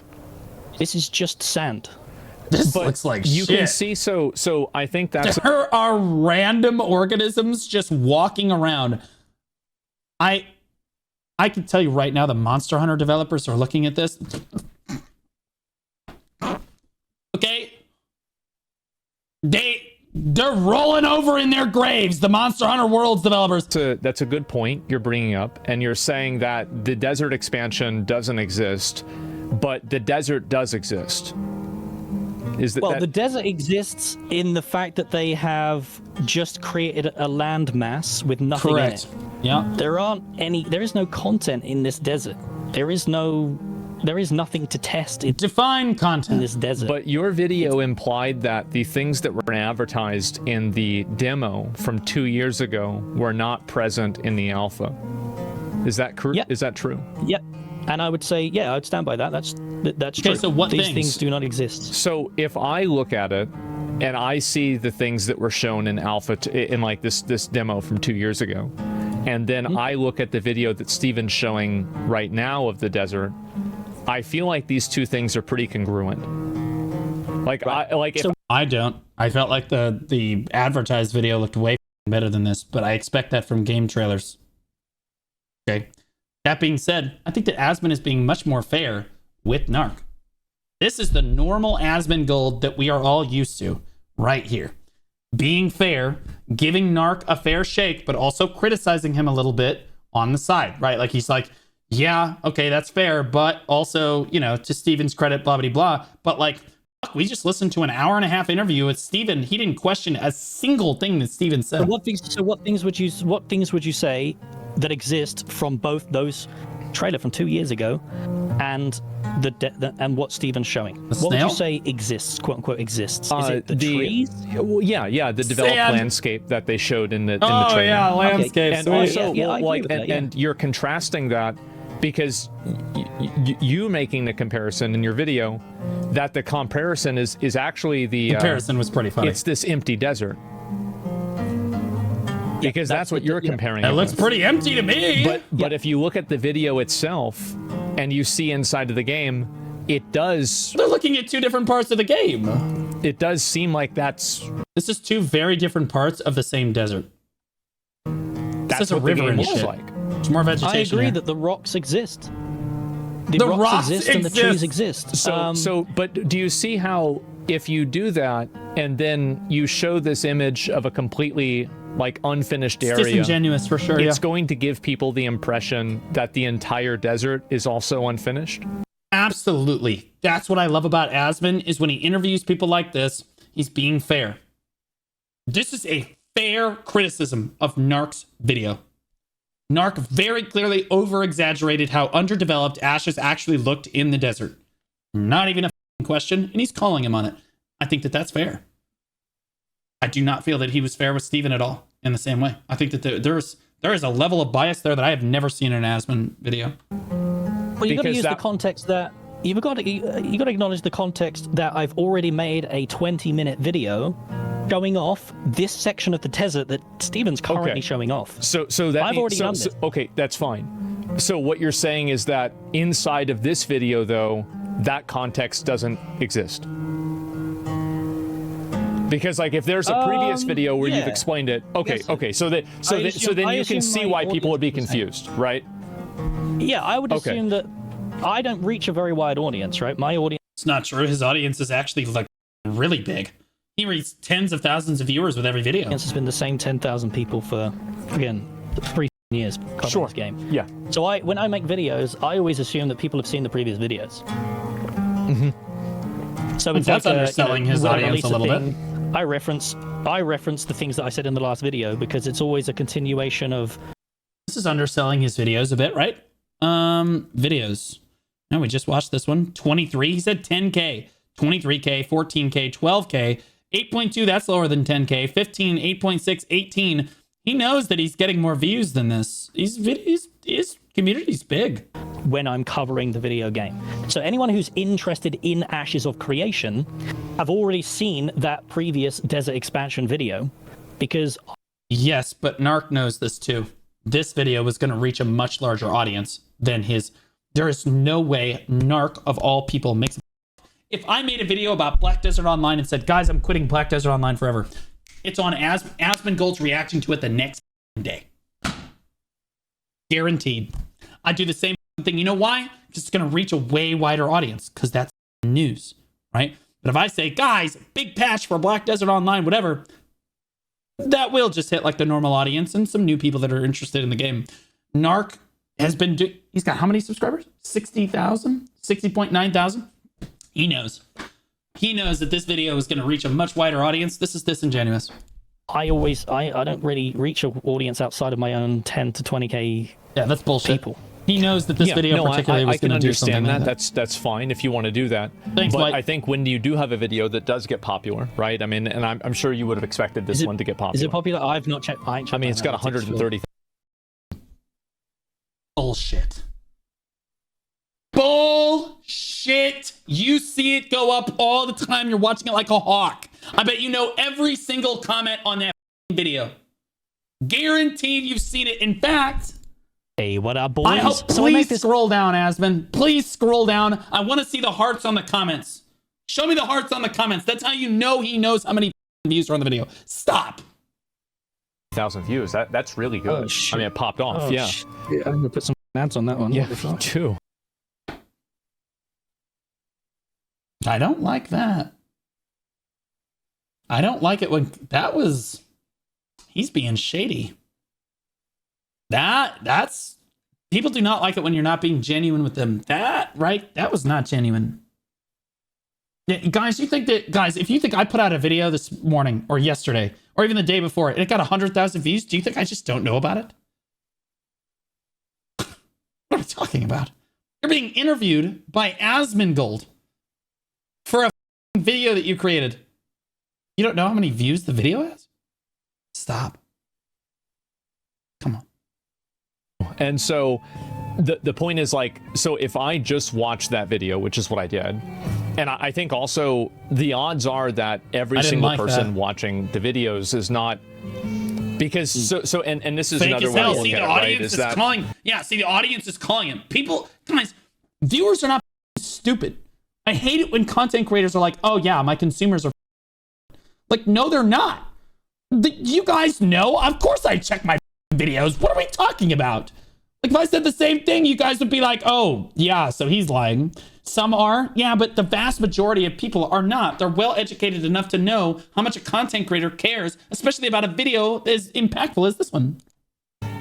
This is just sand. This looks like you shit. can see. So I think that's there are random organisms just walking around. I can tell you right now, the Monster Hunter developers are looking at this. Okay, they're rolling over in their graves. The Monster Hunter Worlds developers. That's a good point you're bringing up, and you're saying that the desert expansion doesn't exist, but the desert does exist. The desert exists in the fact that they have just created a land mass with nothing in it. Yeah. There is no content in this desert. There is nothing to test. Define content in this desert. But your video implied that the things that were advertised in the demo from 2 years ago were not present in the alpha. Is that correct? Yep. Is that true? Yep. And I would say, yeah, I'd stand by that. That's okay, true. So what These things do not exist. So if I look at it and I see the things that were shown in alpha in like this demo from 2 years ago, and then I look at the video that Steven's showing right now of the desert, I feel like these two things are pretty congruent. Like, I don't. I felt like the advertised video looked way better than this, but I expect that from game trailers. Okay. That being said, I think that Asmon is being much more fair with Narc. This is the normal Asmon gold that we are all used to right here. Being fair, giving Narc a fair shake, but also criticizing him a little bit on the side, right? Like he's like, yeah, okay, that's fair, but also, to Steven's credit, blah, blah, blah. But like, fuck, we just listened to an hour-and-a-half interview with Steven. He didn't question a single thing that Steven said. So what things would you say that exist from both those trailer from 2 years ago and and what Steven's showing? What would you say exists, quote unquote exists? Is it the trees? Well, yeah, the developed landscape that they showed in the trailer. Oh yeah, landscape. And also, and you're contrasting that because you making the comparison in your video that the comparison is actually the comparison was pretty funny. It's this empty desert. Because that's what you're comparing. It looks pretty empty to me. But if you look at the video itself and you see inside of the game, it does. They're looking at two different parts of the game. It does seem like this is two very different parts of the same desert. That's this is a river and shit. Like. It's more vegetation. I agree that the rocks exist. The rocks exist and the trees exist. But do you see how if you do that and then you show this image of a completely unfinished area, disingenuous for sure. It's going to give people the impression that the entire desert is also unfinished. Absolutely. That's what I love about Asmon is when he interviews people like this, he's being fair. This is a fair criticism of Narc's video. Narc very clearly over-exaggerated how underdeveloped Ashes actually looked in the desert. Not even a question, and he's calling him on it. I think that that's fair. I do not feel that he was fair with Steven at all in the same way. I think that there is a level of bias there that I have never seen in an Asmon video. Well, you've got to use the context that you got to acknowledge the context that I've already made a 20-minute video showing off this section of the desert that Steven's currently showing off. So that I've already done this. Okay, that's fine. So what you're saying is that inside of this video, though, that context doesn't exist. Because if there's a previous video where you've explained it, so then you can see why people would be confused, right? Yeah, I would assume that I don't reach a very wide audience, right? My audience. It's not true. His audience is actually really big. He reaches tens of thousands of viewers with every video. It's been the same 10,000 people for 3 years covering this game. Yeah. So when I make videos, I always assume that people have seen the previous videos. Mm-hmm. So it's that's underselling his audience a little bit. I reference the things that I said in the last video because it's always a continuation of. This is underselling his videos a bit, right? Videos. No, we just watched this one. 23. He said 10K, 23K, 14K, 12K, 8.2. That's lower than 10K. 15, 8.6, 18. He knows that he's getting more views than this. His community's big. When I'm covering the video game. So anyone who's interested in Ashes of Creation, I've already seen that previous Desert Expansion video because... Yes, but Narc knows this too. This video was going to reach a much larger audience than his. There is no way Narc of all people makes... If I made a video about Black Desert Online and said, guys, I'm quitting Black Desert Online forever, it's on Asmon Gold's reacting to it the next day. Guaranteed. I do the same thing. You know why? Because it's going to reach a way wider audience because that's news, right? But if I say, guys, big patch for Black Desert Online, whatever, that will just hit like the normal audience and some new people that are interested in the game. Narc has been he's got how many subscribers? 60,000? 60.9 thousand? He knows. He knows that this video is going to reach a much wider audience. This is disingenuous. I don't really reach an audience outside of my own 10 to 20K. Yeah, that's bullshit. People. He knows that this video particularly was going to do something like that. That's fine if you want to do that. Thanks, but Mike. I think when you do have a video that does get popular, right? I mean, and I'm sure you would have expected this one to get popular. Is it popular? I've not checked. I mean, it's got 130. Bullshit. Bullshit. You see it go up all the time. You're watching it like a hawk. I bet you know every single comment on that video. Guaranteed you've seen it. In fact... Hey, what up, boys? I hope, please scroll down, Asmon. Please scroll down. I want to see the hearts on the comments. Show me the hearts on the comments. That's how you know he knows how many views are on the video. Stop. 1,000 views. That's really good. I mean, it popped off. Yeah. I'm gonna put some ads on that one. Yeah, me too. I don't like that. I don't like it when that was... He's being shady. That's people do not like it when you're not being genuine with them. That was not genuine. Yeah, guys, if you think I put out a video this morning or yesterday or even the day before and it got 100,000 views, do you think I just don't know about it? What are we talking about? You're being interviewed by Asmon Gold for a video that you created. You don't know how many views the video has? Stop. Come on. And so the point is, like, so if I just watched that video, which is what I did, and I think also the odds are that every single person watching the videos is not, because and this is fake another as way to hell. look See, at the it, right? audience Is is that calling. Yeah, see, the audience is calling him. People, guys, viewers are not stupid. I hate it when content creators are like, oh yeah, my consumers are like, no, they're not. You guys know, of course I check my videos. What are we talking about? Like, if I said the same thing, you guys would be like, oh yeah, so he's lying. Some are, yeah, but the vast majority of people are not. They're well educated enough to know how much a content creator cares, especially about a video as impactful as this one.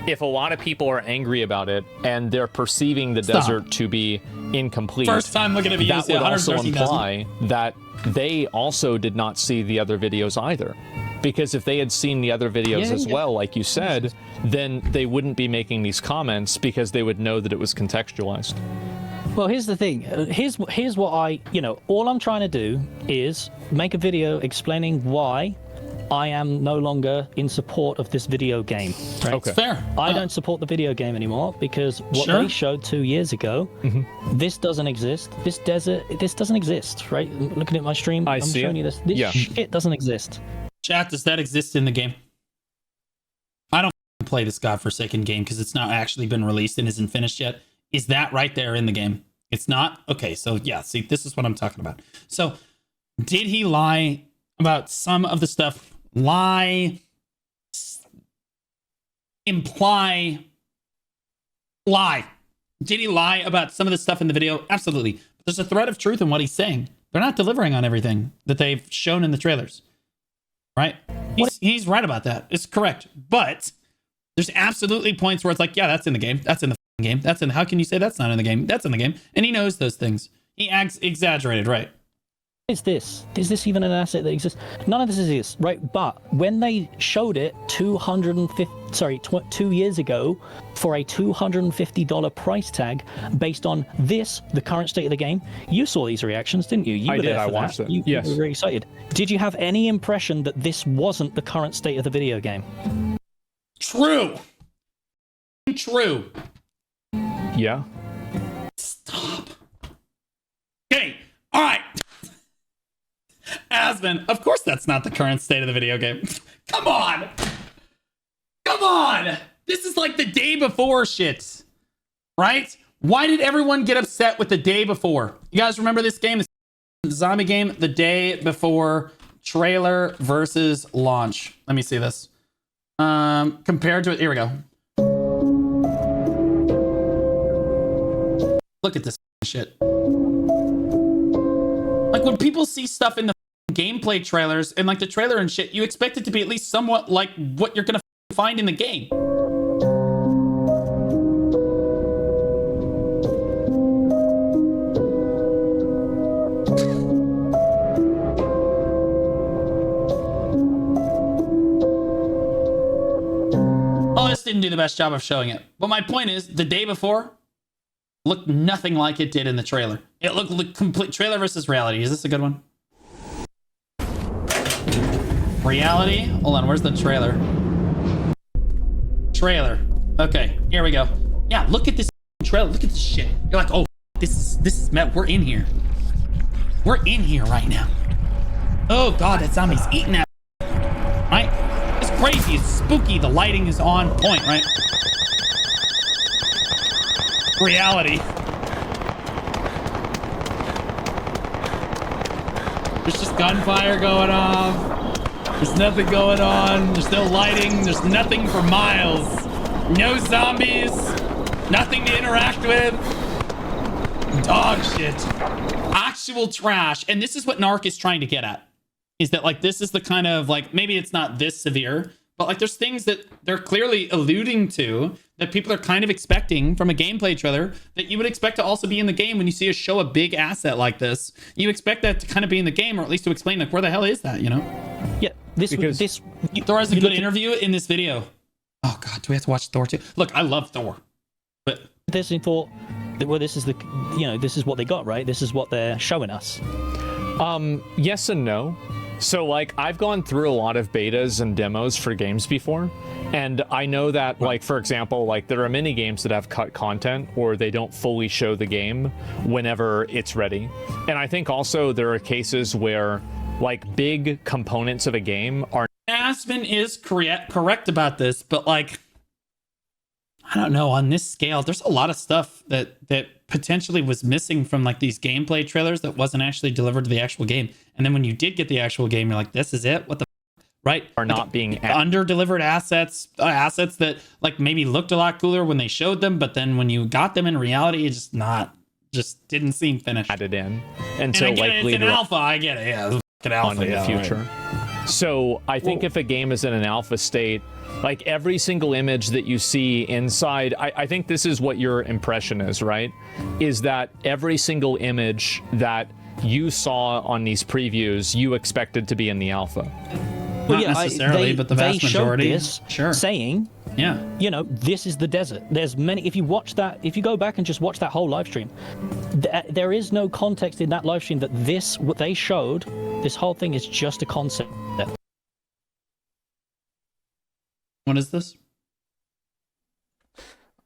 if a lot of people are angry about it and they're perceiving the desert to be incomplete, first time looking at videos, that would also imply that they also did not see the other videos either. Because if they had seen the other videos as well, like you said, then they wouldn't be making these comments because they would know that it was contextualized. Well, here's the thing. Here's what all I'm trying to do is make a video explaining why I am no longer in support of this video game. Right? Okay. Fair. I don't support the video game anymore because what they showed 2 years ago, this doesn't exist. This doesn't exist, right? Looking at my stream, I'm showing you this. This shit doesn't exist. Chat, does that exist in the game? I don't play this godforsaken game because it's not actually been released and isn't finished yet. Is that right there in the game? It's not? Okay, so yeah, see, this is what I'm talking about. So, did he lie about some of the stuff? Lie, imply, lie. Did he lie about some of the stuff in the video? Absolutely. But there's a thread of truth in what he's saying. They're not delivering on everything that they've shown in the trailers. Right? He's right about that. It's correct. But there's absolutely points where it's like, yeah, that's in the game. That's in the game. That's in. How can you say that's not in the game? That's in the game. And he knows those things. He exaggerated, right? is this? Is this even an asset that exists? None of this is, right? But when they showed it 2 years ago for a $250 price tag based on this, the current state of the game, you saw these reactions, didn't you? You I were did. there I for watched that. it. Yes. You were very excited. Did you have any impression that this wasn't the current state of the video game? True. True. Yeah. Stop. Okay. All right. Asmon, of course that's not the current state of the video game. Come on. Come on. This is like the day before shit. Right? Why did everyone get upset with the day before? You guys remember this game? The zombie game, the day before trailer versus launch. Let me see this. Compared to it. Here we go. Look at this shit. Like when people see stuff in the gameplay trailers and like the trailer and shit, you expect it to be at least somewhat like what you're gonna find in the game. Oh, this didn't do the best job of showing it. But my point is, the day before looked nothing like it did in the trailer. It looked complete trailer versus reality. Is this a good one? Reality? Hold on, where's the trailer? Trailer. Okay, here we go. Yeah, look at this trailer. Look at this shit. You're like, oh, this is met. We're in here. We're in here right now. Oh god, that zombie's eating that. Right? It's crazy. It's spooky. The lighting is on point, right? Reality. There's just gunfire going off. There's nothing going on. There's no lighting. There's nothing for miles. No zombies. Nothing to interact with. Dog shit. Actual trash. And this is what Narc is trying to get at. Is that like, this is the kind of like, maybe it's not this severe, but like there's things that they're clearly alluding to that people are kind of expecting from a gameplay trailer that you would expect to also be in the game when you see a show a big asset like this. You expect that to kind of be in the game, or at least to explain like, where the hell is that, you know? Yeah, Thor has a good interview in this video. Oh god, do we have to watch Thor too? Look, I love Thor, but this and thought, well, this is the, you know, this is what they got, right? This is what they're showing us. Yes and no. So like I've gone through a lot of betas and demos for games before, and I know that like, for example, like there are many games that have cut content or they don't fully show the game whenever it's ready. And I think also there are cases where like big components of a game are. Asmon is correct about this, but like, I don't know, on this scale, there's a lot of stuff that potentially was missing from like these gameplay trailers that wasn't actually delivered to the actual game. And then when you did get the actual game, you're like, this is it? What the right? Are not like, being under-delivered assets that like maybe looked a lot cooler when they showed them, but then when you got them in reality, it just didn't seem finished. Added in. And so like it's an alpha, I get it. Yeah, it's alpha in the future. Right. So I think if a game is in an alpha state, like every single image that you see inside, I think this is what your impression is, right? Is that every single image that you saw on these previews, you expected to be in the alpha. Not necessarily, but the vast majority. This saying, yeah, you know, this is the desert. There's many. If you watch that, if you go back and just watch that whole live stream, there is no context in that live stream that what they showed, this whole thing is just a concept. What is this?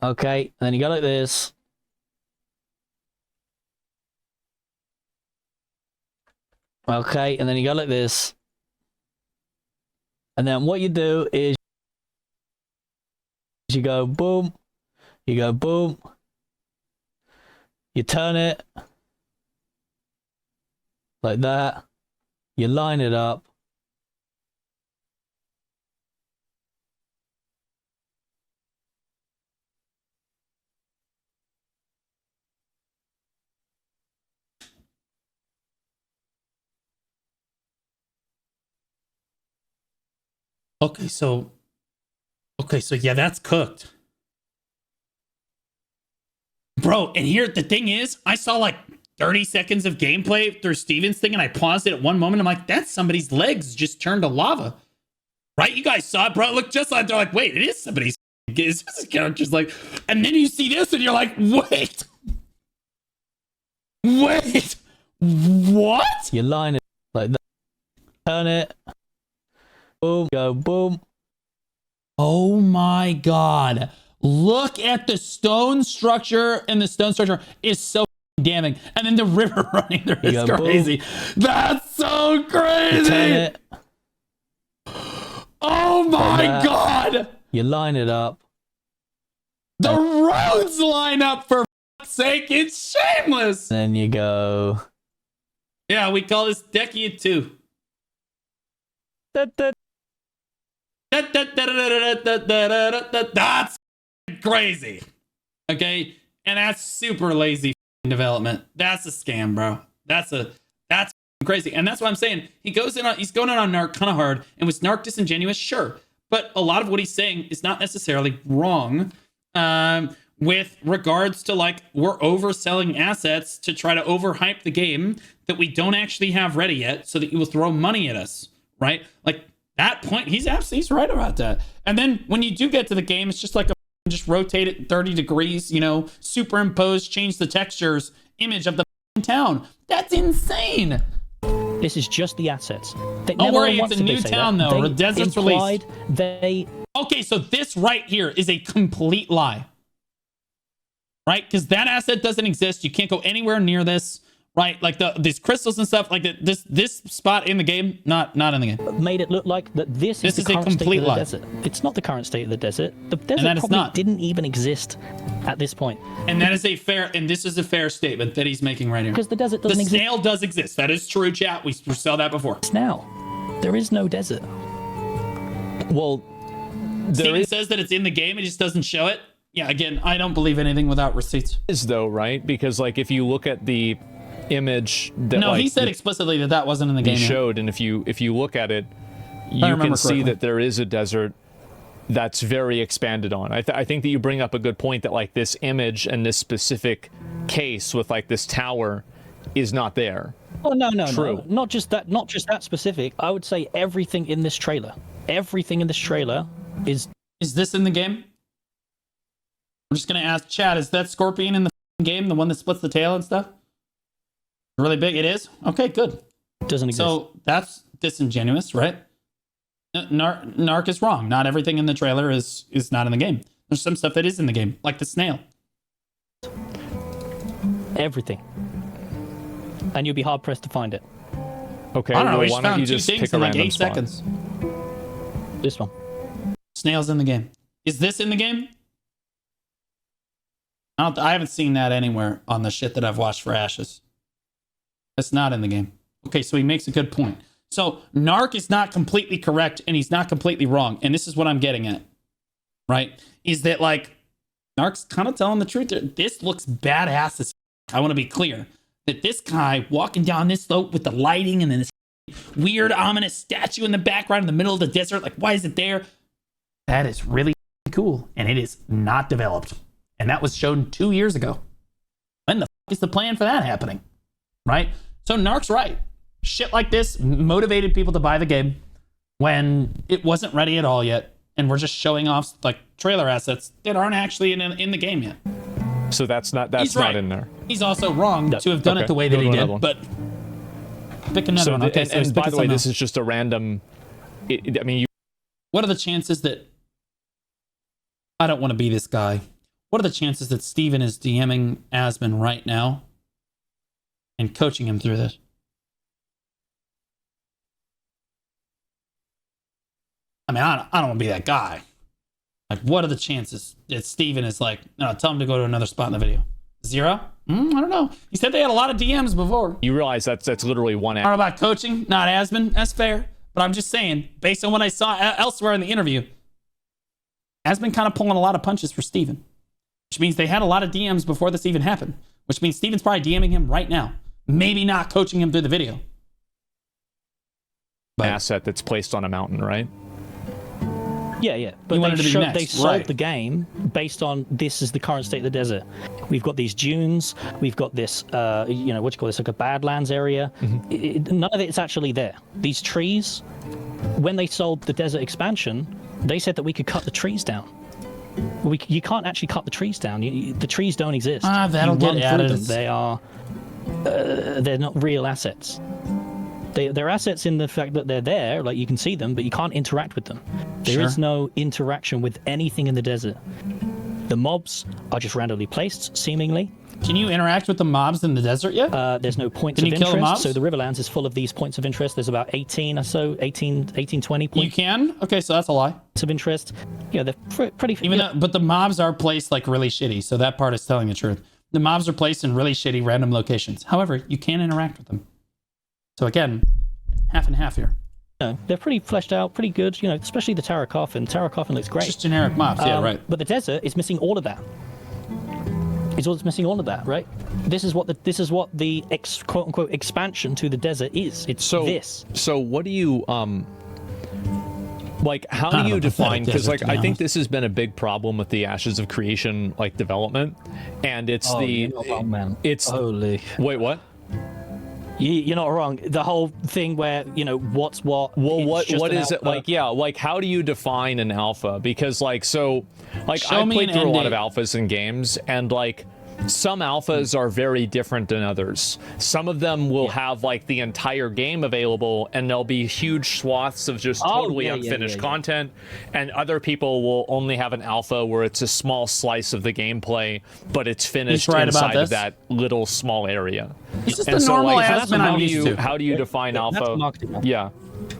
Okay, and then you go like this. Okay, and then you go like this. And then what you do is you go boom, you go boom, you turn it like that, you line it up. Okay, so yeah, that's cooked. Bro, and here the thing is, I saw like 30 seconds of gameplay through Steven's thing, and I paused it at one moment. I'm like, that's somebody's legs just turned to lava. Right? You guys saw it, bro. It looked just like, they're like, wait, it is somebody's. It's just a character's like, and then you see this and you're like, wait. Wait. What? You line it like that. Turn it. Boom. Go boom. Oh my God. Look at the stone structure, and the stone structure is so damning. And then the river running there is crazy. Boom. That's so crazy. Turn it. Oh my God. You line it up. The roads line up, for fuck's sake. It's shameless. Then you go. Yeah, we call this Decade 2. That's crazy. Okay? And that's super lazy development. That's a scam, bro. That's crazy. And that's what I'm saying. He's going in on Narc kind of hard. And was Narc disingenuous? Sure. But a lot of what he's saying is not necessarily wrong. With regards to, like, we're overselling assets to try to overhype the game that we don't actually have ready yet, so that you will throw money at us, right? Like, that point, he's right about that. And then when you do get to the game, it's just like just rotate it 30 degrees, you know, superimpose, change the textures, image of the town. That's insane. This is just the assets. Don't worry, it's a new town, though. The desert's released. Okay, so this right here is a complete lie. Right? Because that asset doesn't exist. You can't go anywhere near this. Right? Like these crystals and stuff. Like this spot in the game, not in the game. Made it look like that this is the current state of the desert. It's not the current state of the desert. The desert probably didn't even exist at this point. And that is this is a fair statement that he's making right here. Because the desert doesn't exist. The snail does exist. That is true, chat. We saw that before. Now, there is no desert. Well, Steven says that it's in the game. It just doesn't show it. Yeah, again, I don't believe anything without receipts. Is though, right? Because like if you look at the image that he said explicitly that wasn't in the game. He showed, and if you look at it, you can see that there is a desert that's very expanded on. I think that you bring up a good point that like this image and this specific case with like this tower is not there. Oh no, not just that specific. I would say everything in this trailer. Everything in this trailer is. Is this in the game? I'm just gonna ask Chad, is that scorpion in the game, the one that splits the tail and stuff? Really big? It is? Okay, good. Doesn't exist. So that's disingenuous, right? Narc is wrong. Not everything in the trailer is not in the game. There's some stuff that is in the game, like the snail. Everything. And you'll be hard pressed to find it. Okay, I don't know. why don't you just pick a like random 8 spot? seconds. This one. Snail's in the game. Is this in the game? I haven't seen that anywhere on the shit that I've watched for Ashes. That's not in the game. Okay, so he makes a good point. So Narc is not completely correct, and he's not completely wrong. And this is what I'm getting at, right? Is that like Narc's kind of telling the truth. This looks badass as I want to be clear that this guy walking down this slope with the lighting and then this weird ominous statue in the background in the middle of the desert. Like, why is it there? That is really cool, and it is not developed. And that was shown 2 years ago. When the fuck is the plan for that happening? Right? So Narc's right. Shit like this motivated people to buy the game when it wasn't ready at all yet. And we're just showing off like trailer assets that aren't actually in the game yet. So that's not in there. He's also wrong to have done it the way that he did. But pick another one. Okay, and by the way, this is just a random. What are the chances that I don't want to be this guy? What are the chances that Steven is DMing Asmon right now and coaching him through this? I mean, I don't want to be that guy. Like, what are the chances that Steven is like, no, tell him to go to another spot in the video? 0? I don't know. He said they had a lot of DMs before. You realize that's literally one. I don't know about coaching, not Asmon. That's fair. But I'm just saying, based on what I saw elsewhere in the interview, Asmon kind of pulling a lot of punches for Steven. Which means they had a lot of DMs before this even happened. Which means Steven's probably DMing him right now. Maybe not coaching him through the video. But asset that's placed on a mountain, right? Yeah. But they sold the game based on this is the current state of the desert. We've got these dunes. We've got this, what do you call this, like a Badlands area. None of it's actually there. These trees, when they sold the desert expansion, they said that we could cut the trees down. You can't actually cut the trees down. The trees don't exist. That'll get added. They are, they're not real assets. They're assets in the fact that they're there, like you can see them, but you can't interact with them. There is no interaction with anything in the desert. The mobs are just randomly placed, seemingly. Can you interact with the mobs in the desert yet? There's no points of interest. Kill the mobs? So the Riverlands is full of these points of interest. There's about 18 or so, 18, 20 points. You can? Okay, so that's a lie. Of interest. Yeah, they're pretty... But the mobs are placed like really shitty, so that part is telling the truth. The mobs are placed in really shitty random locations. However, you can interact with them. So again, half and half here. They're pretty fleshed out, pretty good, especially the Tara Coffin. Tara Coffin looks great. Just generic mobs, yeah, right. But the desert is missing all of that. It's missing all of that, right? This is what the quote unquote expansion to the desert is. It's this. So what do you like? How do you define? Because I think this has been a big problem with the Ashes of Creation development, and it's it's holy. Wait, what? You're not wrong. The whole thing where what's what. Well, what is it like? Yeah, how do you define an alpha? Because I played through a lot of alphas in games, and some alphas are very different than others. Some of them will have the entire game available, and there'll be huge swaths of just totally unfinished content, and other people will only have an alpha where it's a small slice of the gameplay, but it's finished inside of that little small area. This is the normal Asmon I'm used to. How do you define alpha? Yeah.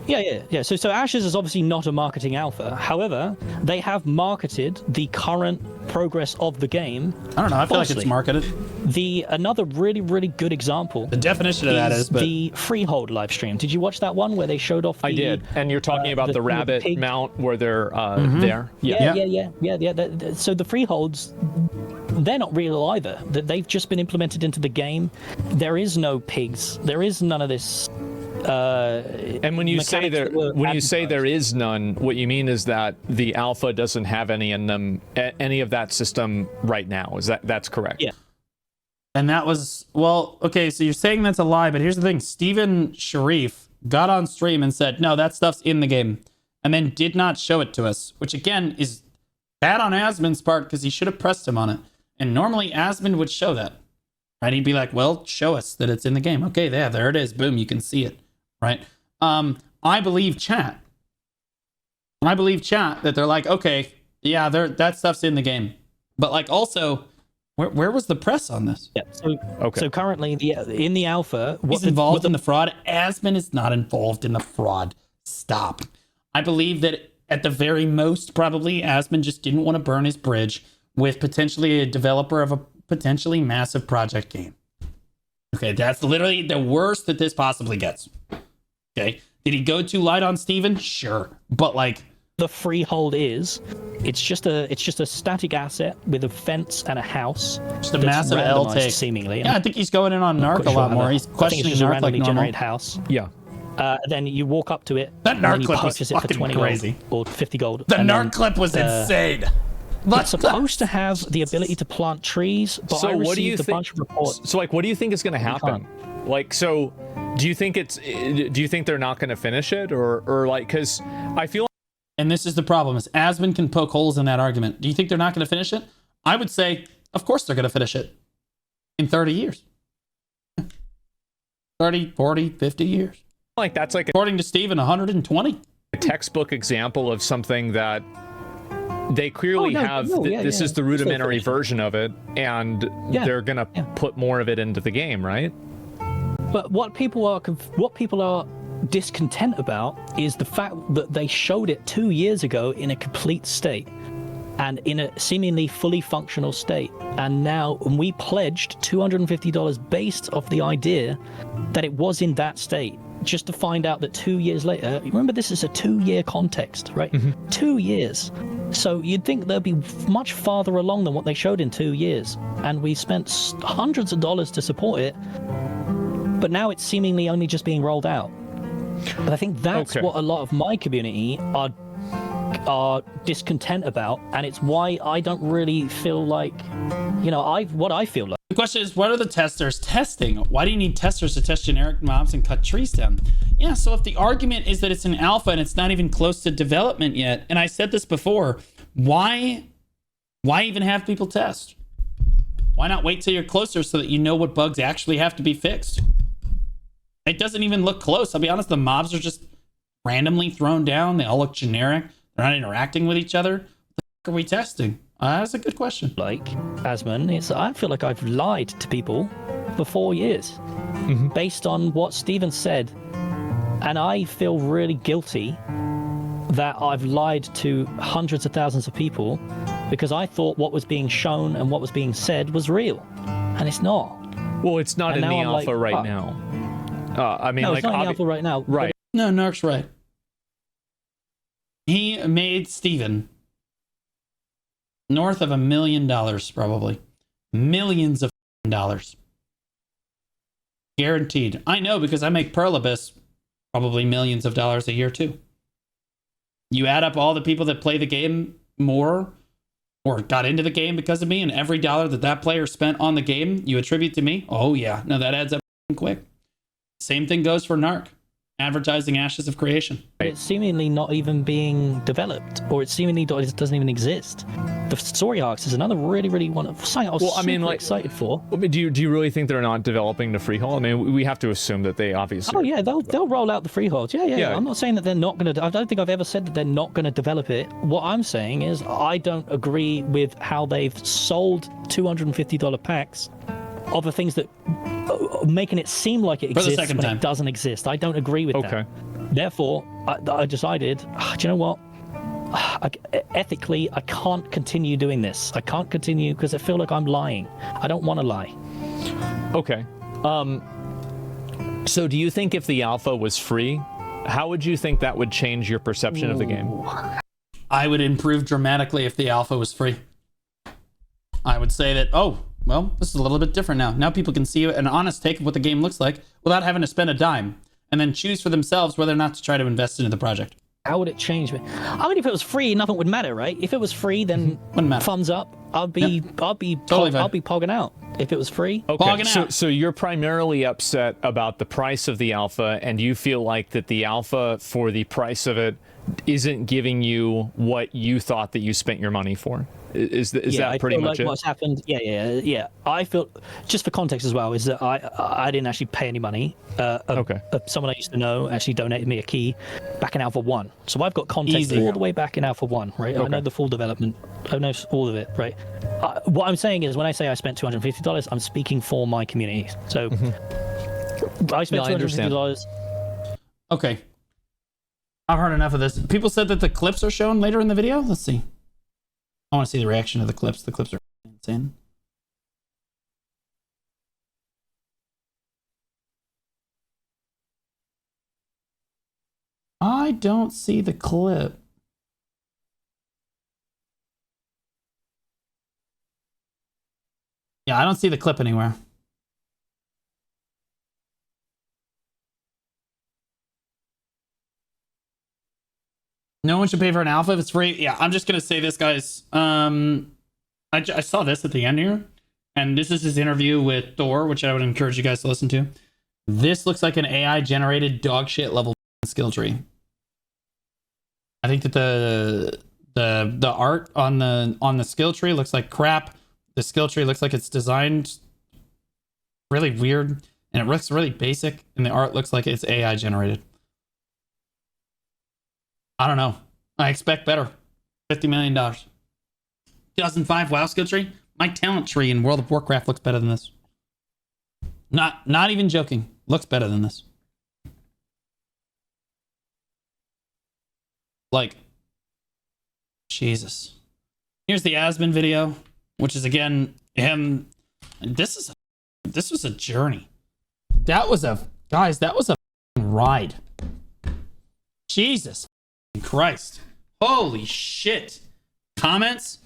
Yeah. So Ashes is obviously not a marketing alpha. However, they have marketed the current progress of the game. I don't know. I feel like it's marketed. Another really, really good example. The definition of that is the Freehold live stream. Did you watch that one where they showed off? I did. And you're talking about the rabbit mount where they're there. Yeah. So the Freeholds, they're not real either. They've just been implemented into the game. There is no pigs. There is none of this. And when you say there is none, what you mean is that the alpha doesn't have any in them, any of that system right now. That's correct? Yeah. And that was okay. So you're saying that's a lie, but here's the thing: Steven Sharif got on stream and said, "No, that stuff's in the game," and then did not show it to us, which again is bad on Asmon's part because he should have pressed him on it. And normally Asmon would show that, right? He'd be like, "Well, show us that it's in the game." Okay, there it is. Boom, you can see it. Right. I believe chat that they're like, okay, yeah, that stuff's in the game. But also, where was the press on this? Yeah. So currently in the alpha, he's involved in the fraud. Asmon is not involved in the fraud. Stop. I believe that at the very most, probably Asmon just didn't want to burn his bridge with potentially a developer of a potentially massive project game. Okay, that's literally the worst that this possibly gets. Okay. Did he go too light on Steven? Sure. But the Freehold it's just a static asset with a fence and a house. Just a massive L take. Seemingly. Yeah, I think he's going in on Narc a lot more. He's questioning Narc like normal. Generated house. Yeah. Then you walk up to it. That Narc clip was it for fucking 20 crazy. Gold or 50 gold. The Narc clip was insane. It's supposed to have the ability to plant trees, but I received a bunch of reports. So what do you think is going to happen? Do you think they're not going to finish it or because I feel and this is the problem is Asmon can poke holes in that argument. Do you think they're not going to finish it? I would say, of course they're going to finish it in 30 years. 30, 40, 50 years. That's according to Steven, 120. A textbook example of something that they clearly have. This is the rudimentary version of it, and they're going to put more of it into the game, right? But what people are discontent about is the fact that they showed it 2 years ago in a complete state and in a seemingly fully functional state. And now we pledged $250 based off the idea that it was in that state, just to find out that 2 years later, remember this is a 2-year context, right? 2 years. So you'd think they'd be much farther along than what they showed in 2 years. And we spent hundreds of dollars to support it. But now it's seemingly only just being rolled out. But I think that's what a lot of my community are are discontent about, and it's why I don't really feel like, what I feel like. The question is, what are the testers testing? Why do you need testers to test generic mobs and cut trees down? Yeah, so if the argument is that it's an alpha and it's not even close to development yet, and I said this before, why even have people test? Why not wait till you're closer so that you know what bugs actually have to be fixed? It doesn't even look close. I'll be honest, the mobs are just randomly thrown down. They all look generic. They're not interacting with each other. What the fuck are we testing? That's a good question. Like, Asmon, I feel like I've lied to people for 4 years based on what Steven said. And I feel really guilty that I've lied to hundreds of thousands of people because I thought what was being shown and what was being said was real. And it's not. Well, it's not in the alpha right now. I mean, no, like, it's not in the alpha right now. Right. No, Narc's right. He made Steven north of $1 million, probably. Millions of dollars. Guaranteed. I know because I make Pearl Abyss probably millions of dollars a year too. You add up all the people that play the game more or got into the game because of me, and every dollar that player spent on the game you attribute to me. Oh yeah, no, that adds up quick. Same thing goes for Narc. Advertising Ashes of Creation. It's seemingly not even being developed, or it seemingly doesn't even exist. The story arcs is another really something I was super excited for. I mean, do you really think they're not developing the freehold? I mean, we have to assume that they obviously. Oh yeah, they'll roll out the freeholds. Yeah. I'm not saying that they're not going to. I don't think I've ever said that they're not going to develop it. What I'm saying is I don't agree with how they've sold $250 packs of the things that. Making it seem like it exists when it doesn't exist. I don't agree with that. Therefore, I decided, do you know what? Ethically, I can't continue doing this. I can't continue because I feel like I'm lying. I don't want to lie. Okay. So do you think if the alpha was free, how would you think that would change your perception of the game? I would improve dramatically if the alpha was free. I would say that, well, this is a little bit different now. Now people can see an honest take of what the game looks like without having to spend a dime and then choose for themselves whether or not to try to invest into the project. How would it change me? I mean, if it was free, nothing would matter, right? If it was free, then thumbs up. I'll be pogging out. If it was free, okay. So you're primarily upset about the price of the alpha, and you feel like that the alpha for the price of it isn't giving you what you thought that you spent your money for. Is that pretty much it? What's happened? Yeah. I feel, just for context as well, is that I didn't actually pay any money. Someone I used to know actually donated me a key back in Alpha 1. So I've got context all the way back in Alpha 1, right? I know the full development. I know all of it, right? What I'm saying is when I say I spent $250, I'm speaking for my community. So I spent $250. Okay. I've heard enough of this. People said that the clips are shown later in the video. Let's see. I want to see the reaction to the clips. The clips are insane. I don't see the clip. Yeah, I don't see the clip anywhere. No one should pay for an alpha if it's free. Yeah, I'm just going to say this, guys. I saw this at the end here. And this is his interview with Thor, which I would encourage you guys to listen to. This looks like an AI-generated dogshit level skill tree. I think that the art on the skill tree looks like crap. The skill tree looks like it's designed really weird. And it looks really basic. And the art looks like it's AI-generated. I don't know. I expect better. $50 million. 2005 WoW skill tree. My talent tree in World of Warcraft looks better than this. Not even joking. Looks better than this. Like, Jesus. Here's the Asmon video, which is again him. This was a journey. That was a ride. Jesus Christ. Holy shit. Comments?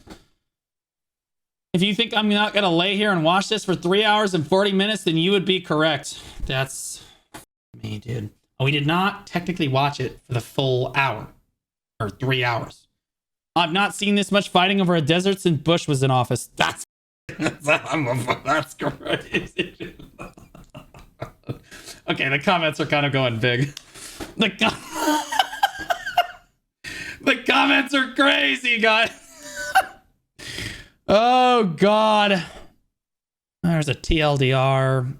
If you think I'm not going to lay here and watch this for 3 hours and 40 minutes, then you would be correct. That's me, dude. We did not technically watch it for the full hour or 3 hours. I've not seen this much fighting over a desert since Bush was in office. That's crazy. Okay, the comments are kind of going big. The comments are crazy, guys. Oh, God. There's a TLDR.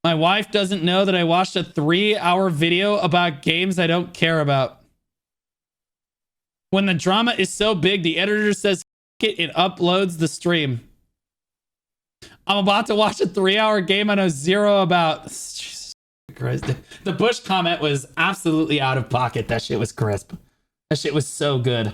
My wife doesn't know that I watched a 3-hour video about games I don't care about. When the drama is so big, the editor says it uploads the stream. I'm about to watch a 3-hour game I know zero about. Jesus Christ. The Bush comment was absolutely out of pocket. That shit was crisp. That shit was so good.